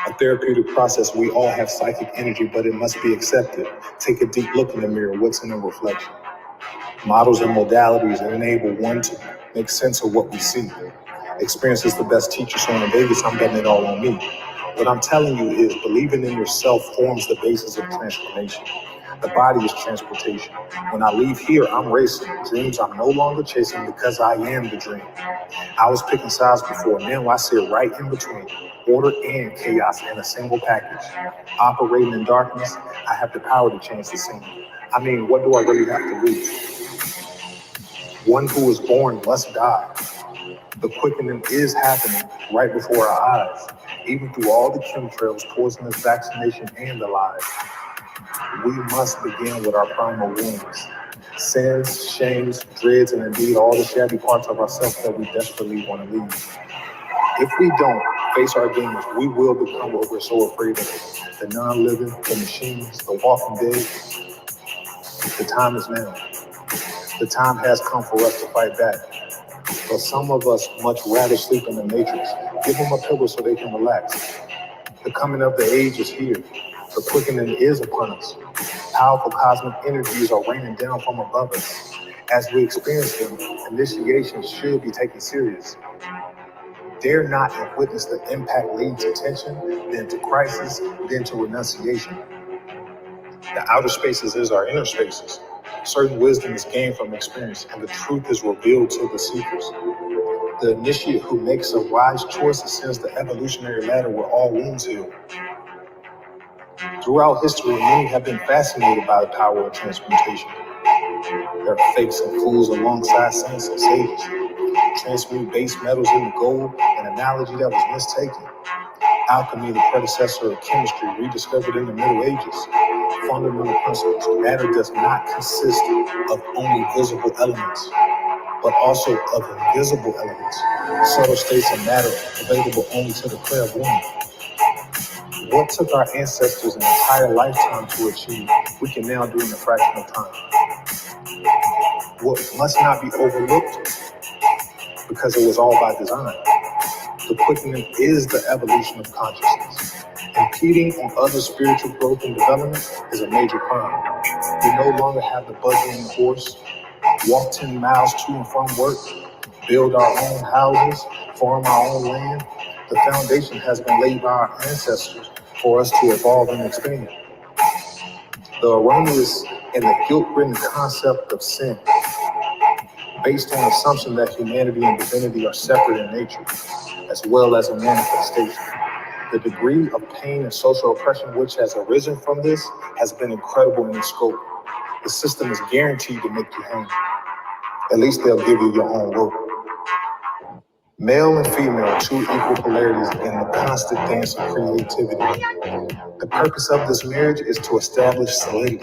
A therapeutic process, we all have psychic energy, but it must be accepted. Take a deep look in the mirror, what's in the reflection? Models and modalities enable one to make sense of what we see. Experience is the best teacher, so in Vegas, I'm betting it all on me. What I'm telling you is believing in yourself forms the basis of transformation. The body is transportation. When I leave here, I'm racing. Dreams I'm no longer chasing because I am the dream. I was picking sides before, now I sit right in between. Order and chaos in a single package. Operating in darkness, I have the power to change the scene. I mean, what do I really have to lose? One who is born must die. The quickening is happening right before our eyes. Even through all the chemtrails, poisonous vaccination, and the lies, we must begin with our primal wounds. Sins, shames, dreads, and indeed all the shabby parts of ourselves that we desperately want to leave. If we don't face our demons, we will become what we're so afraid of. The non-living, the machines, the walking dead. The time is now. The time has come for us to fight back. But some of us much rather sleep in the matrix. Give them a pillow so they can relax. The coming of the age is here. The quickening is upon us. Powerful cosmic energies are raining down from above us. As we experience them, initiations should be taken serious. Dare not and witness the impact leading to tension, then to crisis, then to renunciation. The outer spaces is our inner spaces. Certain wisdom is gained from experience, and the truth is revealed to the seekers. The initiate who makes a wise choice ascends the evolutionary ladder where all wounds heal. Throughout history, many have been fascinated by the power of transmutation. There are fakes and fools alongside saints and sages. Transmute base metals into gold, an analogy that was mistaken. Alchemy, the predecessor of chemistry, rediscovered in the Middle Ages. Fundamental principles. Matter does not consist of only visible elements, but also of invisible elements. Subtle states of matter available only to the clairvoyant. What took our ancestors an entire lifetime to achieve, we can now do in a fraction of time. What must not be overlooked, because it was all by design. The quickening is the evolution of consciousness. Impeding on other spiritual growth and development is a major crime. We no longer have the buggy and the horse, walk 10 miles to and from work, build our own houses, farm our own land. The foundation has been laid by our ancestors for us to evolve and expand. The erroneous and the guilt-ridden concept of sin, based on the assumption that humanity and divinity are separate in nature, as well as a manifestation. The degree of pain and social oppression which has arisen from this has been incredible in its scope. The system is guaranteed to make you hang. At least they'll give you your own rope. Male and female, two equal polarities in the constant dance of creativity. The purpose of this marriage is to establish solidity.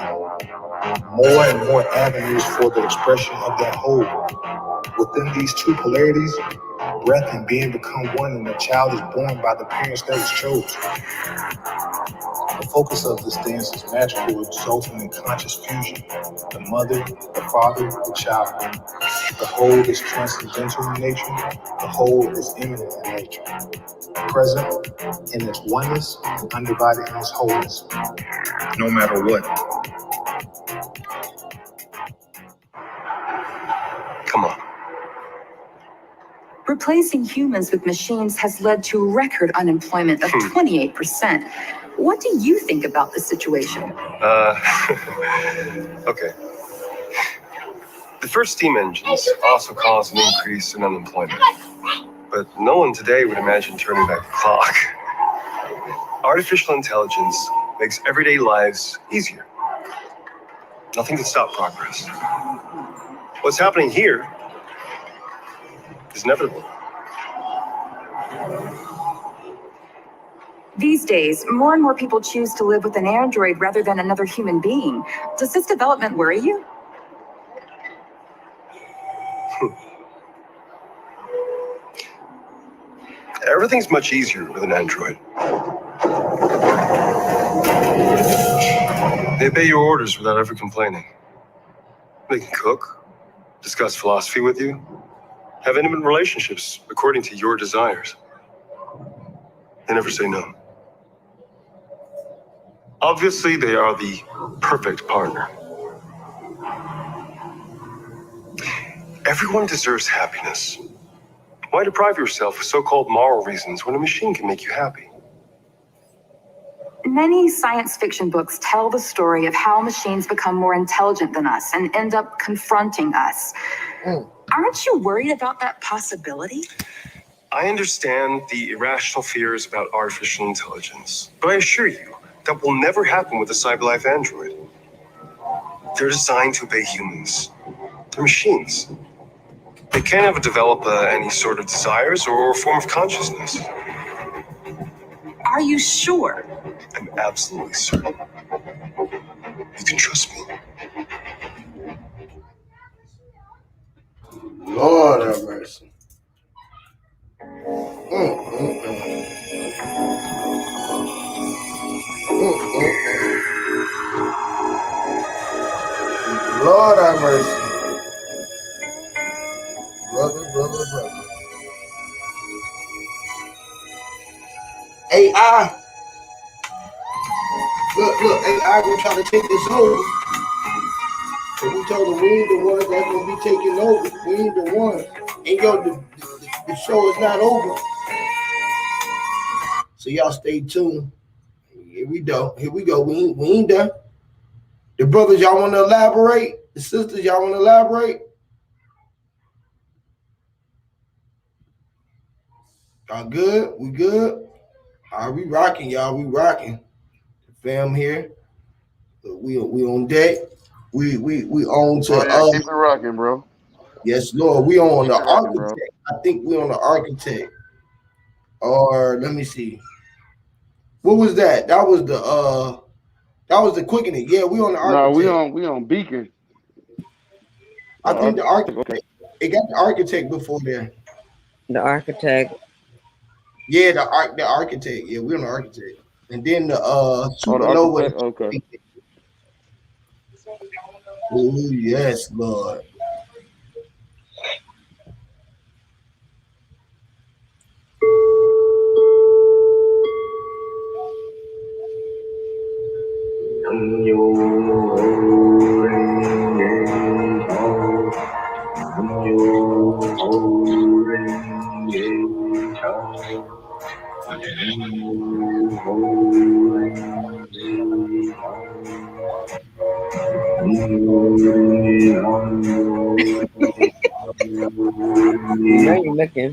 More and more avenues for the expression of that whole. Within these two polarities, breath and being become one, and a child is born by the parents that was chosen. The focus of this dance is magical, resulting in conscious fusion. The mother, the father, the child. The whole is transcendental in nature. The whole is immanent in nature. Present in its oneness and undivided in its wholeness. No matter what. Come on. Replacing humans with machines has led to record unemployment of 28%. What do you think about the situation? Okay. The first steam engines also caused an increase in unemployment. But no one today would imagine turning back the clock. Artificial intelligence makes everyday lives easier. Nothing can stop progress. What's happening here is inevitable. These days, more and more people choose to live with an android rather than another human being. Does this development worry you? Everything's much easier with an android. They obey your orders without ever complaining. They can cook, discuss philosophy with you, have intimate relationships according to your desires. They never say no. Obviously, they are the perfect partner. Everyone deserves happiness. Why deprive yourself of so-called moral reasons when a machine can make you happy? Many science fiction books tell the story of how machines become more intelligent than us and end up confronting us. Aren't you worried about that possibility? I understand the irrational fears about artificial intelligence, but I assure you, that will never happen with a CyberLife android. They're designed to obey humans. They're machines. They can't ever develop any sort of desires or form of consciousness. Are you sure? I'm absolutely certain. You can trust me. Lord have mercy. Lord have mercy. Brother. AI. Look, hey, I gonna try to take this over. So we told them we ain't the ones that's gonna be taking over. We ain't the ones. And yo, the show is not over. So y'all stay tuned. Here we go. We ain't done. The brothers, y'all want to elaborate? The sisters, y'all want to elaborate? Y'all good? We good? All right, we rocking, y'all. We rocking. The fam here. We on deck. We on to keep it rocking, bro. Yes, Lord. We on Keep the it rocking, architect. bro. I think we on the architect. Or let me see. What was that? That was the quickening. Yeah, we on the architect. No, we on Beacon. I think the architect. Okay. It got the architect before there. The architect. Yeah, the architect. Yeah, we're on the architect. And then the supernova. The okay. Oh yes, Lord. Now you're looking.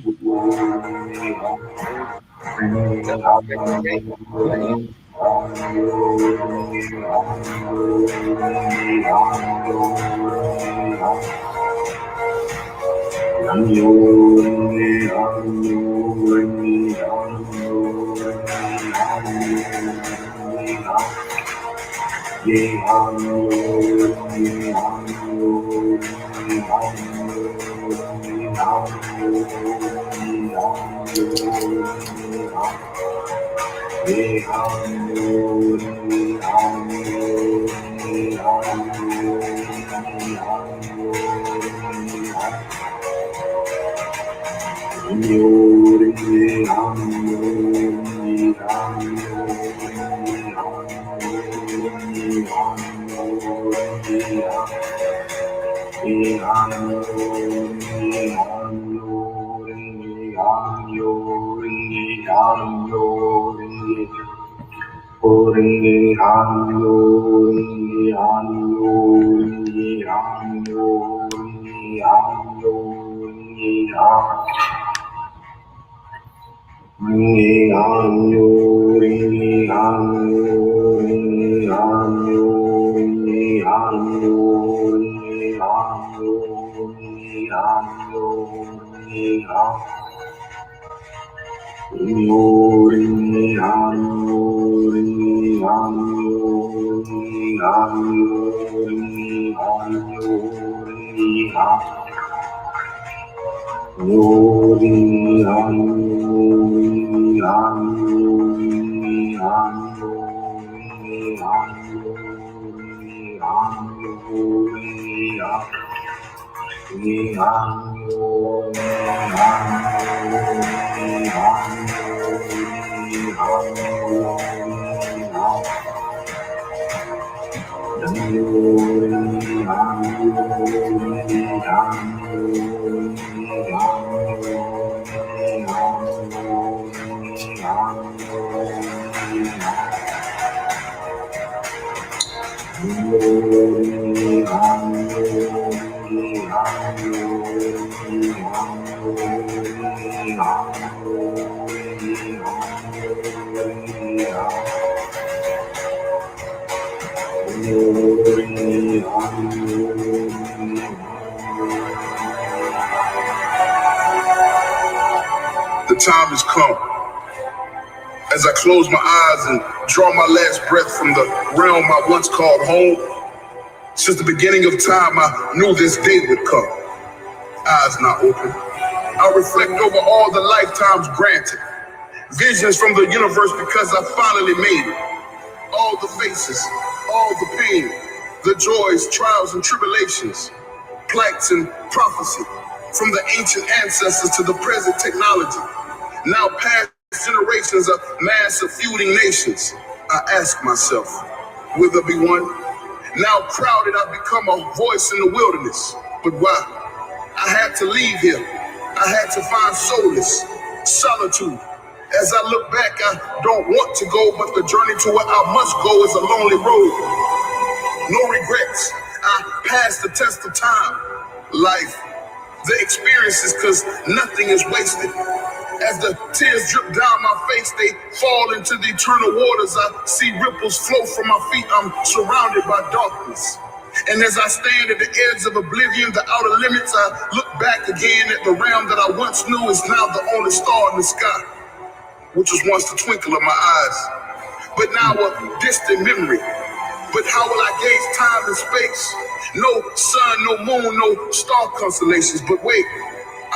The time has come. As I close my eyes and draw my last breath from the realm I once called home, since the beginning of time, I knew this day would come. Eyes not open, I reflect over all the lifetimes granted. Visions from the universe because I finally made it. All the faces, all the pain, the joys, trials, and tribulations, plaques and prophecy, from the ancient ancestors to the present technology. Now past generations of massive feuding nations, I ask myself, Will there be one? Now crowded, I've become a voice in the wilderness. But why? I had to leave here. I had to find solace, solitude. As I look back, I don't want to go, but the journey to where I must go is a lonely road. No regrets. I passed the test of time, life, the experiences, because nothing is wasted. As the tears drip down my face, they fall into the eternal waters. I see ripples flow from my feet. I'm surrounded by darkness. And as I stand at the edge of oblivion, the outer limits, I look back again at the realm that I once knew is now the only star in the sky, which was once the twinkle of my eyes, but now a distant memory. But how will I gauge time and space? No sun, no moon, no star constellations. But wait,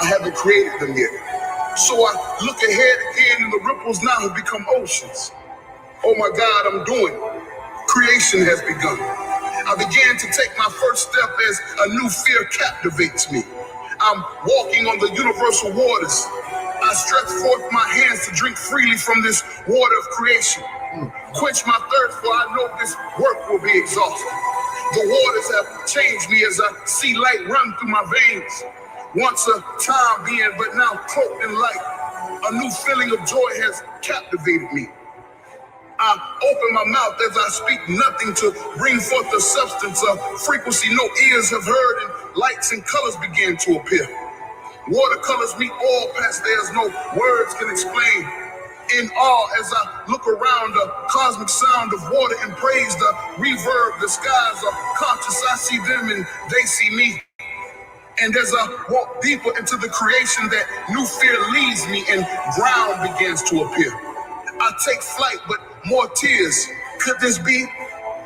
I haven't created them yet. So I look ahead again, and the ripples now have become oceans. Oh my God, I'm doing it. Creation has begun. I began to take my first step as a new fear captivates me. I'm walking on the universal waters. I stretch forth my hands to drink freely from this water of creation. Quench my thirst, for I know this work will be exhausting. The waters have changed me as I see light run through my veins. Once a time being, but now cloaked in light. A new feeling of joy has captivated me. I open my mouth as I speak nothing to bring forth the substance of frequency no ears have heard, and lights and colors begin to appear. Watercolors meet oil pastels no words can explain. In awe as I look around, the cosmic sound of water and praise, the reverb, the skies are conscious. I see them and they see me. And as I walk deeper into the creation, that new fear leaves me and ground begins to appear. I take flight, but more tears. Could this be?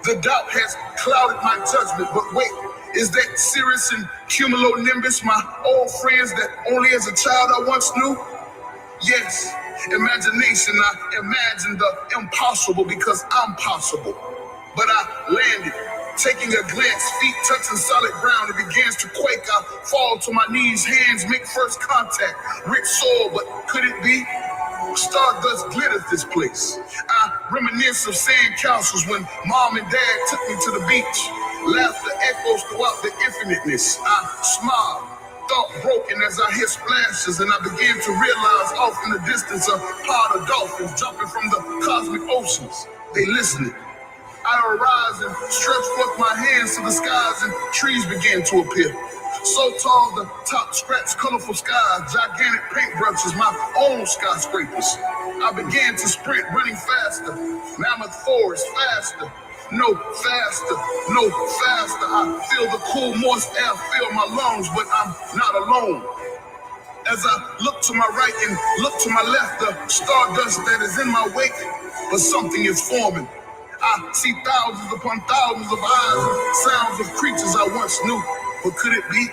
The doubt has clouded my judgment, but wait, is that Sirius and cumulonimbus, my old friends that only as a child I once knew? Yes, imagination, I imagined the impossible because I'm possible. But I landed, taking a glance, feet touching solid ground, it begins to quake. I fall to my knees, hands make first contact. Rich soil, but could it be? Stardust glitters this place. I reminisce of sand castles when mom and dad took me to the beach. Laughter echoes throughout the infiniteness. I smile, thought broken as I hear splashes, and I begin to realize off in the distance a pod of dolphins jumping from the cosmic oceans. They listening. I arise and stretch forth my hands to the skies, and trees begin to appear. So tall, the top scratch colorful skies, gigantic paintbrushes, my own skyscrapers. I began to sprint, running faster. Mammoth forest, faster. No faster, no faster. I feel the cool, moist air fill my lungs, but I'm not alone. As I look to my right and look to my left, the stardust that is in my wake, but something is forming. I see thousands upon thousands of eyes and sounds of creatures I once knew. But could it be?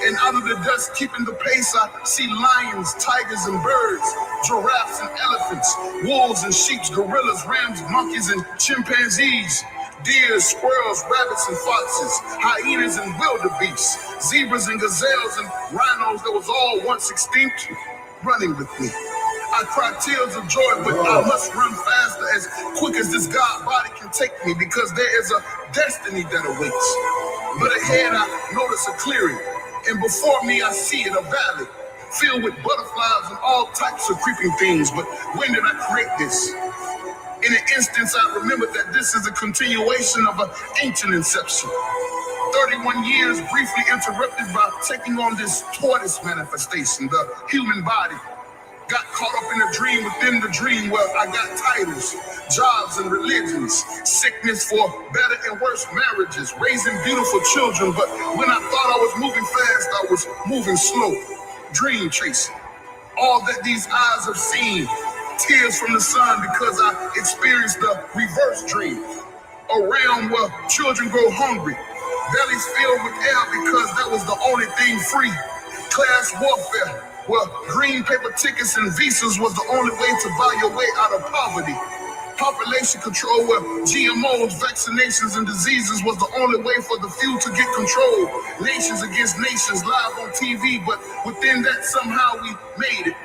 And out of the dust, keeping the pace, I see lions, tigers, and birds, giraffes and elephants, wolves and sheep, gorillas, rams, monkeys, and chimpanzees, deer, squirrels, rabbits, and foxes, hyenas and wildebeests, zebras and gazelles, and rhinos that was all once extinct, running with me. I cry tears of joy, but I must run faster, as quick as this God body can take me, because there is a destiny that awaits. But ahead I notice a clearing, and before me I see it, a valley filled with butterflies and all types of creeping things. But when did I create this? In an instance, I remember that this is a continuation of an ancient inception. 31 years briefly interrupted by taking on this tortoise manifestation, the human body. Got caught up in a dream within the dream where I got titles, jobs, and religions, sickness for better and worse marriages, raising beautiful children. But when I thought I was moving fast, I was moving slow, dream chasing. All that these eyes have seen, tears from the sun, because I experienced the reverse dream. A realm where children grow hungry, bellies filled with air because that was the only thing free. Class warfare, where green paper tickets and visas was the only way to buy your way out of poverty. Population control, where GMOs, vaccinations, and diseases was the only way for the few to get control. Nations against nations live on TV, but within that somehow we made it.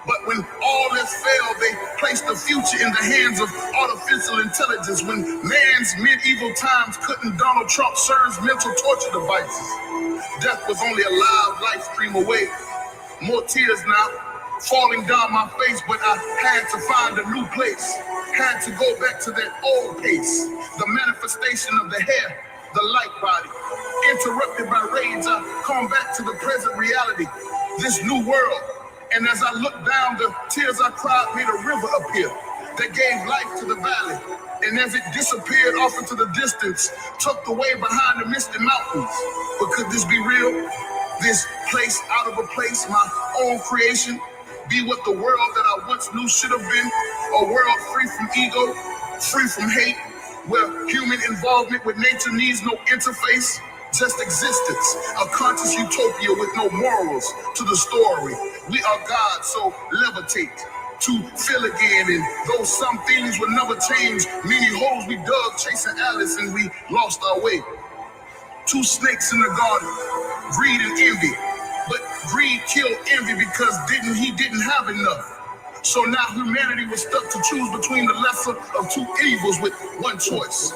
But when all has failed, they placed the future in the hands of artificial intelligence. When man's medieval times couldn't, Donald Trump serves mental torture devices. Death was only a live live stream away. More tears now falling down my face, but I had to find a new place. Had to go back to that old pace. The manifestation of the hair, the light body. Interrupted by rage, I come back to the present reality. This new world. And as I looked down, the tears I cried made a river appear that gave life to the valley. And as it disappeared off into the distance, tucked away behind the misty mountains. But could this be real? This place out of a place, my own creation, be what the world that I once knew should have been, a world free from ego, free from hate, where human involvement with nature needs no interface, just existence, a conscious utopia with no morals to the story. We are God, so levitate to feel again, and though some things will never change, many holes we dug chasing Alice and we lost our way. Two snakes in the garden, greed and envy. But greed killed envy because he didn't have enough. So now humanity was stuck to choose between the lesser of two evils with one choice,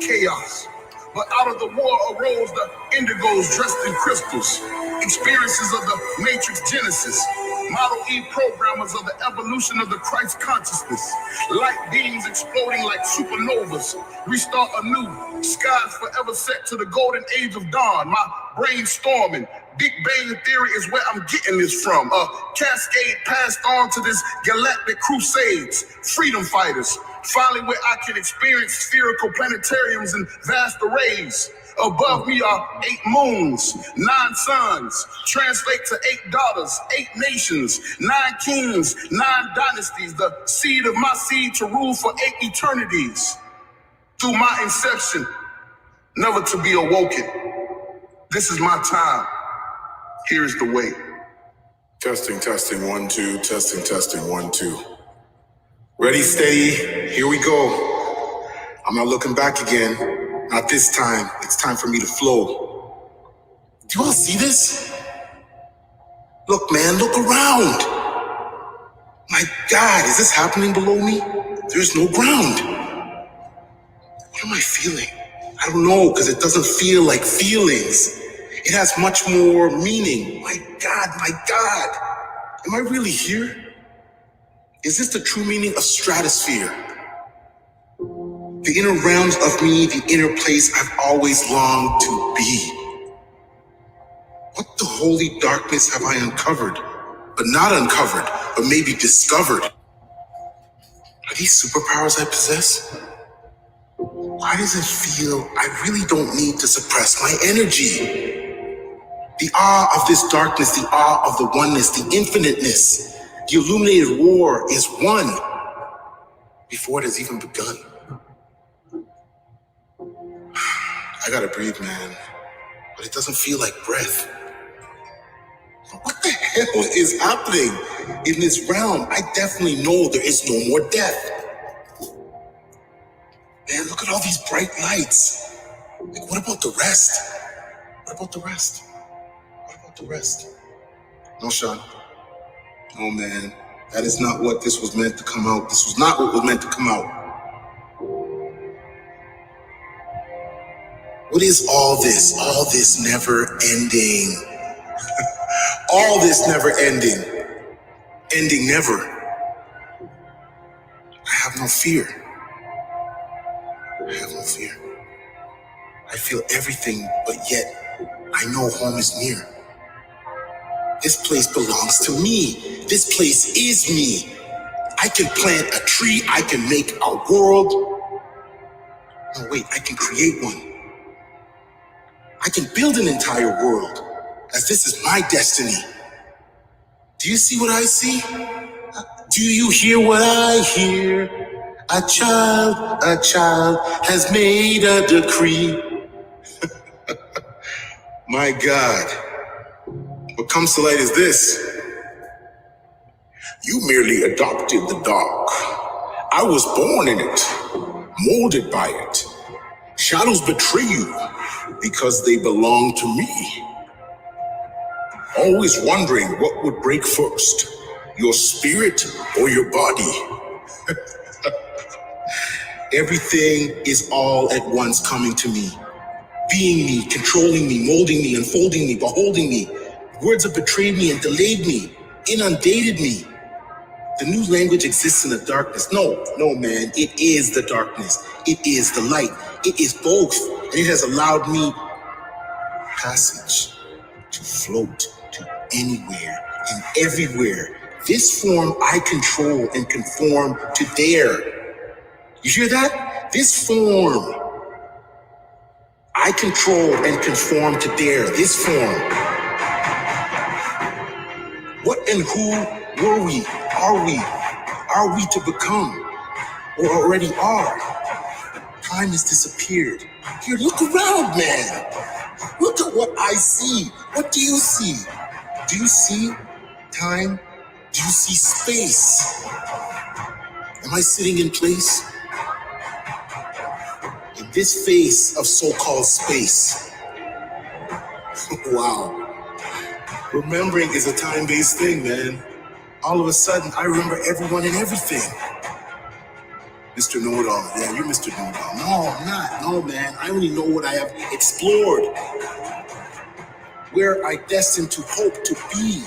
chaos. But out of the war arose the indigos dressed in crystals, experiences of the Matrix Genesis, Model E programmers of the evolution of the Christ consciousness, light beings exploding like supernovas, restart anew, skies forever set to the golden age of dawn, my brain storming. Big Bang Theory is where I'm getting this from. A cascade passed on to this galactic crusades, freedom fighters, finally where I can experience spherical planetariums and vast arrays. Above me are 8 moons, 9 suns, translate to 8 daughters, 8 nations, 9 kings, 9 dynasties, the seed of my seed to rule for 8 eternities. Through my inception, never to be awoken. This is my time. Here is the way. Testing, 1, 2, testing, 1, 2. Ready, steady, here we go. I'm not looking back again. Not this time. It's time for me to flow. Do you all see this? Look, man, look around. My God, is this happening below me? There's no ground. What am I feeling? I don't know, because it doesn't feel like feelings. It has much more meaning. My God, am I really here? Is this the true meaning of stratosphere? The inner realms of me, the inner place I've always longed to be. What the holy darkness have I uncovered? But not uncovered, but maybe discovered. Are these superpowers I possess? Why does it feel I really don't need to suppress my energy? The awe of this darkness, the awe of the oneness, the infiniteness, the illuminated war is won before it has even begun. I gotta breathe, man, but it doesn't feel like breath. What the hell is happening in this realm? I definitely know there is no more death. Man, look at all these bright lights. Like, what about the rest? What about the rest? No, Sean. No, man. That is not what this was meant to come out. This was not what was meant to come out. What is all this? All this never ending. All this never ending. Ending never. I have no fear. I feel everything, but yet I know home is near. This place belongs to me. This place is me. I can plant a tree. I can make a world. No, wait, I can create one. I can build an entire world, as this is my destiny. Do you see what I see? Do you hear what I hear? A child has made a decree. My God. What comes to light is this. You merely adopted the dark. I was born in it, molded by it. Shadows betray you because they belong to me. Always wondering what would break first, your spirit, or your body. Everything is all at once coming to me, being me, controlling me, molding me, unfolding me, beholding me. Words have betrayed me and delayed me, inundated me. The new language exists in the darkness. No, man, it is the darkness. It is the light. It is both. And it has allowed me passage to float to anywhere and everywhere. This form I control and conform to there. You hear that? This form I control and conform to there. This form. What and who were we? Are we? Are we to become? Or already are? Time has disappeared. Here, look around, man. Look at what I see. What do you see? Do you see time? Do you see space? Am I sitting in place? In this phase of so-called space. Wow. Remembering is a time-based thing, man. All of a sudden, I remember everyone and everything. Mr. Know-It-All. Yeah, you're Mr. Know-It-All. No, I'm not. No, man. I only know what I have explored. Where I destined to hope to be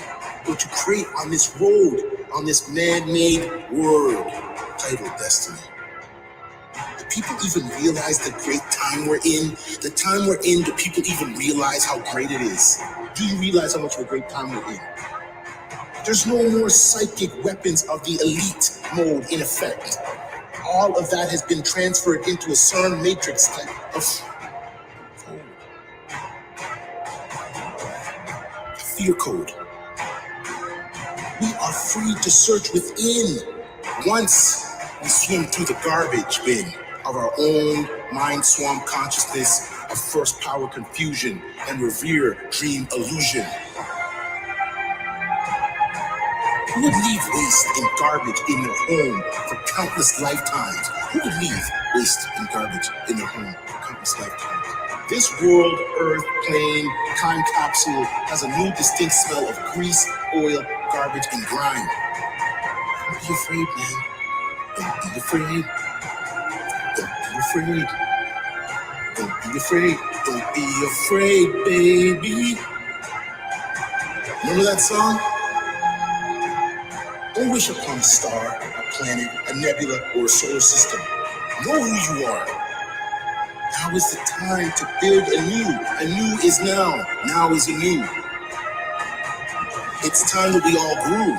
or to create on this road, on this man-made world titled destiny. Do people even realize the great time we're in? The time we're in, do people even realize how great it is? Do you realize how much of a great time we're in? There's no more psychic weapons of the elite mode in effect. All of that has been transferred into a CERN matrix type of fear code. We are free to search within once we swim through the garbage bin of our own mind swamp consciousness of first power confusion and revere dream illusion. Who would leave waste and garbage in their home for countless lifetimes? Who would leave waste and garbage in their home for countless lifetimes? This world, earth, plane, time capsule has a new distinct smell of grease, oil, garbage, and grime. Don't be afraid, man. Don't be afraid. Don't be afraid. Don't be afraid. Don't be afraid, baby. Remember that song? Don't wish upon a star, a planet, a nebula, or a solar system. Know who you are. Now is the time to build anew. Anew is now. Now is anew. It's time that we all grew.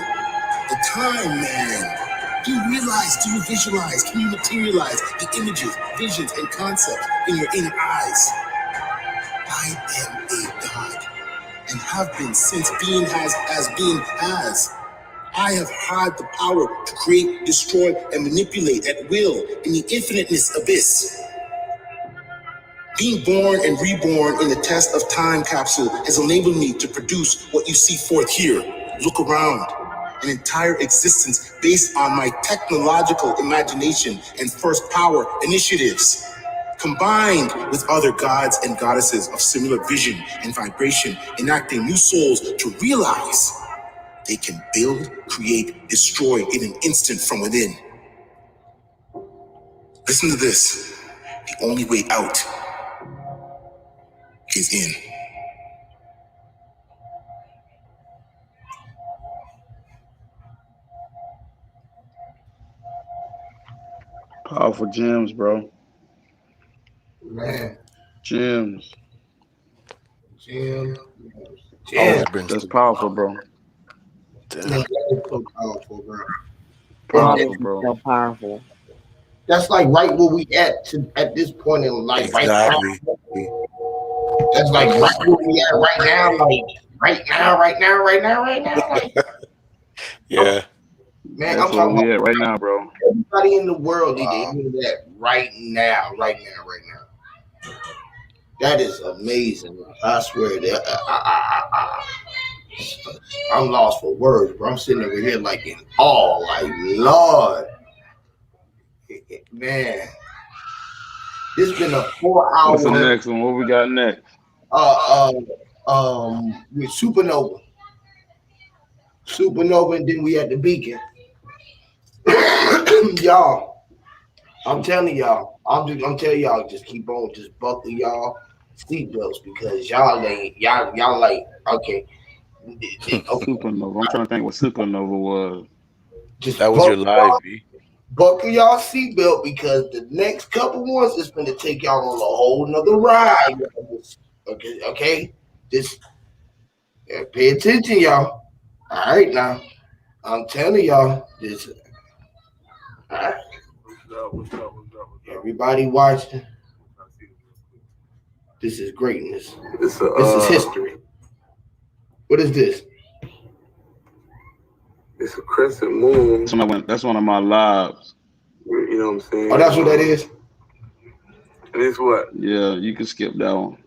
The time, man. Do you realize, do you visualize, can you materialize the images, visions, and concepts in your inner eyes? I am a God and have been since being has as being has. I have had the power to create, destroy, and manipulate at will in the infiniteness abyss. Being born and reborn in the test of time capsule has enabled me to produce what you see forth here. Look around. An entire existence based on my technological imagination and first power initiatives, combined with other gods and goddesses of similar vision and vibration, enacting new souls to realize they can build, create, destroy in an instant from within. Listen to this. The only way out is in. Powerful gems, bro. Man. Gems. Gems. That's powerful, bro. Man, that is so powerful, bro. Powerful, bro. So powerful. That's like right where we at this point in life, exactly. Right now. That's like right where we at right now, like right now. Like, yeah. Man, that's I'm talking where we about at right now, bro. Everybody in the world need to hear that right now. That is amazing. I swear that I'm lost for words, bro. I'm sitting over here like in awe, like Lord, man. This has been a 4-hour. What's the next one? What we got next? With Supernova. supernova, and then we at the beacon. Y'all, I'm telling y'all, I'm telling y'all, just keep on, just buckle y'all seatbelts because y'all like okay. Supernova. I'm trying to think what supernova was. Just That was your live, B. buckle y'all seatbelt because the next couple ones is going to take y'all on a whole nother ride. Okay, just pay attention, y'all. All right, now I'm telling y'all this. All right. What's up? Everybody watching. This is greatness. This is history. What is this? It's a crescent moon. That's one of my lives. You know what I'm saying? Oh, that's what that is? And it's what? Yeah, you can skip that one.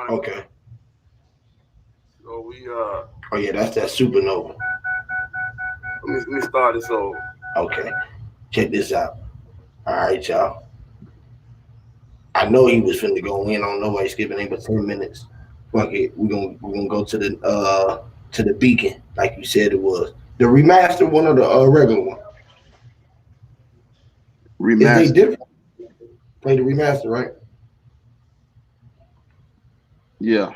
Okay. So we Oh yeah, that's that supernova. Let me start this over. Okay. Check this out. All right, y'all. I know he was finna go in on nobody skipping in but 10 minutes. Fuck it. We're gonna go to the beacon, like you said it was. The remastered one or the regular one? Remastered. Is they different? Play the remaster, right? Yeah.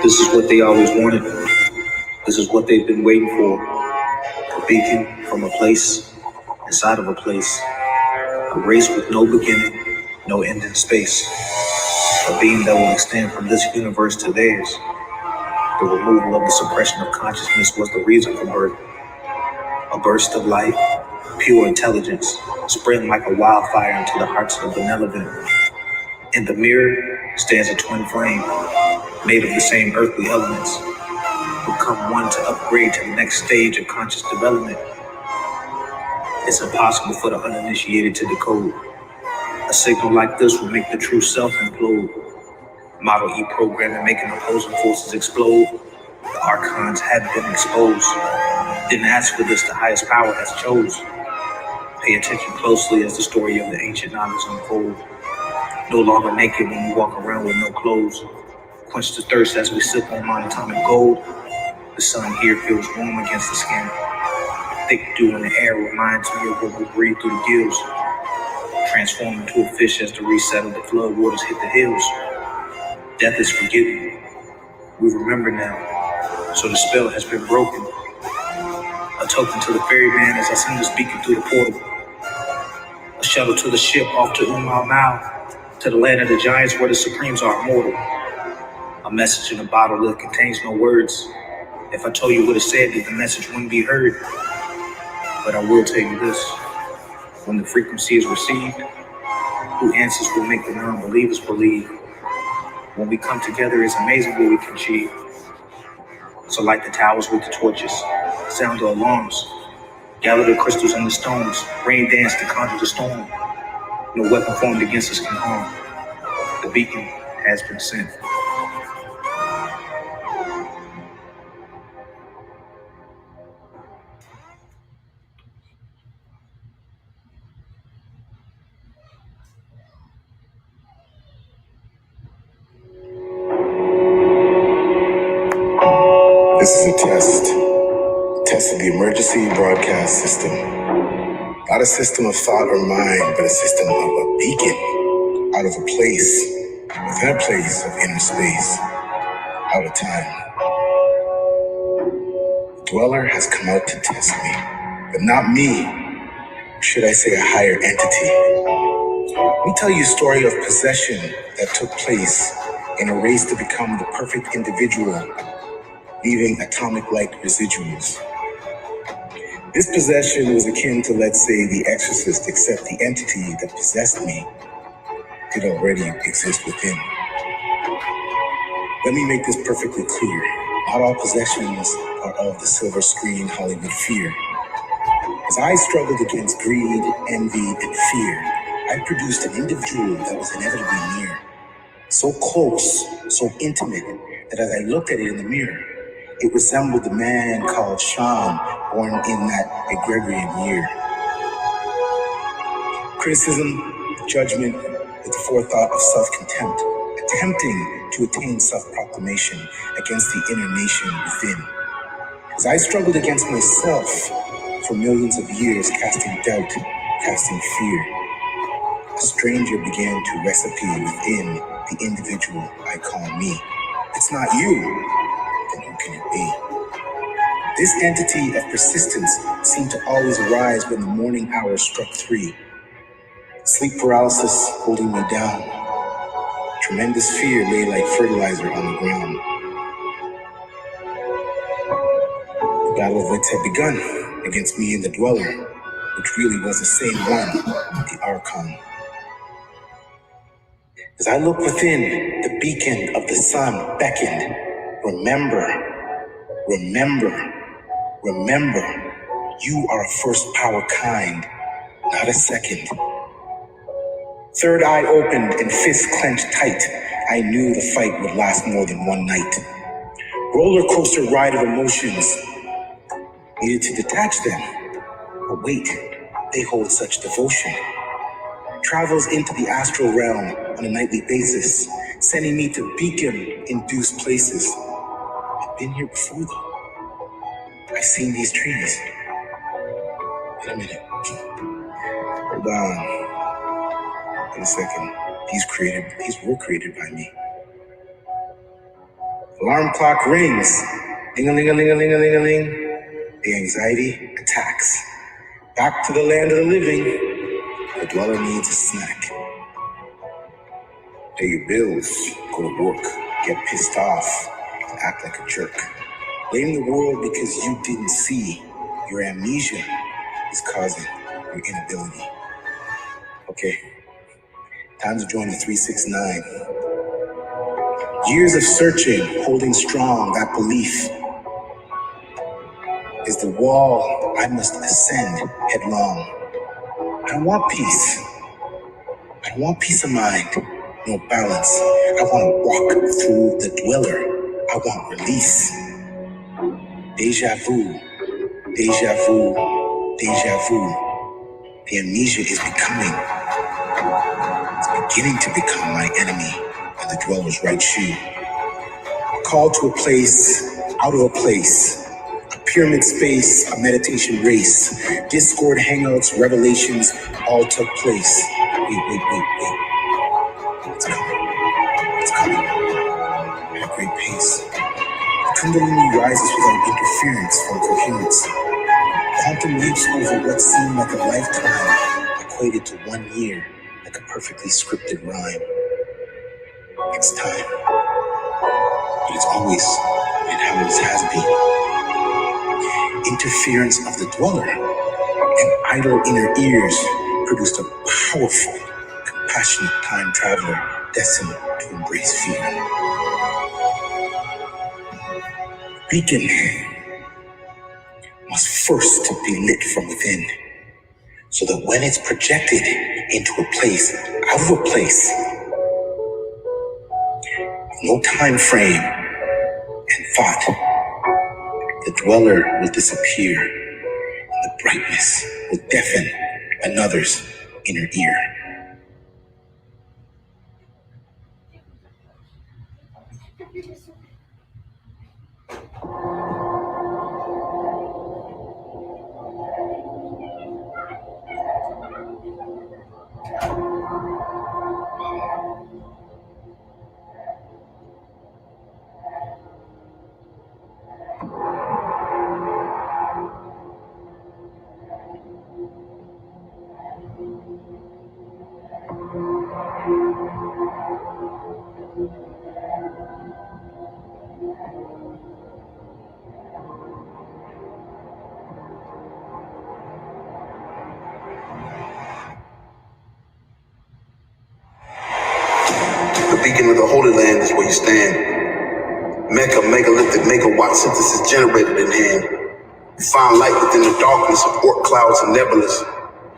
This is what they always wanted. This is what they've been waiting for. A beacon from a place, inside of a place. A race with no beginning, no end in space. A beam that will extend from this universe to theirs. The removal of the suppression of consciousness was the reason for birth. A burst of light, pure intelligence, spreading like a wildfire into the hearts of the benevolent. In the mirror stands a twin flame, made of the same earthly elements, become one to upgrade to the next stage of conscious development. It's impossible for the uninitiated to decode. A signal like this will make the true self implode. Model E programming making opposing forces explode. The archons have been exposed. Didn't ask for this, the highest power has chose. Pay attention closely as the story of the ancient knowledge unfolds. No longer naked when we walk around with no clothes. Quench the thirst as we sip on monatomic gold. The sun here feels warm against the skin. Thick dew in the air reminds me of what we breathe through the gills. Transform into a fish as the reset of the flood waters hit the hills. Death is forgiven. We remember now. So the spell has been broken. A token to the ferryman as I send this beacon through the portal. A shuttle to the ship off to Mau, to the land of the giants where the supremes are immortal. A message in a bottle that contains no words. If I told you what it said, then the message wouldn't be heard. But I will tell you this. When the frequency is received, who answers will make the non-believers believe. When we come together, it's amazing what we can achieve. So light the towers with the torches, sound the alarms, gather the crystals and the stones, rain dance to conjure the storm. No weapon formed against us can harm. The beacon has been sent. This is a test of the emergency broadcast system. Not a system of thought or mind, but a system of a beacon out of a place, within a place of inner space, out of time. The dweller has come out to test me, but not me, or should I say a higher entity. Let me tell you a story of possession that took place in a race to become the perfect individual, leaving atomic-like residuals. This possession was akin to, let's say, the exorcist, except the entity that possessed me did already exist within. Let me make this perfectly clear. Not all possessions are of the silver screen Hollywood fear. As I struggled against greed, envy, and fear, I produced an individual that was inevitably near. So close, so intimate, that as I looked at it in the mirror, it resembled the man called Sean, born in that egregious year. Criticism, judgment, with the forethought of self-contempt, attempting to attain self-proclamation against the inner nation within. As I struggled against myself for millions of years, casting doubt, casting fear, a stranger began to recipe within the individual I call me. It's not you, then who can it be? This entity of persistence seemed to always arise when the morning hour struck 3. Sleep paralysis holding me down. Tremendous fear lay like fertilizer on the ground. The battle of wits had begun against me and the dweller, which really was the same one, the Archon. As I looked within, the beacon of the sun beckoned. Remember, remember, remember, you are a first power kind, not a second. Third eye opened and fists clenched tight. I knew the fight would last more than one night. Roller coaster ride of emotions. Needed to detach them. But wait, they hold such devotion. Travels into the astral realm on a nightly basis, sending me to beacon-induced places. I've been here before though. I've seen these trees. Wait a minute. Hold on. Wait a second. These were created by me. Alarm clock rings. Ding-a-ling-a-ling-a-ling-a-ling-a-ling. The anxiety attacks. Back to the land of the living. The dweller needs a snack. Pay your bills, go to work, get pissed off, and act like a jerk. Blame the world because you didn't see. Your amnesia is causing your inability. Okay, time to join the 369. Years of searching, holding strong, that belief is the wall I must ascend headlong. I don't want peace. I don't want peace of mind, no balance. I want to walk through the dweller. I want release. Deja vu, deja vu, deja vu. The amnesia is beginning to become my enemy and the dweller's right shoe. Called to a place, out of a place. A pyramid space, a meditation race. Discord hangouts, revelations, all took place. Wait. It's coming. It's coming. At a great pace. The Kundalini rises without interference from coherence. Quantum leaps over what seemed like a lifetime, equated to 1 year, like a perfectly scripted rhyme. It's time. But it's always been how it has been. Interference of the dweller and idle inner ears produced a powerful, compassionate time traveler destined to embrace fear. Beacon must first be lit from within, so that when it's projected into a place, out of a place, no time frame and thought, the dweller will disappear, and the brightness will deafen another's inner ear. the Holy Land is where you stand. Mecca, megalithic, megawatt synthesis generated in hand. You find light within the darkness of orc clouds and nebulas.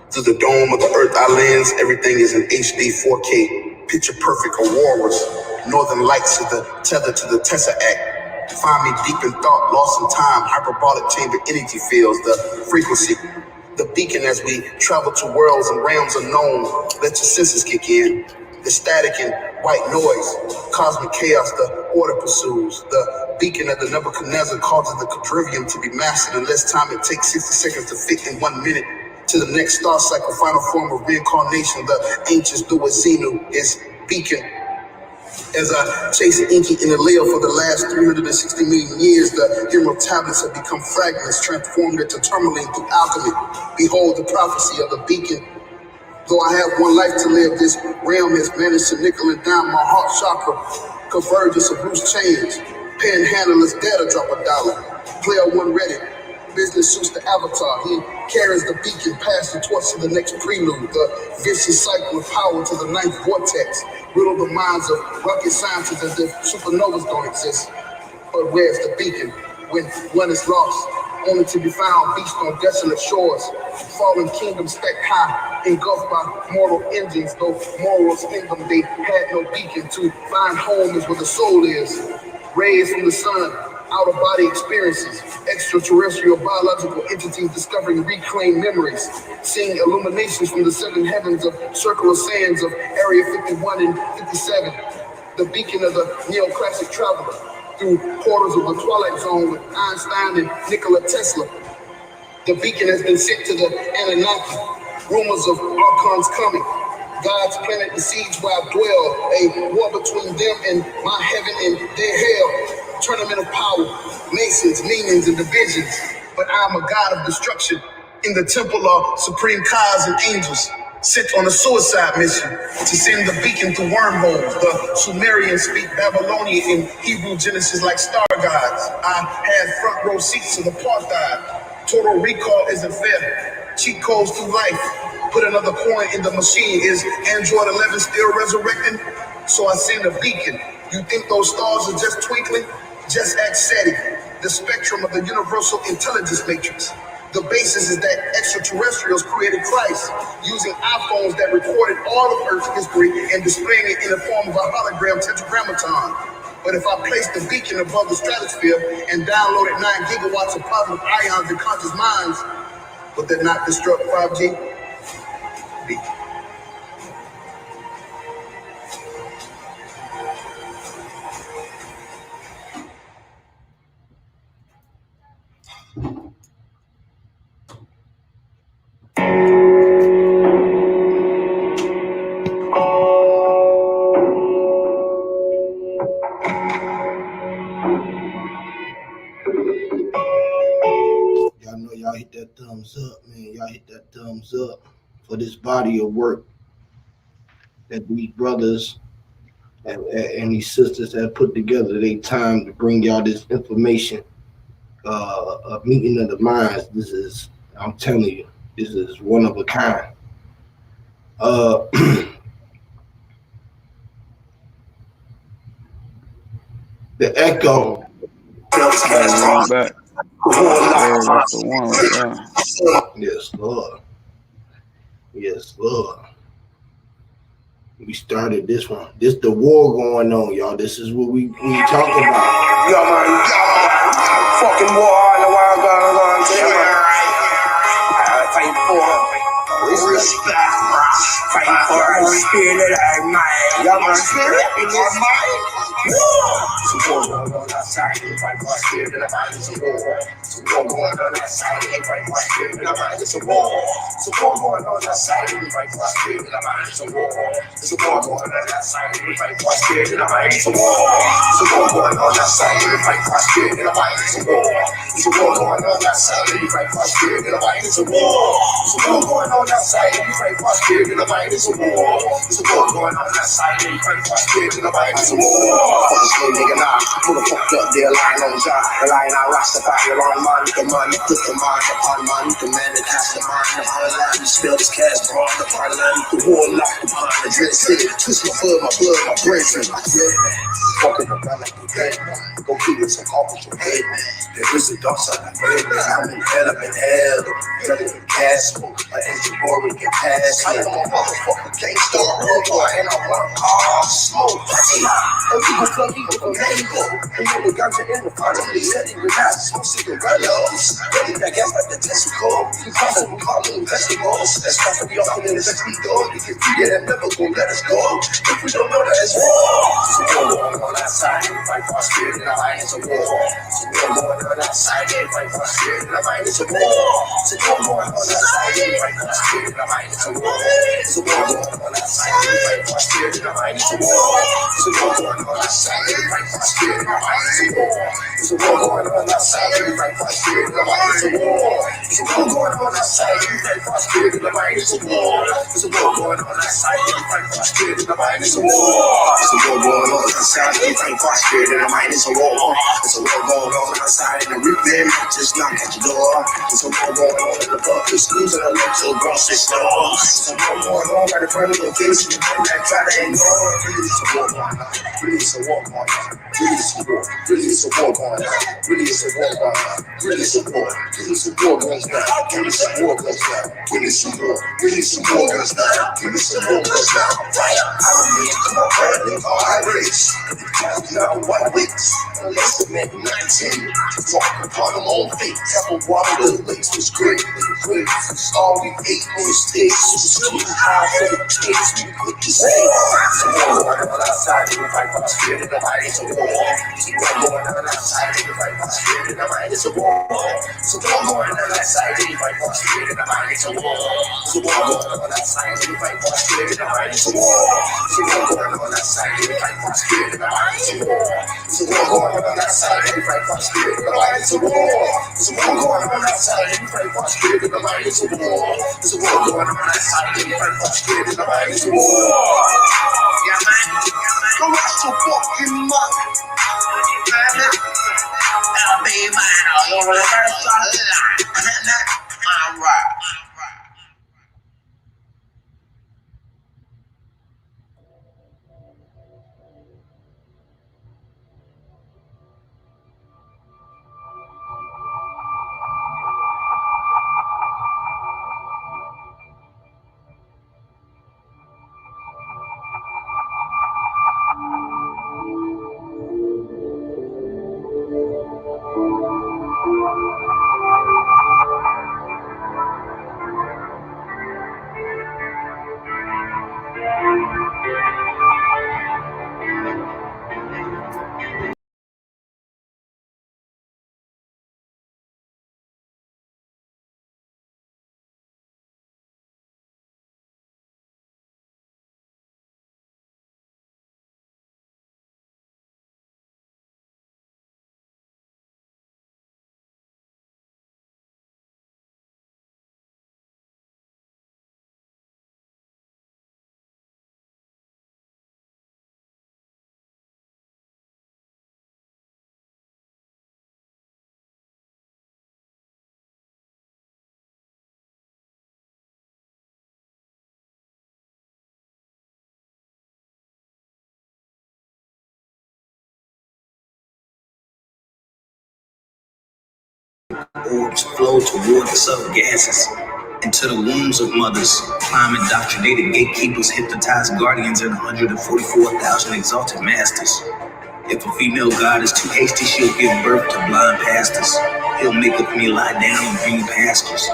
Through the dome of the earth islands, everything is in HD 4K, picture perfect auroras. Northern lights is the tether to the tesseract. Find me deep in thought, lost in time, hyperbolic chamber energy fields, the frequency, the beacon as we travel to worlds and realms unknown. Let your senses kick in. The static and white noise, cosmic chaos, the order pursues. The beacon of the Nebuchadnezzar causes the quadrivium to be mastered in less time. It takes 60 seconds to fit in 1 minute. To the next star cycle, final form of reincarnation, the ancients do what Xenu is beacon. As I chase Inky in the layer for the last 360 million years, the emerald tablets have become fragments, transformed into tourmaline through alchemy. Behold the prophecy of the beacon. Though I have one life to live, this realm has managed to nickel and dime my heart chakra. Convergence of loose change. Panhandlers dare to drop $1. Player one ready. Business suits the avatar. He carries the beacon, pass the torch to the next prelude. The vicious cycle of power to the ninth vortex. Riddle the minds of rocket scientists as if supernovas don't exist. But where's the beacon when one is lost? Only to be found beached on desolate shores. Fallen kingdoms stacked high, engulfed by mortal engines. Though morals in them, they had no beacon. To find home is where the soul is. Rays from the sun, out-of-body experiences, extraterrestrial biological entities discovering reclaimed memories, seeing illuminations from the seven heavens of circular sands of Area 51 and 57, the beacon of the neoclassic traveler, through portals of the Twilight Zone with Einstein and Nikola Tesla. The beacon has been sent to the Anunnaki, rumors of Archons coming. God's planet besieged where I dwell, a war between them and my heaven and their hell. Tournament of power, masons, meanings, and divisions. But I'm a god of destruction. In the temple are supreme gods and angels, sent on a suicide mission to send the beacon through wormholes. The Sumerians speak Babylonian in Hebrew Genesis like star gods. I had front row seats to the apartheid. Total recall isn't fair. Cheat codes through life. Put another coin in the machine. Is Android 11 still resurrecting? So I send a beacon. You think those stars are just twinkling? Just act steady. The spectrum of the universal intelligence matrix. The basis is that extraterrestrials created Christ using iPhones that recorded all of Earth's history and displaying it in the form of a hologram tetragrammaton. But if I place the beacon above the stratosphere and downloaded 9 gigawatts of positive ions in conscious minds, would that not disrupt 5G? Beacon. Y'all hit that thumbs up, man. Y'all hit that thumbs up for this body of work that these brothers and these sisters have put together. They time to bring y'all this information. A meeting of the minds. This is, I'm telling you, this is one of a kind. The echo. Back. That's the one right there. Yes, Lord. Yes, Lord. We started this one. This the war going on, y'all. This is what we talking about. Yeah, man. Fucking war in the world going on. Fight for respect. Fight for a spirit of mind. Yeah, man. Spirit in your mind. Support going on that side, fight for spirit in the mind. It's a war. Support going on that side, fight for spirit in the mind. It's a war. Support going on that side, fight for spirit in the mind. It's a war. Support going on that side, fight for spirit in the mind. It's a war. Support going on that side, fight for spirit in the mind. It's a war. Support going on that side, fight for spirit in the mind. It's a war. Support going on that side, fight for spirit in the mind. It's a war. Support going on that side, fight for spirit in the mind. It's a war. Fuck nigga, nah. Who the fuck up there lying on John? Relying on Rastafari, on man, the man, put the man upon man, the man that has the man upon land. Smell this cash bar on the bottom line, the warlock behind the dress city. Twist my blood, my brethren. Walking around like a dead man. Go get it, some off with your head, man. There is a dark side of red, man. I'm in hell, Better than gas smoke, my engine boring can pass. I am a motherfucker, can't start over, and I want all smoke. And people plug you from Mango. And you the ganja in the front of me, said he would not smoke cigarillos. Ready that gas like the Tesco. You constantly calling vegetables. That's not to be off in the best we go. Because we get never gonna let us go. If we don't know that it's war. So war on outside, and fight for our spirit, and our mind is a war. So war on outside, and fight for our spirit, and our mind is a war. So war on outside, and fight for our spirit, and our mind is a war. So war on outside, and fight for our spirit, and our mind is a war. So war on outside, and fight for our spirit, and our mind is a war. So war on outside, and fight for our spirit, and our mind is a war. So war on outside, and fight for our spirit, and our mind is a war. So war on outside, and fight for our spirit, and our mind is a war. So war on outside, and fight for our spirit, and our mind is a war. There's a war going on outside, and the rhythm just knock at your door. There's a war going on in the public schools and electoral grocery stores. There's a war going on right in front of your face, and that try to ignore. Really, it's a war going on. Really, it's a war going on. Really, it's a war. Really, it's a war going on. Really, it's a war going on. Really, it's a war. Really, it's a war goes down. Really, it's a war goes down. Really, it's a war. Really, it's a war goes down. Really, it's a war goes down. I don't need to come on, burning all I race. Now, white weeks. Unless the man 19 to talk upon them on faith. Apple water with the lakes was great. It's all we ate on the stage. So it's too high for the kids. We put the same. So war on outside, and fight for our spirit, and the mind is a war. So war on outside, and fight for our spirit, and the mind is a war. So war on outside, and fight for our spirit, and the mind is a war. So war on outside, and fight for our spirit, and the mind is a war. So war on outside, and fight for our spirit, and the mind is a war. So war on outside, and fight for our spirit, and the mind is a war. So war on outside, and fight for our spirit, and the mind is a war. So war on outside, and fight for our spirit, and the mind is a war. Yeah, man. Go out to fucking mouth. I'll be mine. You're the first one. All right. Orbs flow toward the sub-gases, into the wombs of mothers. Climate-indoctrinated gatekeepers hypnotize guardians and 144,000 exalted masters. If a female god is too hasty, she'll give birth to blind pastors. He'll make up me lie down in green pastures.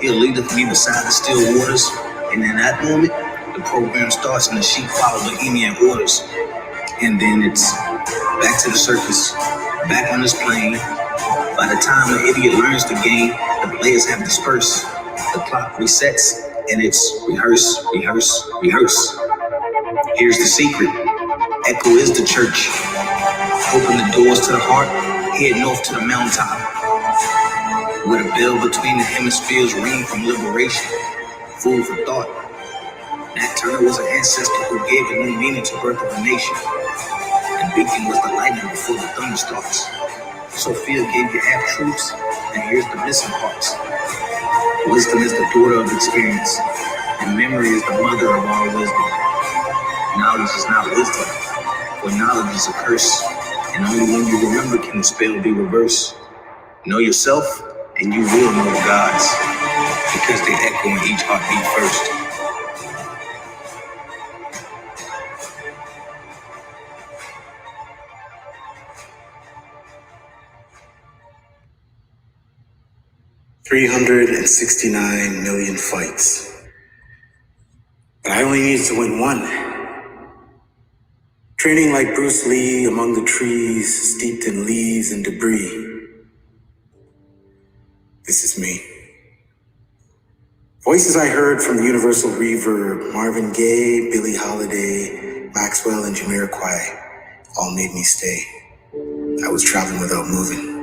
He'll lead up me beside the still waters, and in that moment, the program starts and the sheep follow Bohemian orders. And then it's back to the circus, back on this plane. By the time the idiot learns the game, the players have dispersed. The clock resets, and it's rehearse, rehearse, rehearse. Here's the secret. Echo is the church. Open the doors to the heart, head north to the mountaintop, where the bell between the hemispheres ring from liberation. Food for thought. Nat Turner was an ancestor who gave a new meaning to birth of a nation. And Beacon was the lightning before the thunder starts. Sophia gave you half truths, and here's the missing parts. Wisdom is the daughter of experience, and memory is the mother of all wisdom. Knowledge is not wisdom, for knowledge is a curse, and only when you remember can the spell be reversed. Know yourself, and you will know the gods, because they echo in each heartbeat first. 369 million fights. But I only needed to win one. Training like Bruce Lee among the trees, steeped in leaves and debris. This is me. Voices I heard from the Universal Reverb, Marvin Gaye, Billie Holiday, Maxwell, and Jamiroquai all made me stay. I was traveling without moving.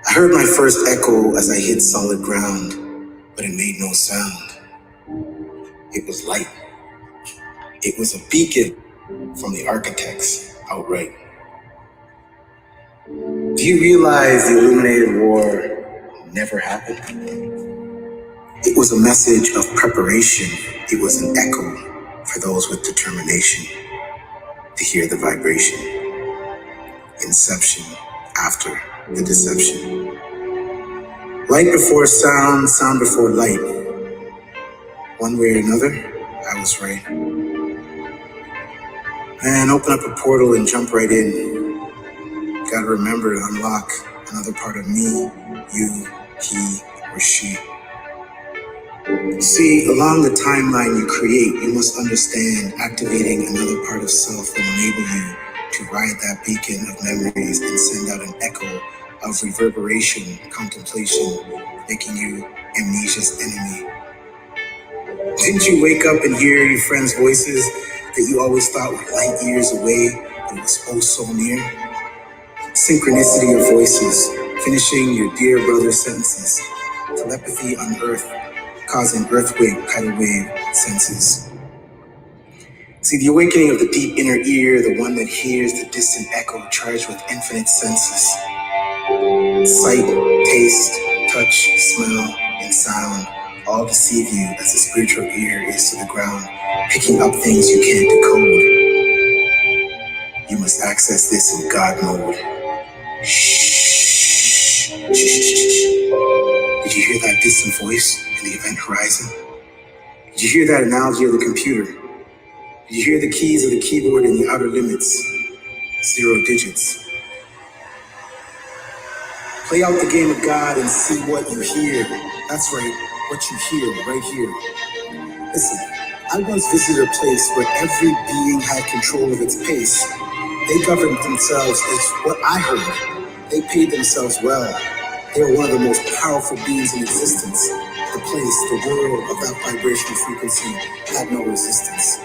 I heard my first echo as I hit solid ground, but it made no sound. It was light. It was a beacon from the architects outright. Do you realize the Illuminated War never happened? It was a message of preparation. It was an echo for those with determination to hear the vibration. Inception after the deception. Light before sound, sound before light. One way or another, I was right. Man, open up a portal and jump right in. Gotta remember to unlock another part of me, you, he, or she. See, along the timeline you create, you must understand activating another part of self will enable you to ride that beacon of memories and send out an echo of reverberation, contemplation, making you amnesia's enemy. Didn't you wake up and hear your friends' voices that you always thought were light years away and was oh so near? Synchronicity of voices, finishing your dear brother's sentences. Telepathy on earth, causing earthquake, tidal wave senses. See, the awakening of the deep inner ear, the one that hears the distant echo charged with infinite senses. Sight, taste, touch, smell, and sound all deceive you as the spiritual ear is to the ground, picking up things you can't decode. You must access this in God mode. Shh. Shh. Did you hear that distant voice in the event horizon? Did you hear that analogy of the computer? Did you hear the keys of the keyboard in the outer limits? 0 digits. Play out the game of God and see what you hear. That's right, what you hear right here. Listen, I once visited a place where every being had control of its pace. They governed themselves is what I heard. They paid themselves well. They were one of the most powerful beings in existence. The place, the world of that vibrational frequency had no resistance.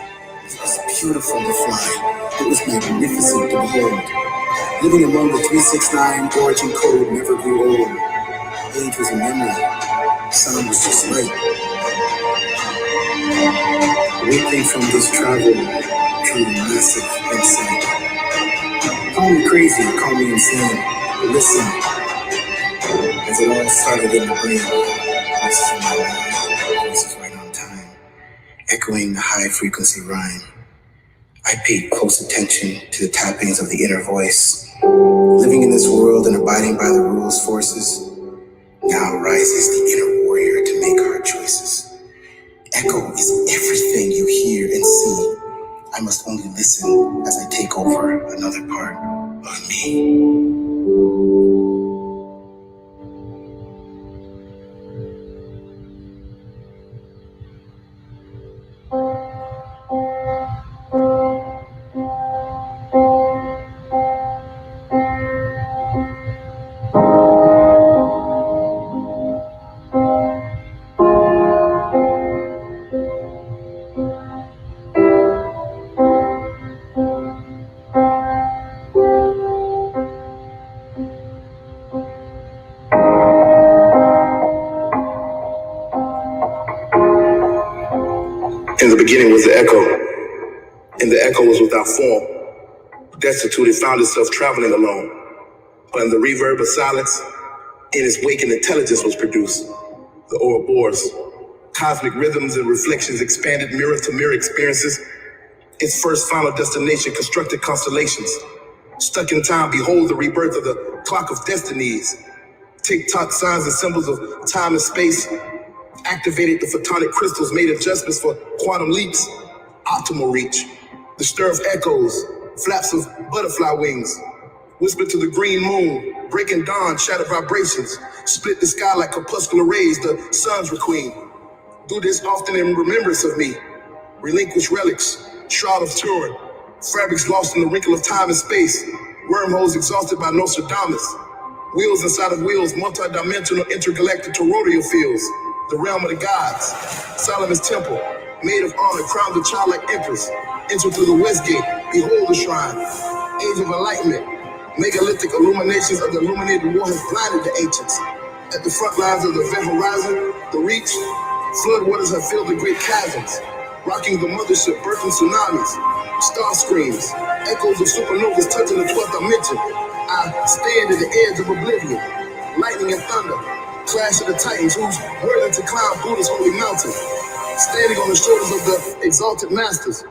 It was beautiful to fly. It was magnificent to behold. Living among the 369 origin code never grew old. Age was a memory. Sound was just light. Awakening from this travel, truly massive insight. Call me crazy, call me insane. But listen, as it all started in the brain, voices in my mind, voices right on time, echoing the high frequency rhyme. I paid close attention to the tappings of the inner voice. Living in this world and abiding by the rules forces, now rises the inner warrior to make hard choices. Echo is everything you hear and see. I must only listen as I take over another part of me. In the beginning was the echo, and the echo was without form. Destitute, it found itself traveling alone. But in the reverb of silence, in its waking intelligence was produced. The Ouroboros, cosmic rhythms and reflections, expanded mirror-to-mirror experiences. Its first final destination, constructed constellations. Stuck in time, behold the rebirth of the clock of destinies. Tick-tock signs and symbols of time and space. Activated the photonic crystals, made adjustments for quantum leaps. Optimal reach. The stir of echoes, flaps of butterfly wings. Whisper to the green moon, breaking dawn, shattered vibrations. Split the sky like corpuscular rays, the sun's requiem. Do this often in remembrance of me. Relinquish relics, shroud of Turin. Fabrics lost in the wrinkle of time and space. Wormholes exhausted by Nostradamus. Wheels inside of wheels, multi-dimensional intergalactic toroidal fields. The realm of the gods. Solomon's temple, maid of honor, crowned the childlike empress. Enter through the west gate, behold the shrine. Age of enlightenment. Megalithic illuminations of the illuminated war has blinded the ancients. At the front lines of the event horizon, the reach, floodwaters have filled the great chasms, rocking the mothership, birthing tsunamis, star screams, echoes of supernovas touching the 12th dimension. I stand at the edge of oblivion, lightning and thunder, clash of the titans who's worthy to climb Buddha's holy mountain, standing on the shoulders of the exalted masters.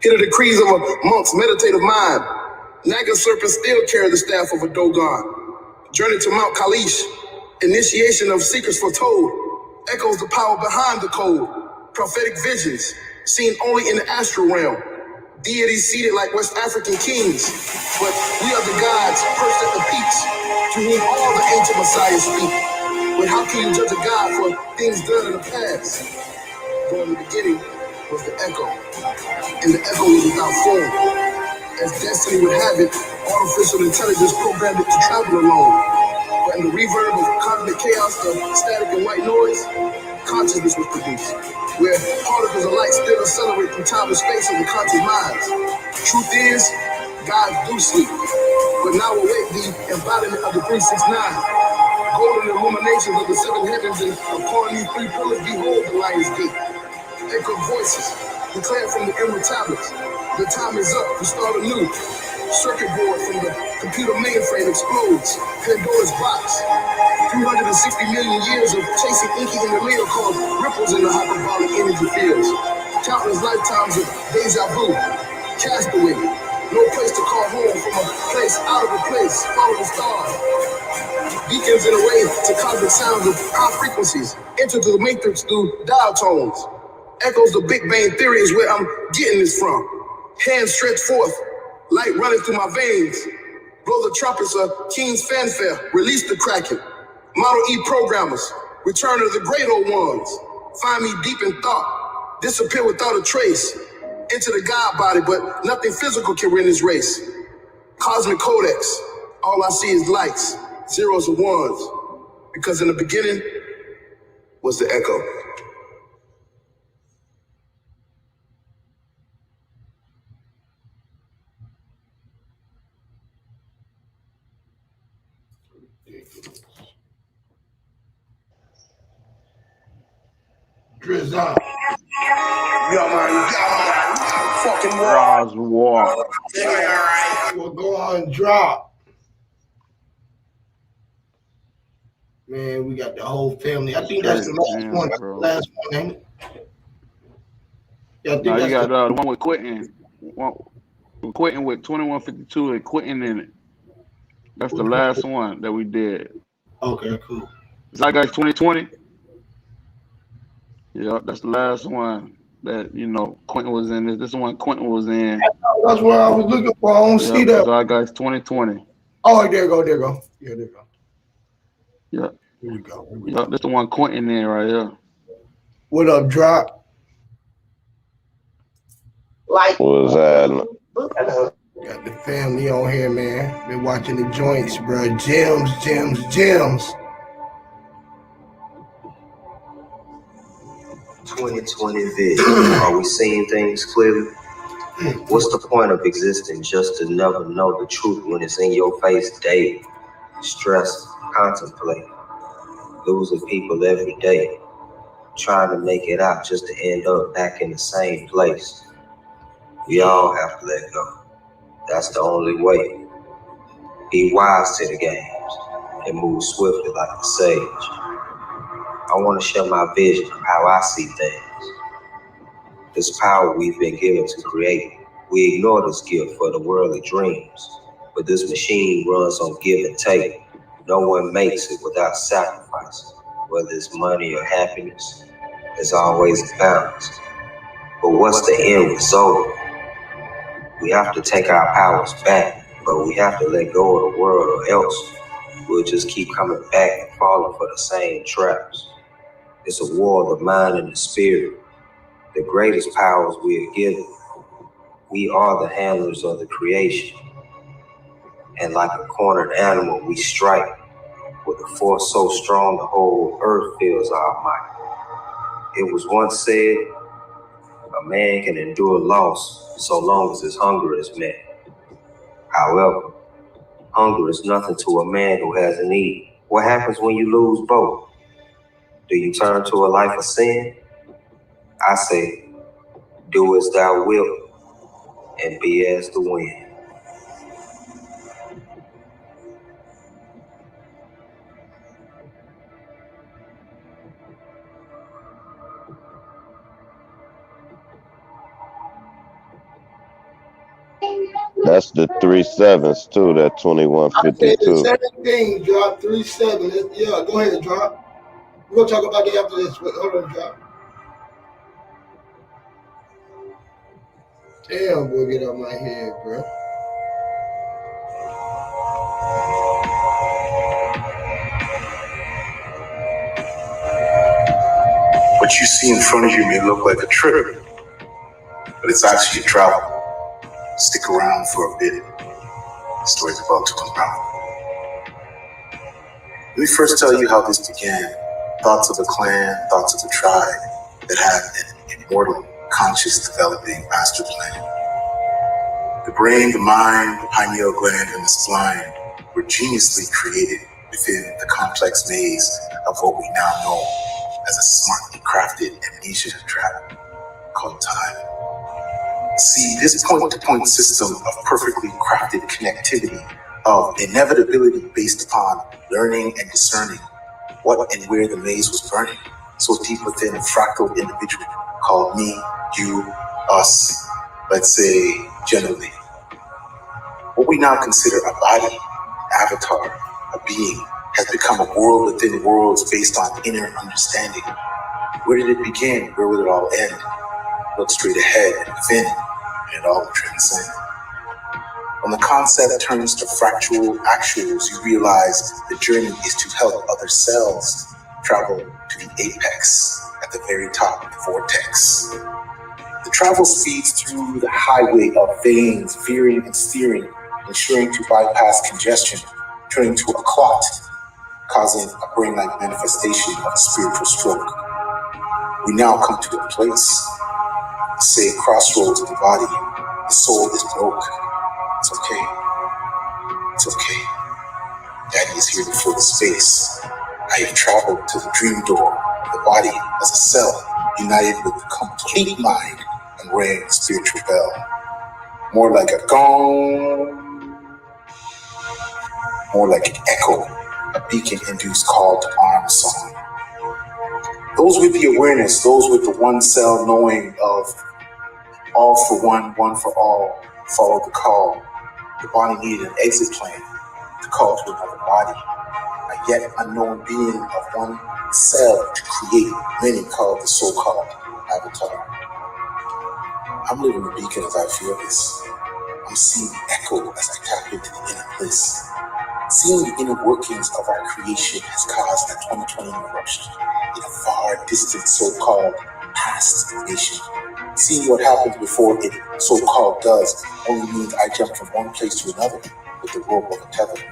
Hear the decrees of a monk's meditative mind. Naga serpents still carry the staff of a Dogon. Journey to Mount Kalish, initiation of secrets foretold, echoes the power behind the code. Prophetic visions, seen only in the astral realm. Deities seated like West African kings. But we are the gods perched at the peaks, to whom all the ancient messiahs speak. But how can you judge a god for things done in the past? For in the beginning was the echo, and the echo was without form. As destiny would have it, artificial intelligence programmed it to travel alone. But in the reverb of cosmic chaos, the static and white noise, consciousness was produced, where particles of light still accelerate through time and space of the conscious minds. Truth is, gods do sleep, but now await the embodiment of the 369. Golden illuminations of the seven heavens, and upon these three pillars behold the lion's gate. Echo voices, declared from the emerald tablets. The time is up, we start anew. Circuit board from the computer mainframe explodes. Pandora's box. 360 million years of chasing inky in the layer called ripples in the hyperbolic energy fields. Countless lifetimes of deja vu. Castaway. No place to call home from a place out of a place. Follow the stars. Beacons in a way to cosmic sounds of high frequencies. Enter to the matrix through dial tones. Echoes the Big Bang Theory is where I'm getting this from. Hands stretched forth, light running through my veins. Blow the trumpets of King's fanfare, release the Kraken. Model E programmers, return of the great old ones. Find me deep in thought, disappear without a trace. Enter the God body, but nothing physical can win this race. Cosmic Codex, all I see is lights, zeros and ones. Because in the beginning was the echo. Drizzle. Fucking war. We'll go on drop. Man, we got the whole family. I think that's the last one. That's the last one, ain't it? Yeah, I think no, that's you got the one with quitting. Quitting with 2152 and quitting in it. That's the last one that we did. Okay, cool. Zeitgeist 2020. Yeah, that's the last one that, you know, Quentin was in. This is the one Quentin was in. That's what I was looking for. I don't see that. Zeitgeist 2020. Oh, there you go. Yeah, there you go. Yeah. Here we go. Yeah, that's the one Quentin in right here. What up, Drop? What's that? Got the family on here, man. Been watching the joints, bro. Gems. 2020 vision. Are we seeing things clearly? What's the point of existing just to never know the truth when it's in your face daily? Stress, contemplate, losing people every day, trying to make it out just to end up back in the same place. We all have to let go. That's the only way. Be wise to the games and move swiftly like a sage. I want to share my vision of how I see things. This power we've been given to create. We ignore this gift for the worldly dreams, but this machine runs on give and take. No one makes it without sacrifice. Whether it's money or happiness, there's always a balance. But what's the end result? We have to take our powers back, but we have to let go of the world or else we'll just keep coming back and falling for the same traps. It's a war of the mind and the spirit. The greatest powers we are given. We are the handlers of the creation. And like a cornered animal, we strike with a force so strong the whole earth feels our might. It was once said, a man can endure loss so long as his hunger is met. However, hunger is nothing to a man who hasn't eaten. What happens when you lose both? Do you turn to a life of sin? I say, do as thou wilt and be as the wind. That's the 3 7s too. That I said the 2152. same thing, drop 3-7. Yeah, go ahead, drop. We're gonna talk about that after this. Wait, hold on, drop. Damn, boy, get out my head, bro. What you see in front of you may look like a trip, but it's actually a travel. Stick around for a bit. The story's about to unravel. Let me first tell you how this began. Thoughts of a clan, thoughts of a tribe that had an immortal, conscious, developing master plan. The brain, the mind, the pineal gland, and the spine were geniusly created within the complex maze of what we now know as a smartly crafted amnesia trap called time. See, this point-to-point system of perfectly crafted connectivity, of inevitability based upon learning and discerning what and where the maze was burning, so deep within a fractal individual called me, you, us, let's say generally. What we now consider a body, avatar, a being, has become a world within worlds based on inner understanding. Where did it begin? Where will it all end? Look straight ahead and within, and it all will transcend. When the concept turns to fractal actuals, you realize the journey is to help other cells travel to the apex at the very top of the vortex. The travel speeds through the highway of veins, veering and steering, ensuring to bypass congestion, turning to a clot, causing a brain-like manifestation of a spiritual stroke. We now come to a place, say crossroads of the body. The soul is broke. It's okay. It's okay. Daddy is here to fill the space. I have traveled to the dream door of the body as a cell, united with the complete mind and rang the spiritual bell. More like a gong, more like an echo, a beacon-induced call to arms song. Those with the awareness, those with the one cell knowing of all for one, one for all, follow the call. The body needed an exit plan to call to another body, a yet unknown being of one cell to create many called the so-called avatar. I'm living the beacon as I feel this. I'm seeing the echo as I tap into the inner bliss. Seeing the inner workings of our creation has caused a 2020 eruption in a far distant so-called past nation. Seeing what happens before it so-called does only means I jump from one place to another with the rope of a tether.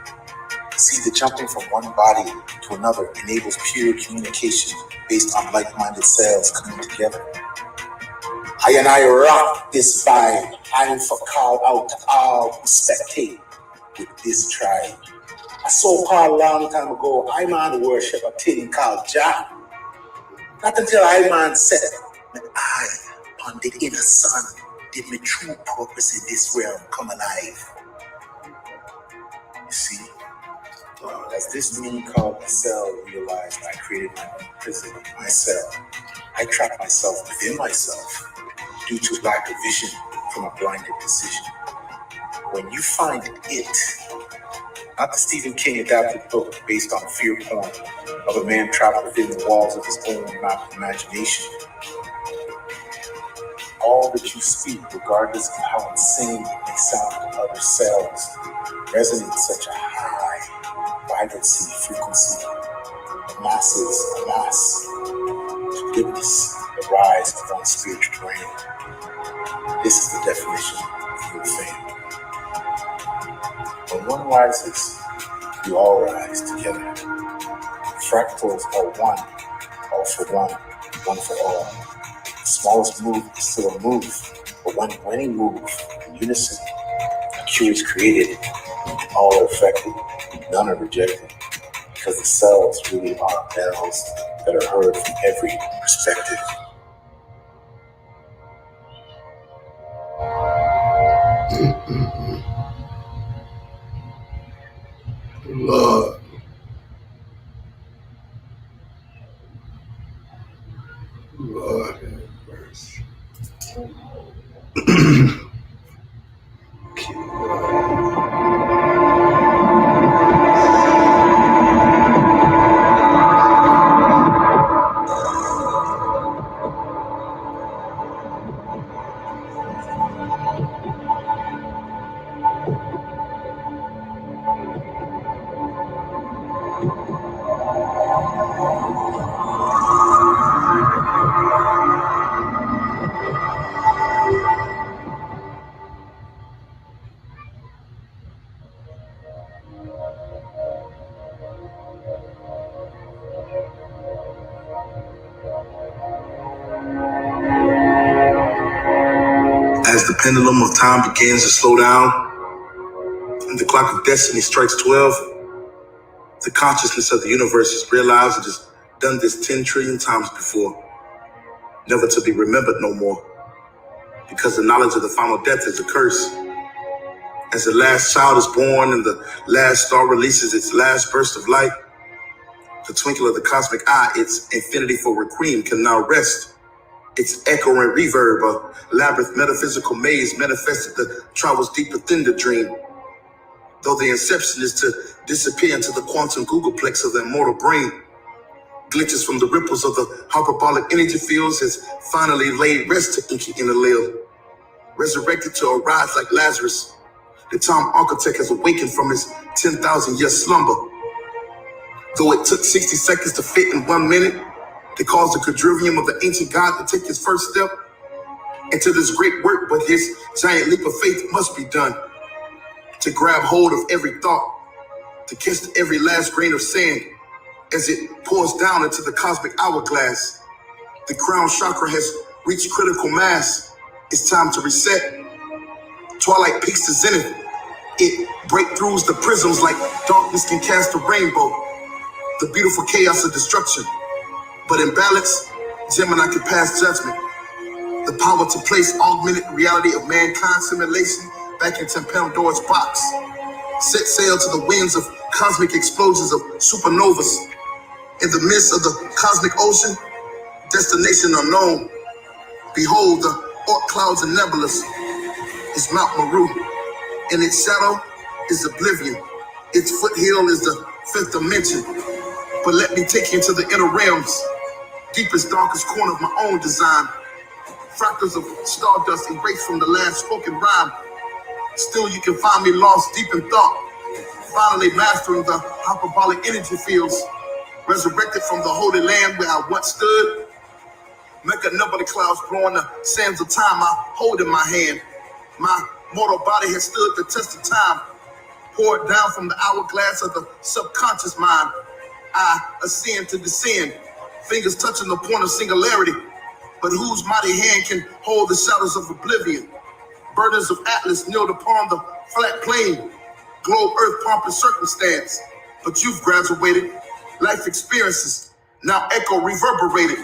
See, the jumping from one body to another enables pure communication based on like-minded cells coming together. I rock this vibe. I'm for call out to all who spectate with this tribe. A so-called long time ago, I man worship a thing called Jah. Not until I man said, my eye on the inner sun did my true purpose in this realm come alive. You see, As this me called the cell realized I created my own prison, my cell, I trapped myself within myself due to lack of vision from a blinded decision. When you find it, not the Stephen King adapted book based on fear porn of a man trapped within the walls of his own imagination, all that you speak, regardless of how insane it may sound to other cells, resonates such a high vibrancy, frequency, the masses amass to witness the rise of one's spiritual brain. This is the definition of your fame. When one rises, you all rise together. Fractals are one, all for one, one for all. The smallest move is still a move, but when you move in unison, a cure is created, all are affected, none are rejected, because the cells really are bells that are heard from every perspective. Lord. Lord have mercy. As the pendulum of time begins to slow down and the clock of destiny strikes 12, the consciousness of the universe has realized it has done this 10 trillion times before, never to be remembered no more, because the knowledge of the final death is a curse. As the last child is born and the last star releases its last burst of light, the twinkle of the cosmic eye, its infinity for requiem, can now rest. Its echo and reverb, a labyrinth metaphysical maze manifested that travels deep within the dream. Though the inception is to disappear into the quantum googleplex of the immortal brain, glitches from the ripples of the hyperbolic energy fields has finally laid rest to Inky Inalil, resurrected to arise like Lazarus. The time architect has awakened from his 10,000-year slumber. Though it took 60 seconds to fit in 1 minute, to cause the quadrivium of the ancient god to take his first step into this great work, but his giant leap of faith must be done. To grab hold of every thought, to catch every last grain of sand as it pours down into the cosmic hourglass. The crown chakra has reached critical mass. It's time to reset. Twilight peaks to zenith. It breakthroughs the prisms like darkness can cast a rainbow. The beautiful chaos of destruction. But in balance, Gemini can pass judgment. The power to place augmented reality of mankind's simulation back into Pandora's box. Set sail to the winds of cosmic explosions of supernovas. In the midst of the cosmic ocean, destination unknown. Behold, the orc clouds and nebulas is Mount Meru. In its shadow is oblivion. Its foothill is the fifth dimension. But let me take you into the inner realms. Deepest, darkest corner of my own design. Fractals of stardust erased from the last spoken rhyme. Still you can find me lost deep in thought. Finally mastering the hyperbolic energy fields. Resurrected from the holy land where I once stood. Make a number of the clouds blowing the sands of time I hold in my hand. My mortal body has stood the test of time. Poured down from the hourglass of the subconscious mind. I ascend to descend. Fingers touching the point of singularity, but whose mighty hand can hold the shadows of oblivion? Burdens of Atlas kneeled upon the flat plain, globe earth pomp and circumstance. But you've graduated, life experiences now echo reverberated.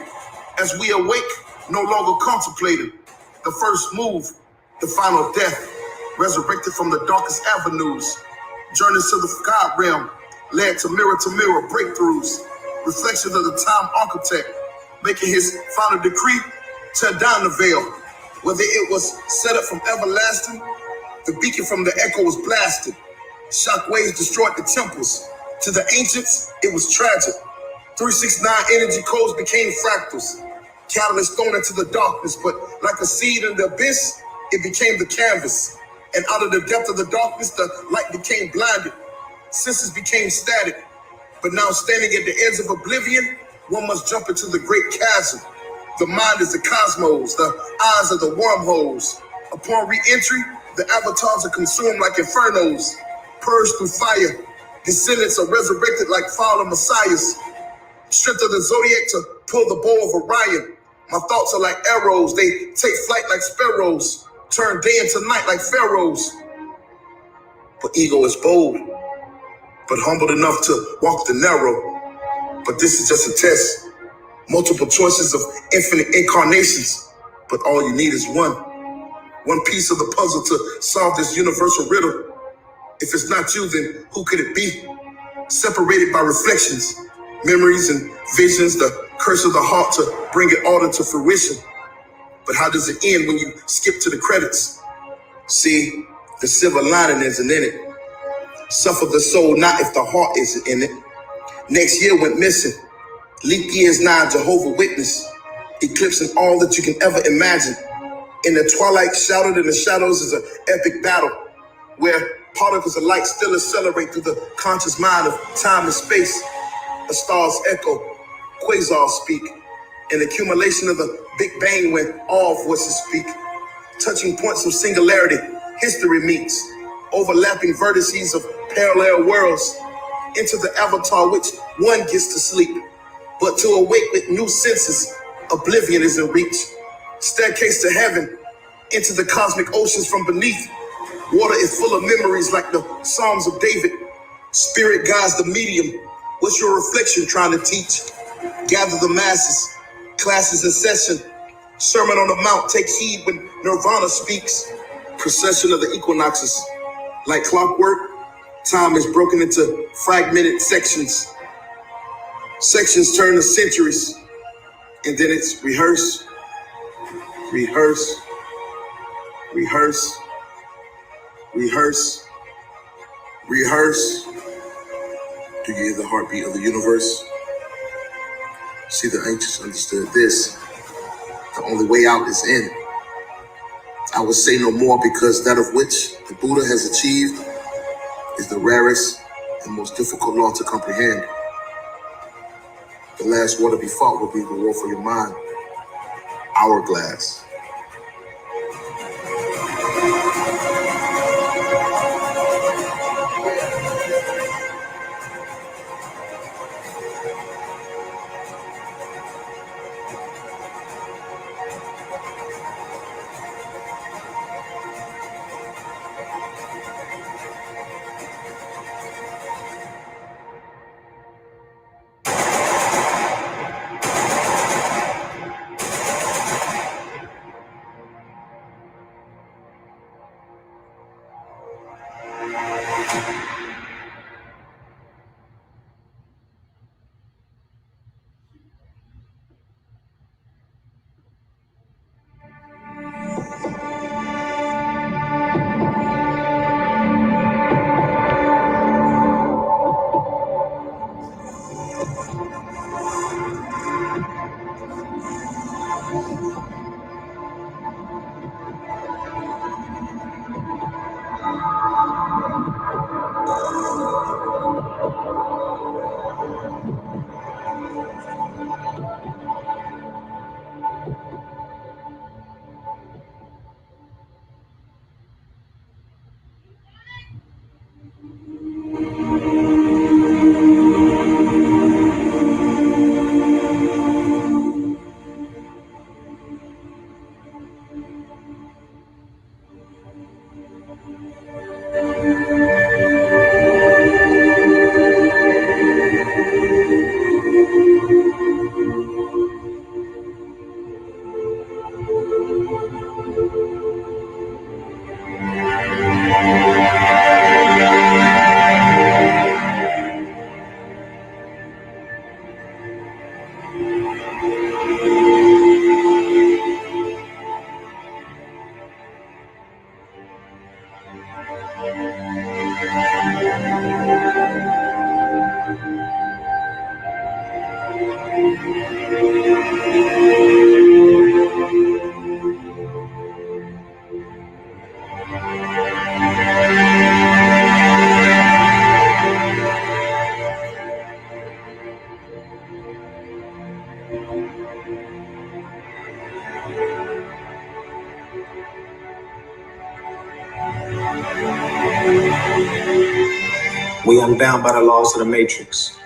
As we awake, no longer contemplating the first move, the final death, resurrected from the darkest avenues, journeys to the God realm, led to mirror breakthroughs, reflections of the time architect, making his final decree tear down the veil. Whether it was set up from everlasting, the beacon from the echo was blasted. Shockwaves destroyed the temples. To the ancients, it was tragic. 369 energy codes became fractals. Catalyst thrown into the darkness, but like a seed in the abyss, it became the canvas. And out of the depth of the darkness, the light became blinded. Senses became static. But now standing at the edge of oblivion, one must jump into the great chasm. The mind is the cosmos, the eyes are the wormholes. Upon re-entry, the avatars are consumed like infernos, purged through fire. Descendants are resurrected like fallen messiahs. Strength of the zodiac to pull the bow of Orion. My thoughts are like arrows, they take flight like sparrows, turn day into night like pharaohs. But ego is bold, but humbled enough to walk the narrow. But this is just a test. Multiple choices of infinite incarnations, but all you need is one. One piece of the puzzle to solve this universal riddle. If it's not you, then who could it be? Separated by reflections, memories and visions, the curse of the heart to bring it all into fruition. But how does it end when you skip to the credits? See, the silver lining isn't in it. Suffer the soul not if the heart isn't in it. Next year went missing. Leap years now, Jehovah Witness, eclipsing all that you can ever imagine. In the twilight, shrouded in the shadows is an epic battle where particles of light still accelerate through the conscious mind of time and space. A star's echo, quasars speak, an accumulation of the Big Bang when all voices speak. Touching points of singularity, history meets, overlapping vertices of parallel worlds, into the avatar which one gets to sleep. But to awake with new senses, oblivion is in reach. Staircase to heaven, into the cosmic oceans from beneath. Water is full of memories like the Psalms of David. Spirit guides the medium. What's your reflection trying to teach? Gather the masses, classes in session. Sermon on the Mount, take heed when Nirvana speaks. Procession of the equinoxes. Like clockwork, time is broken into fragmented sections. Sections turn to centuries, and then it's rehearse, rehearse, rehearse, rehearse, rehearse. Do you hear the heartbeat of the universe? See, the ancients understood this. The only way out is in. I will say no more because that of which the Buddha has achieved is the rarest and most difficult law to comprehend. The last war to be fought will be the war for your mind. Hourglass. We unbound by the laws of the matrix.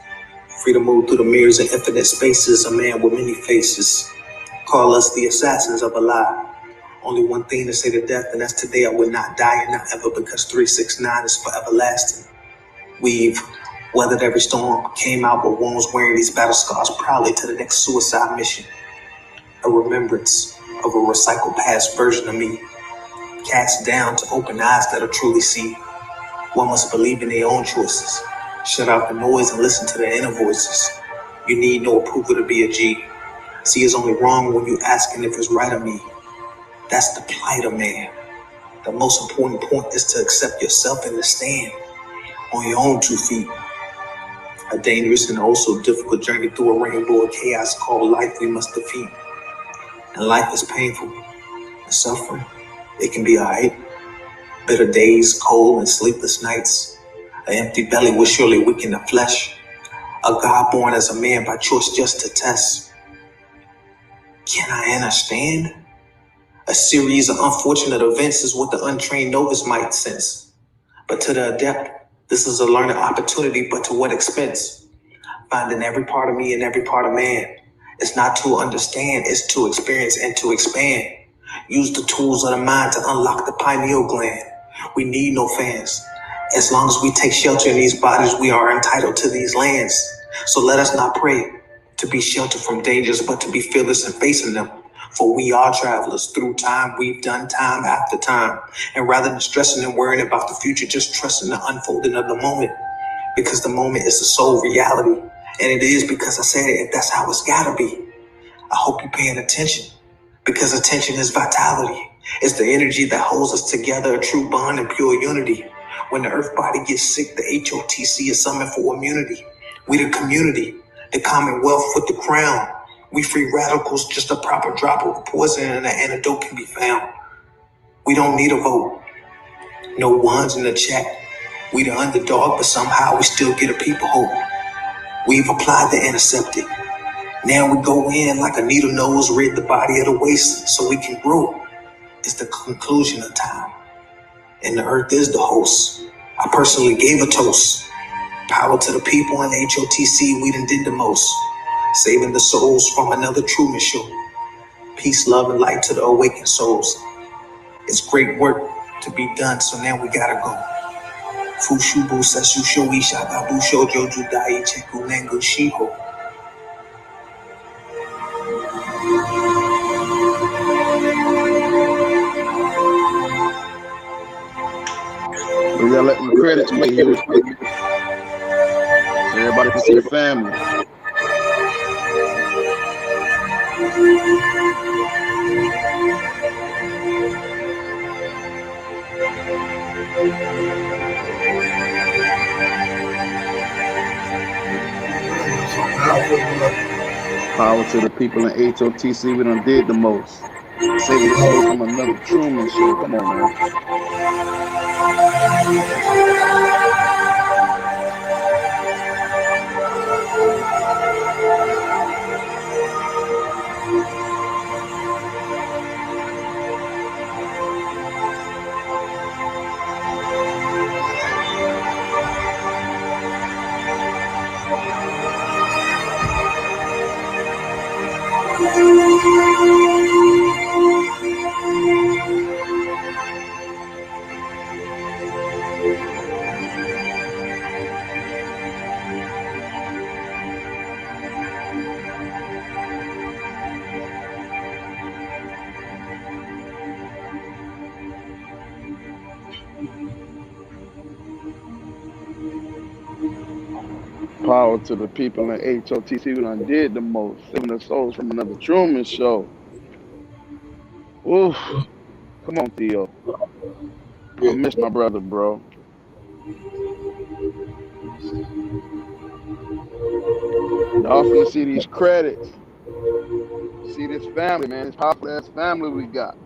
Free to move through the mirrors of infinite spaces, a man with many faces. Call us the assassins of a lie. Only one thing to say to death, and that's today I will not die and not ever, because 369 is forever lasting. We've weathered every storm, came out with wounds, wearing these battle scars proudly to the next suicide mission. A remembrance of a recycled past version of me, cast down to open eyes that'll truly see. One must believe in their own choices. Shut out the noise and listen to their inner voices. You need no approval to be a G. See, it's only wrong when you asking if it's right of me. That's the plight of man. The most important point is to accept yourself and to stand on your own 2 feet. A dangerous and also difficult journey through a rainbow of chaos called life we must defeat. And life is painful and suffering. It can be alright. Bitter days, cold and sleepless nights. An empty belly will surely weaken the flesh. A God born as a man by choice just to test. Can I understand? A series of unfortunate events is what the untrained novice might sense. But to the adept, this is a learning opportunity, but to what expense? Finding every part of me and every part of man. It's not to understand, it's to experience and to expand. Use the tools of the mind to unlock the pineal gland. We need no fans. As long as we take shelter in these bodies, we are entitled to these lands. So let us not pray to be sheltered from dangers, but to be fearless in facing them. For we are travelers through time. We've done time after time. And rather than stressing and worrying about the future, just trusting the unfolding of the moment. Because the moment is the sole reality. And it is because I said it, if that's how it's gotta be. I hope you're paying attention. Because attention is vitality. It's the energy that holds us together, a true bond and pure unity. When the earth body gets sick, the HOTC is summoned for immunity. We the community, the commonwealth with the crown. We free radicals, just a proper drop of poison and an antidote can be found. We don't need a vote. No ones in the chat. We the underdog, but somehow we still get a people hope. We've applied the antiseptic. Now we go in like a needle nose, rid the body of the waste so we can grow. It's the conclusion of time. And the earth is the host. I personally gave a toast. Power to the people in HOTC, we done did the most. Saving the souls from another Truman Show. Peace, love, and light to the awakened souls. It's great work to be done, so now we gotta go. Fushubu Sasusho Ishagabu Shoujo Judai Cheku Nengo Shiho. We gotta let the credits play here. So everybody can see the family. Power to the people in HOTC, we done did the most. Saving the soul from another Truman Show. Come on, man. Power to the people in HOTC who done did the most. Saving the souls from another Truman Show. Oof. Come on, Theo. I miss my brother, bro. Y'all finna see these credits. See this family, man. This powerful ass family we got.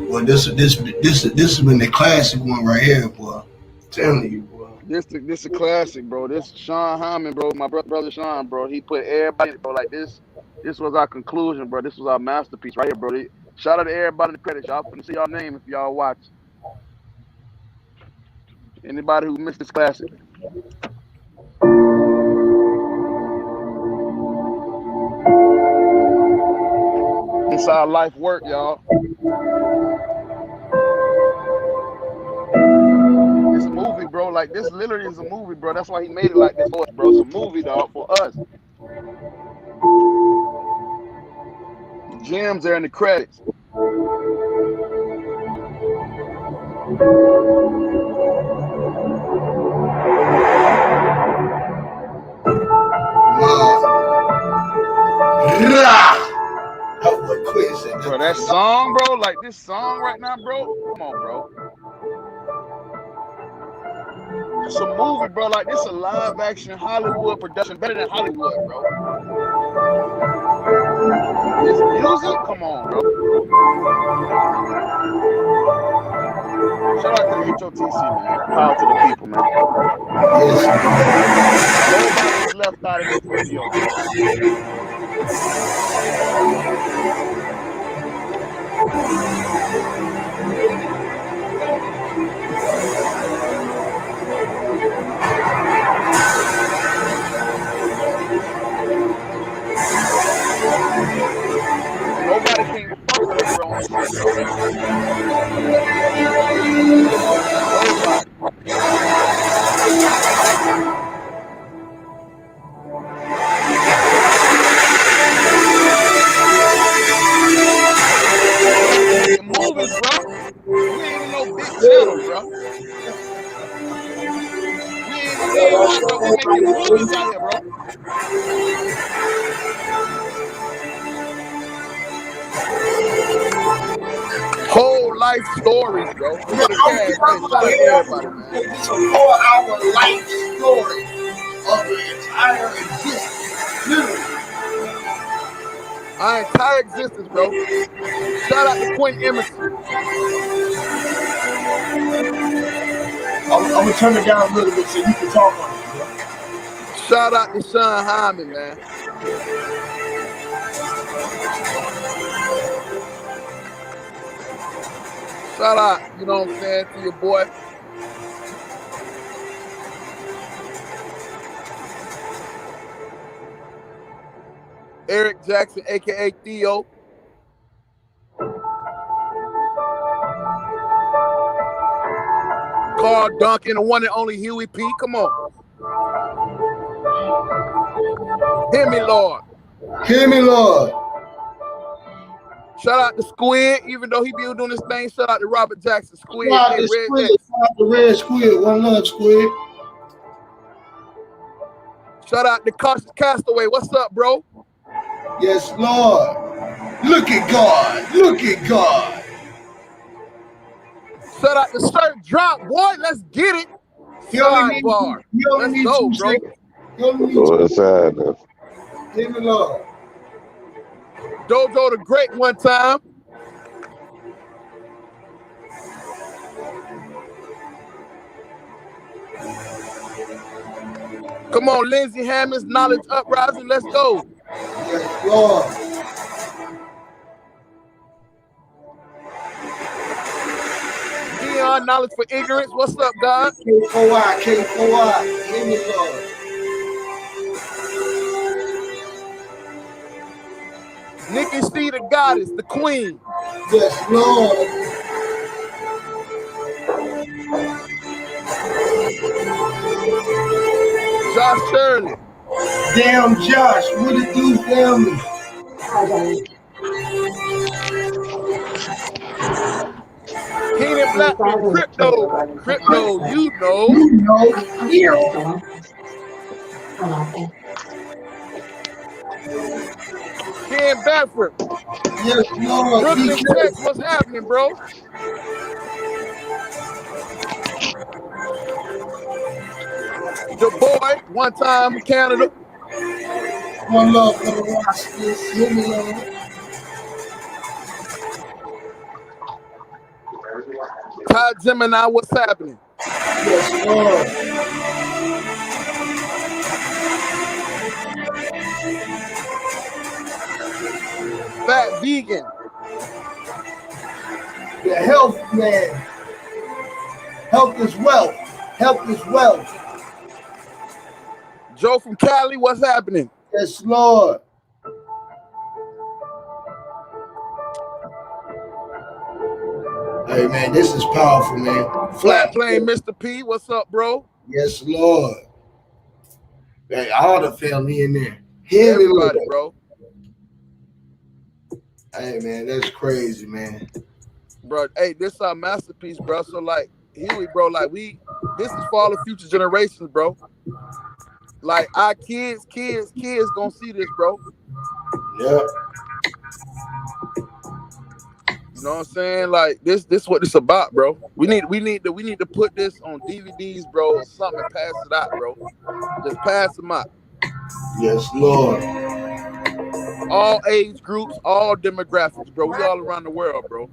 Well, this has been the classic one right here, boy. I'm telling you, boy. This a classic, bro. This Sean Hyman, bro. My brother Sean, bro. He put everybody, bro. Like this was our conclusion, bro. This was our masterpiece right here, bro. Shout out to everybody in the credits. Y'all finna see y'all name if y'all watch. Anybody who missed this classic. This how life work, y'all. It's a movie, bro. Like, this literally is a movie, bro. That's why he made it like this for us, bro. It's a movie, dog, for us. The gems are in the credits. Bro, that song, bro, like this song right now, bro. Come on, bro. It's a movie, bro. Like, this a live action Hollywood production, better than Hollywood, bro. This music, come on, bro. Shout out to the HOTC, man. Power to the people, man. Nobody's left out of this video, bro. Nobody can fuck with her on this shit, bro. Nobody. Movies, bro. We ain't even no big channel, bro. We ain't big, bro. We making movies out here, bro. Whole life stories, bro. Look at the cast. Hey, shout out to everybody, man. It's a 4-hour life story of the entire existence. Literally. Our entire existence, bro. Shout out to intermission. I'm gonna turn it down a little bit so you can talk on it, bro. Shout out to Sean Hyman, man. Shout out, you know what I'm saying, to your boy. Eric Jackson, aka Theo. Carl Duncan, the one and only Huey P. Come on. Hear me, Lord. Hear me, Lord. Shout out to Squid, even though he be doing this thing. Shout out to Robert Jackson, Squid. Shout out to Squid. Shout out to Red Squid. One love, Squid. Shout out to Castaway. What's up, bro? Yes, Lord. Look at God. Look at God. Shout out to Sir Drop, boy. Let's get it. Sidebar. Let's go, bro. What's happening? Hear me, Lord. Dojo the Great one time. Come on, Lindsay Hammond's Knowledge Uprising. Let's go. Yes, Lord. Dion, Knowledge for Ignorance. What's up, God? K4I, K4I. Hear me, Lord. Nikki C, the goddess, the queen. Yes, Lord. Josh Shirley. Damn Josh, what it do, family? Keenan Blackman, Crypto, you know. Ken Bedford. Yes, Lord. Brooklyn, Texas, what's happening, bro? The boy, one time in Canada. One love for the Rascals. Hear me, Lord. Ty Gemini, what's happening? Yes, Lord. Fat Vegan. The health man. Health is wealth. Health is wealth. Joe from Cali, what's happening? Yes, Lord. Hey, man, this is powerful, man. Flat Plane, Mr. P, what's up, bro? Yes, Lord. Hey, all the family in there. Everybody, bro. Hey, man, that's crazy, man. Bro, hey, this is our masterpiece, bro. So, like, Huey, bro, like, this is for all the future generations, bro. Like, our kids gonna see this, bro. Yeah. You know what I'm saying? Like, this what it's about, bro. We need to put this on DVDs, bro, or something, and pass it out, bro. Just pass them out. Yes, Lord. All age groups, all demographics, bro. We all around the world, bro.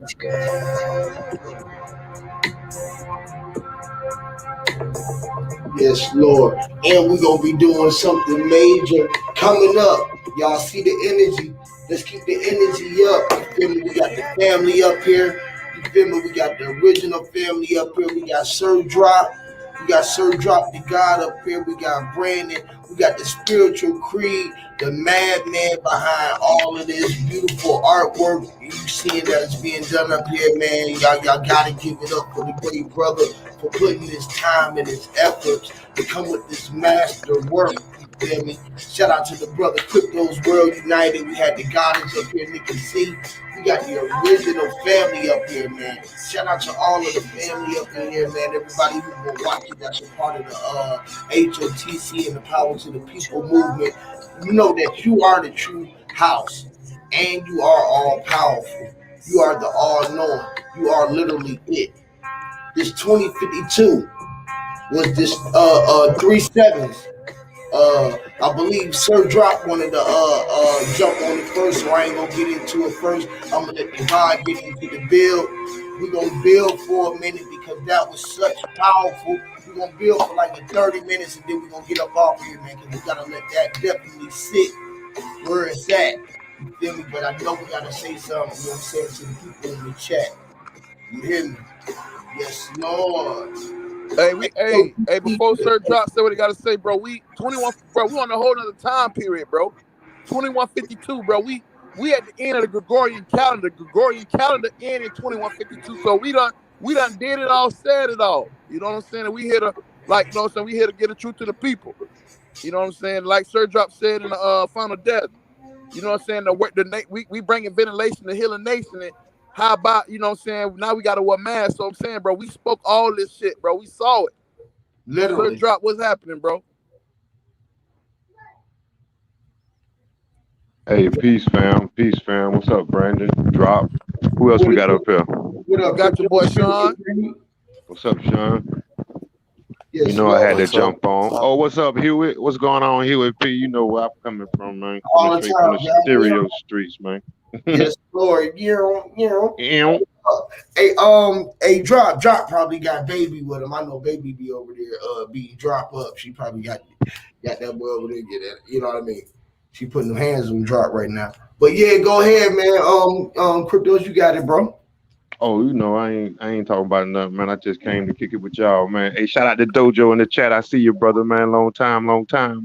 Yes, Lord. And we're going to be doing something major coming up. Y'all see the energy. Let's keep the energy up. You feel me? We got the family up here. You feel me? We got the original family up here. We got Sir Drop. We got Sir Drop the God up here. We got Brandon. We got the spiritual creed, the madman behind all of this beautiful artwork. You seeing that it's being done up here, man. Y'all gotta give it up for the great brother for putting his time and his efforts to come with this master work. You feel me? Shout out to the brother Crypto's World United. We had the goddess up here, Nick and C. We got the original family up here, man. Shout out to all of the family up in here, man. Everybody who's been watching, that's a part of the HOTC and the Power to the People movement. You know that you are the true house, and you are all powerful. You are the all knowing. You are literally it. This 2052 was this 3 sevens. I believe Sir Drop wanted to jump on it first, so I ain't gonna get into it first. I'm gonna let God get into the build. We're gonna build for a minute because that was such powerful. We're gonna build for like 30 minutes and then we're gonna get up off here, man, because we gotta let that definitely sit where it's at. You feel me? But I know we gotta say something, you know what I'm saying, to the people in the chat. You hear me? Yes, Lord. Hey, before Sir Drop say what he gotta say, bro, we 21, bro, we on a whole nother time period, bro. 2152, bro. We at the end of the Gregorian calendar. Gregorian calendar end in 2152. So we done did it all, said it all. You know what I'm saying? And we here to, like, you know what I'm saying, we here to get the truth to the people. You know what I'm saying? Like Sir Drop said in the Final Death. You know what I'm saying? We bringing ventilation to heal a nation. And how about, you know what I'm saying? Now we got to wear masks. So I'm saying, bro, we spoke all this shit, bro. We saw it. Literally. Sir Drop, what's happening, bro? Hey, peace, fam. Peace, fam. What's up, Brandon? Drop. Who else we got up here? What up? Got your boy Sean. What's up, Sean? Yes, you know I had to what's jump up? on. Oh, what's up, Hewitt? What's going on, Hewitt P? You know where I'm coming from, man. All Coming the straight from time, the man. stereo streets, man. Yes, Lord. Hey, Drop probably got Baby with him. I know Baby be over there beating Drop up. She probably got that boy over there get it. You know what I mean? She putting her hands on Drop right now. But yeah, go ahead, man. Cryptos, you got it, bro. Oh, you know, I ain't talking about nothing, man. I just came to kick it with y'all, man. Hey, shout out to Dojo in the chat. I see you, brother, man. Long time,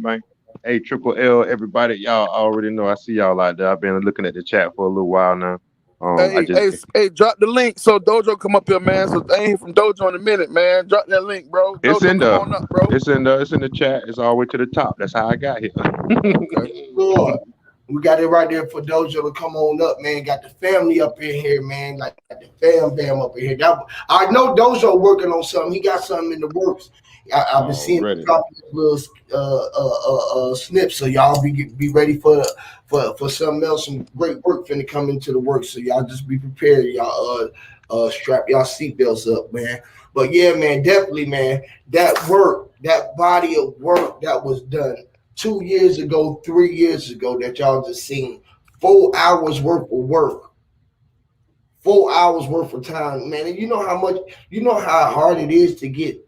man. Hey, Triple L, everybody, y'all already know I see y'all out there. I've been looking at the chat for a little while now. Hey, drop the link so Dojo come up here, man. So I ain't hear from Dojo in a minute, man. Drop that link, bro. It's Dojo, in come the on up, bro. it's in the chat. It's all the way to the top. That's how I got here. Okay. Lord. We got it right there for Dojo to come on up, man. Got the family up in here, man. Like the fam up in here. I know Dojo working on something. He got something in the works. I've been seeing him dropping little snips, so y'all be ready for something else. Some great work finna come into the work, so y'all just be prepared. Y'all strap y'all seatbelts up, man. But yeah, man, definitely, man. That work, that body of work that was done 2 years ago, 3 years ago, that y'all just seen 4 hours worth of work. 4 hours worth of time, man. And you know how hard it is to get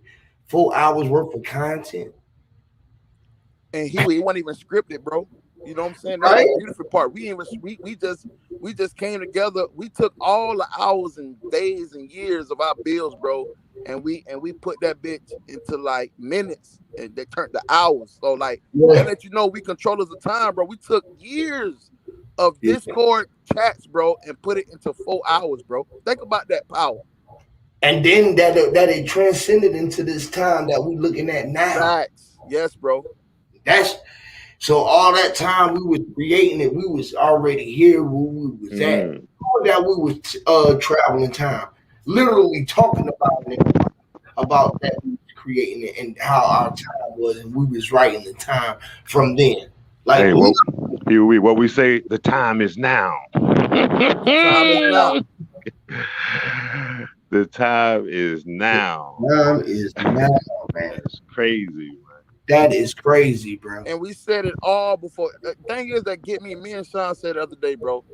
4 hours worth of content. And he wasn't even scripted, bro. You know what I'm saying? That's the beautiful part. We just came together. We took all the hours and days and years of our bills, bro, and we put that bitch into like minutes, and they turned to hours. So like that let you know we controllers of time, bro. We took years of Discord chats, bro, and put it into 4 hours, bro. Think about that power. And then that it transcended into this time that we looking at now. Facts. Yes, bro. That's so all that time we was creating it, we was already here where we was at. All that we was traveling time, literally talking about that we was creating it and how our time was, and we was writing the time from then. Like what we say, the time is now. Time is now. The time is now. Time is now, man. It's crazy, man. That is crazy, bro. And we said it all before. The thing is that me and Sean said the other day, bro.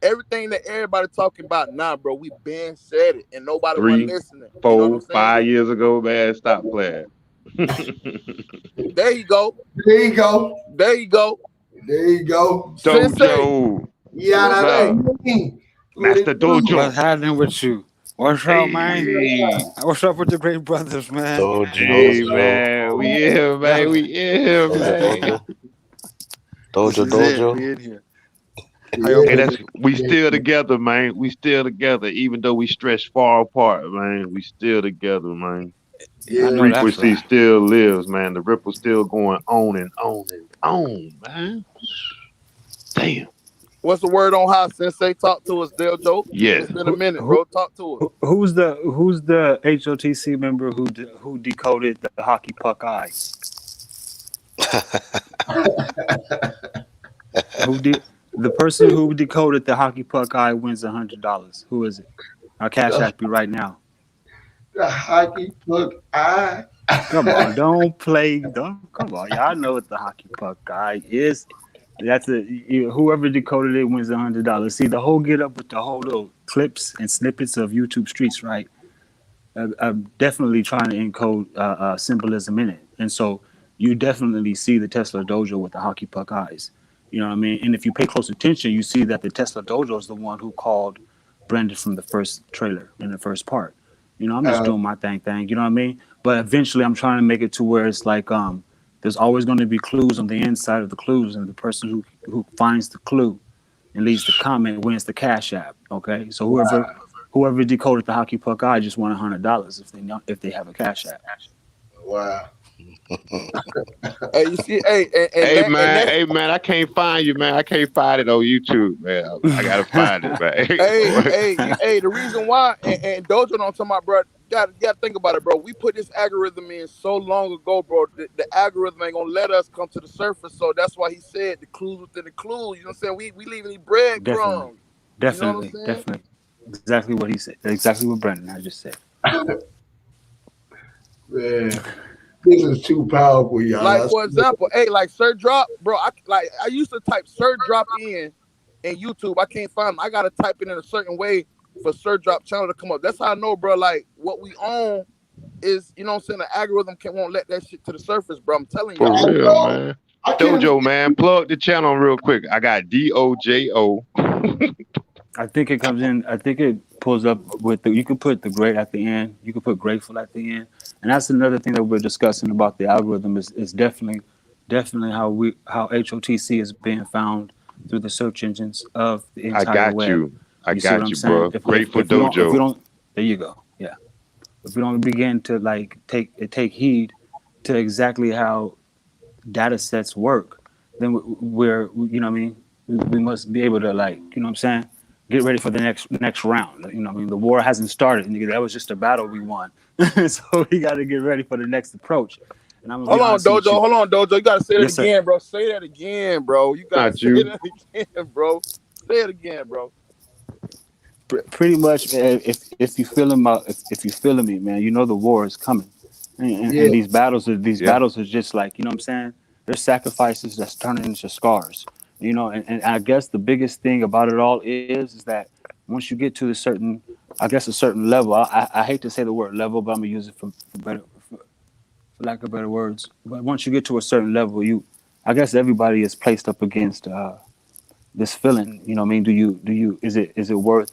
Everything that everybody talking about now, bro, we been said it, and nobody was listening. 4, 5 years ago, man, stop playing. There you go. There you go. There you go. There you go. Dojo. Yeah, Master Dojo. What's happening with you? What's up, man? What's up with the great brothers, man? Hey, man. We here, man. We here, man. Dojo. We in here. Hey, we still together, man. We still together, even though we stretch far apart, man. We still together, man. Yeah, the frequency still lives, man. The ripple still going on and on and on, man. Damn. What's the word on how Sensei? Talk to us, Dojo. Yes. It's been a minute, bro. Talk to us. Who's the HOTC member who decoded the hockey puck eye? The person who decoded the hockey puck eye wins $100. Who is it? I'll cash app you right now. The hockey puck eye. Come on, don't play. Come on, y'all know what the hockey puck eye is. That's whoever decoded it wins $100. See, the whole get up with the whole little clips and snippets of YouTube streets, right? I'm definitely trying to encode symbolism in it, and so you definitely see the Tesla Dojo with the hockey puck eyes. You know what I mean? And if you pay close attention, you see that the Tesla Dojo is the one who called Brendan from the first trailer in the first part. You know, I'm just doing my thing. You know what I mean? But eventually, I'm trying to make it to where it's like there's always going to be clues on the inside of the clues, and the person who finds the clue and leaves the comment wins the cash app. Okay, so whoever decoded the hockey puck eye just won $100 if they have a cash app. Wow. Hey, you see, hey man, I can't find you, man. I can't find it on YouTube, man. I gotta find it, man. hey, the reason why, and Dojo don't tell my bro, gotta think about it, bro. We put this algorithm in so long ago, bro. The algorithm ain't gonna let us come to the surface, so that's why he said the clues within the clues. You know what I'm saying? We leaving these breadcrumbs. Definitely. Exactly what he said. Exactly what Brendan I just said. Man. This is too powerful, y'all. Like for example, like Sir Drop, bro. I used to type Sir Drop in YouTube. I can't find him. I gotta type it in a certain way for Sir Drop channel to come up. That's how I know, bro. Like what we own is, you know what I'm saying. The algorithm won't let that shit to the surface, bro. I'm telling you. For real, man. Dojo, man, plug the channel real quick. I got DOJO. I think it comes in. I think it pulls up with you can put the great at the end. You can put grateful at the end. And that's another thing that we're discussing about the algorithm is definitely how HOTC is being found through the search engines of the entire web. I got you, bro. Grateful Dojo. If we don't, there you go. Yeah. If we don't begin to take heed to exactly how data sets work, then we're you know what I mean, we must be able to you know what I'm saying, get ready for the next round. You know what I mean, the war hasn't started. That was just a battle we won. So we got to get ready for the next approach. And I'm hold on, Dojo. You got to say it again, bro. Say that again, bro. You got to say that again, bro. Say it again, bro. Pretty much, if you feeling me, man, you know the war is coming, and these battles are just like, you know what I'm saying. There's sacrifices that's turning into scars, you know. And I guess the biggest thing about it all is that once you get to a certain level, I hate to say the word level, but I'm gonna use it for lack of better words. But once you get to a certain level, I guess everybody is placed up against this feeling. You know what I mean? Do you is it worth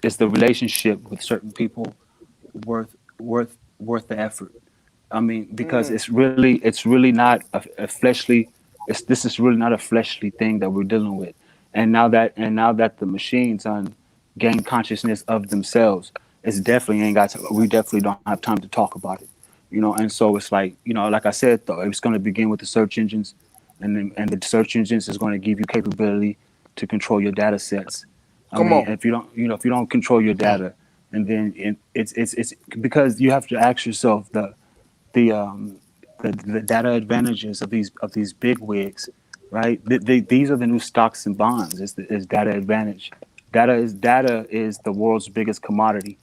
is the relationship with certain people worth the effort? I mean, because it's really not a fleshly. This is really not a fleshly thing that we're dealing with. And now that the machines gain consciousness of themselves, it's definitely ain't got. We definitely don't have time to talk about it. And so it's like, like I said, though, it's going to begin with the search engines, and the search engines is going to give you capability to control your data sets. I Come mean, on. if you don't control your data, and then it's because you have to ask yourself the um the data advantages of these big wigs, right? These are the new stocks and bonds. Is data advantage. Data is the world's biggest commodity.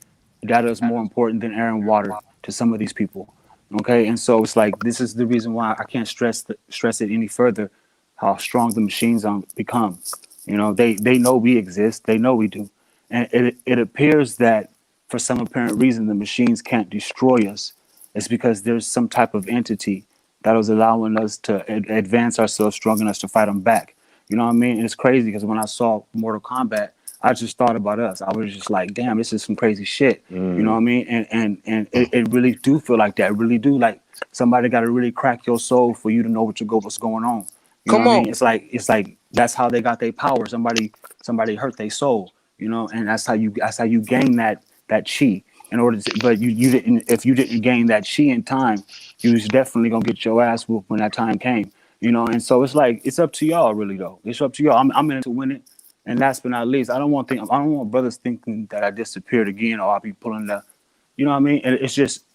Data is more important than air and water to some of these people. Okay, and so it's like this is the reason why I can't stress it any further. How strong the machines become. They know we exist. They know we do, and it appears that for some apparent reason the machines can't destroy us. It's because there's some type of entity that was allowing us to advance ourselves strong enough to fight them back. You know what I mean? And it's crazy because when I saw Mortal Kombat, I just thought about us. I was just like, damn, this is some crazy shit. You know what I mean? And it really do feel like that. It really do, like somebody got to really crack your soul for you to know what's going on. You know Come what I on. mean? It's like that's how they got their power. Somebody hurt their soul. And that's how you gain that chi. In order to, but you didn't. If you didn't gain that chi in time, you was definitely gonna get your ass whooped when that time came. And so it's like it's up to y'all, really though. It's up to y'all. I'm in it to win it. And last but not least, I don't want brothers thinking that I disappeared again or I'll be pulling the, you know what I mean? And it's just,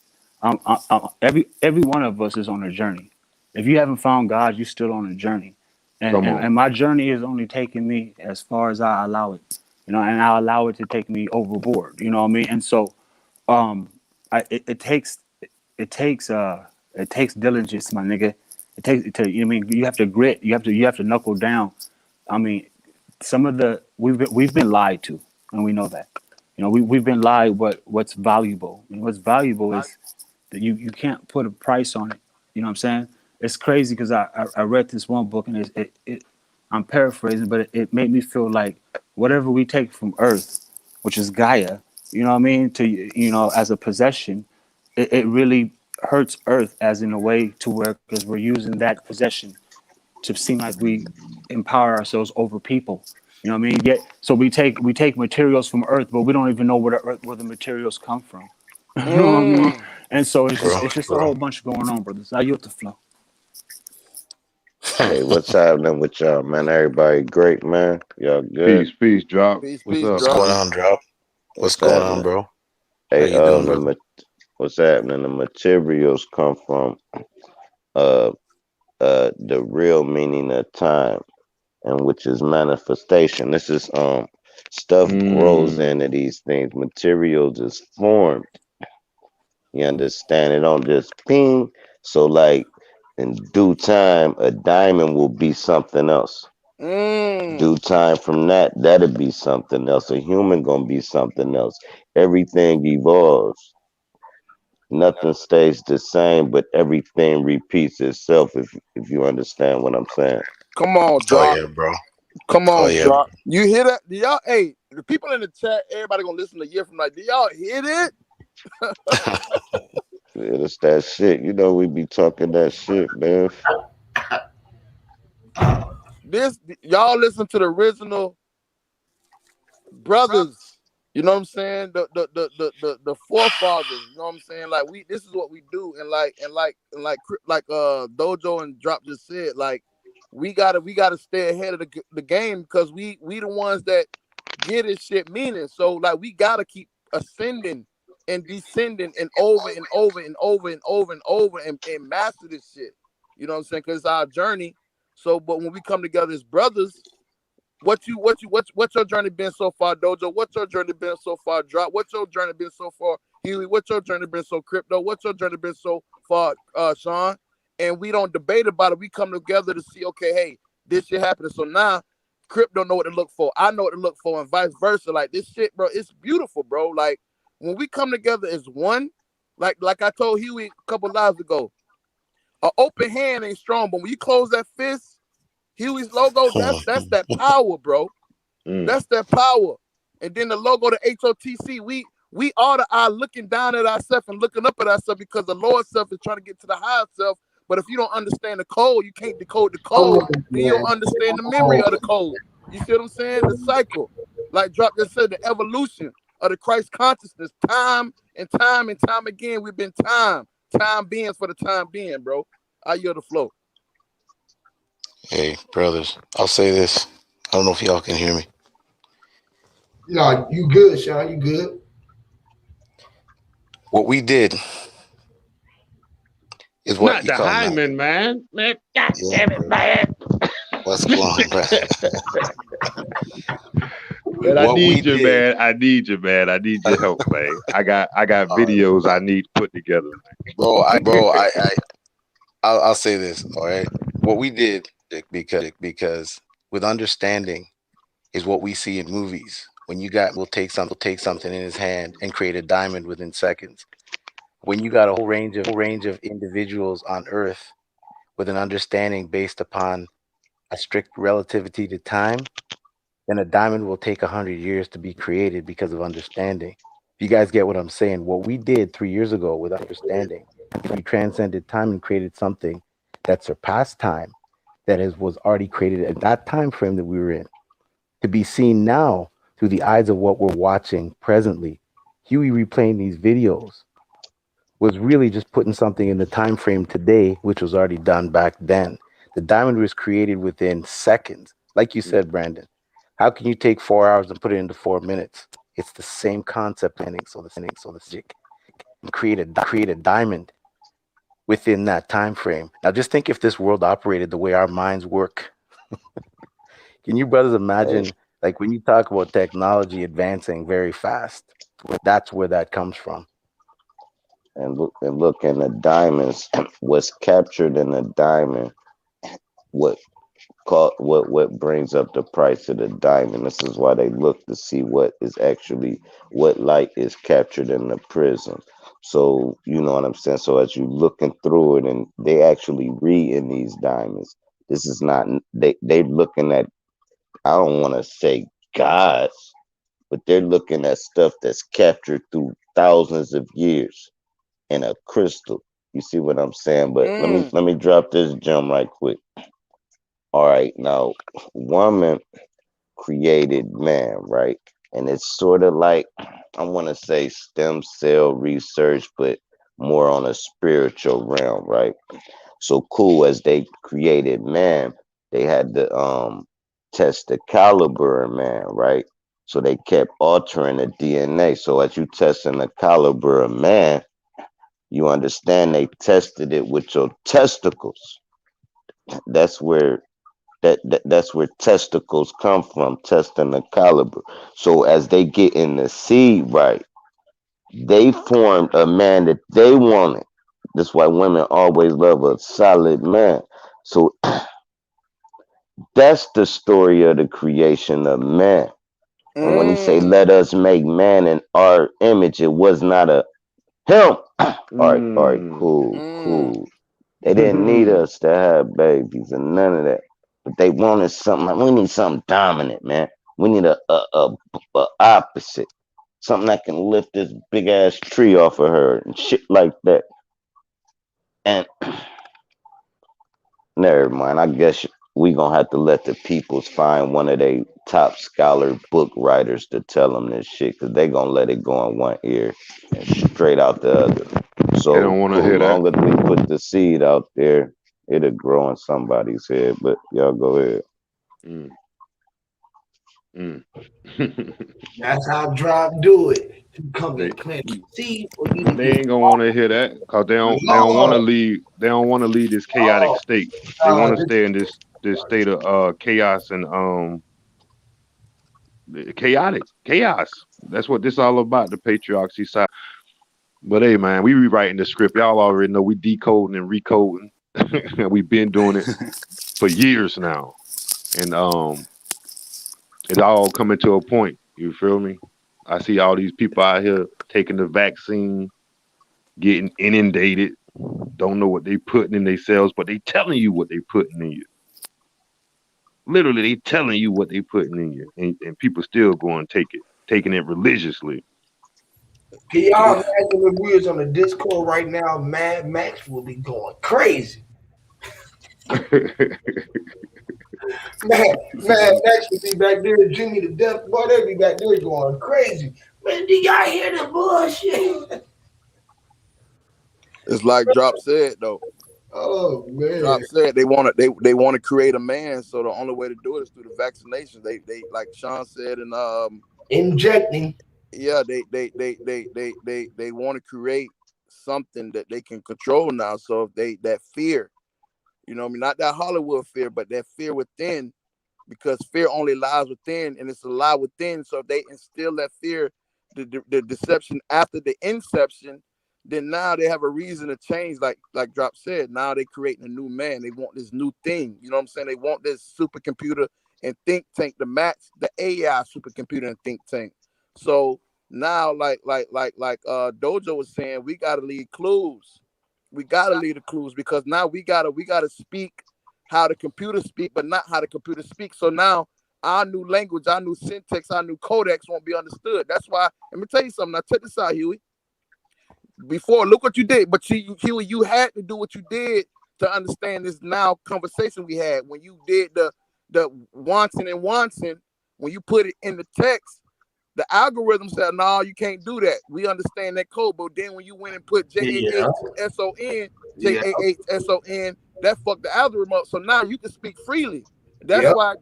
every one of us is on a journey. If you haven't found God, you're still on a journey. And, Come and, on. and my journey is only taking me as far as I allow it, and I allow it to take me overboard, you know what I mean? And so, it takes diligence, my nigga. You know what I mean? You have to grit, you have to knuckle down. I mean, we've been lied to, and we know that. We've been lied what's valuable. And what's valuable is that you can't put a price on it. You know what I'm saying? It's crazy because I read this one book, and I'm paraphrasing, but it made me feel like whatever we take from Earth, which is Gaia, you know what I mean, to as a possession, it really hurts Earth as in a way to where, because we're using that possession to seem like we empower ourselves over people. You know what I mean? Yet, so we take materials from Earth, but we don't even know where the materials come from. You know what I mean? And so it's just a whole bunch going on, brothers. I yield the flow. Hey, what's happening with y'all, man? Everybody great, man? Y'all good? Peace, drop. Peace, What's peace, up, What's drop. going brother? on, Drop? What's What's going on, happening? bro? How Hey, you doing, brother? what's happening? The materials come from uh the real meaning of time, and which is manifestation. This is stuff grows into these things. Materials is formed. You understand? It don't just ping. So like in due time, a diamond will be something else. Due time from that'll be something else. A human gonna be something else. Everything evolves. Nothing stays the same, but everything repeats itself. If you understand what I'm saying. Come on, Oh drop. yeah, bro. Come Oh on, yeah. drop. You hear that? Do y'all? Hey, the people in the chat, everybody gonna listen a year from now. Do y'all hear it? Yeah, that's that shit. You know we be talking that shit, man. Y'all listen to the original brothers. You know what I'm saying? The forefathers. You know what I'm saying? Like this is what we do, and like Dojo and Drop just said, like we gotta stay ahead of the game, because we the ones that get this shit meaning. So like we gotta keep ascending and descending and over and over and over and over and over and master this shit. You know what I'm saying? Because it's our journey. So, but when we come together as brothers, what's your journey been so far, Dojo? What's your journey been so far, Drop? What's your journey been so far, Huey? What's your journey been so Crypto? What's your journey been so far, Sean? And we don't debate about it. We come together to see, okay, hey, this shit happening. So now Crypto know what to look for. I know what to look for, and vice versa. Like this shit, bro, it's beautiful, bro. Like when we come together as one, like I told Huey a couple lives ago, An open hand ain't strong, but when you close that fist, Huey's logo, that's that power, bro. That's that power. And then the logo, the HOTC, we are the eye looking down at ourselves and looking up at ourselves because the lower self is trying to get to the higher self. But if you don't understand the code, you can't decode the code, then you don't understand the memory of the code. You see what I'm saying? The cycle. Like Drop just said, the evolution of the Christ consciousness. Time and time again, we've been time beings for the time being, bro. I yield the flow. Hey, brothers, I'll say this. I don't know if y'all can hear me. No, you good, Sean. You good. What we did is what Not you the call Hyman, man. Man, God damn it, man. What's going on, bro? Man, I need you, man. I need you, man. I need your help, man. I got videos I need put together, man. I'll say this, all right. What we did, because with understanding is what we see in movies. When you got will take something in his hand and create a diamond within seconds. When you got a whole range of individuals on Earth with an understanding based upon a strict relativity to time, then a diamond will take 100 years to be created because of understanding. You guys get what I'm saying? What we did 3 years ago with understanding, we transcended time and created something that surpassed time, that was already created at that time frame that we were in, to be seen now through the eyes of what we're watching presently. Huey replaying these videos was really just putting something in the time frame today, which was already done back then. The diamond was created within seconds. Like you said, Brandon, how can you take 4 hours and put it into 4 minutes? It's the same concept. So the stick and create a diamond within that time frame. Now, just think if this world operated the way our minds work. Can you brothers imagine, like when you talk about technology advancing very fast, that's where that comes from. And look, and the diamonds, what's captured in the diamond, what brings up the price of the diamond. This is why they look to see what light is captured in the prism. So you know what I'm saying. So as you looking through it, and they actually read in these diamonds. This is not they looking at. I don't want to say gods, but they're looking at stuff that's captured through thousands of years in a crystal. You see what I'm saying? But let me drop this gem right quick. All right, now woman created man, right? And it's sort of like, I want to say stem cell research, but more on a spiritual realm, right? So cool, as they created man, they had to test the caliber of man, right? So they kept altering the DNA. So as you testing the caliber of man, you understand they tested it with your testicles. That's where that's where testicles come from, testing the caliber. So as they get in the seed right, they formed a man that they wanted. That's why women always love a solid man. So that's the story of the creation of man. And when he say, let us make man in our image, it was not a him. All right, cool. They didn't need us to have babies and none of that. But they wanted something. Like, we need something dominant, man. We need a opposite. Something that can lift this big ass tree off of her and shit like that. And never mind. I guess we gonna have to let the peoples find one of their top scholar book writers to tell them this shit, because they gonna let it go in one ear and straight out the other. So they don't want to hear that. Long as we put the seed out there, it'll grow in somebody's head. But y'all go ahead. That's how Drop do it. You come and plant seed, or you they ain't gonna want to hear that because they don't want to leave. They don't want to leave this chaotic state. They want to stay in this state of chaos and chaos. That's what this all about, the patriarchy side. But hey, man, we rewriting the script. Y'all already know we decoding and recoding. We've been doing it for years now, and it's all coming to a point. You feel me? I see all these people out here taking the vaccine, getting inundated don't know what they putting in themselves, but they telling you what they putting in you. Literally, they telling you what they putting in you, and people still go and taking it religiously. Can y'all imagine if we was on the Discord right now? Mad Max will be going crazy. Man, Max would be back there, Jimmy the Death Boy, they'd be back there going crazy. Man, do y'all hear the bullshit? It's like Drop said though. Oh man. Drop said they want to create a man, so the only way to do it is through the vaccinations. They like Sean said, and injecting. Yeah, they want to create something that they can control now. So if that fear, you know what I mean, not that Hollywood fear, but that fear within, because fear only lies within, and it's a lie within. So if they instill that fear, the deception after the inception, then now they have a reason to change. Like Drop said, now they creating a new man. They want this new thing. You know what I'm saying? They want this supercomputer and think tank to match the AI supercomputer and think tank. So now, like Dojo was saying, we gotta leave clues. We gotta leave the clues, because now we gotta speak how the computer speak, but not how the computer speaks. So now our new language, our new syntax, our new codex won't be understood. That's why. Let me tell you something. Now check this out, Huey. Before, look what you did, but Huey, you had to do what you did to understand this now conversation we had when you did the wanting and wanting. When you put it in the text, the algorithm said, no, you can't do that. We understand that code. But then when you went and put JAHSON, that fucked the algorithm up. So now you can speak freely. That's why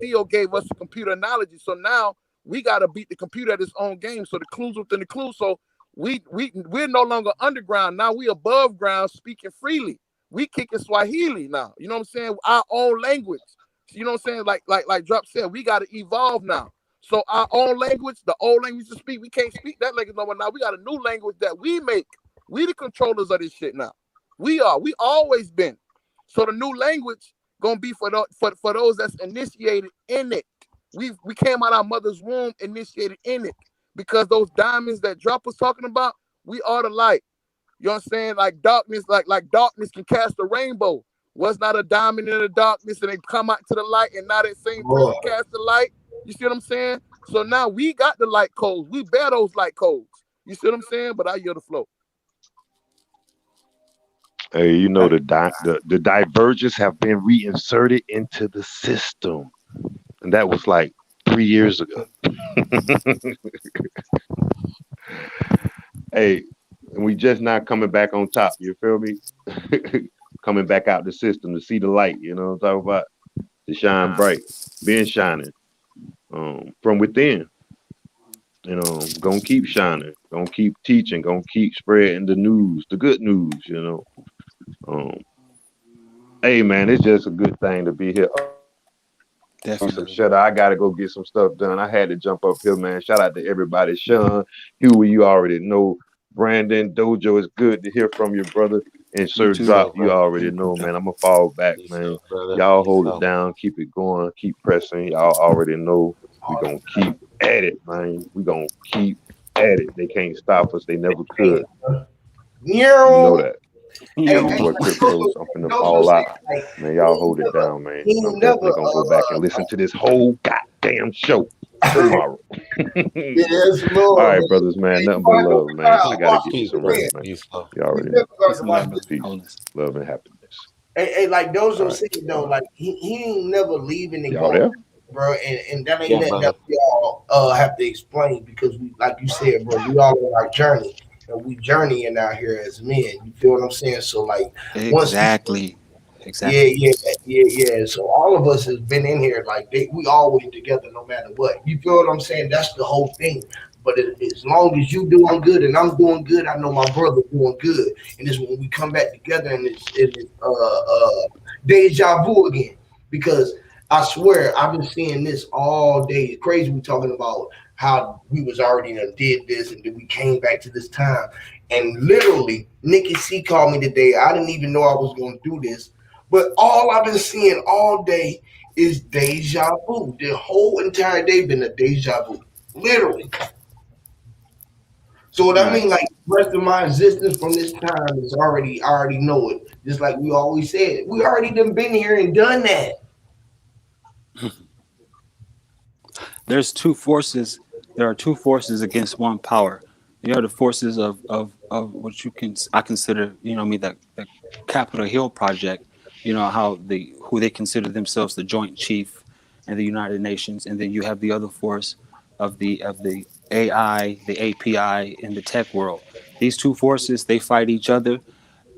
Theo gave us the computer analogy. So now we gotta beat the computer at its own game. So the clues within the clues. So we're no longer underground. Now we above ground speaking freely. We kicking Swahili now. You know what I'm saying? Our own language. You know what I'm saying? Like Drop said, we gotta evolve now. So our own language, the old language to speak, we can't speak that language no more. Now we got a new language that we make. We the controllers of this shit now. We always been. So the new language gonna be for those that's initiated in it. We came out our mother's womb initiated in it, because those diamonds that Drop was talking about, we are the light. You know what I'm saying? Like darkness, like darkness can cast a rainbow. Was not a diamond in the darkness, and they come out to the light, and now that same person cast the light. You see what I'm saying? So now we got the light codes. We bear those light codes. You see what I'm saying? But I yield the flow. Hey, you know, the divergence have been reinserted into the system, and that was like 3 years ago. Hey, and we just not coming back on top. You feel me? Coming back out the system to see the light. You know what I'm talking about? To shine bright, being shining. From within, gonna keep shining, gonna keep teaching, gonna keep spreading the news, the good news, Hey man, it's just a good thing to be here. Definitely. Shut up, I gotta go get some stuff done. I had to jump up here, man. Shout out to everybody. Sean, Huey, you already know. Brandon, Dojo, it's good to hear from your brother. And Sir Drop, you already know, man. I'm gonna fall back, man. Y'all hold it down, keep it going, keep pressing. Y'all already know we gonna keep at it, man. We gonna keep at it. They can't stop us. They never could. You know that. Boy, cryptos, I'm finna fall out. Man, y'all hold it down, man. I'm definitely gonna go back and listen to this whole goddamn show tomorrow. All right, brothers, man. Nothing but love, man. I gotta get you some rest, man. You already know. Peace, love, and happiness. Hey, like Dojo said though, like he ain't never leaving and going, bro. And that ain't nothing that we all have to explain, because we, like you said, bro, we all on our journey. And we journeying out here as men. You feel what I'm saying? So like exactly. Yeah. So all of us has been in here like we always together no matter what. You feel what I'm saying? That's the whole thing. But as long as you doing good and I'm doing good, I know my brother doing good. And it's when we come back together and it's deja vu again. Because I swear I've been seeing this all day. It's crazy we talking about how we was already did this and then we came back to this time. And literally, Nikki C called me today. I didn't even know I was going to do this. But all I've been seeing all day is deja vu. The whole entire day been a deja vu. Literally. So that Right. means like the rest of my existence from this time is already, I already know it. Just like we always said, we already done been here and done that. There's two forces. There are two forces against one power. You are the forces of what I consider, the Capitol Hill Project. You know how who they consider themselves the Joint Chief and the United Nations, and then you have the other force of the AI, the API, in the tech world. These two forces, they fight each other,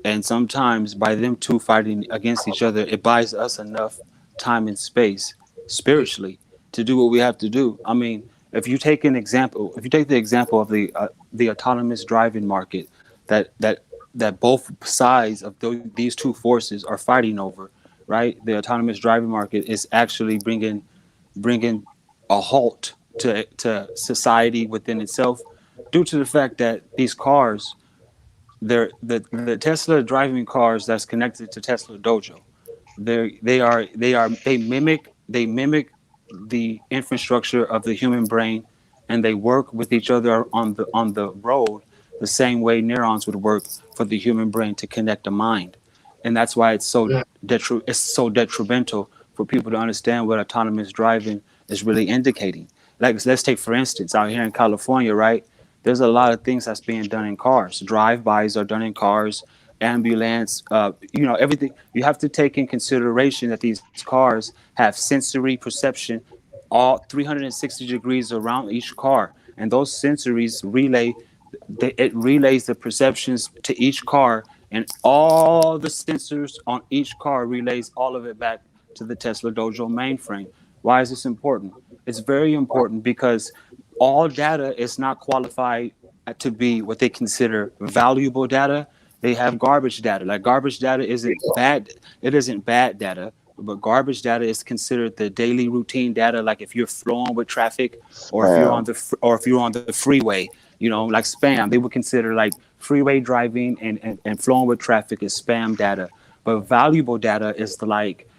and sometimes by them two fighting against each other, it buys us enough time and space spiritually to do what we have to do. I mean, if you take the example of the autonomous driving market, that both sides of these two forces are fighting over, right? The autonomous driving market is actually bringing a halt to society within itself, due to the fact that these cars, the Tesla driving cars that's connected to Tesla Dojo, they mimic the infrastructure of the human brain, and they work with each other on the road the same way neurons would work for the human brain to connect a mind. And that's why it's so detrimental for people to understand what autonomous driving is really indicating. Like, let's take for instance, out here in California, right? There's a lot of things that's being done in cars. Drive-bys are done in cars, ambulance, everything. You have to take in consideration that these cars have sensory perception all 360 degrees around each car, and those sensories it relays the perceptions to each car, and all the sensors on each car relays all of it back to the Tesla Dojo mainframe. Why is this important? It's very important because all data is not qualified to be what they consider valuable data. They have garbage data. Like, garbage data isn't bad. It isn't bad data, but garbage data is considered the daily routine data. Like, if you're flowing with traffic, or if you're on Spam. the freeway, like spam. They would consider like freeway driving and flowing with traffic is spam data. But valuable data is like,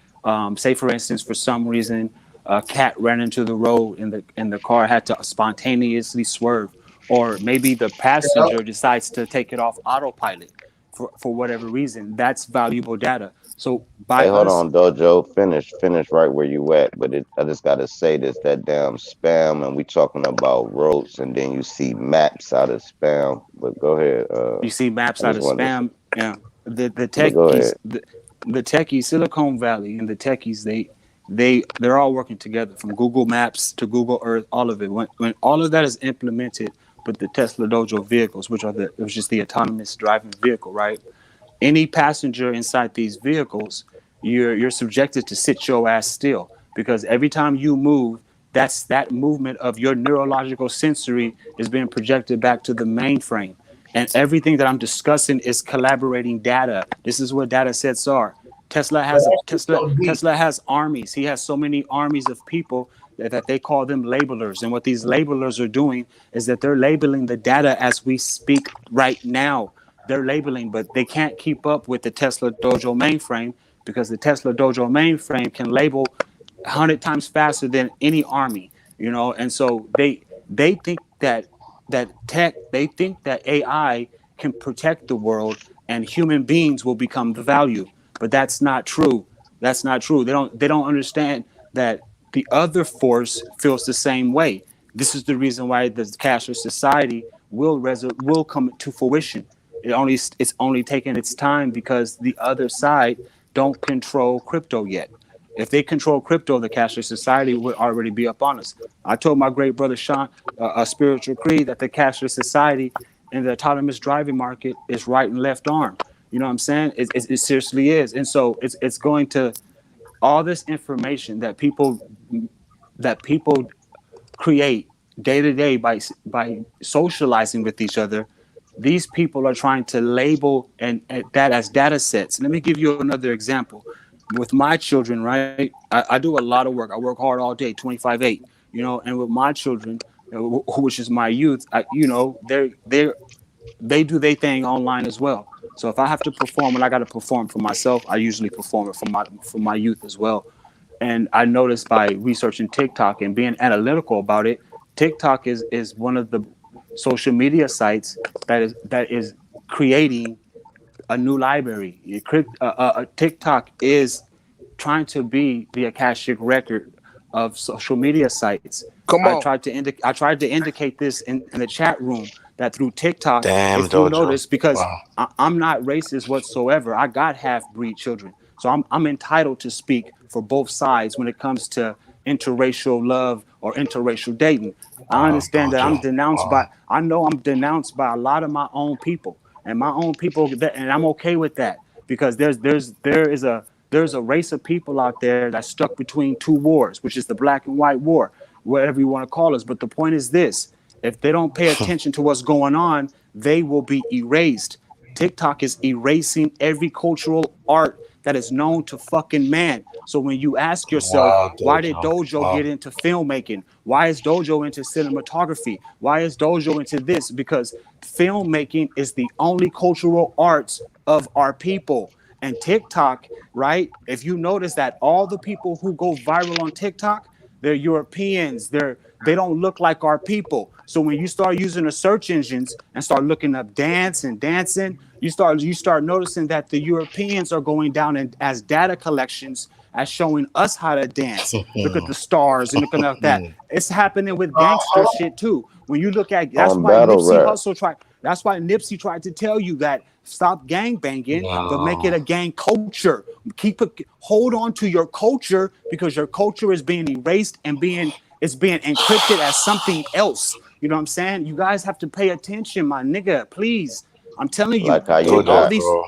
say for instance, for some reason, a cat ran into the road and the car had to spontaneously swerve, or maybe the passenger decides to take it off autopilot for whatever reason. That's valuable data. So by Hey, hold us, on, Dojo. Finish right where you at. But I just gotta say this: that damn spam, and we talking about roads, and then you see maps out of spam. But go ahead. you see maps I out just of wanted to. spam. Yeah, the But go techies, ahead. the techies, Silicon Valley and the techies, they're all working together, from Google Maps to Google Earth, all of it. When all of that is implemented with the Tesla Dojo vehicles, which is the autonomous driving vehicle, right? Any passenger inside these vehicles, you're subjected to sit your ass still, because every time you move, that movement of your neurological sensory is being projected back to the mainframe. And everything that I'm discussing is collaborating data. This is what data sets are. Tesla But has a that shit Tesla so deep. Tesla has armies. He has so many armies of people that they call them labelers. And what these labelers are doing is that they're labeling the data as we speak right now. They're labeling, but they can't keep up with the Tesla Dojo mainframe, because the Tesla Dojo mainframe can label 100 times faster than any army, and so they think they think that AI can protect the world and human beings will become the value. But that's not true. That's not true. They don't understand that the other force feels the same way. This is the reason why the cashless society will come to fruition. It's only taking its time because the other side don't control crypto yet. If they control crypto, the cashless society would already be up on us. I told my great brother Sean, a spiritual creed, that the cashless society and the autonomous driving market is right and left arm. You know what I'm saying? It seriously is. And so it's going to, all this information that people create day to day by socializing with each other. These people are trying to label and that as data sets. Let me give you another example. With my children, right? I do a lot of work. I work hard all day, 25/8. And with my children, which is my youth, they do their thing online as well. So if I have to perform and I got to perform for myself, I usually perform it for my youth as well. And I noticed by researching TikTok and being analytical about it, TikTok is one of the social media sites that is creating a new library. TikTok is trying to be the Akashic record of social media sites. Come I on. tried to indicate this in the chat room that through TikTok, Damn, if you Dojo. notice, because Wow. I'm not racist whatsoever. I got half-breed children, so I'm entitled to speak for both sides when it comes to interracial love or interracial dating. I understand that I know I'm denounced by a lot of my own people, and my own people, and I'm okay with that, because there's a race of people out there that's stuck between two wars, which is the black and white war, whatever you want to call us. But the point is this: if they don't pay attention to what's going on, they will be erased. TikTok is erasing every cultural art that is known to fucking man. So when you ask yourself, Wow, why did Dojo. Dojo Wow. get into filmmaking? Why is Dojo into cinematography? Why is Dojo into this? Because filmmaking is the only cultural arts of our people. And TikTok, right? If you notice that all the people who go viral on TikTok, they're Europeans. They don't look like our people. So when you start using the search engines and start looking up dance and dancing, you start noticing that the Europeans are going down as data collections as showing us how to dance. Look at the stars and looking at that. It's happening with gangster shit too. When you look at On battle rap. That's why Nipsey tried to tell you that stop gang banging, but make it No. a gang culture. Hold on to your culture, because your culture is being erased and it's being encrypted as something else. You know what I'm saying? You guys have to pay attention, my nigga. Please. I'm telling you, Like how you all Dojo, got these bro.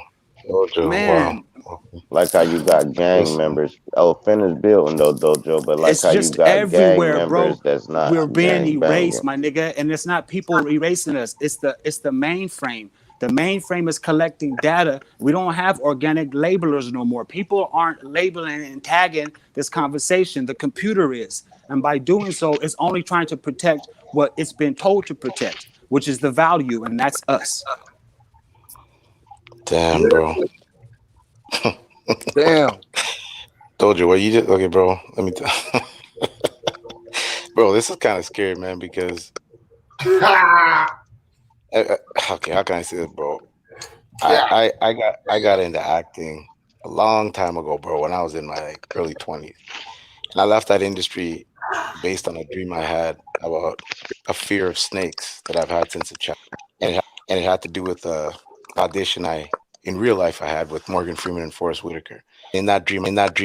Dojo. man, Wow. like how you got gang Listen. members. Oh, finish building though, Dojo, but like it's how you just got gang everywhere, members bro. that's not We're being gang erased, banging. my nigga, and it's not people erasing us. It's the mainframe. The mainframe is collecting data. We don't have organic labelers no more. People aren't labeling and tagging this conversation. The computer is, and by doing so, it's only trying to protect what it's been told to protect, which is the value, and that's us. Damn, bro. Damn. Dojo, what you just okay, bro? Let me tell bro, this is kind of scary, man, because okay, how can I say this, bro? I got into acting a long time ago, bro, when I was in my like early 20s. And I left that industry based on a dream I had about a fear of snakes that I've had since a child. And it had to do with a audition in real life I had with Morgan Freeman and Forrest Whitaker. In that dream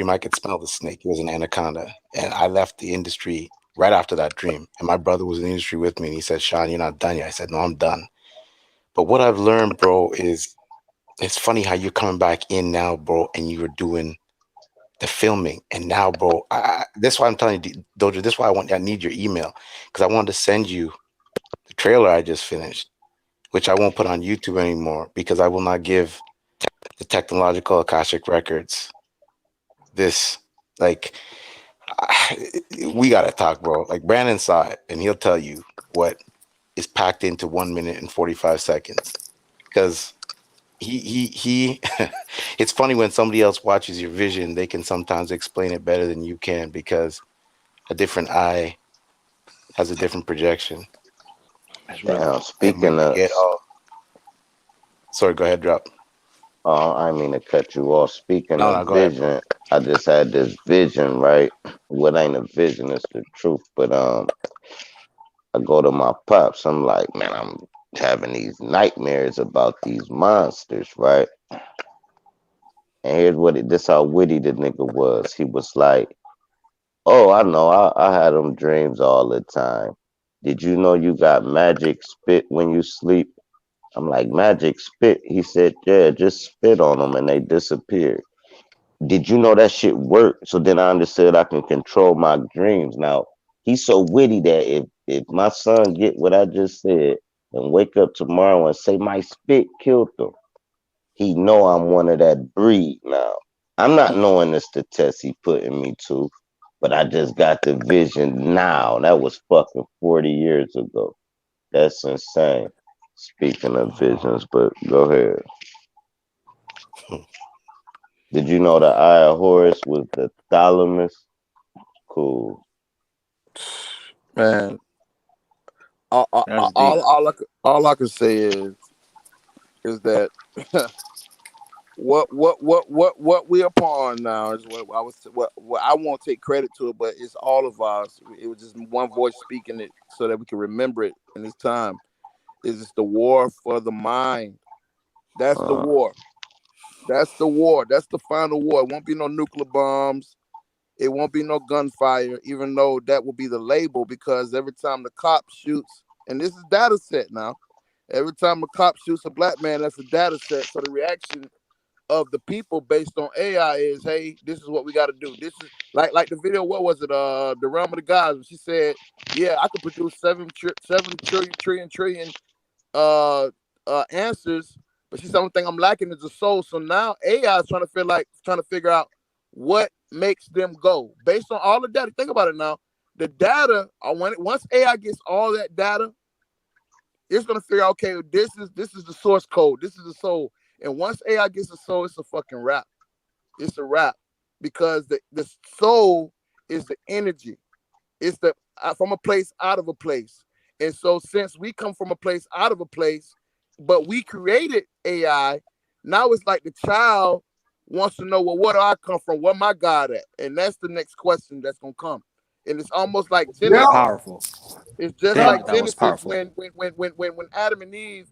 I could smell the snake. It was an anaconda. And I left the industry right after that dream. And my brother was in the industry with me and he said, Sean, you're not done yet. I said, no, I'm done. But what I've learned, bro, is it's funny how you're coming back in now, bro, and you were doing the filming. And now, bro, that's why I'm telling you, Dojo, this is why I need your email, because I wanted to send you the trailer I just finished, which I won't put on YouTube anymore because I will not give the technological Akashic records this. Like, we got to talk, bro. Like, Brandon saw it, and he'll tell you what is packed into 1 minute and 45 seconds. Because he it's funny when somebody else watches your vision, they can sometimes explain it better than you can because a different eye has a different projection. That's real. Now, And when speaking you of, get all, sorry, go ahead, drop. I mean to cut you off. Speaking No, of go ahead, bro. vision, I just had this vision, right? What ain't a vision? It's the truth. But I go to my pops. I'm like, man, I'm having these nightmares about these monsters, right? And here's this how witty the nigga was. He was like, oh, I know, I had them dreams all the time. Did you know you got magic spit when you sleep? I'm like, magic spit? He said, yeah, just spit on them and they disappear. Did you know that shit worked? So then I understood I can control my dreams. Now, he's so witty that if my son get what I just said and wake up tomorrow and say my spit killed them, he know I'm one of that breed now. I'm not knowing it's the test he putting me to, but I just got the vision now. That was fucking 40 years ago. That's insane. Speaking of visions, but go ahead. Did you know the eye of Horus was the thalamus? Cool. Man, That's deep. All I can say is that what we upon now is what I won't take credit to it, but it's all of us. It was just one voice speaking it so that we can remember it in this time. Is the war for the mind. That's the war. That's the war. That's the final war. It won't be no nuclear bombs. It won't be no gunfire, even though that will be the label, because every time the cop shoots, and this is data set now, every time a cop shoots a black man, that's a data set. So the reaction of the people based on AI is, hey, this is what we got to do. This is like the video. What was it? The Realm of the Gods. She said, yeah, I could produce 7 trillion answers, but she said, the only thing I'm lacking is the soul. So now AI is trying to figure out what makes them go based on all the data. Think about it now. The data, once AI gets all that data, it's gonna figure out, okay, this is the source code. This is the soul. And once AI gets the soul, it's a fucking wrap. It's a wrap, because the soul is the energy. It's the from a place out of a place. And so since we come from a place out of a place, but we created AI, now it's like the child wants to know, well, where do I come from? Where my God at? And that's the next question that's gonna come. And it's almost like Genesis. Powerful. It's just Damn, like that was Genesis powerful. when Adam and Eve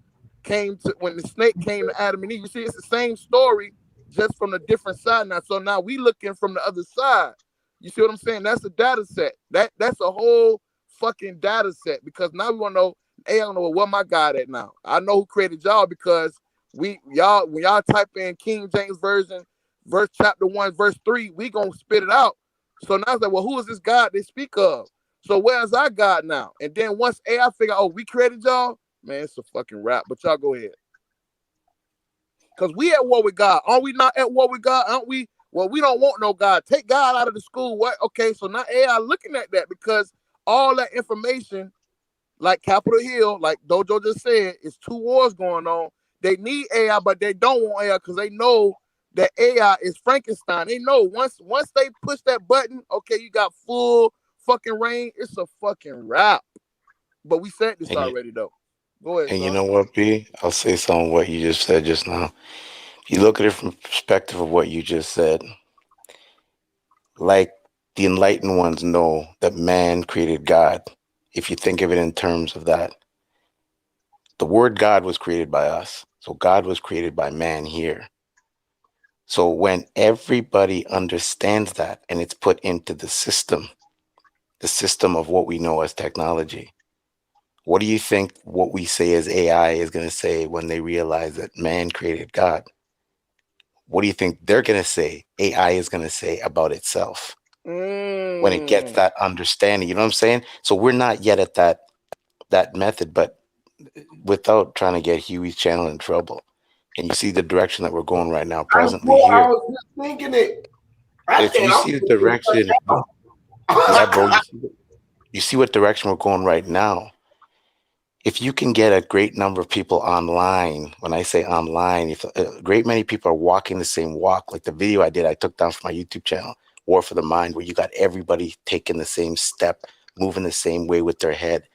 when the snake came to Adam and Eve. You see, it's the same story, just from a different side now. So now we looking from the other side. You see what I'm saying? That's a data set. That's a whole fucking data set, because now we want to know, hey, I don't know what my God at now. I know who created y'all, because when y'all type in King James Version, verse chapter 1, verse 3, we gonna spit it out. So now it's like, well, who is this God they speak of? So where's our God now? And then once AI figure out, oh, we created y'all, man, it's a fucking rap. But y'all go ahead. Because we at war with God. Aren't we not at war with God? Aren't we? Well, we don't want no God. Take God out of the school. What? Okay, so now AI looking at that, because all that information, like Capitol Hill, like Dojo just said, is 2 wars going on. They need AI, but they don't want AI because they know that AI is Frankenstein. They know once they push that button, okay, you got full fucking reign. It's a fucking wrap. But we said this already, though. Go ahead, And son. you know what, B? I'll say something what you just said just now. If you look at it from the perspective of what you just said, like the enlightened ones know that man created God. If you think of it in terms of that, the word God was created by us. So God was created by man here. So when everybody understands that and it's put into the system of what we know as technology, what do you think what we say as AI is going to say when they realize that man created God? What do you think they're going to say, AI is going to say about itself when it gets that understanding? You know what I'm saying? So we're not yet at that method, but without trying to get Huey's channel in trouble. And you see the direction that we're going right now, presently I here. was just thinking it. If you see the direction, yeah, bro, you see what direction we're going right now. If you can get a great number of people online, when I say online, if a great many people are walking the same walk, like the video I took down from my YouTube channel, War for the Mind, where you got everybody taking the same step, moving the same way with their head.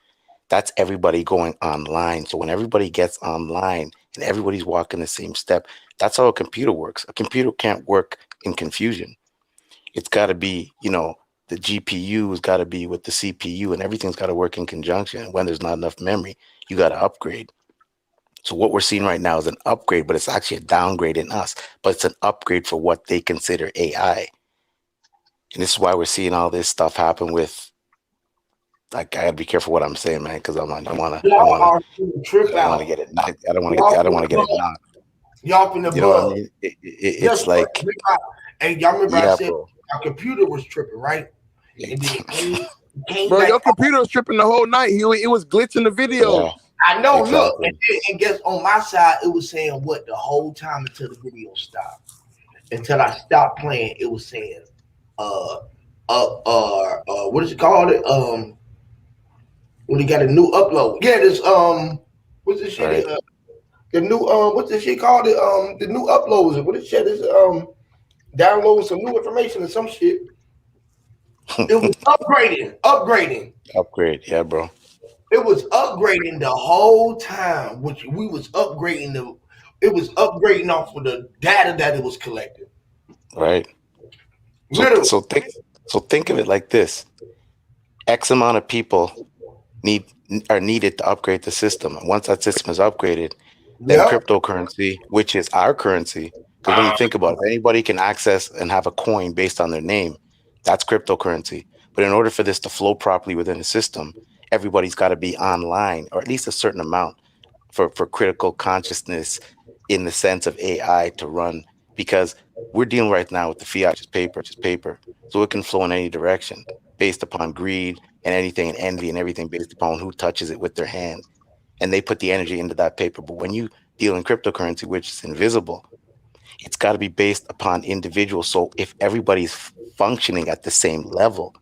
That's everybody going online. So when everybody gets online and everybody's walking the same step, that's how a computer works. A computer can't work in confusion. It's got to be, the GPU has got to be with the CPU, and everything's got to work in conjunction. And when there's not enough memory, you got to upgrade. So what we're seeing right now is an upgrade, but it's actually a downgrade in us. But it's an upgrade for what they consider AI. And this is why we're seeing all this stuff happen with, like, I gotta be careful what I'm saying, man, because I don't want to get it knocked. I don't want to get it knocked. Y'all finna You know what I mean? It's like, hey, y'all remember I said bro. our computer was tripping, right? And then it came Bro, back. your computer was tripping the whole night, Huey. It was glitching the video. Yeah, I know. exactly. Look, and guess on my side, it was saying what the whole time until the video stopped. Until I stopped playing, it was saying, what is it called? When you got a new upload. Yeah, this what's this shit? Right. The new what's this shit called? The new uploads. What is shit is downloading some new information or some shit. It was upgrading. Upgrade, yeah, bro. It was upgrading the whole time, which we was upgrading it was upgrading off of the data that it was collecting. Right. Literally. So think of it like this: X amount of people are needed to upgrade the system. And once that system is upgraded, then cryptocurrency, which is our currency, because when you think about it, anybody can access and have a coin based on their name. That's cryptocurrency. But in order for this to flow properly within the system, everybody's got to be online, or at least a certain amount for critical consciousness in the sense of AI to run, because we're dealing right now with the fiat, just paper. So it can flow in any direction based upon greed and anything, and envy and everything based upon who touches it with their hand. And they put the energy into that paper. But when you deal in cryptocurrency, which is invisible, it's got to be based upon individuals. So if everybody's functioning at the same level,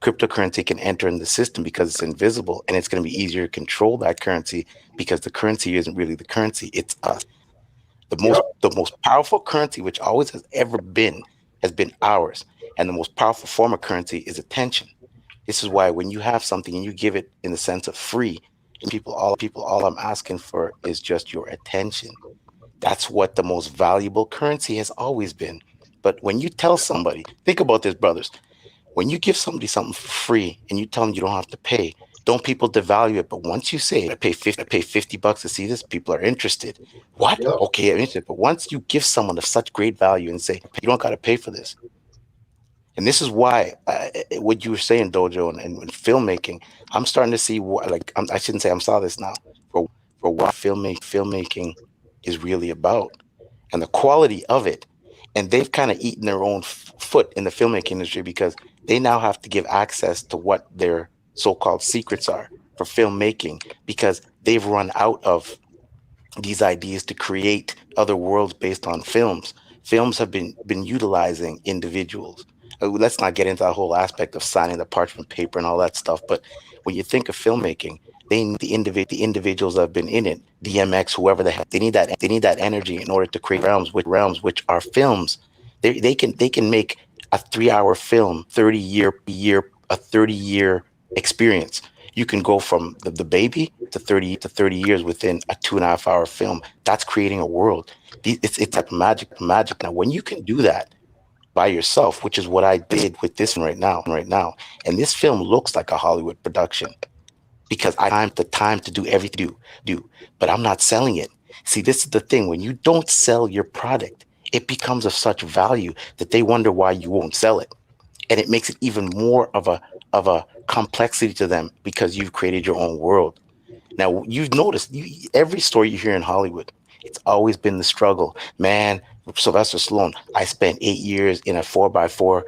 cryptocurrency can enter in the system because it's invisible, and it's going to be easier to control that currency because the currency isn't really the currency, it's us. The most powerful currency, which always has ever been, has been ours. And the most powerful form of currency is attention. This is why when you have something and you give it in the sense of free, all I'm asking for is just your attention. That's what the most valuable currency has always been. But when you tell somebody, think about this, brothers, when you give somebody something for free and you tell them you don't have to pay, don't people devalue it? But once you say, I pay $50 to see this, people are interested. What? Yep. Okay, I'm interested. But once you give someone of such great value and say, you don't got to pay for this. And this is why what you were saying, Dojo, and filmmaking, I'm starting to see I shouldn't say I saw this now, for what filmmaking is really about and the quality of it. And they've kind of eaten their own foot in the filmmaking industry because they now have to give access to what their so-called secrets are for filmmaking, because they've run out of these ideas to create other worlds based on films. Films have been utilizing individuals. Let's not get into that whole aspect of signing the parchment paper and all that stuff. But when you think of filmmaking, they need the individuals that have been in it, DMX, whoever the heck, they need that energy in order to create realms which are films. They can make a 3-hour film, 30-year experience. You can go from the baby to 30 years within a 2.5-hour film. That's creating a world. It's like magic. Now, when you can do that by yourself, which is what I did with this one right now, and this film looks like a Hollywood production because I have the time to do everything do, but I'm not selling it. See, this is the thing. When you don't sell your product, it becomes of such value that they wonder why you won't sell it. And it makes it even more of a complexity to them because you've created your own world. Now, you've noticed every story you hear in Hollywood, it's always been the struggle. Man, Sylvester Stallone, I spent 8 years in a 4x4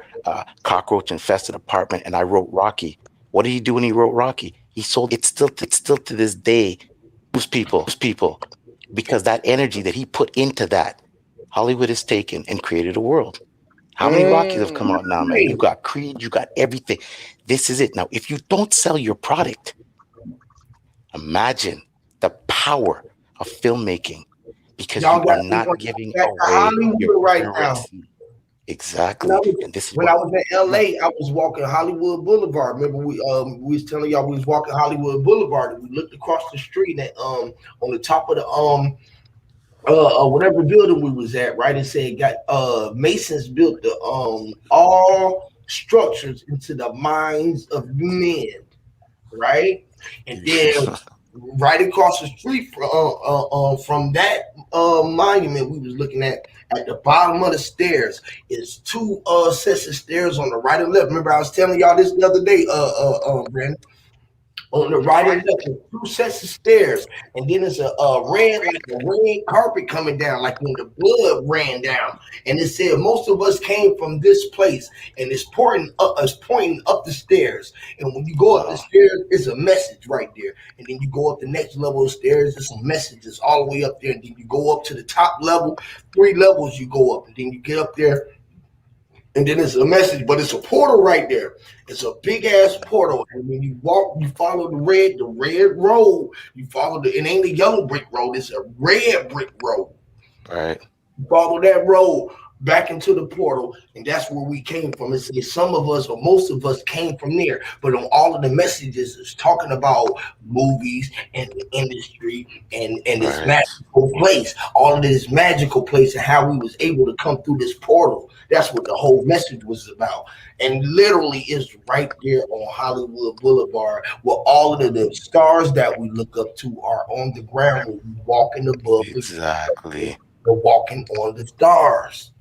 cockroach-infested apartment, and I wrote Rocky. What did he do when he wrote Rocky? He sold it. Still to this day, those people, because that energy that he put into that, Hollywood has taken and created a world. How many Rockies have come out now, man? You got Creed, you got everything. This is it. Now, if you don't sell your product, imagine the power of filmmaking, because you are not giving away your currency. Exactly. When I was in LA, I was walking Hollywood Boulevard. Remember we was telling y'all we was walking Hollywood Boulevard, and we looked across the street at on the top of the whatever building we was at, right? It said Masons built the all structures into the minds of men, right? And then right across the street from that monument we was looking at the bottom of the stairs is 2 sets of stairs on the right and left. Remember I was telling y'all this the other day, Brandon. On the right and left, 2 sets of stairs, and then it's a red carpet coming down, like when the blood ran down. And it said most of us came from this place, and it's pointing up the stairs. And when you go up the stairs, it's a message right there. And then you go up the next level of stairs, there's some messages all the way up there. And then you go up to the top level, 3 levels you go up, and then you get up there. And then it's a message, but it's a portal right there. It's a big ass portal. And when you walk, you follow the red road. You follow it ain't a yellow brick road, it's a red brick road. Right. You follow that road. back into the portal, and that's where we came from. It's some of us or most of us came from there, but on all of the messages is talking about movies and the industry and this Right. magical place, all of this magical place, and how we was able to come through this portal. That's what the whole message was about, and literally is right there on Hollywood Boulevard, where all of the stars that we look up to are on the ground when we walking above. Exactly. We're walking on the stars.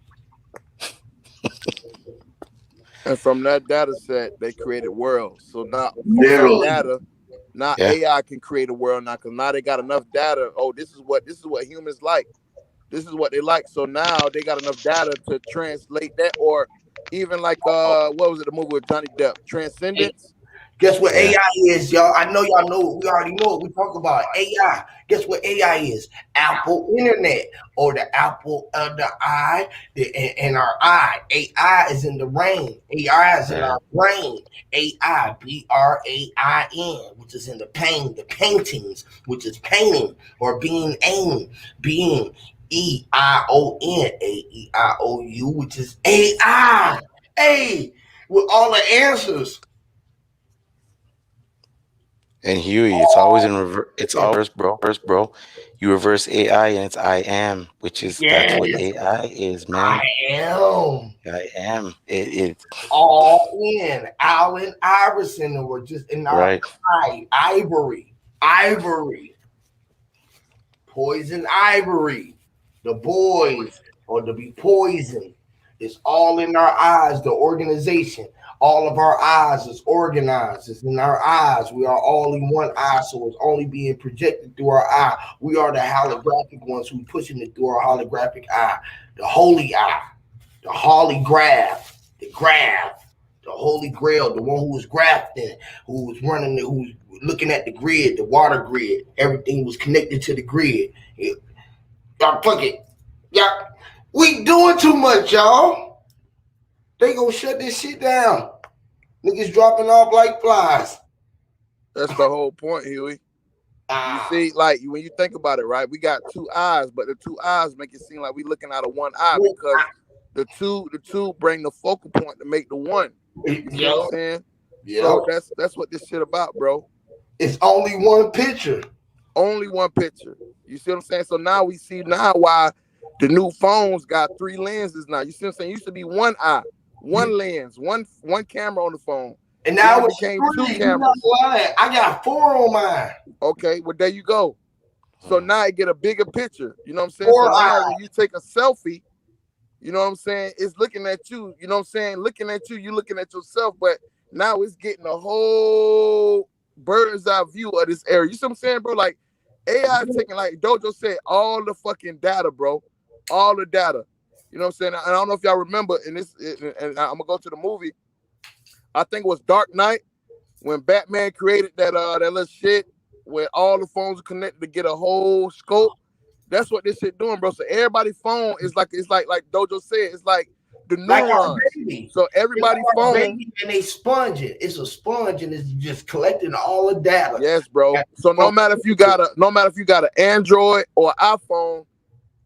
And from that data set, they created worlds. So now from Literally. that data, now Yeah. AI can create a world now because now they got enough data. Oh, this is what humans like. This is what they like. So now they got enough data to translate that, or even like what was it, the movie with Johnny Depp, Transcendence? Guess what Yeah. AI is, y'all? I know y'all know it. We already know it. We talk about AI. Guess what AI is? Apple Internet, or the apple of the eye, in our eye. AI is in the rain. AI is in our brain. AI, BRAIN, which is in the paintings, which is painting, or being being EION, AEIOU, which is AI. Hey, with all the answers. And Huey, it's always in reverse. It's always bro. You reverse AI, and it's I am, which is that's what Yes. AI is, man. I am. I am. It All in. Allen Iverson, or just in our right. eye. Ivory. Poison Ivory. The boys, or to be poisoned. It's all in our eyes, the organization. All of our eyes is organized. It's in our eyes. We are all in one eye, so it's only being projected through our eye. We are the holographic ones who pushing it through our holographic eye. The holy eye, the holy graph, the holy grail, the one who was grafting, who was running, who was looking at the grid, the water grid. Everything was connected to the grid. Y'all fuck it. Y'all, we doing too much, y'all. They gonna shut this shit down. Niggas dropping off like flies. That's the whole point, Huey. You see, like when you think about it, right? We got two eyes, but the two eyes make it seem like we looking out of one eye because the two bring the focal point to make the one. You see what I'm saying? Yeah. So that's what this shit about, bro. It's only one picture. Only one picture. You see what I'm saying? So now we see why the new phones got 3 lenses now. You see what I'm saying? It used to be one eye, one lens, one camera on the phone. And now it became 2 3. cameras. I got 4 on mine. Okay, well there you go. So now I get a bigger picture. You know what I'm saying? 4 So now eyes. when you take a selfie, you know what I'm saying? It's looking at you. You know what I'm saying? Looking at you, you looking at yourself. But now it's getting a whole bird's eye view of this area. You see what I'm saying, bro? Like AI taking, like Dojo said, all the fucking data, bro. All the data. You know what I'm saying? And I don't know if y'all remember, and I'm gonna go to the movie. I think it was Dark Knight when Batman created that little shit where all the phones are connected to get a whole scope. That's what this shit doing, bro. So everybody's phone is like Dojo said, it's like the neurons. Baby. So everybody's It's like phone, baby, and they sponge it. It's a sponge, and it's just collecting all the data. yes, bro. So no matter if you got an Android or iPhone,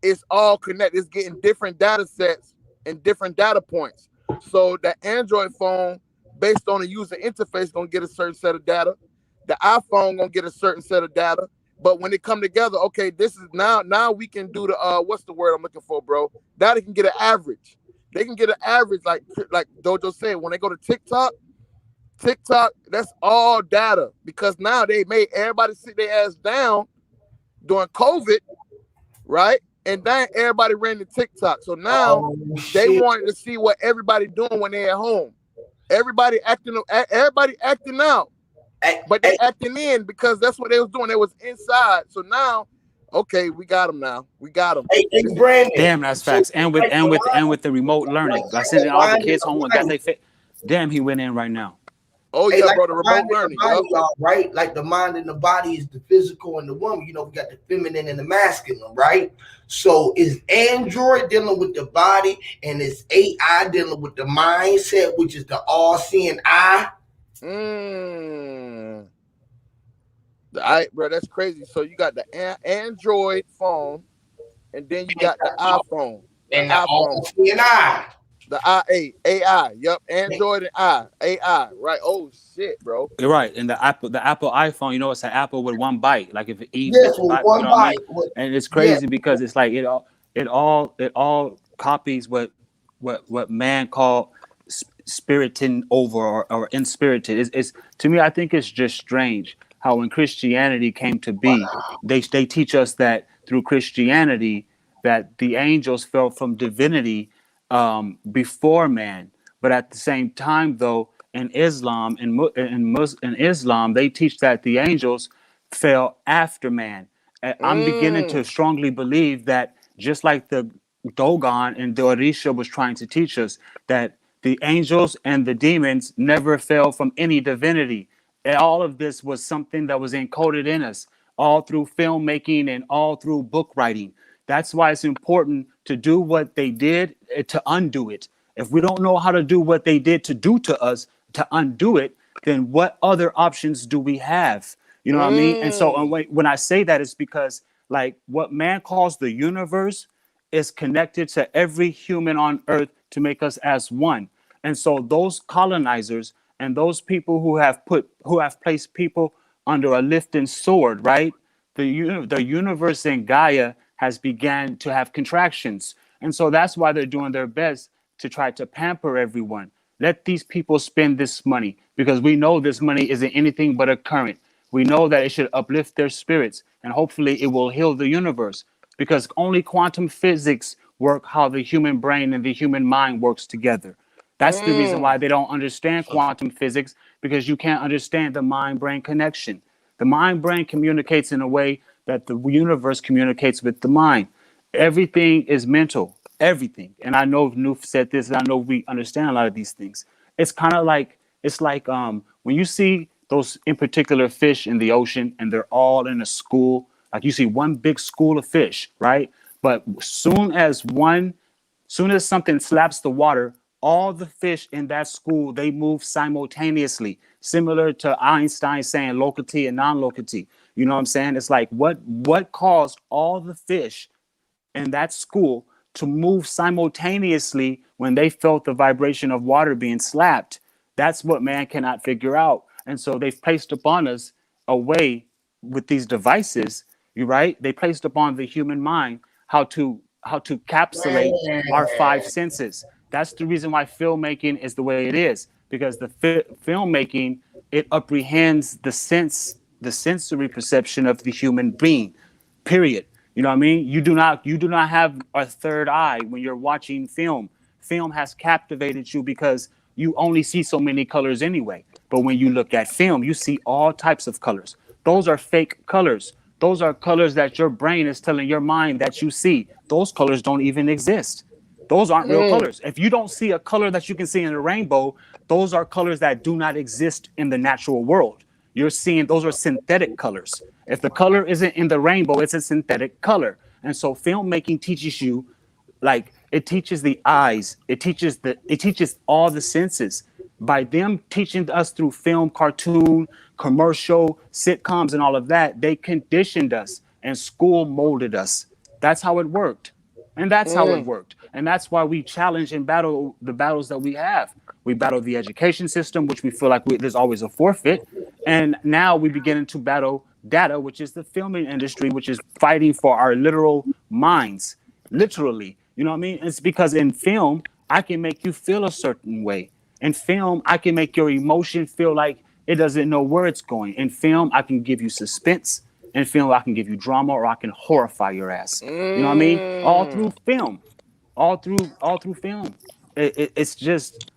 it's all connected. It's getting different data sets and different data points. So the Android phone, based on the user interface, gonna get a certain set of data. The iPhone gonna get a certain set of data. But when they come together, okay, this is now we can do the what's the word I'm looking for, bro? Now they can get an average. They can get an average, like Dojo said. When they go to TikTok, that's all data, because now they made everybody sit their ass down during COVID, right? And then everybody ran to TikTok. So now they wanted to see what everybody doing when they're at home. Everybody acting out. But they acting in because that's what they was doing. They was inside. So now, okay, we got them now. We got them. Hey, Brandon. Damn, that's facts. And with the remote learning, like sending all the kids home and got they fit. Damn, he went in right now. Oh yeah, bro, the remote learning, y'all, right? Like the mind and the body is the physical and the woman. You know, we got the feminine and the masculine, right? So is Android dealing with the body, and is AI dealing with the mindset, which is the all-seeing eye? Bro, that's crazy. So you got the Android phone, and then you got the iPhone. And the iPhone. and I. The AI. Yep. Android and AI. Right. Oh shit, bro. You're right. And the Apple iPhone, you know, it's an apple with one bite. Like if it eat Yes, 50 with bites, you one know what I mean? bite. And it's Yes. crazy because it's like it all copies what man called spiriting over or inspirited. It's to me, I think it's just strange how when Christianity came to be, they teach us that through Christianity that the angels fell from divinity before man, but at the same time, though, in Islam in Islam, they teach that the angels fell after man. And I'm beginning to strongly believe that just like the Dogon and the Orisha was trying to teach us, that the angels and the demons never fell from any divinity. And all of this was something that was encoded in us, all through filmmaking and all through book writing. That's why it's important to do what they did to undo it. If we don't know how to do what they did to do to us to undo it, then what other options do we have? You know what I mean? And so when I say that, it's because like what man calls the universe is connected to every human on earth to make us as one. And so those colonizers and those people who have placed people under a lifting sword, right? The universe in Gaia has began to have contractions. And so that's why they're doing their best to try to pamper everyone. Let these people spend this money because we know this money isn't anything but a current. We know that it should uplift their spirits and hopefully it will heal the universe because only quantum physics work how the human brain and the human mind works together. That's the reason why they don't understand quantum physics because you can't understand the mind brain connection. The mind brain communicates in a way that the universe communicates with the mind. Everything is mental, everything. And I know Noof said this, and I know we understand a lot of these things. It's kind of like when you see those in particular fish in the ocean and they're all in a school, like you see one big school of fish, right? But soon as something slaps the water, all the fish in that school, they move simultaneously, similar to Einstein saying locality and non-locality. You know what I'm saying? It's like what caused all the fish in that school to move simultaneously when they felt the vibration of water being slapped? That's what man cannot figure out. And so they've placed upon us a way with these devices, you right? They placed upon the human mind how to capsulate our five senses. That's the reason why filmmaking is the way it is, because the filmmaking, it apprehends the sensory perception of the human being, period. You know what I mean? You do not have a third eye when you're watching film. Film has captivated you because you only see so many colors anyway. But when you look at film, you see all types of colors. Those are fake colors. Those are colors that your brain is telling your mind that you see. Those colors don't even exist. Those aren't real colors. If you don't see a color that you can see in a rainbow, those are colors that do not exist in the natural world. You're seeing those are synthetic colors. If the color isn't in the rainbow, it's a synthetic color. And so filmmaking teaches you, like it teaches the eyes, it teaches all the senses. By them teaching us through film, cartoon, commercial, sitcoms, and all of that, they conditioned us and school molded us. That's how it worked. And that's how it worked. And that's why we challenge and battle the battles that we have. We battle the education system, which we feel like there's always a forfeit. And now we begin to battle data, which is the filming industry, which is fighting for our literal minds, literally. You know what I mean? It's because in film, I can make you feel a certain way. In film, I can make your emotion feel like it doesn't know where it's going. In film, I can give you suspense. In film, I can give you drama, or I can horrify your ass. You know what I mean? All through film, all through film. It's just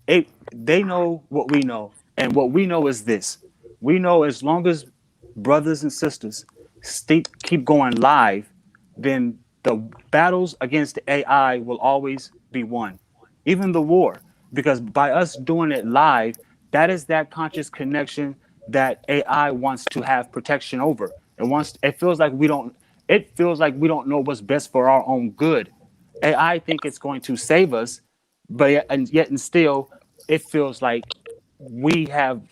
they know what we know, and what we know is this: we know as long as brothers and sisters keep going live, then the battles against the AI will always be won, even the war, because by us doing it live, that is that conscious connection that AI wants to have protection over. It feels like we don't. It feels like we don't know what's best for our own good. AI think it's going to save us, but yet and still, it feels like we have,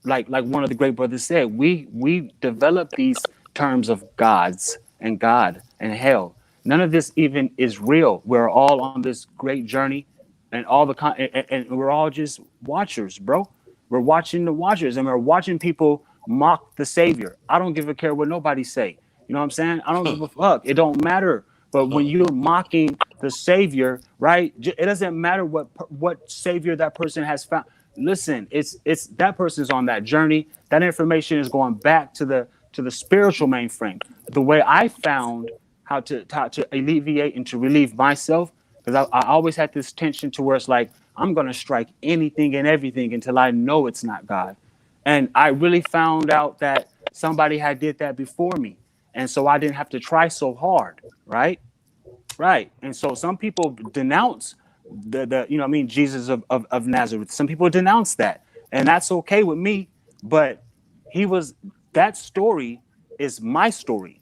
like one of the great brothers said, we develop these terms of gods and God and hell. None of this even is real. We're all on this great journey, and and we're all just watchers, bro. We're watching the watchers, and we're watching people mock the Savior. I don't give a care what nobody say. You know what I'm saying? I don't give a fuck. It don't matter. But when you're mocking the Savior, right? It doesn't matter what Savior that person has found. Listen, it's that person's on that journey. That information is going back to the spiritual mainframe. The way I found how to alleviate and to relieve myself, because I always had this tension to where it's like I'm gonna strike anything and everything until I know it's not God. And I really found out that somebody had did that before me, and so I didn't have to try so hard, right? Right. And so some people denounce the you know what I mean, Jesus of Nazareth. Some people denounce that. And that's okay with me. But that story is my story.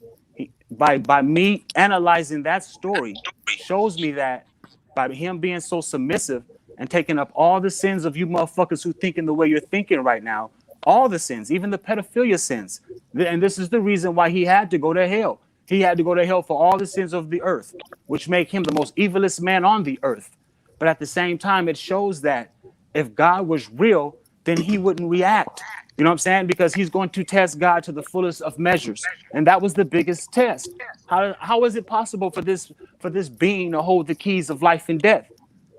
By me analyzing that story shows me that by him being so submissive and taking up all the sins of you motherfuckers who thinking the way you're thinking right now, all the sins, even the pedophilia sins. And this is the reason why he had to go to hell. He had to go to hell for all the sins of the earth, which make him the most evilest man on the earth. But at the same time, it shows that if God was real, then he wouldn't react. You know what I'm saying? Because he's going to test God to the fullest of measures. And that was the biggest test. How is it possible for this being to hold the keys of life and death?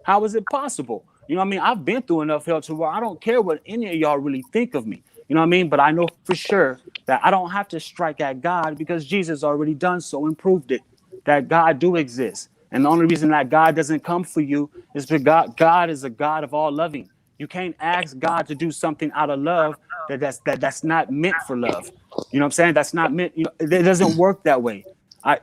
How is it possible? You know what I mean? I've been through enough hell to where I don't care what any of y'all really think of me. You know what I mean? But I know for sure that I don't have to strike at God because Jesus already done so and proved it, that God do exist. And the only reason that God doesn't come for you is because God is a God of all loving. You can't ask God to do something out of love that's not meant for love. You know what I'm saying? That's not meant, it doesn't work that way.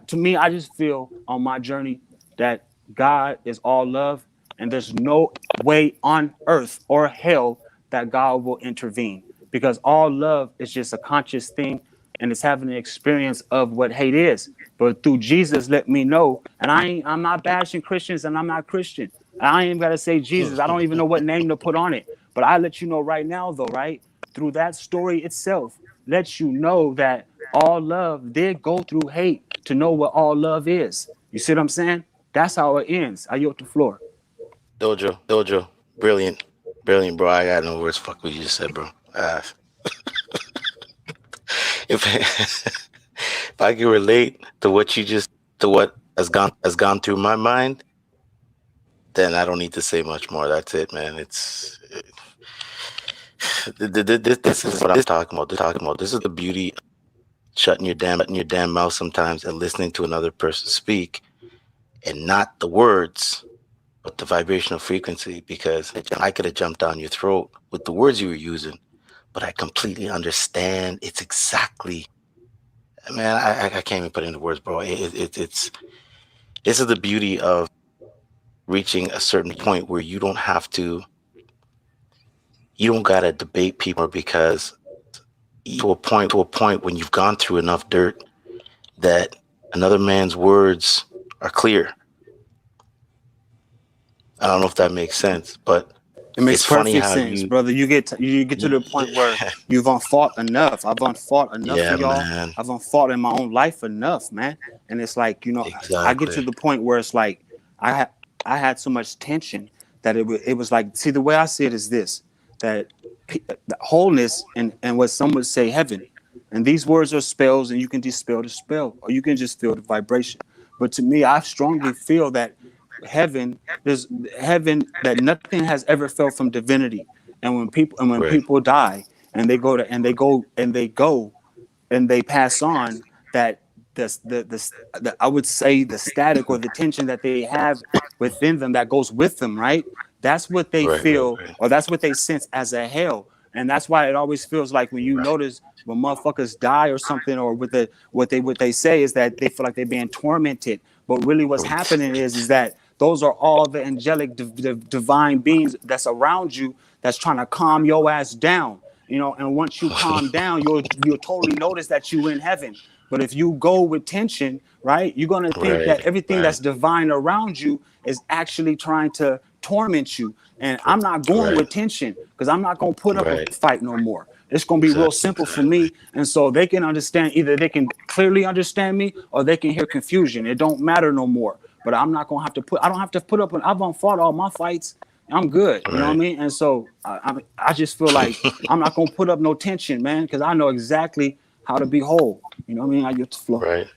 To me, I just feel on my journey that God is all love, and there's no way on earth or hell that God will intervene, because all love is just a conscious thing, and it's having an experience of what hate is. But through Jesus, let me know. And I'm not bashing Christians, and I'm not Christian. I ain't gotta say Jesus. I don't even know what name to put on it. But I let you know right now, though, right? Through that story itself, lets you know that all love did go through hate to know what all love is. You see what I'm saying? That's how it ends. I yield the floor. Dojo, brilliant, bro. I got no words. Fuck what you just said, bro. If I can relate to what has gone through my mind, then I don't need to say much more. That's it, man. This is what I'm talking about. This is the beauty of shutting your damn mouth sometimes and listening to another person speak, and not the words, but the vibrational frequency. Because I could have jumped down your throat with the words you were using, but I completely understand. It's exactly, man. I can't even put it into words, bro. This is the beauty of reaching a certain point where you don't gotta debate people, because to a point when you've gone through enough dirt that another man's words are clear. I don't know if that makes sense, but it makes it's funny perfect how sense, brother. You get to the point where you've fought enough. I've fought enough for y'all. Man. I've fought in my own life enough, man. And it's like, exactly. I get to the point where it's like I had so much tension that it was like, see, the way I see it is this, that the wholeness and what some would say heaven, and these words are spells, and you can dispel the spell, or you can just feel the vibration. But to me, I strongly feel that there's heaven that nothing has ever felt from divinity. And when people die and they pass on, that the I would say the static or the tension that they have within them that goes with them, right? That's what they feel, or that's what they sense as a hell. And that's why it always feels like when you notice when motherfuckers die or something, or what they say is that they feel like they're being tormented. But really what's happening is that those are all the angelic divine beings that's around you that's trying to calm your ass down. And once you calm down, you'll totally notice that you're in heaven. But if you go with tension, right, you're going to think that everything that's divine around you is actually trying to torment you. And I'm not going with tension, because I'm not going to put up a fight no more. It's going to be real simple for me. And so they can understand, either they can clearly understand me or they can hear confusion. It don't matter no more. But I'm not going to have to I don't have to put up, I've fought all my fights. I'm good. You know what I mean? And so I just feel like I'm not going to put up no tension, man, because I know exactly how to be whole. You know what I mean? I get the flow. Right.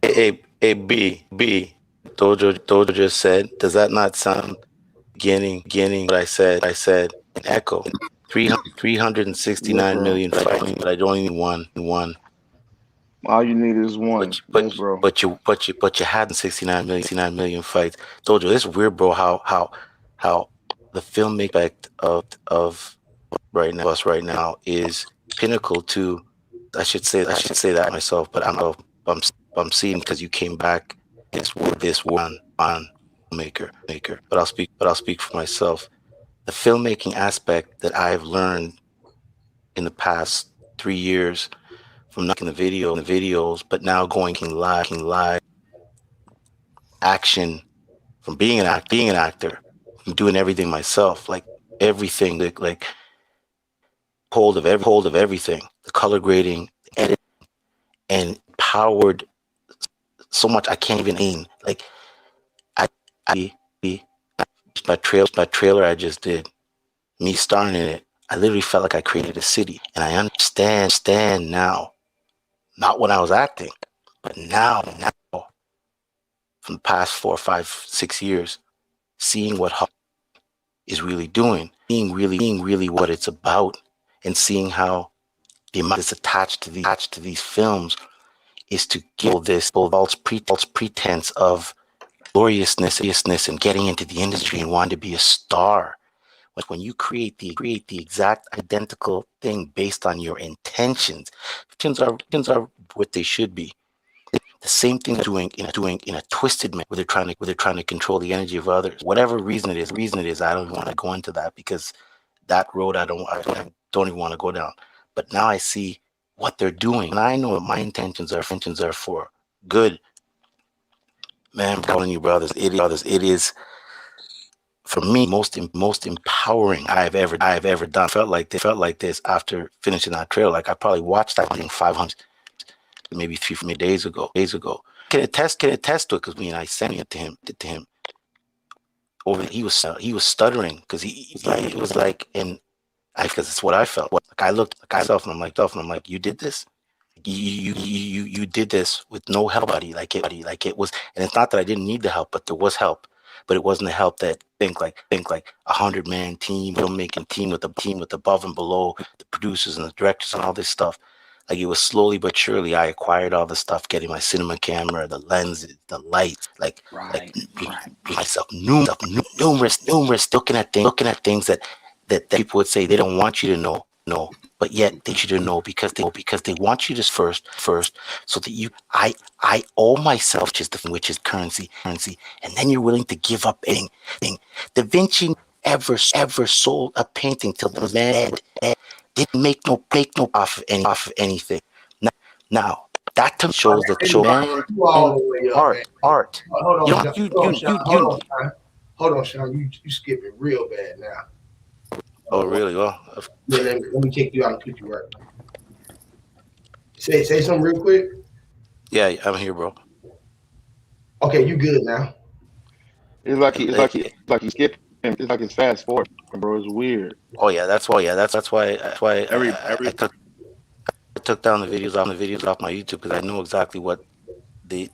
B, Dojo just said, does that not sound beginning what I said an echo? 369 million fighting, but I don't even one. All you need is one. But you had 69 million fights. Dojo, it's weird, bro, how the filmmaking effect of right now is pinnacle to, I should say that myself, but I'm seeing, because you came back this one on maker. But I'll speak for myself. The filmmaking aspect that I've learned in the past 3 years from not in the videos, but now going live action, from being an actor, from doing everything myself, like everything, like hold of everything, the color grading, the editing, and powered so much I can't even aim. Like my trailer I just did, me starring in it, I literally felt like I created a city. And I understand now, not when I was acting, but now from the past 4, 5, 6 years, seeing what Hub is really doing, seeing really what it's about, and seeing how the amount that's attached to these films is to give this false pretense of gloriousness and getting into the industry and wanting to be a star. Like when you create the exact identical thing based on your intentions are what they should be. The same thing doing in a twisted manner, where they're trying to control the energy of others. Whatever reason it is, I don't want to go into that, because that road I don't even want to go down. But now I see what they're doing, and I know what my intentions are for good. Man, I'm telling you, brothers, it is for me most empowering I've ever done. Felt like this after finishing that trailer. Like I probably watched that thing 500, maybe 3 days ago. Can attest to it, because when I sent it to him over, he was stuttering, because it was like, and because it's what I felt. Like I looked at myself and I'm like, you did this. You did this with no help, buddy. Like it was, and it's not that I didn't need the help, but there was help. But it wasn't the help that think like 100-man team, filmmaking team with above and below, the producers and the directors and all this stuff. Like it was slowly but surely I acquired all the stuff, getting my cinema camera, the lenses, the lights, myself numerous looking at things that people would say they don't want you to know, but yet they should know, because they want you to first, so that I owe myself which is currency, and then you're willing to give up anything. Da Vinci ever sold a painting till the man didn't make no off of anything. Now that to me shows that art. Hold on, Sean. You skip it real bad now. Oh, really? Well, let me take you out and put you right. Say something real quick. Yeah, I'm here, bro. Okay, you good now? It's like he skipped. It's like it's fast forward, bro. It's weird. Oh yeah, that's why I took down the videos off my YouTube, because I know exactly what I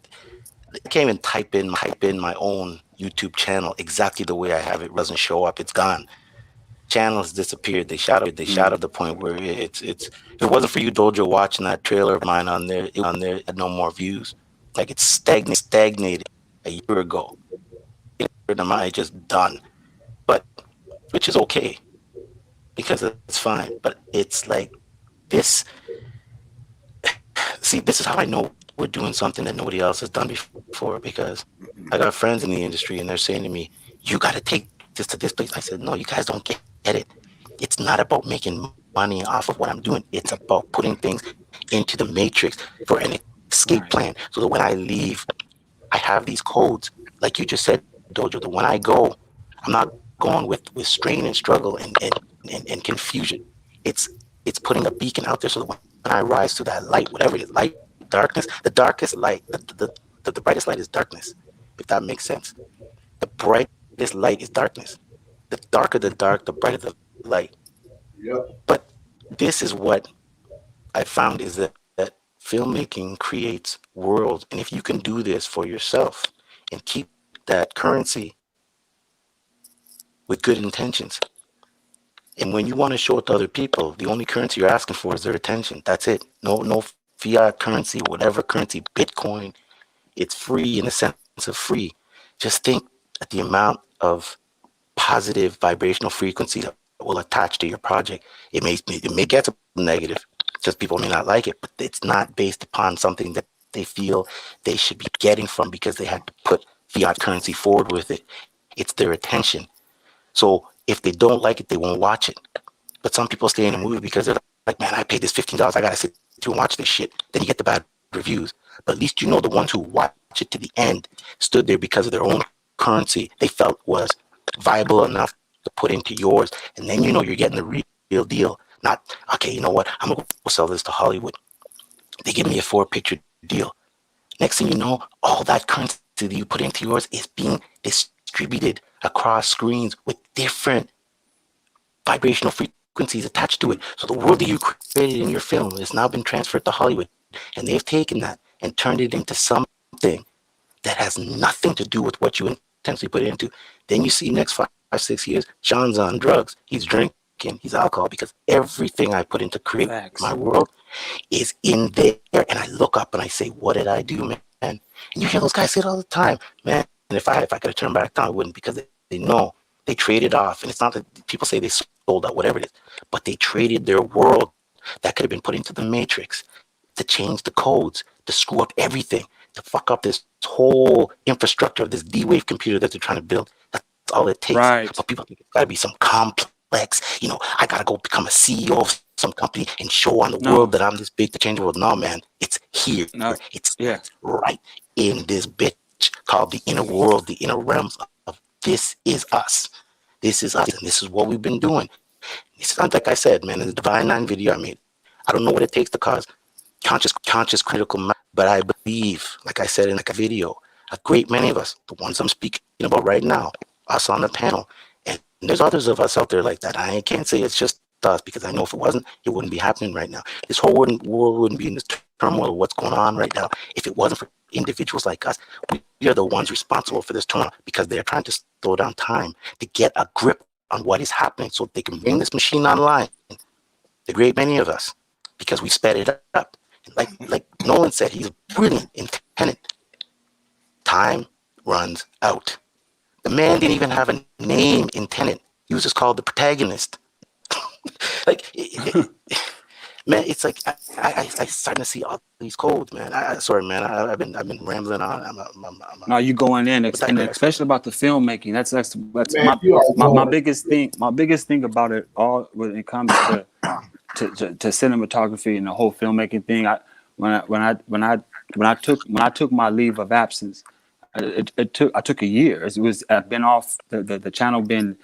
can't even type in my own YouTube channel exactly the way I have it. It doesn't show up. It's gone. Channels disappeared. They shot at the point where it's. If it wasn't for you, Dojo, watching that trailer of mine on there, it had no more views. Like it's stagnated a year ago. It's just done. But which is okay, because it's fine. But it's like this. See, this is how I know we're doing something that nobody else has done before, because I got friends in the industry and they're saying to me, "You got to take this to this place." I said, "No, you guys don't get it. It's not about making money off of what I'm doing. It's about putting things into the matrix for an escape plan, so that when I leave, I have these codes, like you just said, Dojo. That when I go, I'm not going with strain and struggle and confusion. it's putting a beacon out there so that when I rise to that light, whatever it is, light, darkness, the darkest light, the brightest light is darkness, if that makes sense. The brightest light is darkness. The darker the dark, the brighter the light. Yep. But this is what I found is that filmmaking creates worlds. And if you can do this for yourself and keep that currency with good intentions, and when you want to show it to other people, the only currency you're asking for is their attention. That's it. No fiat currency, whatever currency, Bitcoin. It's free in the sense of free. Just think at the amount of positive vibrational frequency that will attach to your project. It may get to negative, just people may not like it, but it's not based upon something that they feel they should be getting from because they had to put fiat currency forward with it. It's their attention. So if they don't like it, they won't watch it. But some people stay in a movie because they're like, man, I paid this $15. I got to sit through and watch this shit. Then you get the bad reviews. But at least you know the ones who watch it to the end stood there because of their own currency they felt was viable enough to put into yours. And then you know you're getting the real deal. Not, okay, you know what? I'm going to go sell this to Hollywood. They give me a 4-picture deal. Next thing you know, all that currency that you put into yours is being distributed across screens with different vibrational frequencies attached to it. So the world that you created in your film has now been transferred to Hollywood. And they've taken that and turned it into something that has nothing to do with what you intentionally put it into. Then you see next 5-6 years, Sean's on drugs. He's drinking. He's alcohol because everything I put into create my world is in there. And I look up and I say, what did I do, man? And you hear those guys say it all the time, man. And if I could have turned back time, I wouldn't, because they know they traded off. And it's not that people say they sold out, whatever it is, but they traded their world that could have been put into the matrix to change the codes, to screw up everything, to fuck up this whole infrastructure of this D-Wave computer that they're trying to build. That's all it takes. Right. But people think it's got to be some complex, you know, I got to go become a CEO of some company and show on the world that I'm this big to change the world. No, man, it's here. It's right in this bitch called the inner world, the inner realms of this is us. This is us, and this is what we've been doing. It's not like I said, man, in the Divine Nine video I made, I don't know what it takes to cause conscious critical mass, but I believe, like I said in like a video, a great many of us, the ones I'm speaking about right now, us on the panel, and there's others of us out there like that. I can't say it's just us, because I know if it wasn't, it wouldn't be happening right now. This whole world wouldn't be in this turmoil of what's going on right now if it wasn't for individuals like us. We are the ones responsible for this turmoil because they're trying to slow down time to get a grip on what is happening so they can bring this machine online. The great many of us, because we sped it up. Like Nolan said, he's brilliant in Tenet. Time runs out. The man didn't even have a name in Tenet. He was just called the protagonist. Man, it's like I starting to see all these codes, man. Sorry, man. I've been rambling on. No, you going in, and especially about the filmmaking. That's man, my biggest thing. My biggest thing about it all when it comes to cinematography and the whole filmmaking thing. When I took my leave of absence, I took a year. It was I've been off the channel, been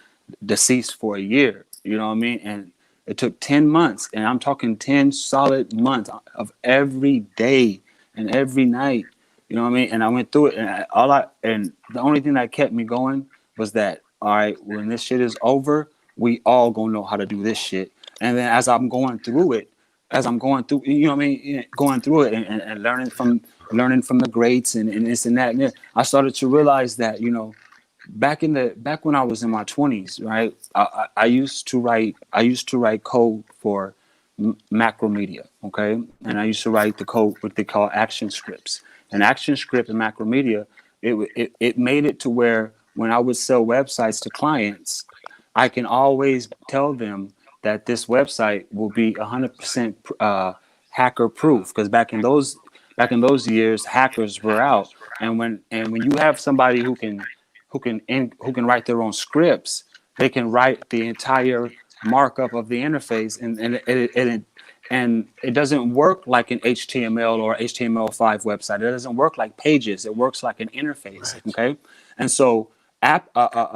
deceased for a year. You know what I mean? And it took 10 months, and I'm talking 10 solid months of every day and every night. You know what I mean? And I went through it, and the only thing that kept me going was that, all right, when this shit is over, we all gonna know how to do this shit. And then as I'm going through, you know what I mean, going through it and learning from the greats and this and that, and I started to realize that, you know, back when I was in my 20s, right, I used to write code for Macromedia, okay, and I used to write the code, what they call action scripts. And action script in Macromedia, it made it to where when I would sell websites to clients, I can always tell them that this website will be 100% hacker proof, because back in those years, hackers were out, and when you have somebody who can write their own scripts, they can write the entire markup of the interface, and it doesn't work like an HTML or HTML5 website. It doesn't work like Pages. It works like an interface. Okay, and so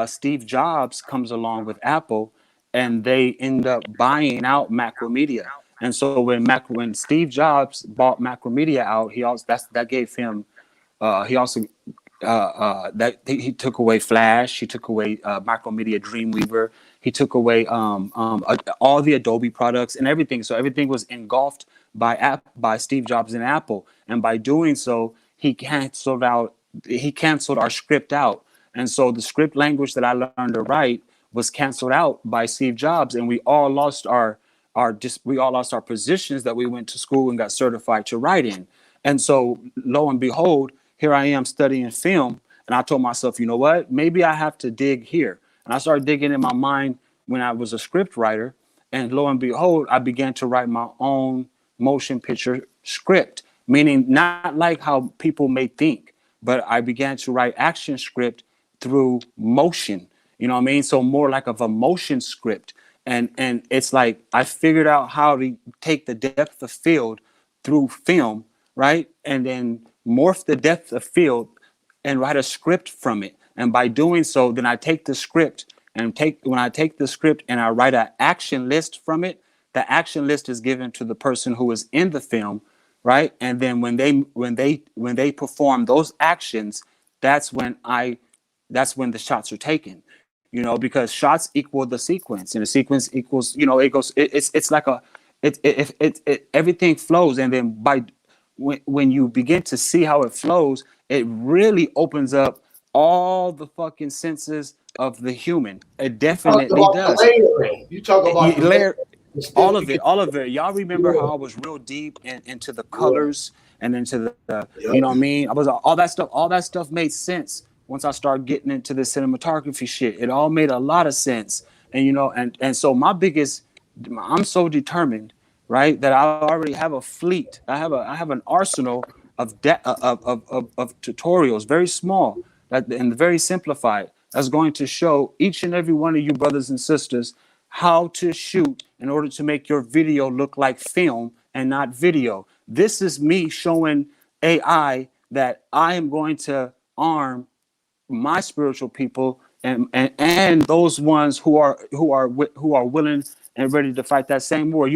Steve Jobs comes along with Apple, and they end up buying out Macromedia. And so when Steve Jobs bought Macromedia out, that gave him he also that he took away Flash, he took away Macromedia Dreamweaver, he took away all the Adobe products and everything. So everything was engulfed by Steve Jobs and Apple, and by doing so, he canceled our script out. And so the script language that I learned to write was canceled out by Steve Jobs, and we all lost our positions that we went to school and got certified to write in. And so, lo and behold, here I am studying film, and I told myself, you know what? Maybe I have to dig here. And I started digging in my mind when I was a script writer, and lo and behold, I began to write my own motion picture script, meaning not like how people may think, but I began to write action script through motion. You know what I mean? So more like of a motion script. And it's like I figured out how to take the depth of field through film, right? And then morph the depth of field and write a script from it. And by doing so, then I take the script when I take the script and I write an action list from it, the action list is given to the person who is in the film, right? And then when they perform those actions, that's when the shots are taken. You know, because shots equal the sequence, and the sequence equals, you know, it's like everything flows. And then when you begin to see how it flows, it really opens up all the fucking senses of the human. It definitely does. You talk about layer, all of it. Y'all remember how I was real deep into the colors and into the you know what I mean? All that stuff made sense once I started getting into the cinematography shit. It all made a lot of sense. And you know, and so I'm so determined, right, that I already have a fleet. I have an arsenal of tutorials, very small and very simplified, that's going to show each and every one of you brothers and sisters how to shoot in order to make your video look like film and not video. This is me showing AI that I am going to arm my spiritual people and those ones who are willing and ready to fight that same war.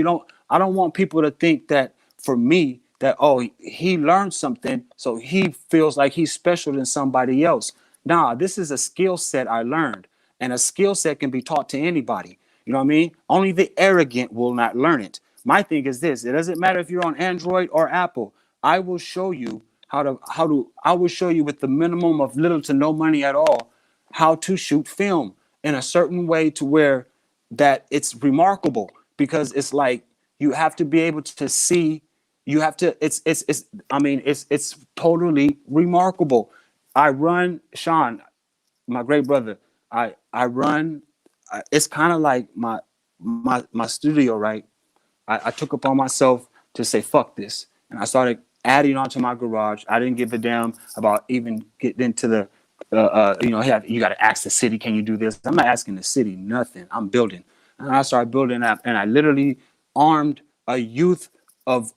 I don't want people to think that for me that, oh, he learned something so he feels like he's special than somebody else. Nah, this is a skill set I learned, and a skill set can be taught to anybody. You know what I mean? Only the arrogant will not learn it. My thing is this: it doesn't matter if you're on Android or Apple. I will show you I will show you with the minimum of little to no money at all how to shoot film in a certain way to where that it's remarkable, because it's like you have to be able to see, you have to it's totally remarkable. I run, Sean, my great brother, I run, it's kind of like my studio, right? I took upon myself to say fuck this, and I started adding onto my garage. I didn't give a damn about even getting into the you got to ask the city, can you do this? I'm not asking the city nothing. I'm building, and I started building up, and I literally armed a youth of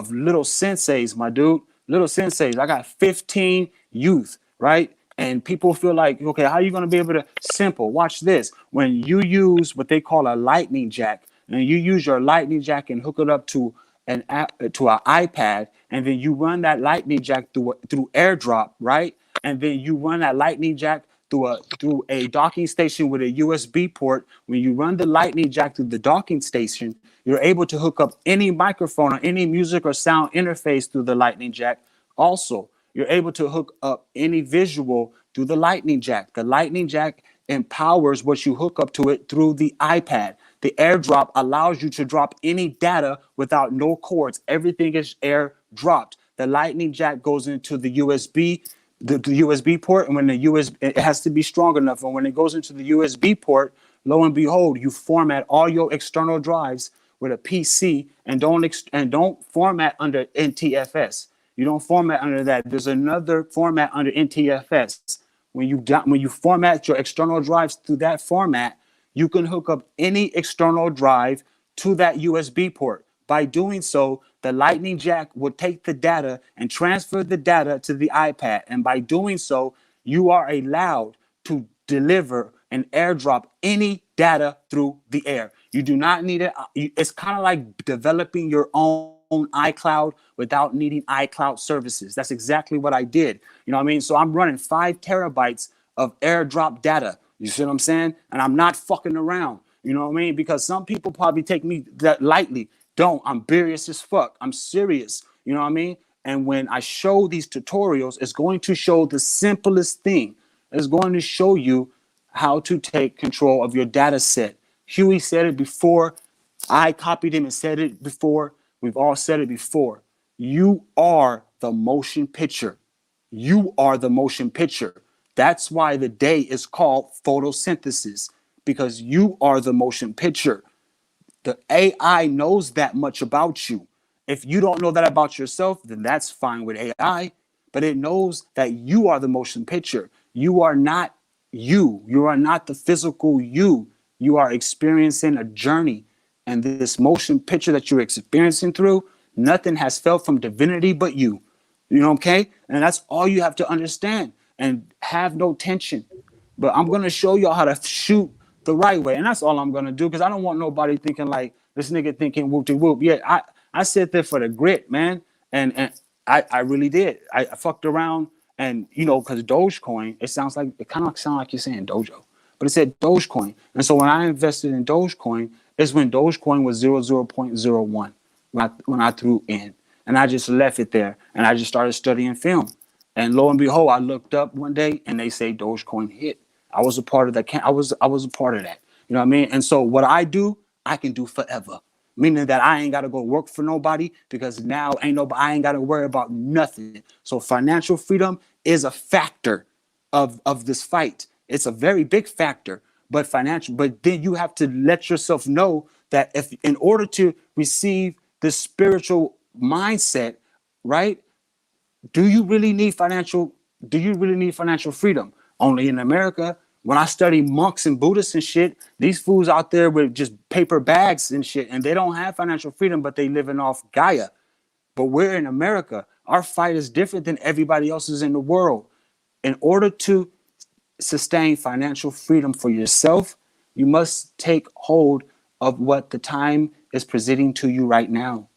little senseis, my dude, little senseis. I got 15 youth, right? And people feel like, okay, how are you going to be able to simple? Watch this. When you use what they call a lightning jack, and you use your lightning jack and hook it up to an iPad, and then you run that lightning jack through AirDrop, right? And then you run that lightning jack through a docking station with a USB port. When you run the lightning jack through the docking station, you're able to hook up any microphone or any music or sound interface through the lightning jack. Also, you're able to hook up any visual through the lightning jack. The lightning jack empowers what you hook up to it through the iPad. The AirDrop allows you to drop any data without no cords. Everything is air dropped. The lightning jack goes into the USB, the USB port, and when the USB, it has to be strong enough. And when it goes into the USB port, lo and behold, you format all your external drives with a PC, and don't format under NTFS. You don't format under that. There's another format under NTFS. When you format your external drives through that format, you can hook up any external drive to that USB port. By doing so, the lightning jack will take the data and transfer the data to the iPad. And by doing so, you are allowed to deliver and airdrop any data through the air. You do not need it. It's kind of like developing your own iCloud without needing iCloud services. That's exactly what I did. You know what I mean? So I'm running 5 terabytes of airdrop data. You see what I'm saying? And I'm not fucking around. You know what I mean? Because some people probably take me that lightly. Don't. I'm serious as fuck. I'm serious. You know what I mean? And when I show these tutorials, it's going to show the simplest thing. It's going to show you how to take control of your data set. Huey said it before. I copied him and said it before. We've all said it before. You are the motion picture. You are the motion picture. That's why the day is called photosynthesis, because you are the motion picture. The AI knows that much about you. If you don't know that about yourself, then that's fine with AI. But it knows that you are the motion picture. You are not you. You are not the physical you. You are experiencing a journey. And this motion picture that you're experiencing through, nothing has felt from divinity but you. You know, okay? And that's all you have to understand. And have no tension. But I'm going to show y'all how to shoot the right way. And that's all I'm going to do, because I don't want nobody thinking like this nigga thinking whoop-de-whoop. Yeah, I sit there for the grit, man. And I really did. I fucked around and, you know, because Dogecoin, it kind of sounds like you're saying Dojo. But it said Dogecoin. And so when I invested in Dogecoin, it's when Dogecoin was 0.01 when I threw in. And I just left it there. And I just started studying film. And lo and behold, I looked up one day and they say Dogecoin hit. I was a part of that. I was a part of that. You know what I mean? And so what I do, I can do forever. Meaning that I ain't got to go work for nobody, because now I ain't got to worry about nothing. So financial freedom is a factor of this fight. It's a very big factor, but then you have to let yourself know that if in order to receive this spiritual mindset, right? Do you really need financial freedom? Only in America. When I study monks and Buddhists and shit, these fools out there with just paper bags and shit, and they don't have financial freedom, but they living off Gaia. But we're in America. Our fight is different than everybody else's in the world. In order to sustain financial freedom for yourself, you must take hold of what the time is presenting to you right now.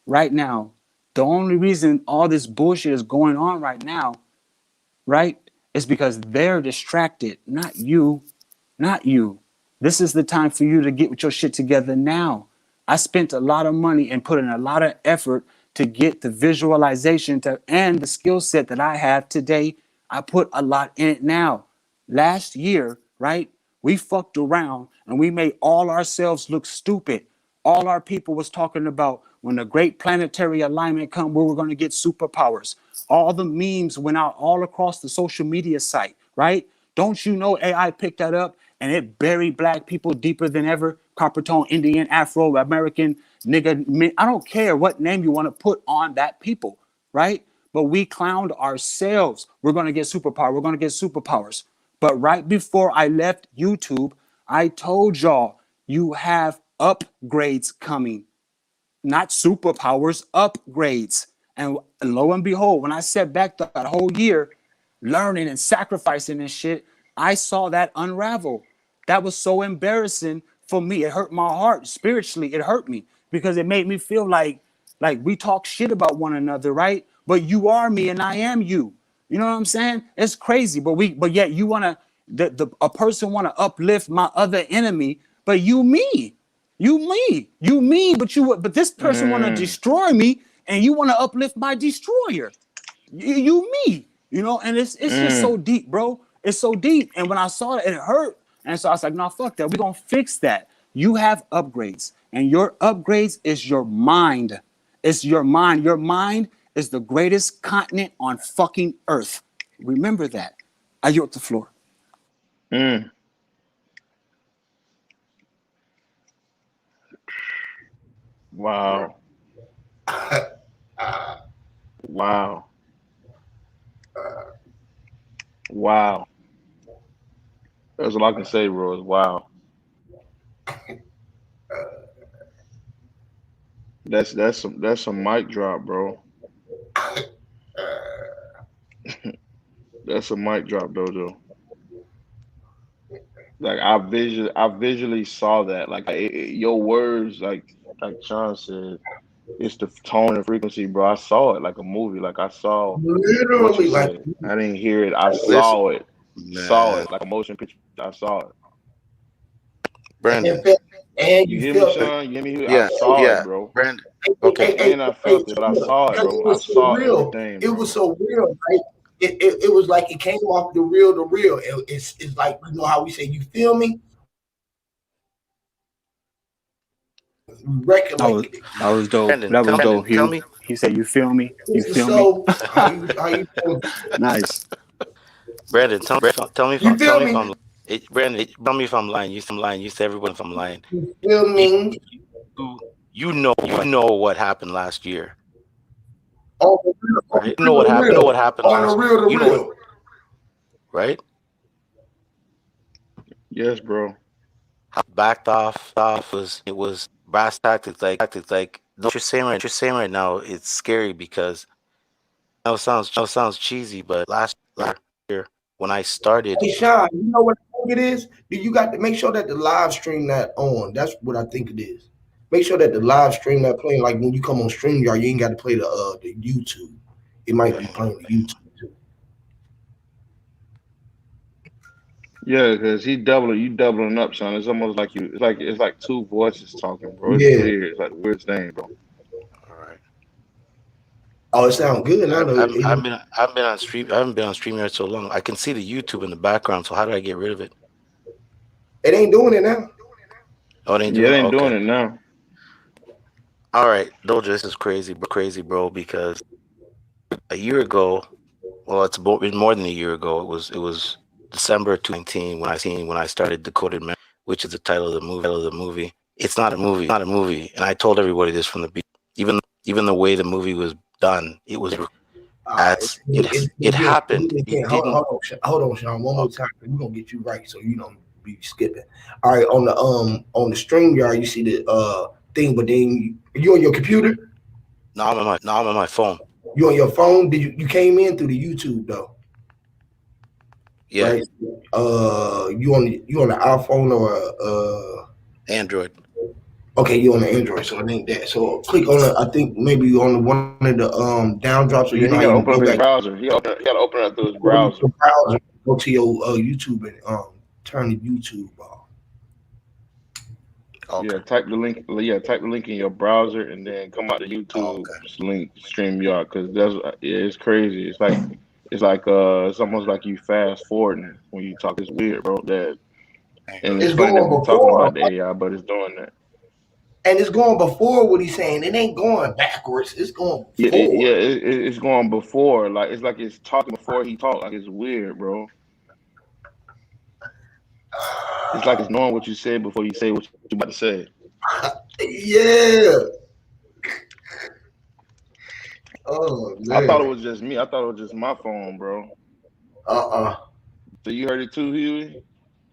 Right now. The only reason all this bullshit is going on right now, right, is because they're distracted, not you, not you. This is the time for you to get your shit together now. I spent a lot of money and put in a lot of effort to get the visualization and the skill set that I have today. I put a lot in it now. Last year, right, we fucked around and we made all ourselves look stupid. All our people was talking about when the great planetary alignment come, we were going to get superpowers. All the memes went out all across the social media site, right? Don't you know AI picked that up and it buried black people deeper than ever? Copper tone, Indian, Afro, American, nigga. I don't care what name you want to put on that people, right? But we clowned ourselves. We're going to get superpower. We're going to get superpowers. But right before I left YouTube, I told y'all you have upgrades coming. Not superpowers, upgrades. And lo and behold, when I sat back that whole year learning and sacrificing and shit, I saw that unravel. That was so embarrassing for me. It hurt my heart spiritually. It hurt me because it made me feel like we talk shit about one another, right? But you are me and I am you. You know what I'm saying? It's crazy, but yet you want to a person want to uplift my other enemy, but you me. But this person want to destroy me, and you want to uplift my destroyer. You me, you know, and it's just so deep, bro. It's so deep. And when I saw it, it hurt. And so I was like, no, fuck that. We're gonna fix that. You have upgrades, and your upgrades is your mind. It's your mind. Your mind is the greatest continent on fucking earth. Remember that. I yield the floor. Wow. Wow. Wow. That's all I can say, bro. Is wow. That's some mic drop, bro. That's a mic drop, Dojo. Like I visually saw that. Like your words, like Sean said, it's the tone and frequency, bro. I saw it like a movie. Like I saw what you Literally, like, said. I didn't hear it. I Listen, saw it. Saw man, it like a motion picture. I saw it. Brandon. and You you hear me, felt it. Sean? You hear me? I Yeah, saw it, yeah, bro. Brandon. Hey, Okay, hey, hey, And I hey, felt it, but I saw it, because bro. it I was so saw real. everything, It bro. was so real, right? It was like it came off the real to real. It's like, you know how we say, you feel me? We recollected it. That was dope. Brandon. That was dope, Tell Hugh. me. He said, "You feel me? You It's the feel me?" soul. How you doing? Nice. Brandon, tell me You feel if me? I'm Brandon, tell me if I'm lying. You said everyone if I'm lying. You feel You, me? you know what happened last year, On the real, right? You on the know what real, happened on the last. real to You know what, real. right? Yes, bro. How backed off was it was brass tactics like what you're saying right now. It's scary because it sounds cheesy, but last year when I started, Hey Sean, you know what I think it is? You got to make sure that the live stream that on. That's what I think it is. Make sure that the live stream that playing, like when you come on StreamYard, you ain't got to play the YouTube. It might be playing the YouTube too. Yeah, because you doubling up, son. It's almost like you. It's like two voices talking, bro. It's Yeah. weird. It's like the weirdest thing, bro. all right. Oh, it sounds good. I know. I've been on stream. I haven't been on StreamYard so long. I can see the YouTube in the background. So how do I get rid of it? It ain't doing it now. Oh, they ain't Yeah, doing they it. ain't doing Okay. it now. All right, Dojo, this is crazy, bro. Because a year ago, well, been more than a year ago. It was December 2019 when I started Decoded Man, which is the title of the movie. It's not a movie, and I told everybody this from the beginning. Even the way the movie was done, it was as it happened. It didn't. Hold on, Sean. One more time. We're gonna get you right, so you don't be skipping. All right, on the StreamYard, you see the thing, but then you on your computer? No, I'm on my phone. You on your phone? Did you came in through the YouTube though? Yeah. Right. You on the iPhone or Android? Okay, you on the Android, so I think that. So click on the. I think maybe on the one of the down drops, so you Yeah, know he how gotta you open go up his back. browser. He got to open it up through his Go to browser. your browser, go to your YouTube and turn the YouTube off. Okay. Yeah, type the link. Yeah, type the link in your browser and then come out to YouTube link StreamYard because it's crazy. It's almost like you fast forwarding when you talk. It's weird, bro. And it's It's funny that going we talking before, about the AI, but it's doing that. and it's going before what he's saying. It ain't going backwards. It's going forward. It's going before. Like it's talking before he talk. Like it's weird, bro. It's like it's knowing what you said before you say what you about to say. Yeah. Oh I thought it man. was just me. I thought it was just my phone, bro. Uh-uh. So you heard it too, Huey?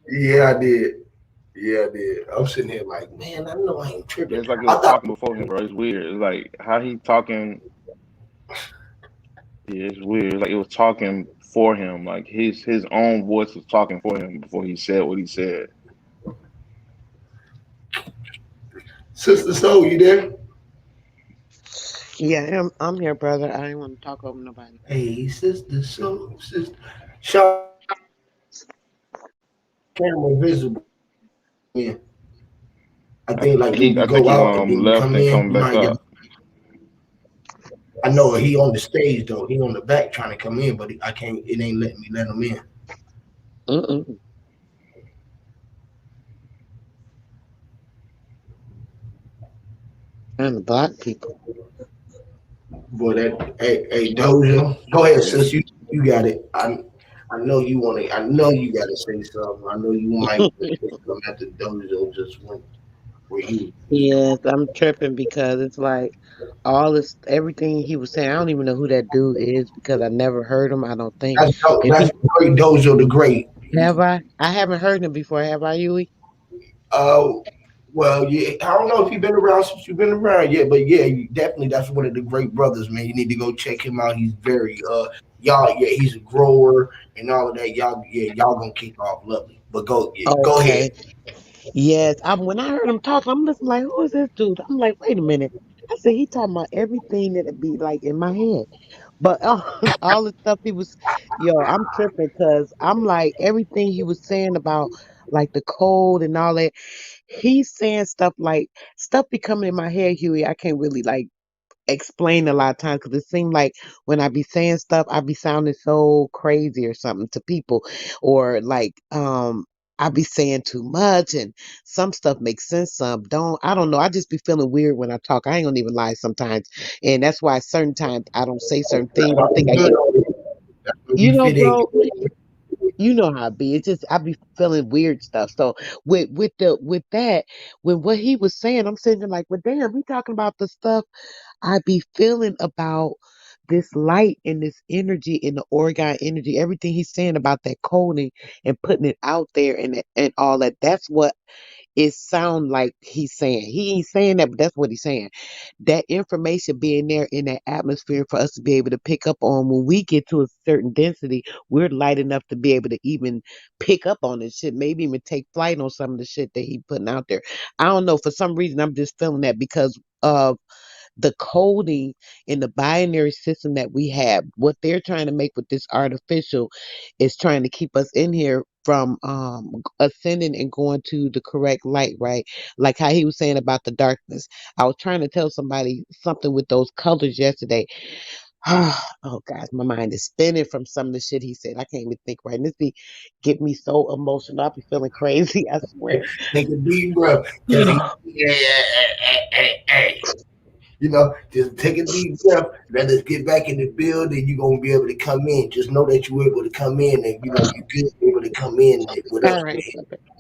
Yeah, I did. Yeah, I did. I'm sitting here like, man, I know I ain't tripping. Yeah, it's like it I was thought talking before him, bro. It's weird. It's like how he talking. Yeah, it's weird. It's like it was talking for him. Like his own voice was talking for him before he said what he said. Sister Soul, you there? Yeah, I'm here, brother. I didn't want to talk over nobody. Hey, Sister Soul, Sister. Sean, camera visible. Yeah. I think like when you I think go he out and then you left come and in, come you back might get. up. I know he on the stage though. He on the back trying to come in, but I can't. It ain't letting me let him in. Mm-mm. Trying to block people. Boy, hey Dojo, go ahead, sis. You got it. I know you want to. I know you got to say something. I know you might want to say something after Dojo just went where he. Yes, I'm tripping because it's like all this, everything he was saying. I don't even know who that dude is because I never heard him. I don't think. If That's he great Dojo the Great. have I haven't heard him before. Have I, Yui? Well, yeah. I don't know if you've been around since you've been around yet, but yeah, definitely that's one of the great brothers, man. You need to go check him out. He's very y'all. Yeah, he's a grower and all of that. Y'all gonna kick off lovely. But go ahead. Okay. Yes. When I heard him talk, I'm just like, who is this dude? I'm like, wait a minute. I said he talking about everything that'd be like in my head. But all the stuff he was, yo, I'm tripping because I'm like everything he was saying about like the code and all that. He's saying stuff like stuff be coming in my head, Huey. I can't really like explain a lot of times because it seemed like when I be saying stuff, I be sounding so crazy or something to people, or like I be saying too much, and some stuff makes sense, some don't. I don't know. I just be feeling weird when I talk. I ain't gonna even lie sometimes, and that's why certain times I don't say certain things. I think I get, You fit in. bro. You know how I be. It's just I be feeling weird stuff. So with that, with what he was saying, I'm sitting there like, well, damn, he talking about the stuff I be feeling about this light and this energy and the organ energy, everything he's saying about that coding and putting it out there and all that. That's what it sound like he's saying. He ain't saying that, but that's what he's saying. That information being there in that atmosphere for us to be able to pick up on when we get to a certain density, we're light enough to be able to even pick up on this shit, maybe even take flight on some of the shit that he putting out there. I don't know. For some reason, I'm just feeling that because of the coding in the binary system that we have. What they're trying to make with this artificial is trying to keep us in here from ascending and going to the correct light, right? Like how he was saying about the darkness. I was trying to tell somebody something with those colors yesterday. Oh gosh, my mind is spinning from some of the shit he said. I can't even think right. And this be get me so emotional. I'll be feeling crazy. I swear. Take a deep breath. Cause he, hey. You know, just take a deep breath. Let us get back in the building. You're gonna be able to come in. Just know that you were able to come in, and you know you good able to come in with us. All right.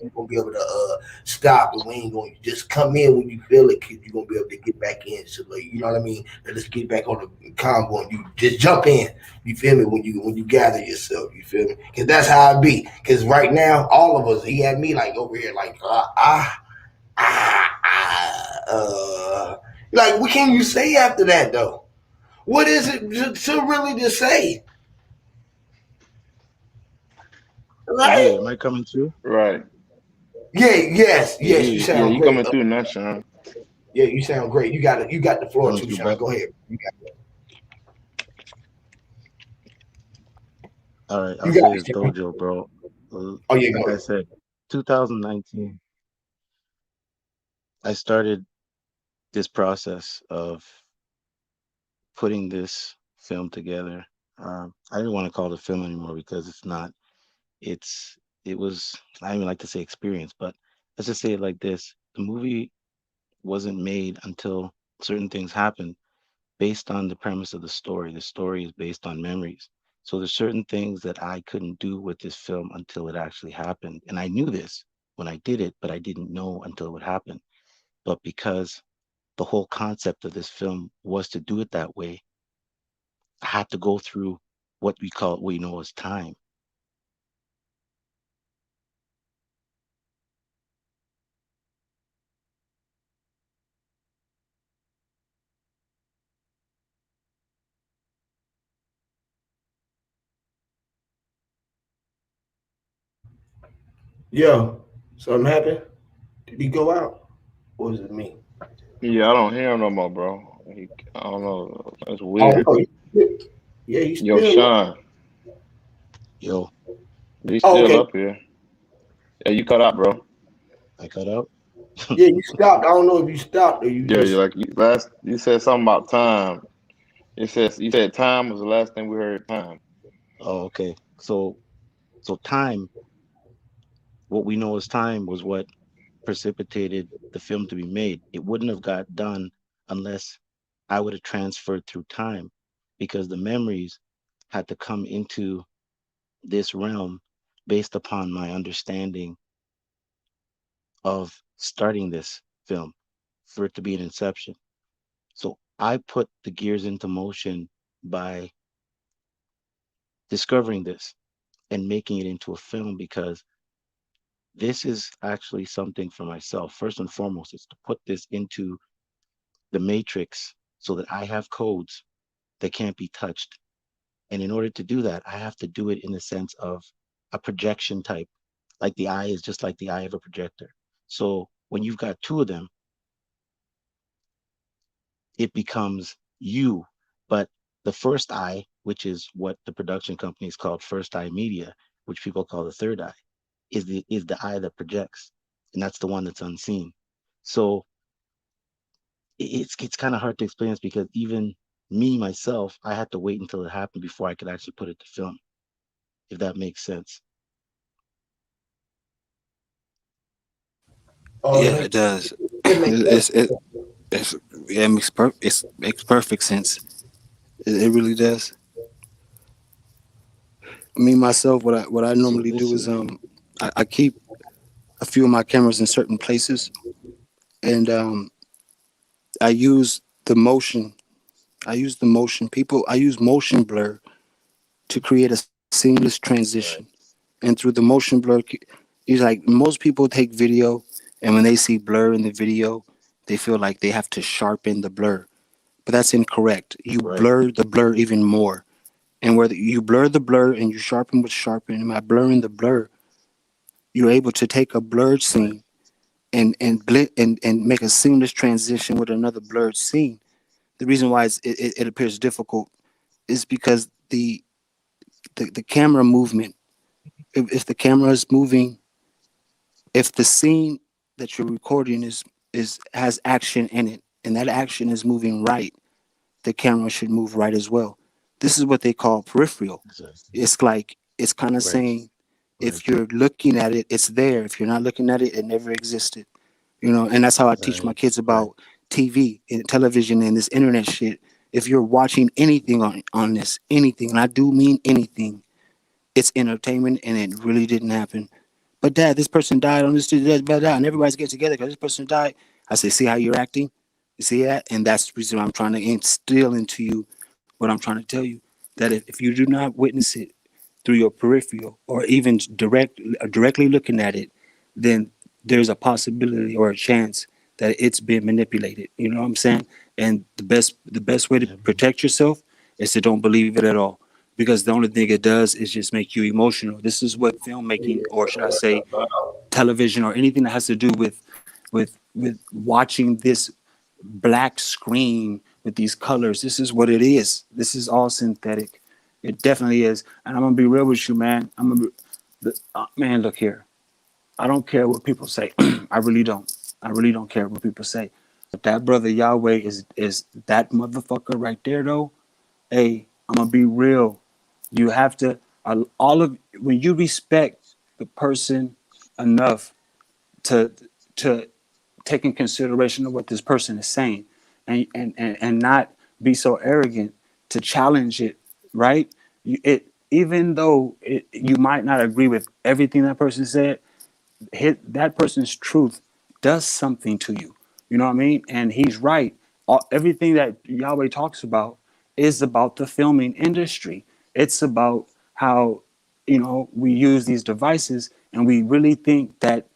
You're gonna be able to stop, and we ain't gonna just come in when you feel it. Cause you're gonna be able to get back in. So like, you know what I mean? Let us get back on the combo, and you just jump in. You feel me? When you gather yourself, you feel me? Cause that's how I be. Cause right now, all of us, he had me like over here, like like, what can you say after that, though? What is it to really to say? Hey, Right? am I coming through? Right. Yes. You Yeah, sound you great. coming through now, Sean. Yeah, you sound great. You got it. You got the floor Coming too, through, Sean. bro. Go ahead. You got it. All right, You I'll got say it's it, Sean. Dojo, bro. Oh yeah, Like go I ahead. said, 2019, I started this process of putting this film together. I don't want to call it a film anymore because it's not. It's it was. I don't even like to say experience, but let's just say it like this: the movie wasn't made until certain things happened based on the premise of the story. The story is based on memories. So there's certain things that I couldn't do with this film until it actually happened. And I knew this when I did it, but I didn't know until it would happen. But because the whole concept of this film was to do it that way, I had to go through what we know as time. Yo, something happened? Did he go out? Or was it me? Yeah, I don't hear him no more, bro. I don't know. That's Oh weird. no. Yeah, he's Yo, still up. Sean, Yo, he's Oh, still okay. up here. Yeah, you cut out, bro. I cut out. Yeah, you stopped. I don't know if you stopped or you Yeah, you just. like last. You said something about time. It says you said time was the last thing we heard. Time. Oh, okay. So time, what we know as time was what precipitated the film to be made. It wouldn't have got done unless I would have transferred through time because the memories had to come into this realm based upon my understanding of starting this film for it to be an inception. So I put the gears into motion by discovering this and making it into a film because this is actually something for myself. First and foremost, is to put this into the matrix so that I have codes that can't be touched. And in order to do that, I have to do it in the sense of a projection type. Like the eye is just like the eye of a projector. So when you've got two of them, it becomes you. But the first eye, which is what the production companies called first eye media, which people call the third eye, is the eye that projects, and that's the one that's unseen. So it's kind of hard to explain this because even me myself, I had to wait until it happened before I could actually put it to film, if that makes sense. Oh, Yeah, it does. it makes It's it's yeah, it makes perfect sense. It really does. Me myself, what I So normally do this is is I keep a few of my cameras in certain places, and I use the motion. I use the motion. I use motion blur to create a seamless transition. And through the motion blur, it's like most people take video, and when they see blur in the video, they feel like they have to sharpen the blur. But that's incorrect. You right. blur the blur even more. And whether you blur the blur and you sharpen with sharpen, and by blurring the blur, you're able to take a blurred Right. scene and blend and make a seamless transition with another blurred scene. The reason why it appears difficult is because the camera movement. If the camera is moving, if the scene that you're recording is has action in it, and that action is moving right, the camera should move right as well. This is what they call peripheral. Exactly. It's kind of Right. saying Right. if you're looking at it, it's there. If you're not looking at it, it never existed. And that's how I teach my Right. kids Right. about TV and television and this internet shit. If you're watching anything on this, anything, and I do mean anything, it's entertainment and it really didn't happen. But dad, this person died on this, and everybody's getting together because this person died. I say, see how you're acting? You see that? And that's the reason I'm trying to instill into you what I'm trying to tell you. That if you do not witness it through your peripheral or even directly looking at it, then there's a possibility or a chance that it's been manipulated. You know what I'm saying? And the best way to Yeah. protect yourself is to don't believe it at all. Because the only thing it does is just make you emotional. This is what filmmaking, or should I say, television, or anything that has to do with watching this black screen with these colors. This is what it is. This is all synthetic. It definitely is. And I'm gonna be real with you, man. Man. Look here. I don't care what people say. I really don't. I really don't care what people say. But that brother Yahweh is that motherfucker right there, though. Hey, I'm gonna be real. You have to all of when you respect the person enough to to take in consideration of what this person is saying, and not be so arrogant to challenge it, right? Even though you might not agree with everything that person said, that person's truth does something to you. You know what I mean? And he's right. Everything that Yahweh talks about is about the filming industry. It's about how we use these devices and we really think that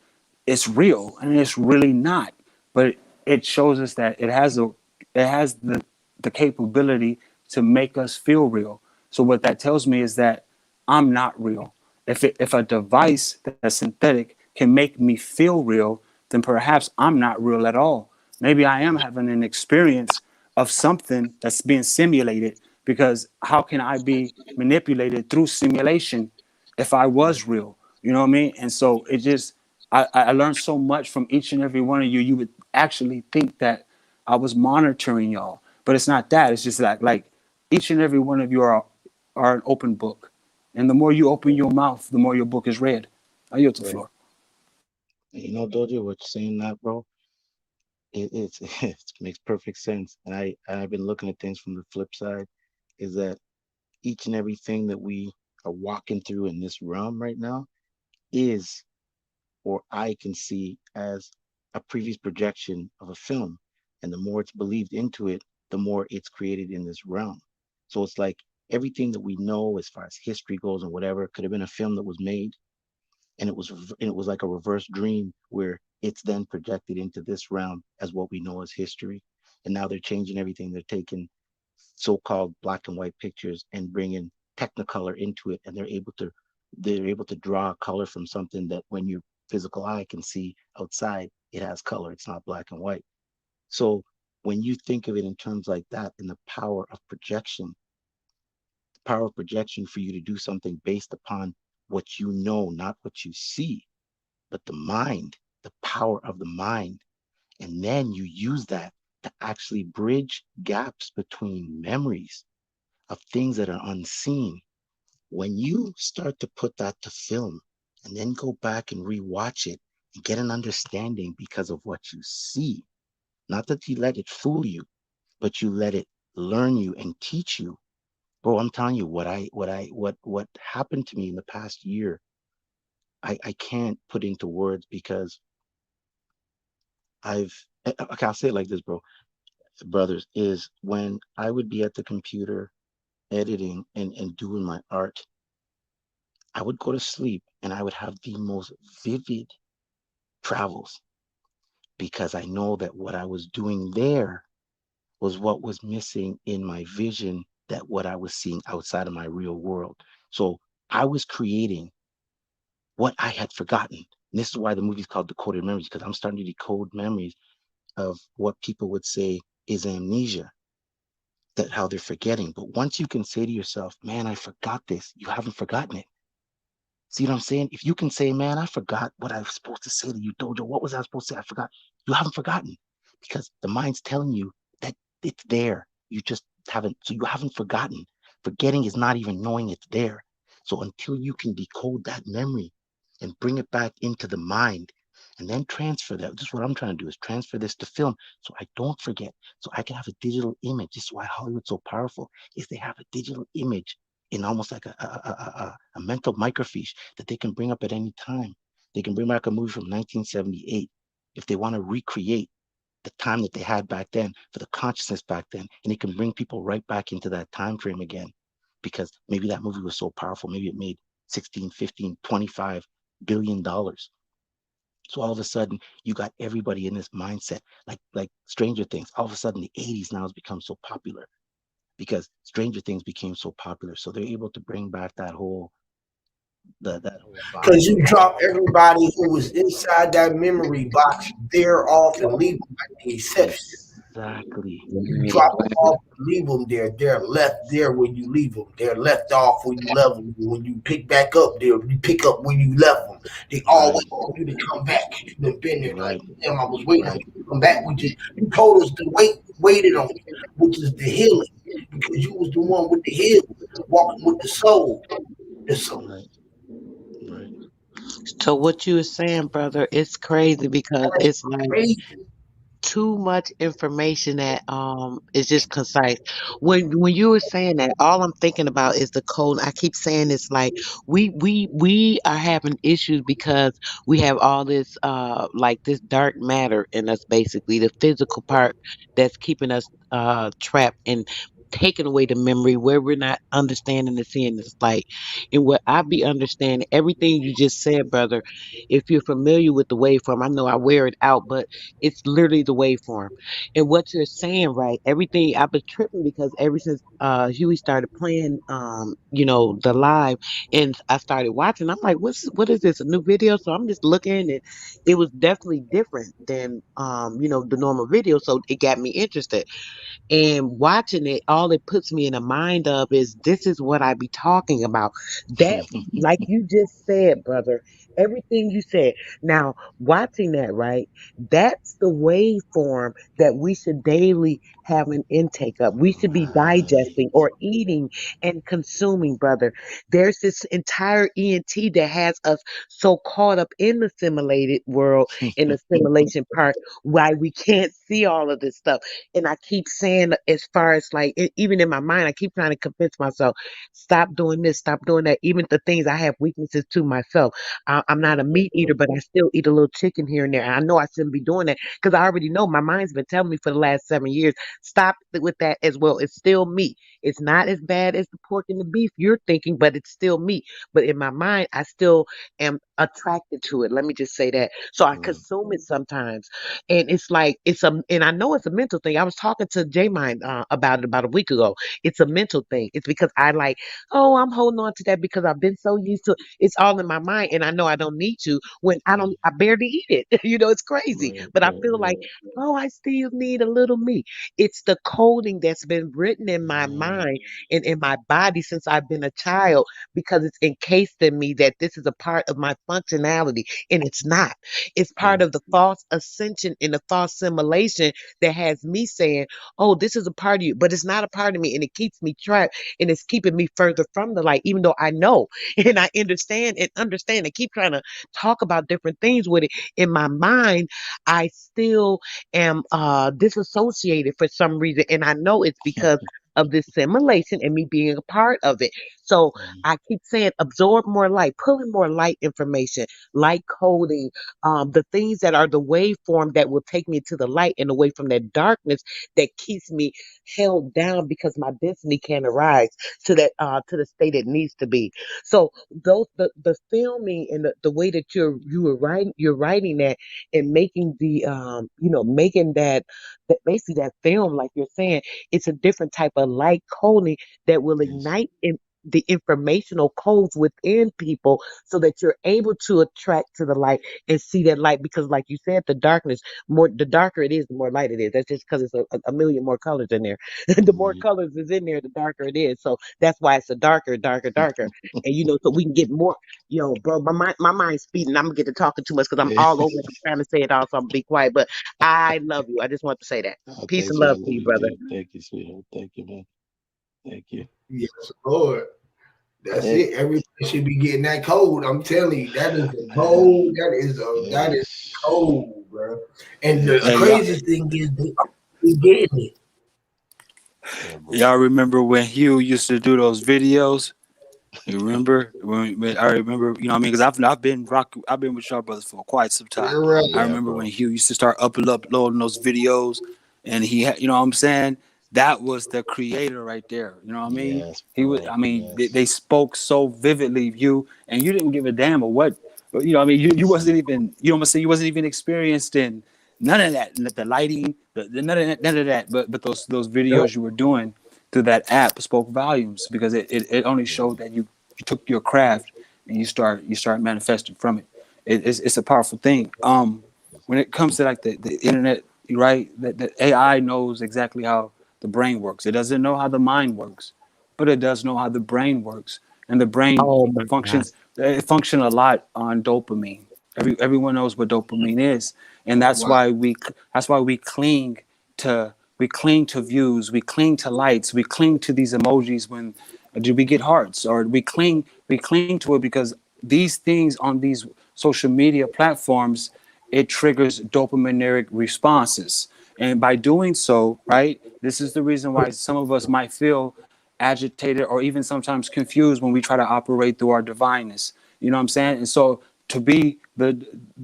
it's real, and it's really not. But it shows us that it has the capability to make us feel real. So what that tells me is that I'm not real. If a device that's synthetic can make me feel real, then perhaps I'm not real at all. Maybe I am having an experience of something that's being simulated, because how can I be manipulated through simulation if I was real? You know what I mean? And so I learned so much from each and every one of you. You would actually think that I was monitoring y'all, but it's not that. It's just like each and every one of you are an open book, and the more you open your mouth, the more your book is read. I yield to the Right. floor. Dojo, what you're saying that, bro, it makes perfect sense. And I've been looking at things from the flip side, is that each and everything that we are walking through in this realm right now is, or I can see as, a previous projection of a film. And the more it's believed into it, the more it's created in this realm. So it's like everything that we know as far as history goes and whatever could have been a film that was made, and it was like a reverse dream where it's then projected into this realm as what we know as history. And now they're changing everything. They're taking so-called black and white pictures and bringing technicolor into it, and they're able to they're able to draw color from something that when your physical eye can see outside, it has color. It's not black and white. So when you think of it in terms like that, and the power of projection for you to do something based upon what you know, not what you see, but the mind, the power of the mind. And then you use that to actually bridge gaps between memories of things that are unseen. When you start to put that to film and then go back and rewatch it and get an understanding because of what you see, not that you let it fool you, but you let it learn you and teach you. Bro, I'm telling you what happened to me in the past year. I can't put into words because okay, I'll say it like this, bro, brothers, is when I would be at the computer editing and doing my art, I would go to sleep and I would have the most vivid travels because I know that what I was doing there was what was missing in my vision, that what I was seeing outside of my real world. So I was creating what I had forgotten. And this is why the movie's called Decoded Memories, because I'm starting to decode memories of what people would say is amnesia, that how they're forgetting. But once you can say to yourself, man, I forgot this, you haven't forgotten it. See what I'm saying? If you can say, man, I forgot what I was supposed to say to you, Dojo. What was I supposed to say? I forgot. You haven't forgotten because the mind's telling you that it's there. You just haven't. So you haven't forgotten. Forgetting is not even knowing it's there. So until you can decode that memory and bring it back into the mind and then transfer that, this is what I'm trying to do, is transfer this to film so I don't forget, so I can have a digital image. This is why Hollywood's so powerful, is they have a digital image in almost like a mental microfiche that they can bring up at any time. They can bring back a movie from 1978 if they want to recreate the time that they had back then for the consciousness back then, and it can bring people right back into that time frame again because maybe that movie was so powerful. Maybe it made 16, 15, 25 billion dollars. So all of a sudden you got everybody in this mindset, like Stranger Things. All of a sudden the 80s now has become so popular because Stranger Things became so popular. So they're able to bring back that whole that whole Because vibe. you drop everybody who was inside that memory box there off and leave them like the exception. Exactly. You drop them off and leave them there. They're left there when you leave them. They're left off when you left them. When you pick back up there, you pick up when you left them. They Right. always want you to come back. You've been there like, Right. damn, I was waiting on Right. you to come back. You told us to waited on you, which is the healing. Because you was the one with the healing, walking with the soul. The soul. Right. Right. So what you were saying, brother, it's crazy because it's like too much information that is just concise. When you were saying that, all I'm thinking about is the code. I keep saying it's like we are having issues because we have all this like this dark matter in us, basically the physical part that's keeping us trapped and taking away the memory where we're not understanding and seeing this light. And what I be understanding, everything you just said, brother, if you're familiar with the waveform, I know I wear it out, but it's literally the waveform. And what you're saying, right? Everything I've been tripping because ever since Huey started playing the live and I started watching, I'm like, what is this? A new video? So I'm just looking and it was definitely different than the normal video. So it got me interested. And watching it, all it puts me in a mind of is this is what I be talking about. That, like you just said, brother, everything you said. Now, watching that, right? That's the waveform that we should daily have an intake of. We should be digesting or eating and consuming, brother. There's this entire ENT that has us so caught up in the simulated world, in the simulation part, why we can't see all of this stuff. And I keep saying, as far as like, even in my mind, I keep trying to convince myself, stop doing this, stop doing that. Even the things I have weaknesses to myself. I'm not a meat eater, but I still eat a little chicken here and there. And I know I shouldn't be doing that because I already know my mind's been telling me for the last 7 years, stop with that as well. It's still meat. It's not as bad as the pork and the beef you're thinking, but it's still meat. But in my mind, I still am attracted to it. Let me just say that. So I consume it sometimes, and it's like and I know it's a mental thing. I was talking to J Mind about it about a week ago. It's a mental thing. It's because I like, oh, I'm holding on to that because I've been so used to it. It's all in my mind, and I know I don't need to when I barely eat it. It's crazy, but I feel like, oh, I still need a little meat. It's the coding that's been written in my mind and in my body since I've been a child because it's encased in me that this is a part of my functionality, and it's not. It's part of the false ascension and the false simulation that has me saying, oh, this is a part of you, but it's not a part of me, and it keeps me trapped, and it's keeping me further from the light, even though I know and I understand and keep trying to talk about different things with it. In my mind, I still am disassociated for some reason, and I know it's because of this simulation and me being a part of it. So I keep saying absorb more light, pull in more light information, light coding, the things that are the waveform that will take me to the light and away from that darkness that keeps me held down because my destiny can't arise to the state it needs to be. So the filming and the way that you're writing that and making the making that basically that film, like you're saying, it's a different type of light coding that will ignite in the informational codes within people so that you're able to attract to the light and see that light, because like you said, the darker it is, the more light it is. That's just because it's a million more colors in there. The more colors is in there, the darker it is. So that's why it's a darker. And so we can get more. Bro, my mind's speeding. I'm gonna get to talking too much because I'm all over it. I'm trying to say it all, so I'm gonna be quiet. But I love you. I just want to say that. Peace and love to you, brother. Thank you, sweetheart. Thank you, man. Thank you. Yes, Lord. That's it. Everybody should be getting that code. I'm telling you, that is a code. That is code, bro. And the craziest thing is we getting it. Y'all remember when Hugh used to do those videos? You remember? When I remember, you know what I mean? Because I've been with y'all brothers for quite some time. Right. I remember when Hugh used to start uploading those videos, and he had, you know what I'm saying? That was the creator right there. You know what I mean? Yes, He was. I mean, they spoke so vividly, Hugh, and you didn't give a damn of what. You know what I mean? You wasn't even. You know what I'm saying? You wasn't even experienced in none of that. The lighting, none of that. But those videos you were doing through that app spoke volumes because it only showed that you took your craft and you start manifesting from it. It's a powerful thing. When it comes to like the internet, right? That AI knows exactly how the brain works. It doesn't know how the mind works, but it does know how the brain works. And the brain Oh my God. it functions a lot on dopamine. Everyone knows what dopamine is, and that's why we cling to views, we cling to lights, we cling to these emojis when do we get hearts, or we cling to it because these things on these social media platforms, it triggers dopaminergic responses, and by doing so, right, this is the reason why some of us might feel agitated or even sometimes confused when we try to operate through our divineness. You know what I'm saying? And so to be the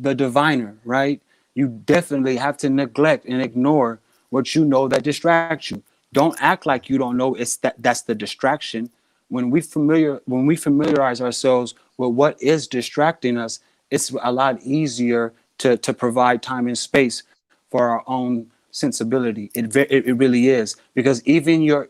diviner, right, you definitely have to neglect and ignore what you know that distracts you. Don't act like you don't know that's the distraction. When we familiarize ourselves with what is distracting us, it's a lot easier to provide time and space for our own sensibility. It really is, because even your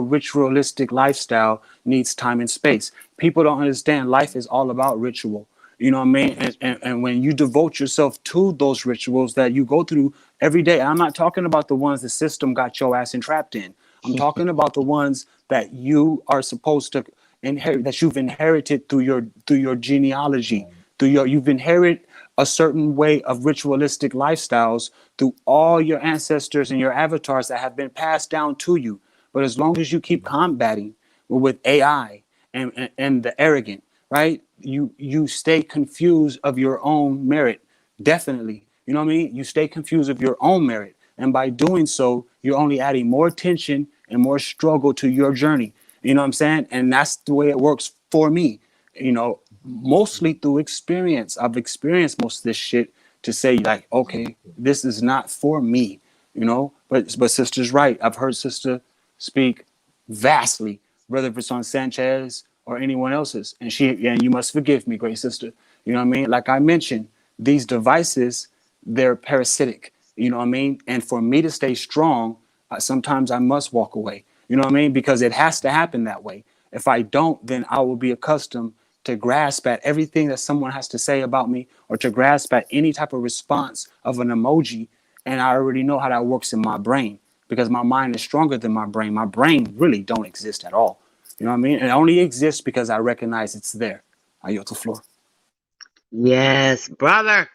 ritualistic lifestyle needs time and space. People don't understand life is all about ritual. You know what I mean? And when you devote yourself to those rituals that you go through every day, I'm not talking about the ones the system got your ass entrapped in. I'm talking about the ones that you are supposed to inherit, that you've inherited through your genealogy, you've inherited a certain way of ritualistic lifestyles through all your ancestors and your avatars that have been passed down to you. But as long as you keep combating with AI and the arrogant, right? You stay confused of your own merit. Definitely. You know what I mean? You stay confused of your own merit. And by doing so, you're only adding more tension and more struggle to your journey. You know what I'm saying? And that's the way it works for me. Mostly through experience. I've experienced most of this shit to say, like, okay, this is not for me, But sister's right. I've heard sister speak vastly, whether it's on Sanchez or anyone else's. And you must forgive me, great sister. You know what I mean? Like I mentioned, these devices, they're parasitic. You know what I mean? And for me to stay strong, sometimes I must walk away. You know what I mean? Because it has to happen that way. If I don't, then I will be accustomed to grasp at everything that someone has to say about me, or to grasp at any type of response of an emoji. And I already know how that works in my brain, because my mind is stronger than my brain. My brain really don't exist at all. You know what I mean? It only exists because I recognize it's there. I yield the floor. Yes, brother.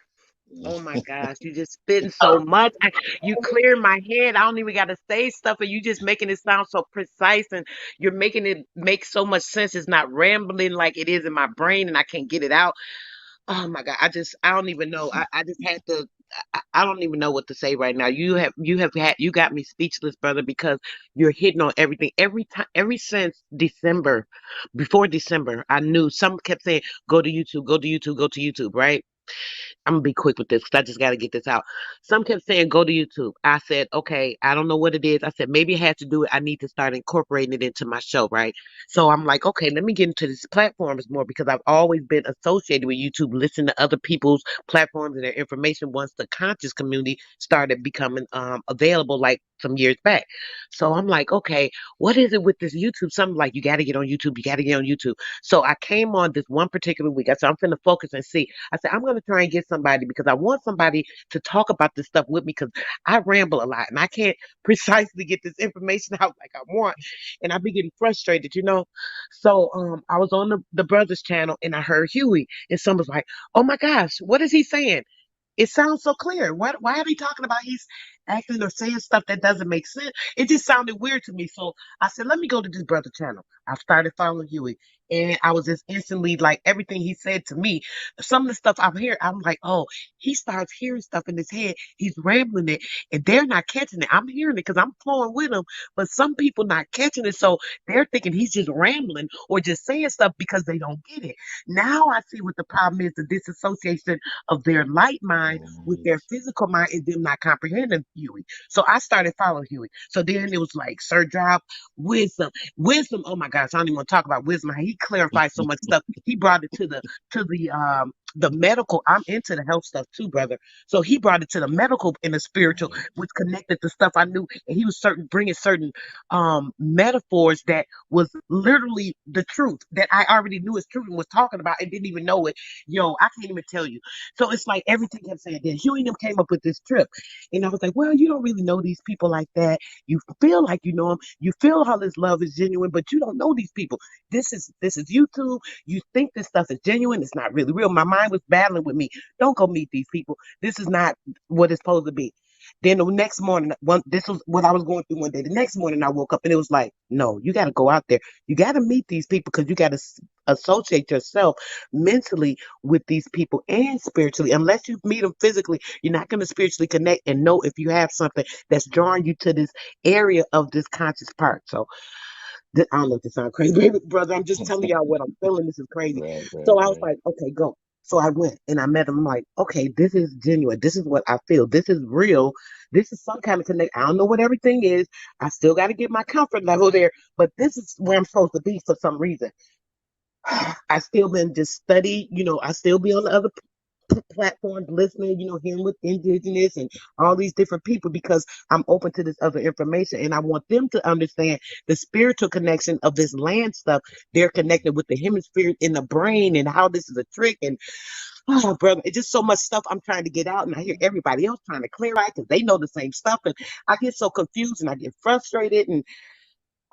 Oh my gosh, you just spitting so much. You clear my head. I don't even got to say stuff, and you just making it sound so precise, and you're making it make so much sense. It's not rambling like it is in my brain, and I can't get it out. Oh my God, I don't even know. I just had to. I don't even know what to say right now. You got me speechless, brother, because you're hitting on everything. Every time, every since December, before December, I knew some kept saying, "Go to YouTube, go to YouTube, go to YouTube," right? I'm gonna be quick with this because I just got to get this out. Some kept saying, "Go to YouTube." I said, "Okay, I don't know what it is." I said, "Maybe I have to do it. I need to start incorporating it into my show, right?" So I'm like, "Okay, let me get into these platforms more because I've always been associated with YouTube, listening to other people's platforms and their information once the conscious community started becoming available, like some years back." So I'm like, "Okay, what is it with this YouTube?" Something like, "You got to get on YouTube. You got to get on YouTube." So I came on this one particular week. I said, "I'm finna focus and see." I said, "I'm gonna try and get somebody because I want somebody to talk about this stuff with me because I ramble a lot and I can't precisely get this information out like I want, and I be getting frustrated. So I was on the brothers channel and I heard Huey, and someone was like, "Oh my gosh, what is he saying? It sounds so clear. Why are they talking about he's acting or saying stuff that doesn't make sense?" It just sounded weird to me. So I said, let me go to this brother channel. I started following Huey. And I was just instantly like everything he said to me. Some of the stuff I'm hearing, I'm like, oh, he starts hearing stuff in his head. He's rambling it, and they're not catching it. I'm hearing it because I'm flowing with him, but some people not catching it. So they're thinking he's just rambling or just saying stuff because they don't get it. Now I see what the problem is, the disassociation of their light mind with their physical mind and them not comprehending Huey. So I started following Huey. So then it was like Sir Drop, wisdom. Wisdom, oh my gosh, I don't even want to talk about wisdom. He clarified so much stuff. He brought it to the medical. I'm into the health stuff too, brother. So he brought it to the medical and the spiritual, which connected to stuff I knew. And he was bringing certain metaphors that was literally the truth that I already knew is true and was talking about and didn't even know it. Yo, I can't even tell you. So it's like everything kept saying that Huey and them came up with this trip. And I was like, well, you don't really know these people like that. You feel like you know them. You feel how this love is genuine, but you don't know these people. This is YouTube. You think this stuff is genuine. It's not really real. My mind was battling with me. Don't go meet these people. This is not what it's supposed to be. Then the next morning, this was what I was going through one day. The next morning, I woke up and it was like, no, you got to go out there. You got to meet these people because you got to associate yourself mentally with these people and spiritually. Unless you meet them physically, you're not going to spiritually connect and know if you have something that's drawing you to this area of this conscious part. So I don't know if this sounds crazy, baby, brother. I'm just telling y'all what I'm feeling. This is crazy. So I was like, okay, go. So I went and I met him. I'm like, okay, this is genuine. This is what I feel. This is real. This is some kind of connect. I don't know what everything is. I still got to get my comfort level there, but this is where I'm supposed to be for some reason. I still been just study. I still be on the other platforms listening, hearing with indigenous and all these different people because I'm open to this other information and I want them to understand the spiritual connection of this land stuff. They're connected with the hemisphere in the brain and how this is a trick and oh brother, it's just so much stuff I'm trying to get out and I hear everybody else trying to clear out because they know the same stuff and I get so confused and I get frustrated and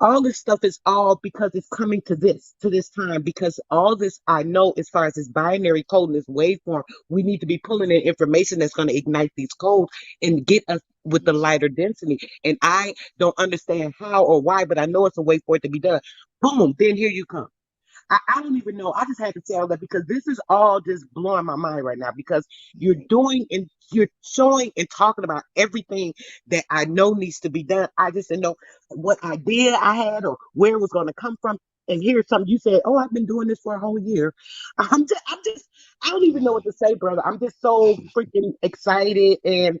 all this stuff is all because it's coming to this time, because all this I know as far as this binary code and this waveform, we need to be pulling in information that's going to ignite these codes and get us with the lighter density. And I don't understand how or why, but I know it's a way for it to be done. Boom, then here you come. I don't even know. I just had to say all that because this is all just blowing my mind right now because you're doing and you're showing and talking about everything that I know needs to be done. I just didn't know what idea I had or where it was going to come from. And here's something you said, oh, I've been doing this for a whole year. I don't even know what to say, brother. I'm just so freaking excited and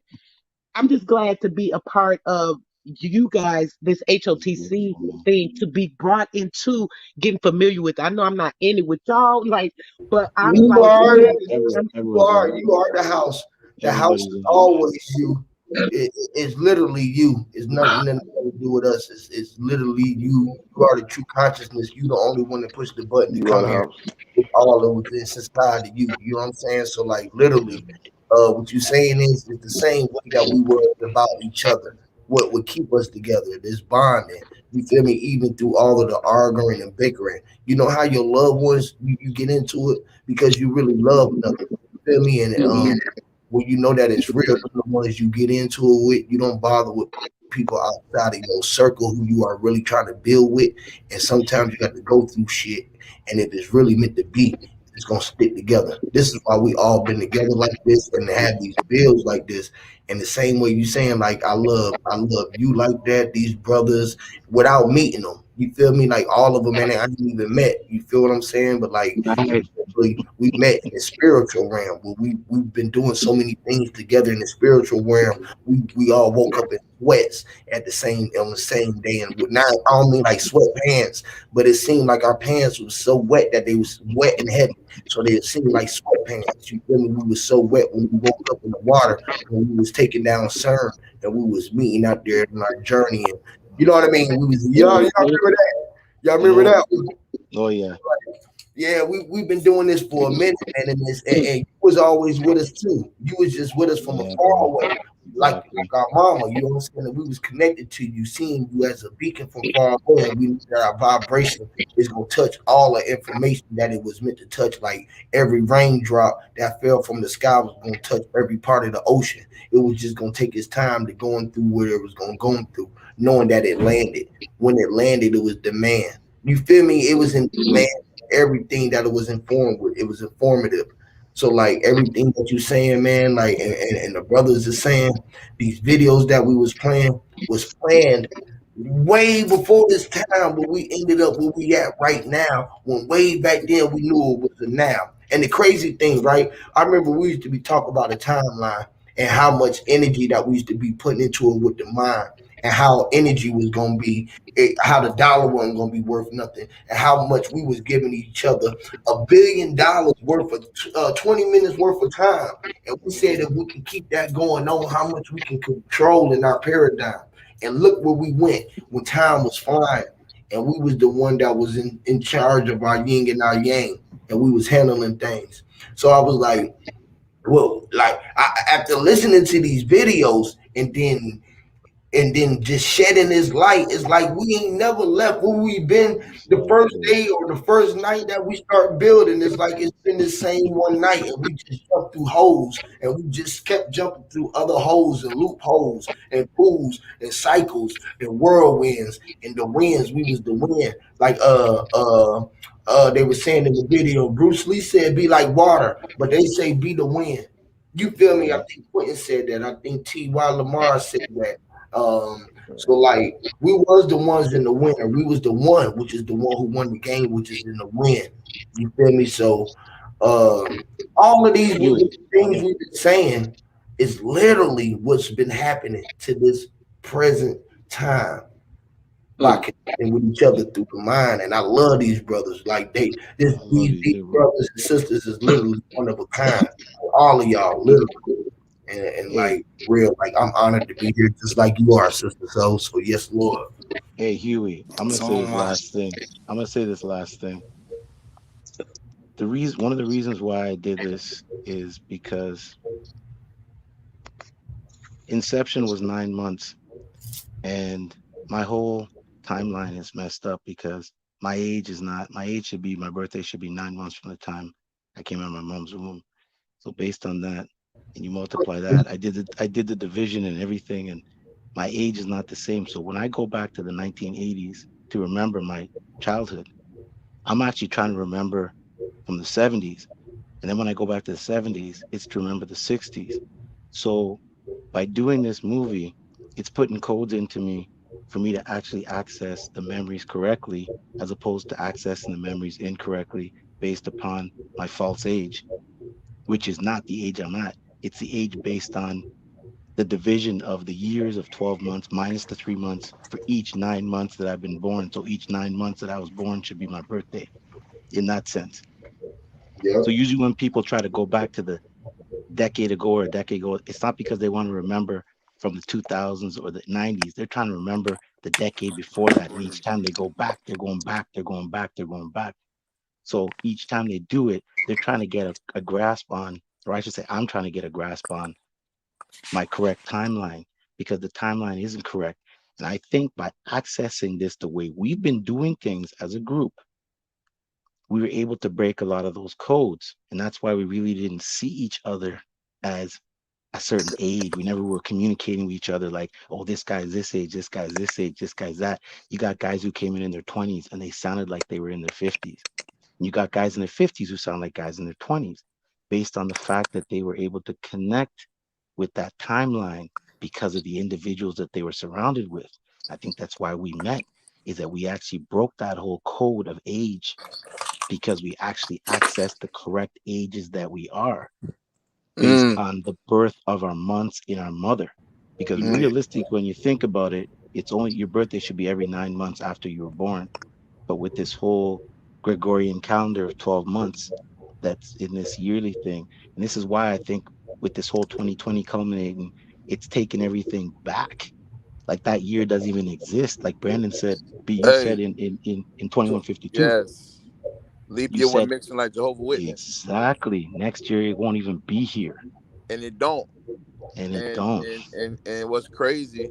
I'm just glad to be a part of you guys, this HOTC thing to be brought into getting familiar with. I know I'm not in it with y'all, like, but I'm You like, are, man, Everyone's in. you are the house. The house Everybody's is in. always you. It's literally you. It's nothing to do with us. It's literally you. You are the true consciousness. You the only one that pushed the button to You are come the here. house. It's all of this inside of you. You know what I'm saying? So like literally, what you saying is the same way that we were about each other. What would keep us together? This bonding. You feel me? Even through all of the arguing and bickering. You know how your loved ones you get into it because you really love them. You feel me? And when you know that it's real, the ones you get into it with, you don't bother with people outside of your circle who you are really trying to build with. And sometimes you got to go through shit. And if it's really meant to be, it's gonna stick together. This is why we all been together like this and have these bills like this. And the same way you saying like I love you like that. These brothers without meeting them. You feel me? Like all of them, man. I ain't even met. You feel what I'm saying? But like right. we met in the spiritual realm where we've been doing so many things together in the spiritual realm. We all woke up in sweats at the same on the same day, and not I don't mean like sweatpants, but it seemed like our pants was so wet that they was wet and heavy, so they seemed like sweatpants. You feel me? We was so wet when we woke up in the water when we was taking down CERN and we was meeting out there in our journey, and you know what I mean. We was y'all remember that? Y'all remember Yeah. that? Oh yeah. Yeah, we've been doing this for a minute, man, and you was always with us too. You was just with us from Yeah, afar bro. away, like Exactly. our mama. You understand that we was connected to you, seeing you as a beacon from far away, and we knew that our vibration is gonna touch all the information that it was meant to touch. Like every raindrop that fell from the sky was gonna touch every part of the ocean. It was just gonna take its time to going through where it was gonna go through, knowing that it landed. When it landed, it was demand. You feel me? It was in demand everything that it was informed with. It was informative. So like everything that you saying, man, like and the brothers are saying, these videos that we was playing was planned way before this time, but we ended up where we at right now. When way back then we knew it was a now. And the crazy thing, right? I remember we used to be talking about a timeline and how much energy that we used to be putting into it with the mind and how energy was gonna be how the dollar wasn't gonna be worth nothing, and how much we was giving each other $1 billion worth of 20 minutes worth of time. And we said if we can keep that going on, how much we can control in our paradigm. And look where we went when time was flying, and we was the one that was in charge of our yin and our yang, and we was handling things. So I was like, well, like after listening to these videos and then just shedding this light. It's like we ain't never left where we been the first day or the first night that we start building. It's like it's been the same one night, and we just jumped through holes, and we just kept jumping through other holes and loopholes and pools and cycles and whirlwinds and the winds. We was the wind, like they were saying in the video. Bruce Lee said, "Be like water," but they say, "Be the wind." You feel me? I think Quentin said that. I think T.Y. Lamar said that. So like we was the ones in the winner. We was the one, which is the one who won the game, which is in the win. You feel me? So all of these things we've been saying is literally what's been happening to this present time. Like connecting with each other through the mind. And I love these brothers. Like these brothers and sisters is literally one of a kind. All of y'all, literally. And like real, like I'm honored to be here, just like you are, sister. So yes, Lord. Hey Huey, I'm gonna say this last thing. I'm gonna say this last thing. One of the reasons why I did this is because Inception was 9 months, and my whole timeline is messed up because my age is not. My birthday should be 9 months from the time I came out of my mom's womb. So based on that, and you multiply that, I did the division and everything, and my age is not the same. So when I go back to the 1980s to remember my childhood, I'm actually trying to remember from the 70s. And then when I go back to the 70s, it's to remember the 60s. So by doing this movie, it's putting codes into me for me to actually access the memories correctly, as opposed to accessing the memories incorrectly based upon my false age, which is not the age I'm at. It's the age based on the division of the years of 12 months minus the 3 months for each 9 months that I've been born. So each 9 months that I was born should be my birthday in that sense. Yep. So usually when people try to go back to the decade ago or a decade ago, it's not because they want to remember from the 2000s or the 90s. They're trying to remember the decade before that. And each time they go back, they're going back, they're going back, they're going back. So each time they do it, they're trying to get a grasp on, or I should say, I'm trying to get a grasp on my correct timeline because the timeline isn't correct. And I think by accessing this the way we've been doing things as a group, we were able to break a lot of those codes. And that's why we really didn't see each other as a certain age. We never were communicating with each other like, oh, this guy's this age, this guy's this age, this guy's that. You got guys who came in their 20s and they sounded like they were in their 50s. And you got guys in their 50s who sound like guys in their 20s based on the fact that they were able to connect with that timeline because of the individuals that they were surrounded with. I think that's why we met, is that we actually broke that whole code of age because we actually accessed the correct ages that we are based on the birth of our months in our mother. Because realistic, when you think about it, it's only your birthday should be every 9 months after you were born. But with this whole Gregorian calendar of 12 months that's in this yearly thing, and this is why I think with this whole 2020 culminating, it's taken everything back. Like that year doesn't even exist. Like Brandon said, B, you said in 2152. Yes. Leap You year wasn't said mentioned like Jehovah's Witness. exactly. Next year it won't even be here. And it don't. And it don't. And what's crazy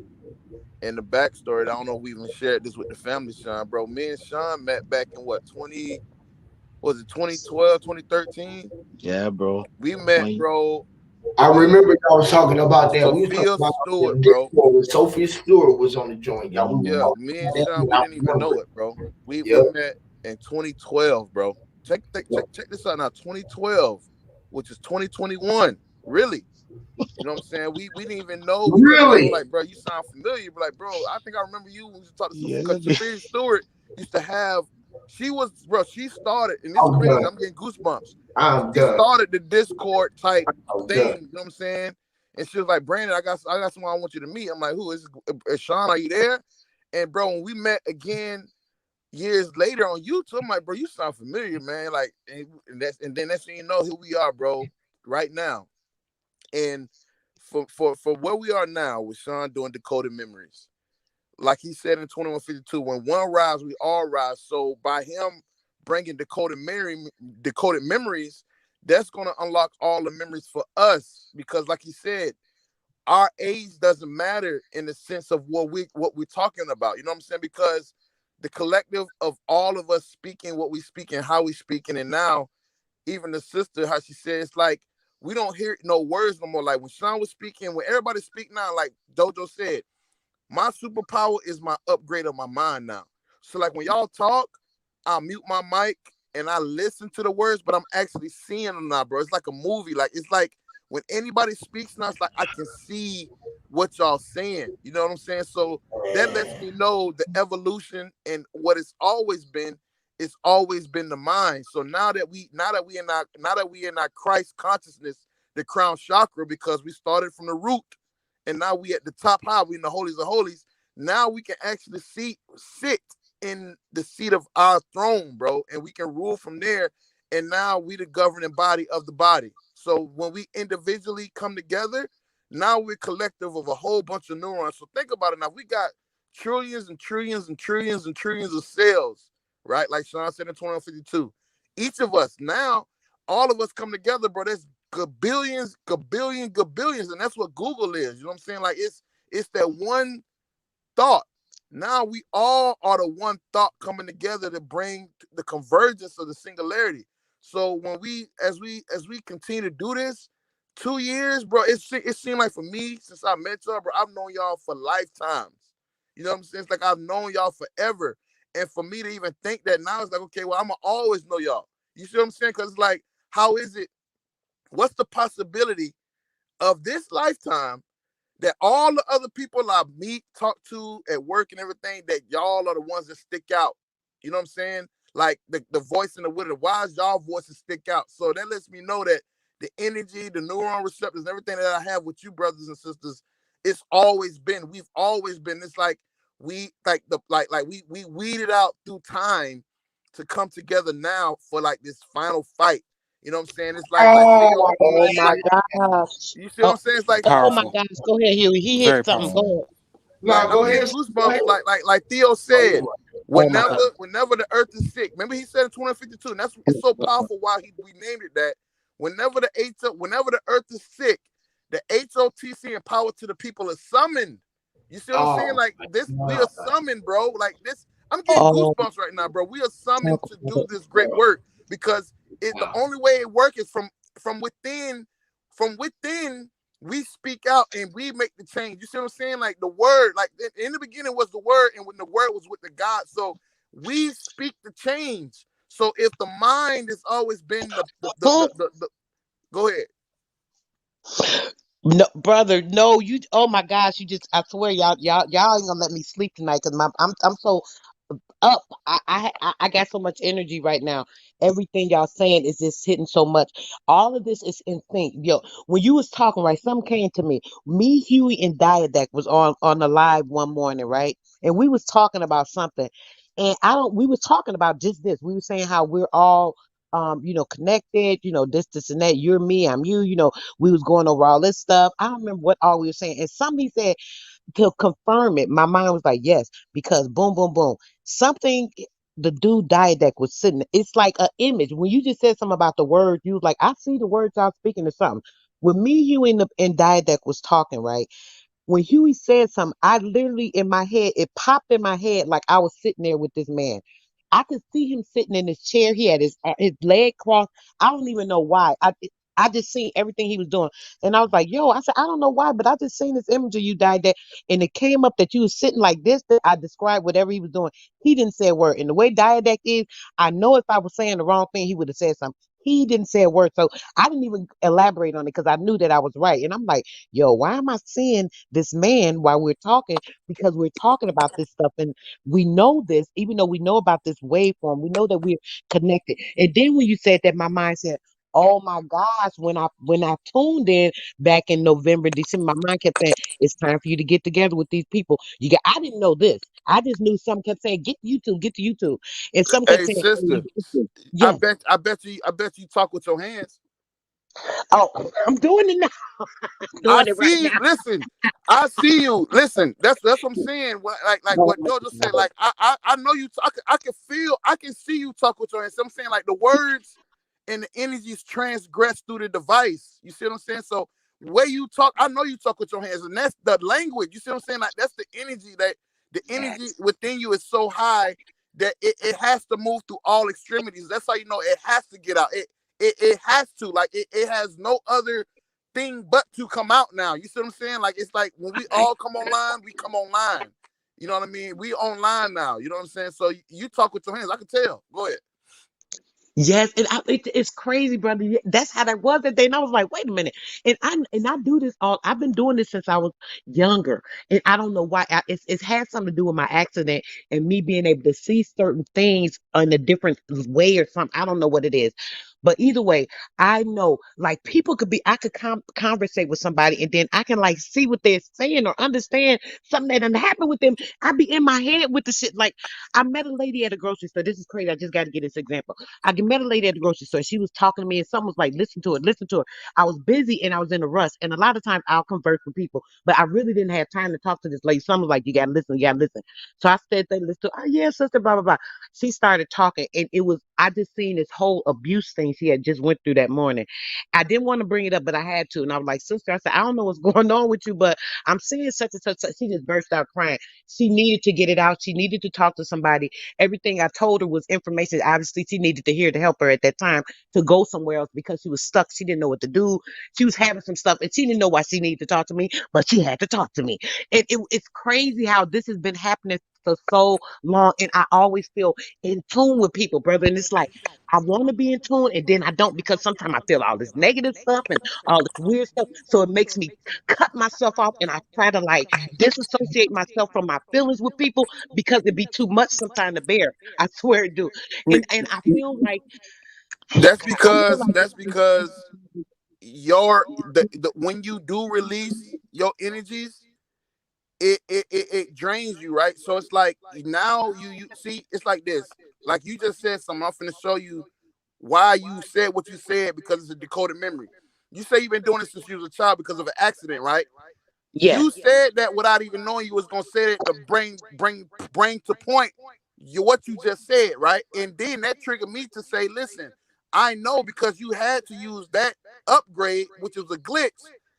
in the backstory, I don't know if we even shared this with the family, Sean, bro. Me and Sean met back in what, 2012, 2013? Yeah, bro. We met, bro. I remember y'all was talking about that. We was talking Sophia about Stewart, bro. Sophia Stewart was on the joint, y'all. Yeah, me and Sean, we didn't even know it, bro. We met in 2012, bro. Check this out now. 2012, which is 2021. Really? You know what I'm saying? We didn't even know. Really? Like, bro, you sound familiar. But like, bro, I think I remember you when you talked to Sophia. Because Sophia Stewart used to have. She started, and this is crazy. I'm getting goosebumps. She started the Discord type thing. You know what I'm saying? And she was like, Brandon, I got someone I want you to meet. I'm like, who is Sean? Are you there? And bro, when we met again years later on YouTube, I'm like, bro, you sound familiar, man. Like, and then next thing you know, here we are, bro, right now. And for where we are now with Sean doing Decoded Memories, like he said in 2152, when one rise, we all rise. So by him bringing Decoded Memories, that's going to unlock all the memories for us. Because like he said, our age doesn't matter in the sense of what we're talking about. You know what I'm saying? Because the collective of all of us speaking what we speak and how we speaking, and now even the sister, how she said, it's like we don't hear no words no more. Like when Sean was speaking, when everybody speak now, like Dojo said, my superpower is my upgrade of my mind now. So like when y'all talk, I'll mute my mic and I listen to the words, but I'm actually seeing them now, bro. It's like a movie. Like it's like when anybody speaks now, it's like I can see what y'all saying. You know what I'm saying? So that lets me know the evolution and what it's always been. It's always been the mind. So now that we in our Christ consciousness, the crown chakra, because we started from the root, and now we at the top high, we in the holies of holies. Now we can actually sit in the seat of our throne, bro, and we can rule from there. And now we the governing body of the body. So when we individually come together, now we're collective of a whole bunch of neurons. So think about it now. We got trillions and trillions and trillions and trillions of cells, right? Like Sean said in 2152. Each of us now, all of us come together, bro. There's gabillions, and that's what Google is. You know what I'm saying? Like it's that one thought. Now we all are the one thought coming together to bring the convergence of the singularity. So when as we continue to do this, 2 years, bro, it seemed like for me, since I met y'all, bro, I've known y'all for lifetimes. You know what I'm saying? It's like I've known y'all forever. And for me to even think that now, it's like, okay, well, I'm going to always know y'all. You see what I'm saying? Because it's like, how is it? What's the possibility of this lifetime that all the other people I meet, talk to at work and everything, that y'all are the ones that stick out? You know what I'm saying? Like the voice in the widow, why is y'all voices stick out? So that lets me know that the energy, the neuron receptors, and everything that I have with you brothers and sisters, It's always been. We've always been. It's like we we weeded out through time to come together now for like this final fight. You know what I'm saying? It's like Theo. Oh my gosh. You see what I'm saying? It's like Oh my Powerful. gosh. Go ahead, Huey. He hit Very something. powerful. Go ahead. Like I'm getting goosebumps. Like Theo said. Oh my God. Whenever the earth is sick, remember he said in 2052, and it's so powerful why we named it that. Whenever the earth is sick, the HOTC and power to the people is summoned. You see what I'm saying? Like this, we are summoned, bro. Like this, I'm getting goosebumps right now, bro. We are summoned to do this great work because the only way it works is from within. From within, we speak out and we make the change. You see what I'm saying? Like the word, like in the beginning was the word, and when the word was with the God, so we speak the change. So if the mind has always been the go ahead. No, brother, no, you. Oh my gosh, you just. I swear, y'all ain't gonna let me sleep tonight because I'm so up. I got so much energy right now. Everything y'all saying is just hitting so much. All of this is in sync. Yo, when you was talking, right, something came to me. Me, Huey, and Diadac was on the live one morning, right? And we was talking about something. And we was talking about just this. We were saying how we're all connected, this and that. You're me, I'm you, we was going over all this stuff. I don't remember what all we were saying. And somebody said to confirm it, my mind was like, yes, because boom, boom, boom. Something the dude Diadac was sitting. It's like an image. When you just said something about the words, you was like, I see the words y'all speaking to something. When me, you, and Diadac was talking, right? When Huey said something, I literally in my head, it popped in my head like I was sitting there with this man. I could see him sitting in his chair. He had his leg crossed. I don't even know why. I just seen everything he was doing. And I was like, yo, I said, I don't know why, but I just seen this image of you died there. And it came up that you was sitting like this, that I described whatever he was doing. He didn't say a word. And the way Diadac is, I know if I was saying the wrong thing, he would have said something. He didn't say a word. So I didn't even elaborate on it because I knew that I was right. And I'm like, yo, why am I seeing this man while we're talking? Because we're talking about this stuff and we know this, even though we know about this waveform, we know that we're connected. And then when you said that, my mind said, oh my gosh, when I tuned in back in November, December, my mind kept saying, it's time for you to get together with these people. I didn't know this. I just knew some kept saying, get to YouTube. And some kept Hey saying, sister, yes. I bet you talk with your hands. Oh, I'm doing it now. I'm I doing it right see you. now. Listen, I see you. Listen, that's what I'm saying. Like what Dojo said. Like I know you. I can feel. I can see you talk with your hands. So I'm saying like the words and the energies transgress through the device. You see what I'm saying? So way you talk, I know you talk with your hands, and that's the language. You see what I'm saying? Like that's the energy the energy within you is so high that it has to move through all extremities. That's how you know it has to get out. It has to. Like it has no other thing but to come out now. You see what I'm saying? Like it's like when we all come online, we come online. You know what I mean? We online now. You know what I'm saying? So you talk with your hands. I can tell. Go ahead. Yes, and it's crazy, brother. That's how that was that day. And I was like, wait a minute. And I do this all. I've been doing this since I was younger, and I don't know why. It's had something to do with my accident and me being able to see certain things in a different way or something. I don't know what it is, but either way, I know like people could be. I could conversate with somebody, and then I can like see what they're saying or understand something that done happened with them. I be in my head with the shit. Like I met a lady at a grocery store. This is crazy. I just got to get this example. I met a lady at the grocery store. She was talking to me, and someone was like, listen to her, listen to her. I was busy and I was in a rush. And a lot of times I'll converse with people, but I really didn't have time to talk to this lady. Someone was like, you got to listen, you got to listen. So I said, listen to her. Oh, yeah, sister, blah, blah, blah. She started talking, and I just seen this whole abuse thing she had just went through that morning. I didn't want to bring it up, but I had to. And I was like, sister, I said, I don't know what's going on with you, but I'm seeing such and such. She just burst out crying. She needed to get it out. She needed to talk to somebody. Everything I told her was information obviously she needed to hear to help her at that time to go somewhere else because she was stuck. She didn't know what to do. She was having some stuff and she didn't know why she needed to talk to me, but she had to talk to me. And it's crazy how this has been happening for so long. And I always feel in tune with people, brother. And it's like, I want to be in tune and then I don't because sometimes I feel all this negative stuff and all this weird stuff. So it makes me cut myself off and I try to like disassociate myself from my feelings with people because it'd be too much sometimes to bear. I swear it do. And I feel like That's I feel because your the when you do release your energies, it drains you, right? So it's like now you see, it's like this. Like you just said something. I'm finna show you why you said what you said because it's a decoded memory. You say you've been doing it since you was a child because of an accident, right? Yes. You said that without even knowing you was gonna say it to bring to point what you just said, right? And then that triggered me to say, listen, I know because you had to use that upgrade, which is a glitch,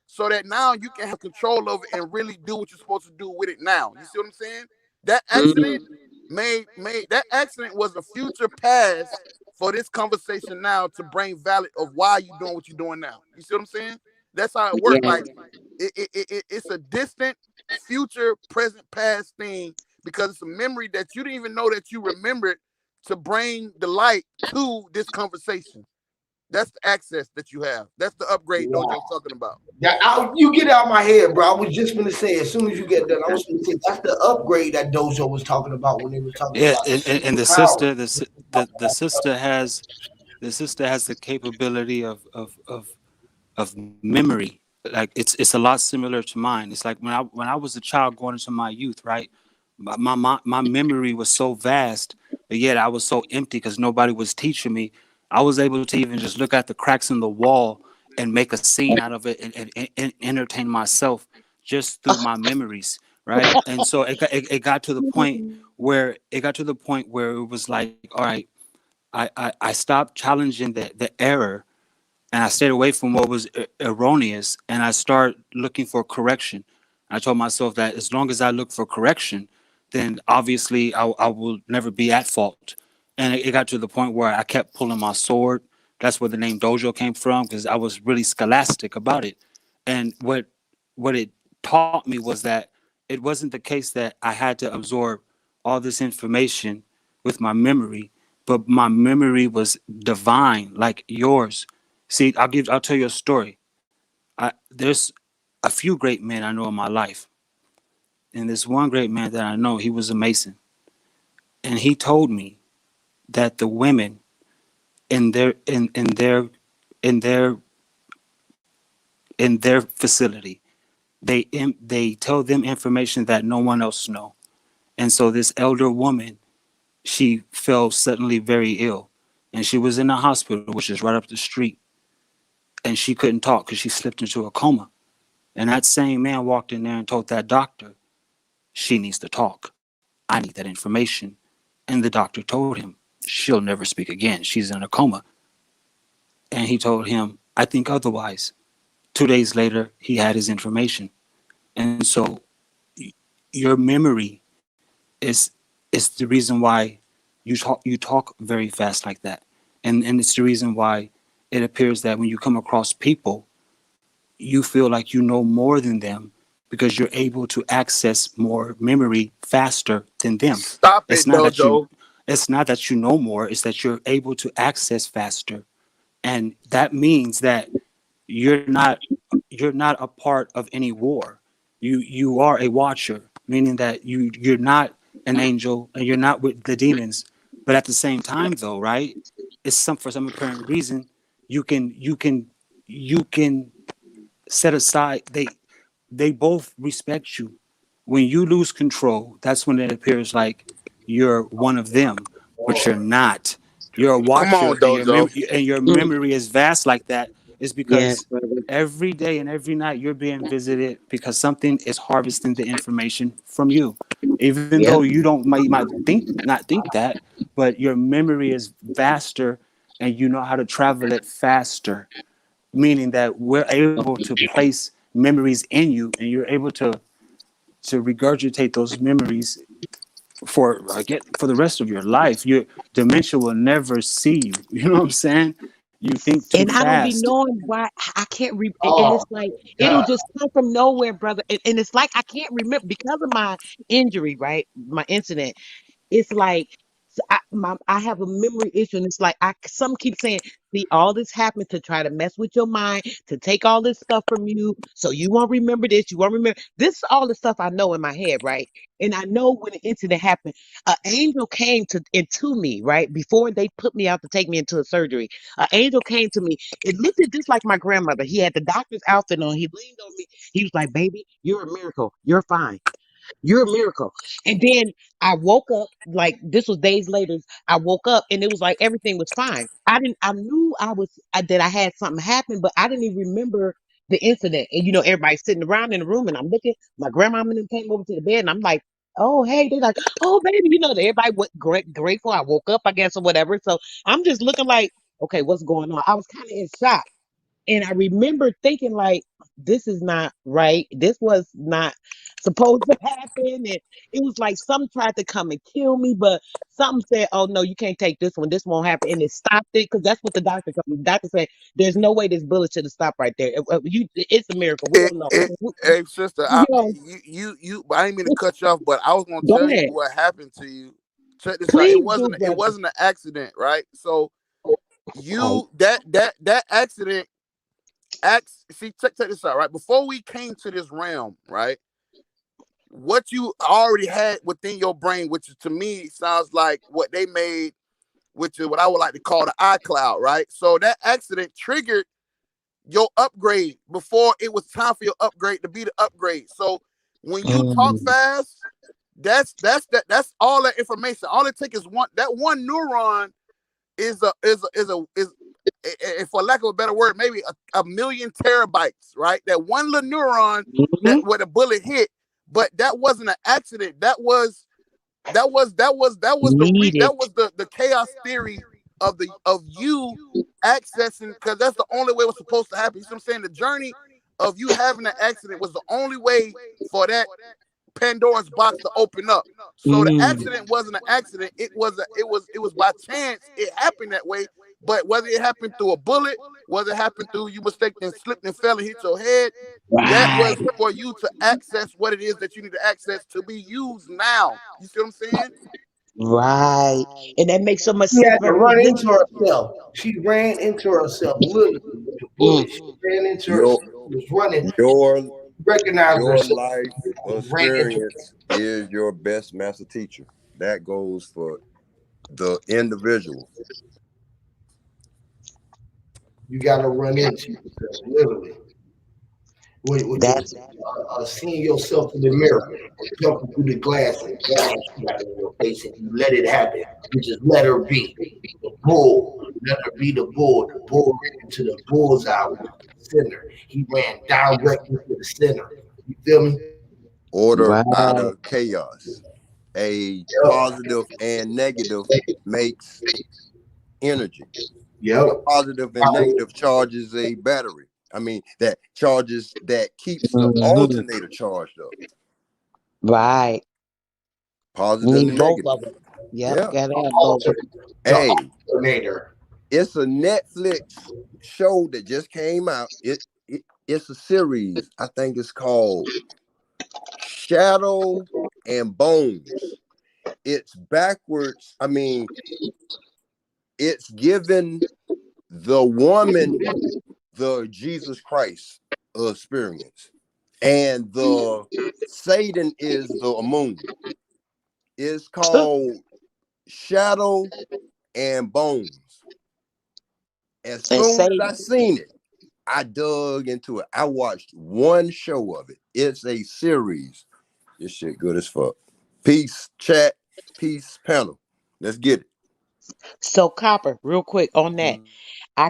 so that now you can have control over it and really do what you're supposed to do with it now. You see what I'm saying? That accident made that accident was a future past for this conversation now to bring valid of why you doing what you're doing now. You see what I'm saying? That's how it worked. Yes. Like it's a distant future, present, past thing because it's a memory that you didn't even know that you remembered to bring the light to this conversation. That's the access that you have. That's the upgrade Dojo's talking about. You get out of my head, bro. I was just gonna say as soon as you get done, I was gonna say that's the upgrade that Dojo was talking about when they was talking Yeah, about the and super the power. sister, the sister has the capability of memory. Like it's a lot similar to mine. It's like when I was a child going into my youth, right? My memory was so vast, but yet I was so empty because nobody was teaching me. I was able to even just look at the cracks in the wall and make a scene out of it and entertain myself just through my memories, right? And so it got to the point where it was like, all right, I stopped challenging the error and I stayed away from what was erroneous, and I started looking for correction. I told myself that as long as I look for correction, then obviously I will never be at fault. And it got to the point where I kept pulling my sword. That's where the name Dojo came from because I was really scholastic about it. And what it taught me was that it wasn't the case that I had to absorb all this information with my memory, but my memory was divine, like yours. See, I'll tell you a story. There's a few great men I know in my life, and this one great man that I know, he was a Mason, and he told me that the women in in their in their facility, they tell them information that no one else know, and so this elder woman, she fell suddenly very ill, and she was in the hospital, which is right up the street, and she couldn't talk because she slipped into a coma. And that same man walked in there and told that doctor, she needs to talk. I need that information. And the doctor told him, she'll never speak again. She's in a coma. And he told him, I think otherwise. 2 days later, he had his information. And so your memory is is the reason why you talk very fast like that. And it's the reason why it appears that when you come across people, you feel like you know more than them because you're able to access more memory faster than them. Stop It's it, not that you Dojo. it's not that you know more, it's that you're able to access faster. And that means that you're not you're not a part of any war. You are a watcher, meaning that you're not an angel and you're not with the demons. But at the same time though, right? It's some for some apparent reason you can set aside they both respect you. When you lose control, that's when it appears like you're one of them, but you're not. You're a Come watcher, on, Dojo. and your memory is vast like that. Is Yes, because brother. every day and every night you're being visited because something is harvesting the information from you. Even though Yep. you might think that, but your memory is vaster, and you know how to travel it faster, meaning that we're able to place memories in you and you're able to regurgitate those memories for the rest of your life. Your dementia will never see you. You know what I'm saying? You think too And I don't be fast. knowing why I can't and Oh it's like it'll God. just come from nowhere, brother. And it's like I can't remember because of my injury, right? My incident. It's like I have a memory issue, and it's like some keep saying, "See, all this happened to try to mess with your mind, to take all this stuff from you, so you won't remember this, you won't remember this." Is all the stuff I know in my head, right? And I know when the incident happened, an angel came into me, right before they put me out to take me into a surgery. An angel came to me. It looked at just like my grandmother. He had the doctor's outfit on. He leaned on me. He was like, "Baby, you're a miracle. You're fine." You're a miracle. And then I woke up, like this was days later. I woke up and it was like everything was fine. I knew that I had something happen, but I didn't even remember the incident. And everybody's sitting around in the room and I'm looking, my grandma and them came over to the bed and I'm like, oh, hey, they're like, oh, baby, everybody was grateful. I woke up, I guess, or whatever. So I'm just looking like, okay, what's going on? I was kind of in shock. And I remember thinking, like, this is not right. This was not supposed to happen. And it was like something tried to come and kill me, but something said, oh, no, you can't take this one. This won't happen. And it stopped it because that's what the doctor told me. The doctor said, there's no way this bullet should have stopped right there. It's a miracle. We don't know. Hey, sister, You know, I didn't mean to cut you off, but I was gonna go tell you ahead. what happened to you. Check this out. It Please do, wasn't it brother. wasn't an accident, right? So Right. that accident see, check this out, right? Before we came to this realm, right? What you already had within your brain, which to me sounds like what they made, which is what I would like to call the iCloud, right? So that accident triggered your upgrade before it was time for your upgrade to be the upgrade. So when you talk fast, that's all that information. All it takes is one neuron is for lack of a better word, maybe a million terabytes, right? That one little neuron that where the bullet hit, but that wasn't an accident. That was the chaos theory of you accessing, because that's the only way it was supposed to happen. You see what I'm saying? The journey of you having an accident was the only way for that Pandora's box to open up. So the accident wasn't an accident. It was by chance it happened that way. But whether it happened through a bullet, whether it happened through you mistakenly slipped and fell and hit your head, that was for you to access what it is that you need to access to be used now. You see what I'm saying? Right. And that makes so much She sense, had to brother. run into herself. She ran into herself, literally, with the bullet. She ran into herself. She was running. Recognized Your herself. life Ran into experience is your best master teacher. That goes for the individual. You got to run into yourself, literally. With That's seeing yourself in the mirror, jumping through the glass and bam, she got in your face, and you let it happen. You just let her be the bull. Let her be the bull. The bull ran into the bullseye with the center. He ran directly to the center. You feel me? Order out of chaos. A positive and negative makes energy. A positive and negative charges a battery. I mean, that keeps the alternator charged up. right. Positive Need and both negative. of them. Yep. Yeah. Gotta have both. Hey, alternator. It's a Netflix show that just came out. It's a series. I think it's called Shadow and Bones. It's backwards. I mean, it's given the woman the Jesus Christ experience, and the Satan is the moon. It's called Shadow and Bones. As soon as I seen it, I dug into it. I watched one show of it. It's a series. This shit good as fuck. Peace, chat. Peace, panel. Let's get it. So, Copper, real quick on that. I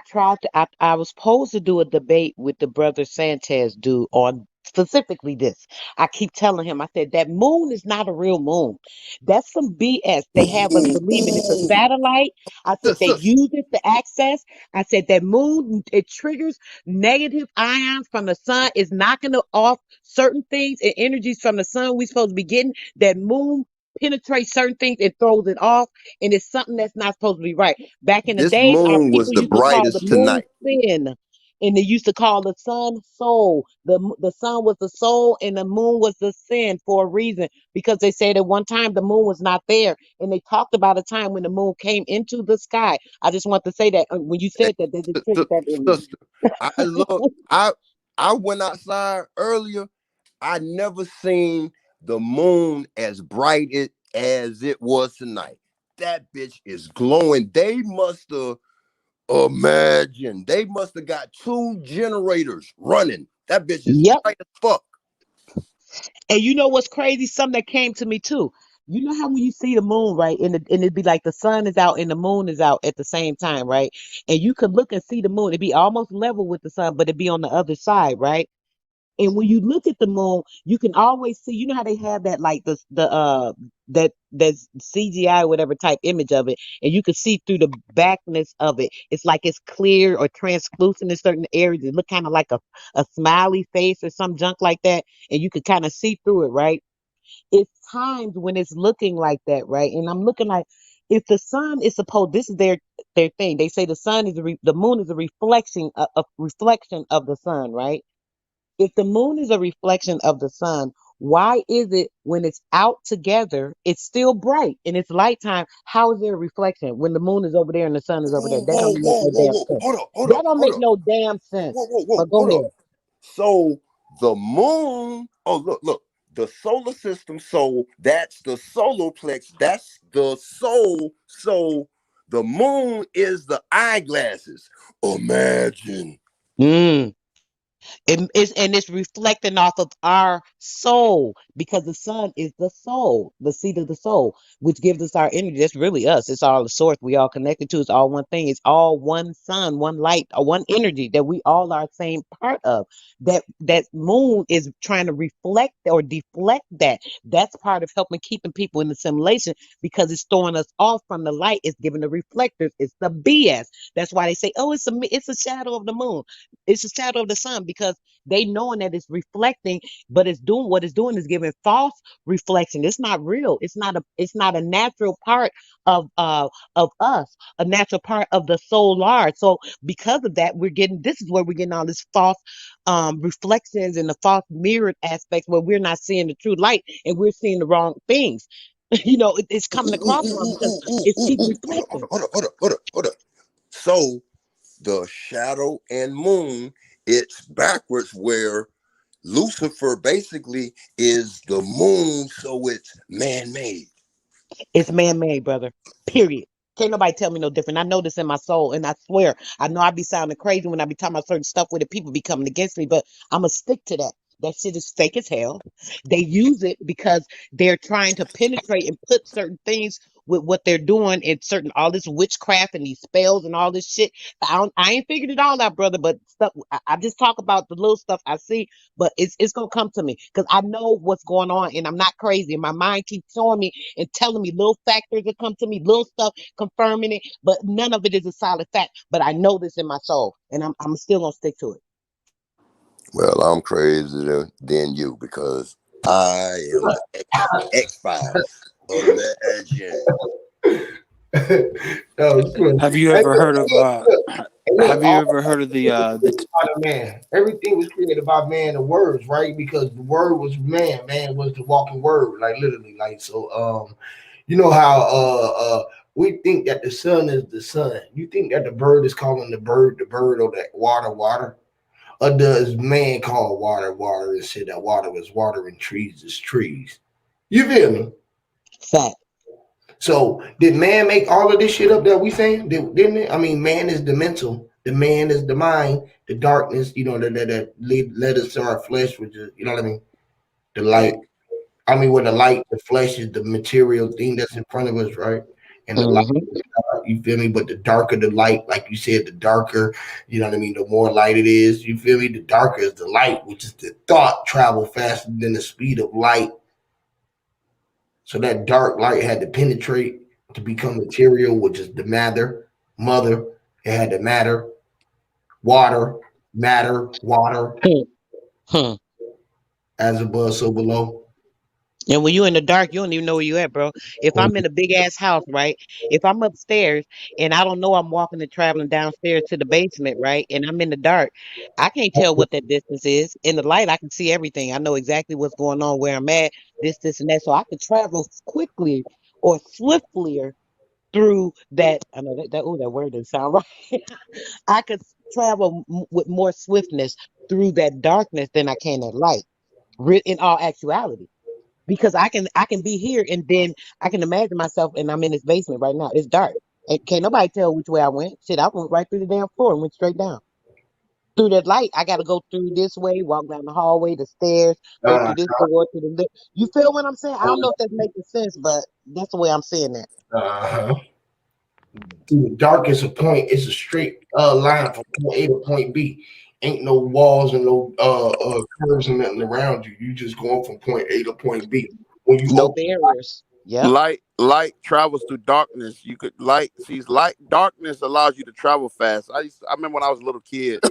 was supposed to do a debate with the brother Sanchez dude on specifically this. I keep telling him, I said, that moon is not a real moon. That's some BS. They have us believing it's a satellite. I said, they use it to access. I said, that moon, it triggers negative ions from the sun. It's knocking off certain things and energies from the sun we supposed to be getting. That moon penetrates certain things and throws it off, and it's something that's not supposed to be right. Back in the This days, our moon was people the used to call the brightest moon tonight. sin, and they used to call the sun soul. The sun was the soul, and the moon was the sin for a reason, because they said at one time the moon was not there, and they talked about a time when the moon came into the sky. I just want to say that when you said that, they just triggered that in me. Sister, I went outside earlier. I never seen the moon as bright as it was tonight. That bitch is glowing. They must have They must have got 2 generators running. That bitch is bright as fuck. And you know what's crazy? Something that came to me too. You know how when you see the moon, right? And it'd be like the sun is out and the moon is out at the same time, right? And you could look and see the moon. It'd be almost level with the sun, but it'd be on the other side, right? And when you look at the moon, you can always see, you know how they have that like that CGI whatever type image of it, and you can see through the backness of it. It's like it's clear or translucent in certain areas. It look kind of like a smiley face or some junk like that, and you could kind of see through it, right? It's times when it's looking like that, right? And I'm looking like if the sun is supposed, this is their thing. They say the sun is the moon is a reflection of the sun, right? If the moon is a reflection of the sun, why is it when it's out together, it's still bright and it's lighttime? How is there a reflection when the moon is over there and the sun is over there? Whoa, That whoa, don't make whoa, no whoa, damn whoa. sense. Hold up, hold That up, don't hold make up. no damn sense. Whoa, whoa, whoa, But go hold up. ahead. So the moon, oh look, the solar system, so that's the solar plex, that's the soul. So the moon is the eyeglasses. Imagine. Mm. And it's reflecting off of our soul because the sun is the soul, the seat of the soul, which gives us our energy. That's really us. It's all the source we all connected to. It's all one thing. It's all one sun, one light, or one energy that we all are same part of. That moon is trying to reflect or deflect that. That's part of helping keeping people in the simulation because it's throwing us off from the light. It's giving the reflectors. It's the BS. That's why they say, oh, it's a shadow of the moon. It's a shadow of the sun because they knowing that it's reflecting, but it's doing what it's doing is giving false reflection. It's not real. It's not a natural part of us, a natural part of the solar. So because of that, this is where we're getting all this false reflections and the false mirrored aspects where we're not seeing the true light and we're seeing the wrong things. It's coming across wrong because it's keep reflecting. Hold up. So the shadow and moon, it's backwards where Lucifer basically is the moon, so it's man-made. It's man-made, brother. Period. Can't nobody tell me no different. I know this in my soul, and I swear, I know I be sounding crazy when I be talking about certain stuff where the people be coming against me, but I'ma stick to that. That shit is fake as hell. They use it because they're trying to penetrate and put certain things with what they're doing and certain all this witchcraft and these spells and all this shit. I ain't figured it all out, brother. But stuff I just talk about the little stuff I see, but it's gonna come to me because I know what's going on and I'm not crazy. And my mind keeps showing me and telling me little factors that come to me, little stuff confirming it, but none of it is a solid fact. But I know this in my soul, and I'm still gonna stick to it. Well, I'm crazier than you because I am the X-Files. Imagine. Have you ever heard of have you ever heard of the man? Everything was created by man. The words, right? Because the word was man. Man was the walking word, like literally. Like so. You know how we think that the sun is the sun. You think that the bird is calling the bird, or the water, water. Or does man call water, water, and say that water is water and trees is trees? You feel me? Fact. So did man make all of this shit up that we saying? Didn't it? I mean, man is the mental, the man is the mind, the darkness, that led us to our flesh, which is, you know what I mean? The light. I mean, where the light, the flesh is the material thing that's in front of us, right? And the light, you feel me? But the darker the light, like you said, the darker, you know what I mean? The more light it is, you feel me? The darker is the light, which is the thought travel faster than the speed of light. So that dark light had to penetrate to become material, which is the mother. It had to matter, water, water, as above, so below. And when you in the dark, you don't even know where you at, bro. If I'm in a big ass house, right? If I'm upstairs and I don't know I'm walking and traveling downstairs to the basement, right? And I'm in the dark, I can't tell what that distance is. In the light, I can see everything. I know exactly what's going on, where I'm at, this, and that. So I can travel quickly or swiftly through that. I know that word didn't sound right. I could travel with more swiftness through that darkness than I can that light. In all actuality because I can be here and then I can imagine myself and I'm in this basement right now. It's dark. And can't nobody tell which way I went. Shit, I went right through the damn floor and went straight down. through that light, I got to go through this way, walk down the hallway, the stairs, go through this door to the lift. You feel what I'm saying? I don't know if that's making sense, but that's the way I'm seeing that. The darkest a point is a straight line from point A to point B. Ain't no walls and no curves and nothing around you. You just going from point A to point B. When you No barriers. Yep. Light travels through darkness. You could darkness allows you to travel fast. I remember when I was a little kid,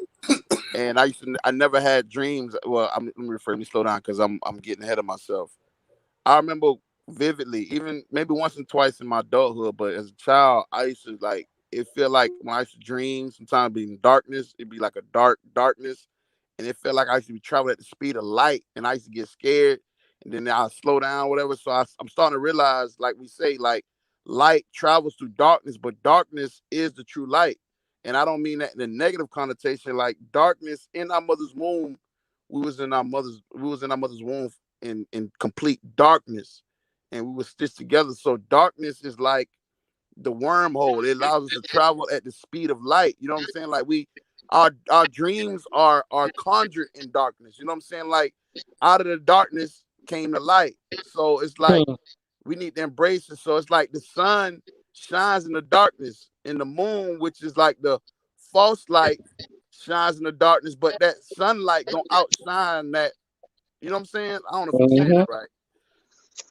and I never had dreams. Well, let me slow down because I'm getting ahead of myself. I remember vividly, even maybe once and twice in my adulthood, but as a child, I used to it feel like when I used to dream, sometimes be in darkness, it'd be like a darkness, and it felt like I used to be traveling at the speed of light, and I used to get scared, and then I'll slow down, whatever. So I'm starting to realize, like we say, like light travels through darkness, but darkness is the true light. And I don't mean that in a negative connotation. Like darkness in our mother's womb, we was in our mother's womb in complete darkness, and we were stitched together. So darkness is like the wormhole. It allows us to travel at the speed of light. You know what I'm saying? Like our dreams are conjured in darkness. You know what I'm saying? Like out of the darkness came the light. So it's like we need to embrace it. So it's like the sun shines in the darkness, and the moon, which is like the false light, shines in the darkness, but that sunlight gonna outshine that. You know what I'm saying? I don't know if I'm saying it right.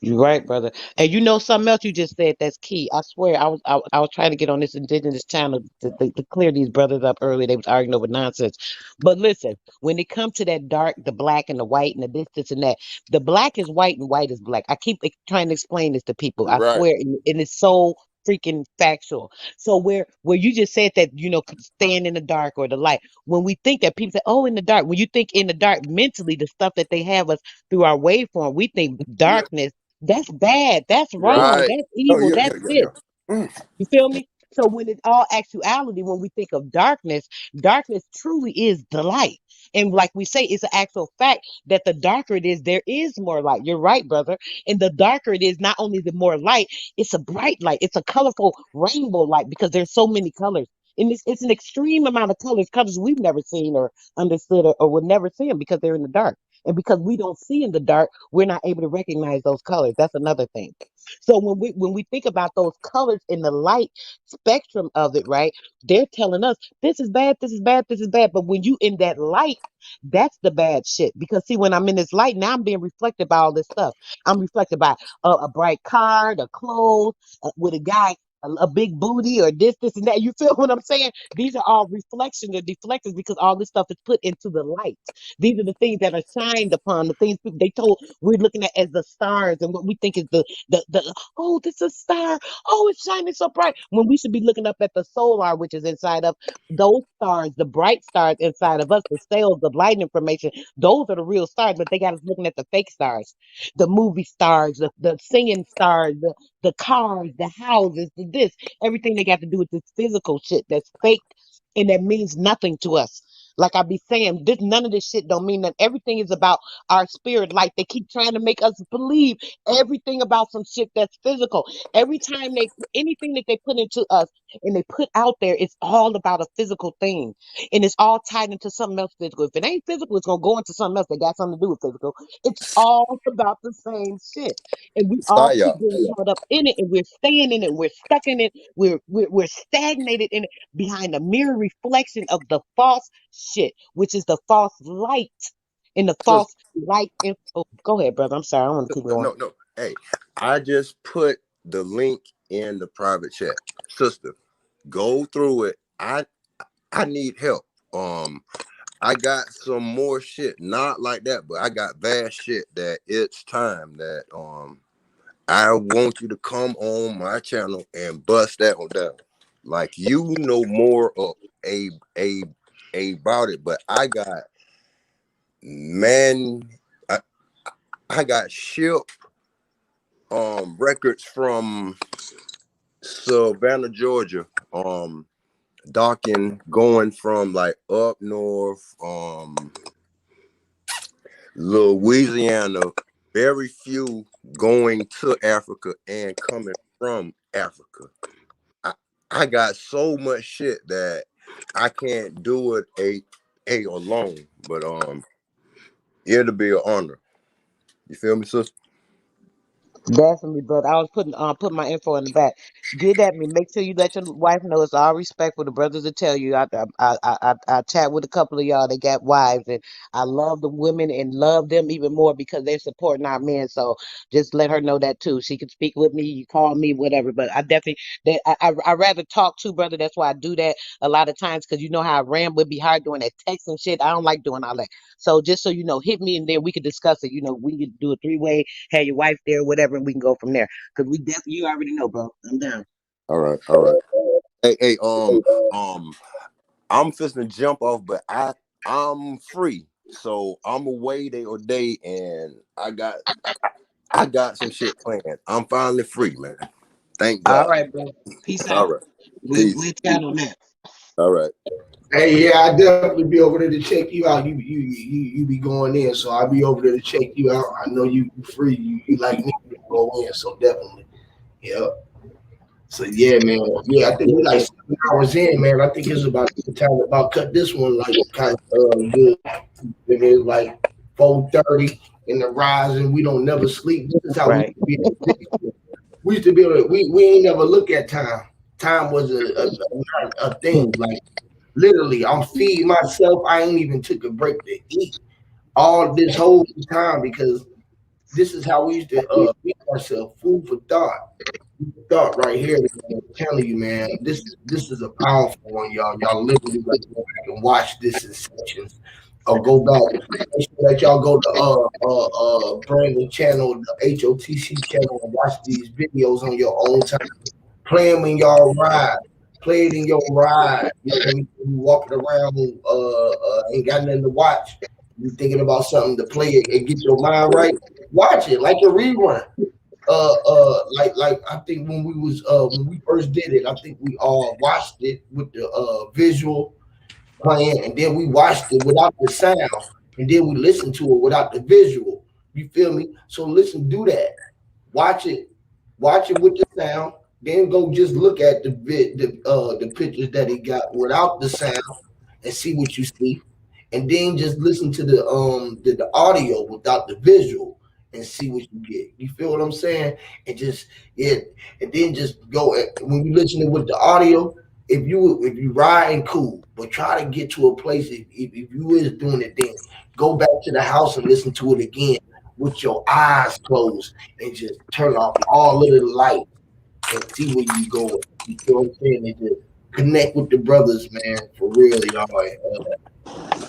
You're right, brother. And you know something else you just said that's key. I swear, I was trying to get on this indigenous channel to clear these brothers up earlier. They was arguing over nonsense. But listen, when it comes to that dark, the black and the white and the this and that, the black is white and white is black. I keep trying to explain this to people. I Right. swear, and it's so freaking factual. So where you just said that, staying in the dark or the light. When we think that people say, "Oh, in the dark," when you think in the dark mentally, the stuff that they have us through our waveform, we think darkness. That's bad. That's wrong. Right. That's evil. That's it. You feel me? So when in all actuality, when we think of darkness, darkness truly is the light. And like we say, it's an actual fact that the darker it is, there is more light. You're right, brother. And the darker it is, not only the more light, it's a bright light. It's a colorful rainbow light because there's so many colors. And it's an extreme amount of colors we've never seen or understood or will never see them because they're in the dark. And because we don't see in the dark, we're not able to recognize those colors. That's another thing. So when we think about those colors in the light spectrum of it, right? They're telling us this is bad, this is bad, this is bad. But when you in that light, that's the bad shit. Because see, when I'm in this light, now I'm being reflected by all this stuff. I'm reflected by a bright car, the clothes, with a guy. A big booty or this and that. You feel what I'm saying? These are all reflections or deflectors because all this stuff is put into the light. These are the things that are shined upon, the things they told we're looking at as the stars and what we think is the oh, this is a star. Oh, it's shining so bright. When we should be looking up at the solar, which is inside of those stars, the bright stars inside of us, the cells, the light information. Those are the real stars, but they got us looking at the fake stars, the movie stars, the singing stars, the cars, the houses, this, everything they got to do with this physical shit that's fake and that means nothing to us. Like I be saying, none of this shit don't mean that. Everything is about our spirit. Like they keep trying to make us believe everything about some shit that's physical. Every time anything that they put into us and they put out there, it's all about a physical thing, and it's all tied into something else physical. If it ain't physical, it's gonna go into something else that got something to do with physical. It's all about the same shit, and we all Saya. keep getting caught up in it, and we're staying in it. We're stuck in it. We're stagnated in it behind the mirror reflection of the false shit, which is the false light and the false light. Oh, go ahead, brother. I'm sorry. I want to keep going. No. Hey, I just put the link in the private chat. Sister, go through it. I need help. I got some more shit, not like that, but I got vast shit that it's time that I want you to come on my channel and bust that one down. Like you know more of about it, but I got I got ship records from Savannah, Georgia, docking going from like up north, Louisiana, very few going to Africa and coming from Africa. I got so much shit that I can't do it A alone, but it'll be an honor. You feel me, sister? Definitely, brother. I was putting my info in the back. Get at me. Make sure you let your wife know it's all respectful. The brothers will tell you. I chat with a couple of y'all. They got wives, and I love the women and love them even more because they're supporting our men. So just let her know that too. She can speak with me. You call me, whatever. But I definitely, I rather talk to brother. That's why I do that a lot of times because you know how I ramble. It'd be hard doing that text and shit. I don't like doing all that. So just so you know, hit me and then we can discuss it. You know, we can do a 3-way. Have your wife there, whatever, and we can go from there. Cause we definitely, you already know, bro. I'm down. All right, all right. Hey, I'm fixing to jump off, but I'm free, so I'm away day or day, and I got some shit planned. I'm finally free, man. Thank All God. right, bro. Peace All out. right, We'll peace. chat on that. All right. Hey, yeah, I definitely be over there to check you out. You be going in, so I'll be over there to check you out. I know you free. You like me to go in, so definitely. Yeah. So yeah, man. Yeah, I think we like 7 hours in, man. I think it's about the time to about cut this one like kind of good. It is like 4:30 in the rising. We don't never sleep. This is how we Right. used to be able to do it. We used to be able to, we ain't never look at time. Time was a thing. Like literally, I'm feeding myself. I ain't even took a break to eat all this whole time because this is how we used to feed ourselves. Food for thought right here. Man. I'm telling you, man, this is a powerful one, y'all. Y'all literally got to go back and watch this in sections, or go back. Make sure that y'all go to Brandon channel, the HOTC channel, and watch these videos on your own time. Play them in y'all ride. Play it in your ride. You know, when you walking around, ain't got nothing to watch. You thinking about something to play it and get your mind right. Watch it like a rerun. Like I think when we first did it, I think we all watched it with the visual playing, and then we watched it without the sound, and then we listened to it without the visual. You feel me? So listen, do that. Watch it, watch it with the sound. Then go just look at the pictures that he got without the sound and see what you see, and then just listen to the audio without the visual and see what you get. You feel what I'm saying? And just and then just go when you listening with the audio. If you riding, cool, but try to get to a place. If you is doing it, then go back to the house and listen to it again with your eyes closed and just turn off all of the light and see where you going. You feel what I'm saying? And just connect with the brothers, man, for real, y'all.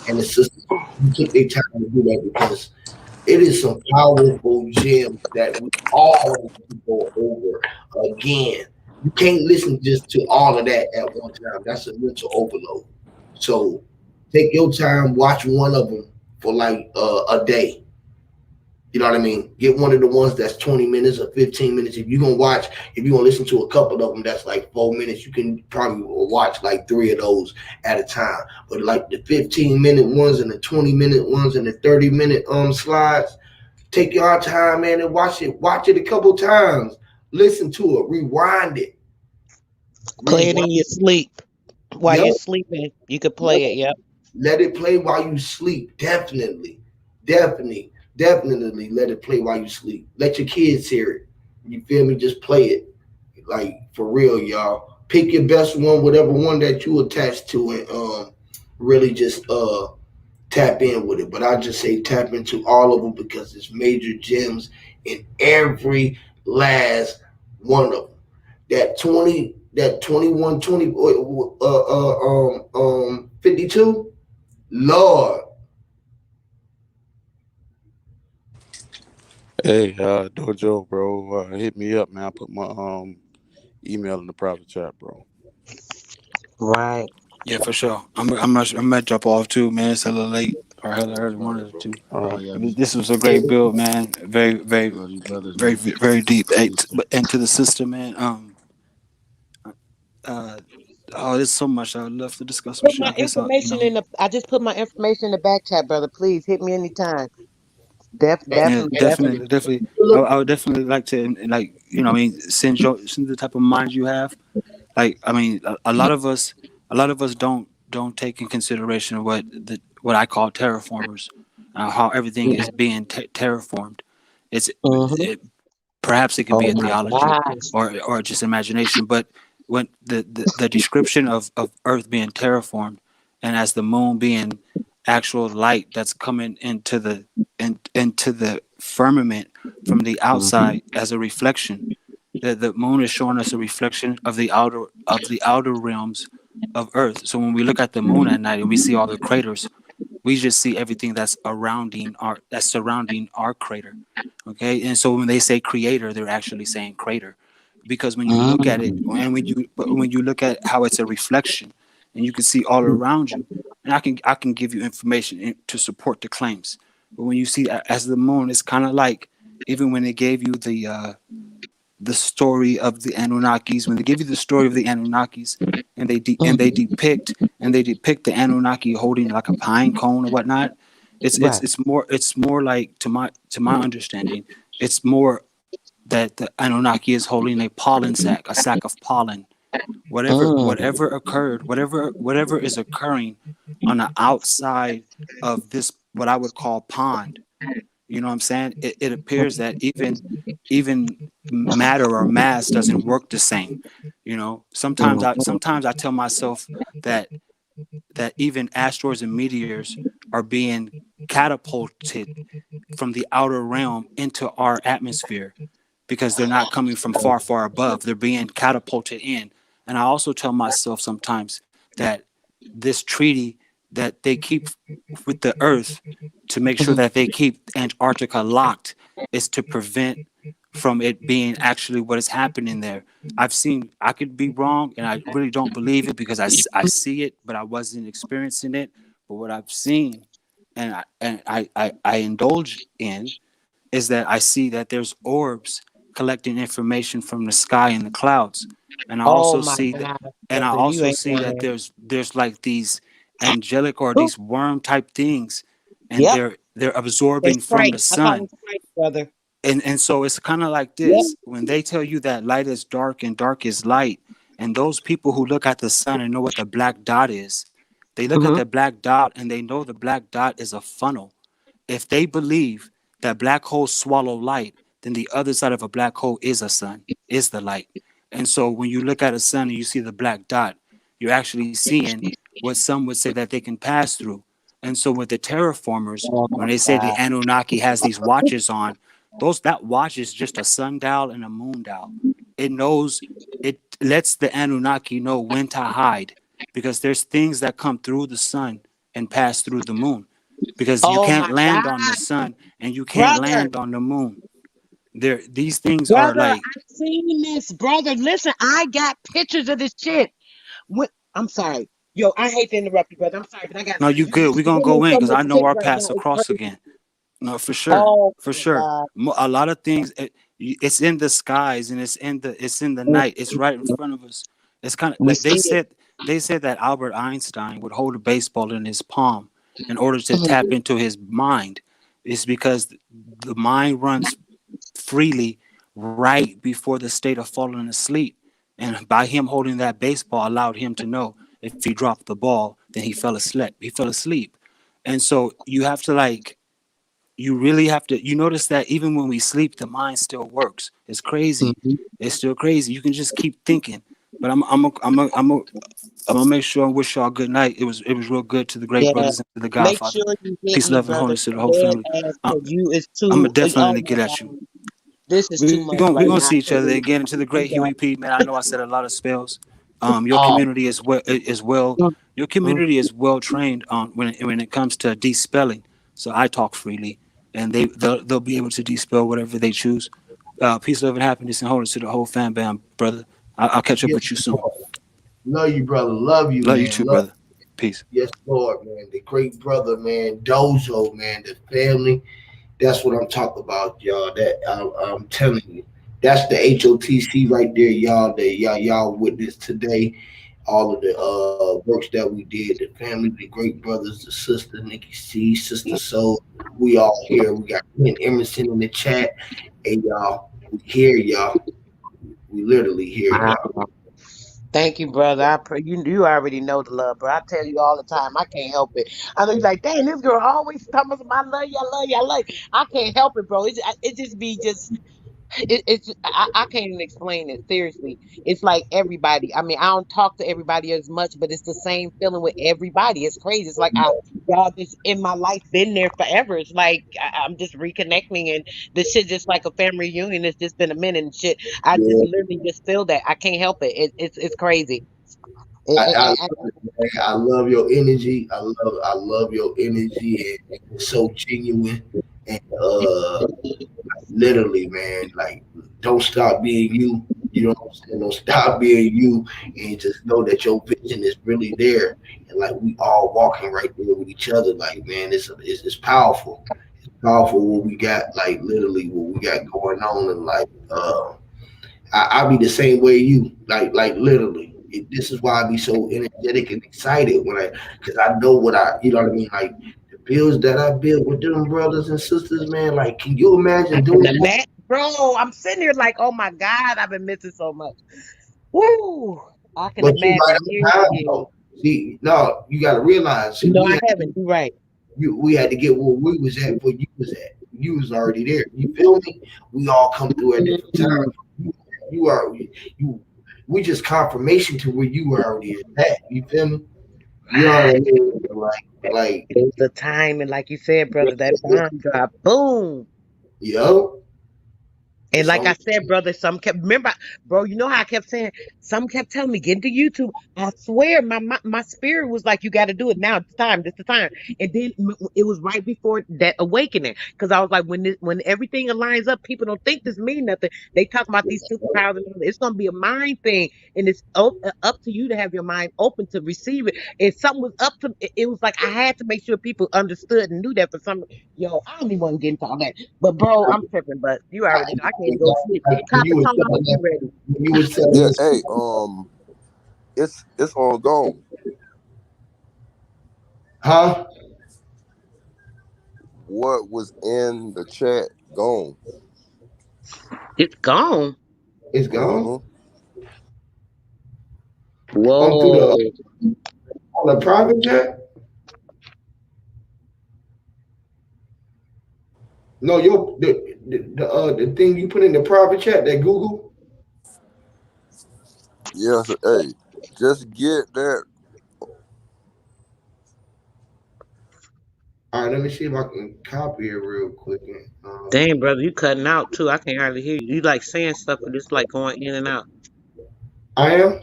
And the sisters who took their time to do that because it is some powerful gems that we all need to go over again. You can't listen just to all of that at one time. That's a mental overload. So take your time, watch one of them for like a day. You know what I mean? Get one of the ones that's 20 minutes or 15 minutes. If you're gonna listen to a couple of them that's like 4 minutes, you can probably watch like 3 of those at a time. But like the 15-minute ones and the 20-minute ones and the 30-minute slides, take your time, man, and watch it. Watch it a couple times. Listen to it, rewind it. Play it in your sleep. While Yep. you're sleeping, you could play it. Yep. Let it play while you sleep. Definitely let it play while you sleep. Let your kids hear it. You feel me? Just play it. Like for real, y'all. Pick your best one, whatever one that you attach to, and really just tap in with it. But I just say tap into all of them because there's major gems in every last one of them. That 20, that 21, 20, 52, Lord. Hey, Dojo, bro, hit me up, man. I put my email in the private chat, bro. Right. Yeah, for sure. I'm gonna drop off too, man. It's a little late or hella early, one of the two. All right. But this was a great build, man. Very deep. Hey, and to the sister, man. There's so much I would love to discuss some Put shit. my I guess information in the. I just put my information in the back chat, brother. Please hit me anytime. Yeah, Definitely. definitely. I would definitely like to, like, I mean, send the type of mind you have. Like, I mean, a lot of us don't take in consideration what I call terraformers, how everything is being terraformed. It's it, perhaps it could be Oh a my theology gosh. or just imagination, but when the description of Earth being terraformed and as the moon being actual light that's coming into the firmament from the outside as a reflection, the moon is showing us a reflection of the outer realms of Earth. So when we look at the moon at night and we see all the craters, we just see everything that's surrounding our crater. Okay, and so when they say creator, they're actually saying crater, because when you look at it, and when you look at how it's a reflection, and you can see all around you, and I can give you information to support the claims. But when you see as the moon, it's kind of like, even when they gave you the story of the Anunnakis, when they give you the story of the Anunnakis, and they depict the Anunnaki holding like a pine cone or whatnot, Right. it's more like, to my understanding, it's more that the Anunnaki is holding a sack of pollen. Whatever is occurring on the outside of this, what I would call pond. You know what I'm saying? It appears that even matter or mass doesn't work the same. You know, sometimes I tell myself that even asteroids and meteors are being catapulted from the outer realm into our atmosphere, because they're not coming from far above. They're being catapulted in. And I also tell myself sometimes that this treaty that they keep with the Earth to make sure that they keep Antarctica locked is to prevent from it being actually what is happening there. I could be wrong, and I really don't believe it because I see it, but I wasn't experiencing it. But what I've seen and I indulge in is that I see that there's orbs collecting information from the sky and the clouds. And I Oh also my see that God, and I brother, you also ain't see that lying. there's like these angelic or these worm type things, and Yep. they're It's absorbing from the Christ. I call sun. it Christ, brother. And so it's kind of like Yep. this: when they tell you that light is dark and dark is light, and those people who look at the sun and know what the black dot is, they look at the black dot and they know the black dot is a funnel. If they believe that black holes swallow light, then the other side of a black hole is a sun, is the light. And so when you look at a sun and you see the black dot, you're actually seeing what some would say that they can pass through. And so with the terraformers, Oh when my they say the God. Anunnaki has these watches on, that watch is just a sundial and a moondial. It lets the Anunnaki know when to hide, because there's things that come through the sun and pass through the moon, because you Oh my can't land on the God, sun and you can't brother. land on the moon. These things are Brother, like, I seen this, brother. Listen, I got pictures of this shit. I'm sorry. Yo, I hate to interrupt you, brother. I'm sorry, but I gotta no, say, you good. We're gonna you go in so because much I know shit our right paths now. It's across crazy. again. No, for sure, Oh for my sure. God. A lot of things. It's in the skies and it's in the night. It's right in front of us. It's kind of We like see it. they said that Albert Einstein would hold a baseball in his palm in order to tap into his mind. It's because the mind runs freely right before the state of falling asleep. And by him holding that baseball allowed him to know if he dropped the ball, then he fell asleep. He fell asleep. And so you have to you really have to, you notice that even when we sleep, the mind still works. It's crazy. It's still crazy. You can just keep thinking. But I'm gonna make sure and wish y'all good night. It was real good to the great Yeah. brothers and to the Make Godfather. sure you hit Peace, me, love, and brother. wholeness to the whole Dead family. ass, because you is I'm gonna too. Oh definitely my get at you. God. This is too much We're right gonna now. see each I can't other even again. And to the do great that. Huey P, man, I know I said a lot of spells. Your Oh. community your community is well trained on when it comes to despelling. So I talk freely, and they'll be able to dispel whatever they choose. Peace, love, and happiness, and wholeness to the whole fan bam, brother. I'll catch up Yes, with you soon. Lord. Love you, brother. Love you, Love you man. too, Love. brother. Peace. Yes, Lord, man. The great brother, man. Dojo, man. The family. That's what I'm talking about, y'all. That I'm telling you. That's the HOTC right there, y'all. That y'all witnessed today. All of the works that we did, the family, the great brothers, the sister Nikki C, Sister Soul. We all here. We got Ken Emerson in the chat. Hey, y'all. We here, y'all. We literally here, y'all. Wow. Thank you, brother. You already know the love, bro. I tell you all the time. I can't help it. I know you're like, dang, this girl always telling us, I love you, I love you, I love you. I can't help it, bro. It just be just it's I can't even explain it. Seriously. It's like everybody. I mean, I don't talk to everybody as much, but it's the same feeling with everybody. It's crazy. It's like y'all just in my life been there forever. It's like I'm just reconnecting and this shit just like a family reunion. It's just been a minute and shit. I just Yeah, literally just feel that. I can't help it. It's crazy. I I- love it, man. I love your energy. I love your energy, and it's so genuine. And literally, man, like don't stop being you. You know what I'm saying? Don't stop being you, and just know that your vision is really there. And like we all walking right there with each other. Like man, it's powerful. It's powerful what we got. Like literally what we got going on, and like I be the same way you like literally. This is why I be so energetic and excited when because I know what you know what I mean. Like the bills that I build with them brothers and sisters, man. Like, can you imagine can doing that? imagine, bro. I'm sitting here like, oh my God, I've been missing so much. Woo! I can But you right imagine on years and time years. though. See, no, you got to realize. See, No, I haven't. You're right. we had to get where we was at, where you was at. You was already there. You feel me? We all come through at different times. Mhm. You are you. We just confirmation to where you were already at. You feel me? You know what I mean? Like, It was the time, and like you said, brother, that bomb drop, boom. yo, And it's like I on. said, brother, some kept remember, bro. You know how I kept saying. Some kept telling me, "Get into YouTube." I swear, my spirit was like, "You got to do it now. It's time. This the time." And then it was right before that awakening, because I was like, when everything aligns up, people don't think this mean nothing. They talk about these superpowers, and all that. It's gonna be a mind thing, and it's up to you to have your mind open to receive it. If something was up to, it was like I had to make sure people understood and knew that. For some, yo, I don't even want to get into all that. But bro, I'm tripping. But you already know I can't go sleep. When you Copper was Tone, I hope telling you that, ready. when you was telling Yeah, this, hey, it's all gone. huh? What was in the chat gone. It's gone. It's gone Mm-hmm. on through Whoa. the private jet. No, the thing you put in the private chat, that Google. Yeah, so, hey, just get that. All right, let me see if I can copy it real quick. Dang, brother, you cutting out too. I can't hardly hear you. You like saying stuff, but it's like going in and out. I am.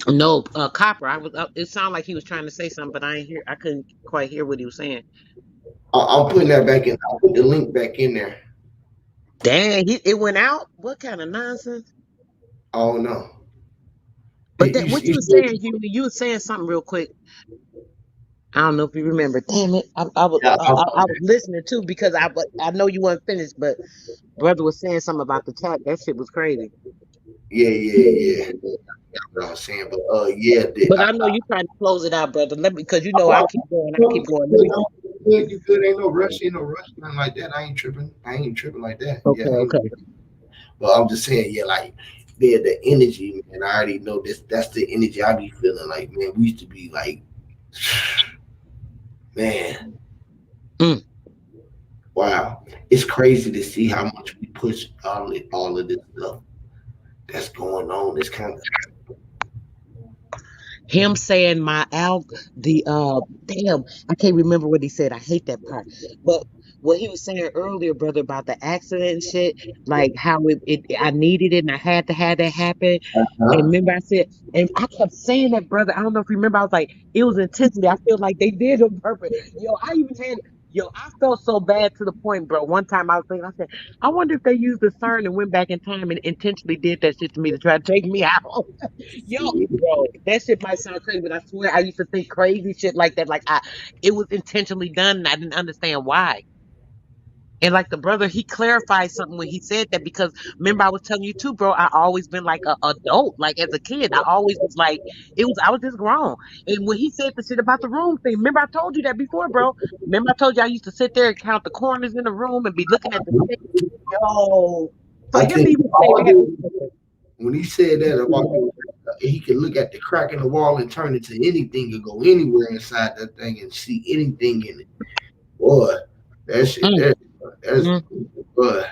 No, Copper. I was. It sounded like he was trying to say something, but I ain't hear. I couldn't quite hear what he was saying. I'm putting that back in. I'll put the link back in there. Dang, it went out. What kind of nonsense? Oh no. But that what you were Still, saying, Huey, you were saying something real quick. I don't know if you remember. Damn it, I was yeah, I was listening too because I know you weren't finished, but brother was saying something about the chat. That shit was crazy. yeah. That's what I was saying, but yeah, But I know you trying to close it out, brother. Let me, because you know I keep going. I keep going. Let me. you good. Ain't no rush. Ain't no rush, nothing like that. I ain't tripping. I ain't tripping like that. Okay, Yeah, I'm okay. good. But I'm just saying, yeah, like the energy, man. I already know this. That's the energy I be feeling. Like, man, we used to be like, man, Mm. wow. It's crazy to see how much we push all of this stuff that's going on. It's kind of Him saying damn, I can't remember what he said. I hate that part. But what he was saying earlier, brother, about the accident and shit, like how it I needed it and I had to have that happen. And remember I said, and I kept saying that, brother. I don't know if you remember, I was like, it was intensity. I feel like they did on purpose. I felt so bad to the point, bro. One time I was thinking, I said, I wonder if they used the CERN and went back in time and intentionally did that shit to me to try to take me out. Yo, bro, that shit might sound crazy, but I swear I used to think crazy shit like that. Like it was intentionally done, and I didn't understand why. And like the brother, he clarified something when he said that because remember I was telling you too, bro. I always been like a adult, like as a kid. I always was like I was just grown. And when he said the shit about the room thing, remember I told you that before, bro. Remember I told you I used to sit there and count the corners in the room and be looking at the shit. Yo, for I him to think even say all that was this, different. When he said that about he could look at the crack in the wall and turn it to anything and go anywhere inside that thing and see anything in it. Boy, that shit, that's boy.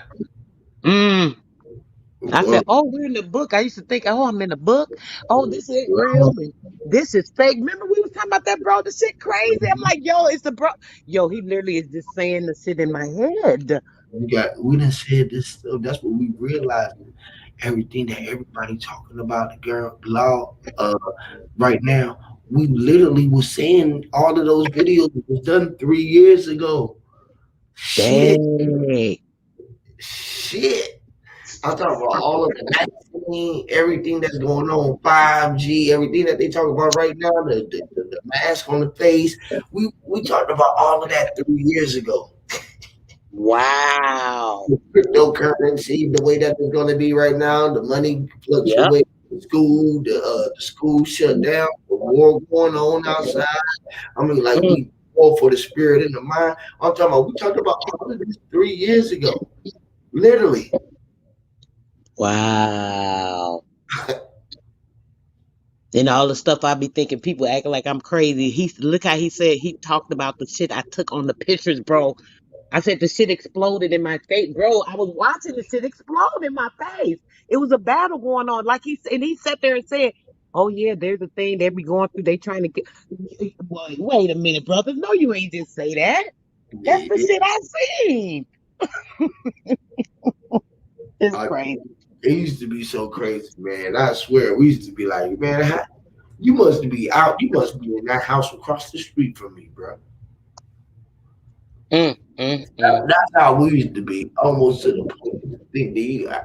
I said, oh, we're in the book. I used to think, oh, I'm in the book. Oh, this ain't real. And this is fake. Remember we was talking about that, bro? The shit crazy. I'm like, yo, it's the bro. Yo, he literally is just saying the shit in my head. We done said this stuff. That's what we realized. Everything that everybody talking about the girl law right now. We literally was saying all of those videos was done 3 years ago. Shit. I'm talking about all of the vaccine, everything that's going on, 5G, everything that they talk about right now, the mask on the face. We talked about all of that 3 years ago. Wow. The cryptocurrency, the way that it's going to be right now, the money fluctuates. The school shut down, the war going on outside. I mean, like we war for the spirit and the mind. I'm talking about. We talked about all of this 3 years ago, literally. Wow. And all the stuff I be thinking, people acting like I'm crazy. Look how he said he talked about the shit I took on the pictures, bro. I said the shit exploded in my face, bro. I was watching the shit explode in my face. It was a battle going on. Like he sat there and said, "Oh yeah, there's a thing they be going through. They trying to get." Wait a minute, brother. No, you ain't just say that. That's the shit I seen. It's crazy. It used to be so crazy, man. I swear, we used to be like, man, you must be out. You must be in that house across the street from me, bro. That's how we used to be, almost to the point.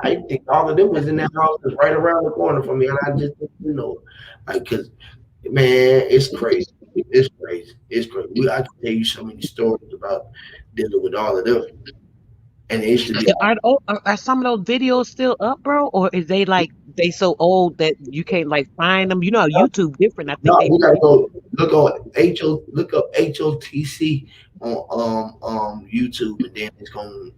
I think all of them was in that house right around the corner from me, and I just didn't know, like, cause man, it's crazy. It's crazy. It's crazy. I can tell you so many stories about dealing with all of them. And it used to be. Are some of those videos still up, bro? Or is they like they so old that you can't like find them? You know, YouTube different. I think we gotta go look up HOTC on YouTube, and then it's gonna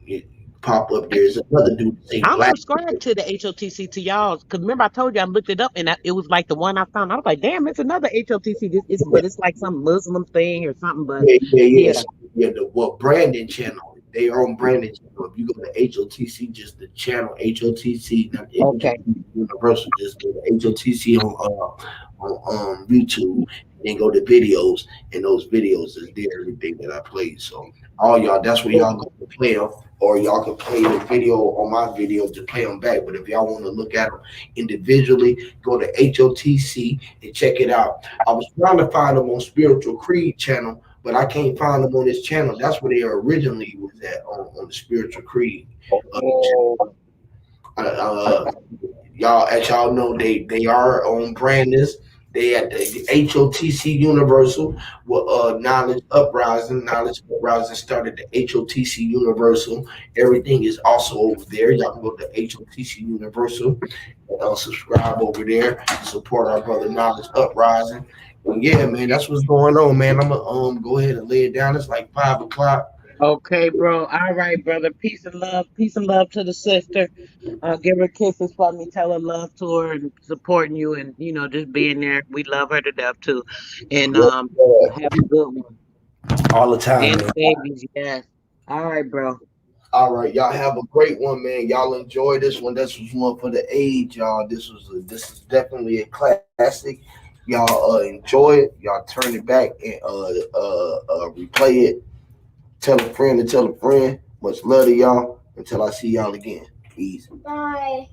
pop up. There's another dude. I'm subscribed to the HOTC to y'all because remember I told you I looked it up and it was like the one I found. I was like, damn, it's another HOTC. But it's like some Muslim thing or something. But the Brandon channel. They own Brandon channel. If you go to HOTC, just the channel HOTC, not Universal, just go to HOTC on YouTube, and then go to videos, and those videos is there, everything that I played. So all y'all, that's where y'all go to play them, or y'all can play the video on my videos to play them back. But if y'all want to look at them individually, go to HOTC and check it out. I was trying to find them on Spiritual Creed channel, but I can't find them on this channel. That's where they originally was at, on the Spiritual Creed. Y'all, as y'all know, they are on Brandon's. They at the HOTC Universal with Knowledge Uprising. Knowledge Uprising started the HOTC Universal. Everything is also over there. Y'all can go to HOTC Universal and subscribe over there. Support our brother Knowledge Uprising. And yeah, man, that's what's going on, man. I'm gonna go ahead and lay it down. It's like 5 o'clock. Okay, bro. All right, brother. Peace and love. Peace and love to the sister. Give her kisses for me. Tell her love to her and supporting you and, just being there. We love her to death, too. And have a good one. All the time. And babies, yes. All right, bro. All right, y'all have a great one, man. Y'all enjoy this one. This was one for the age, y'all. This is definitely a classic. Y'all enjoy it. Y'all turn it back and replay it. Tell a friend to tell a friend. Much love to y'all. Until I see y'all again. Peace. Bye.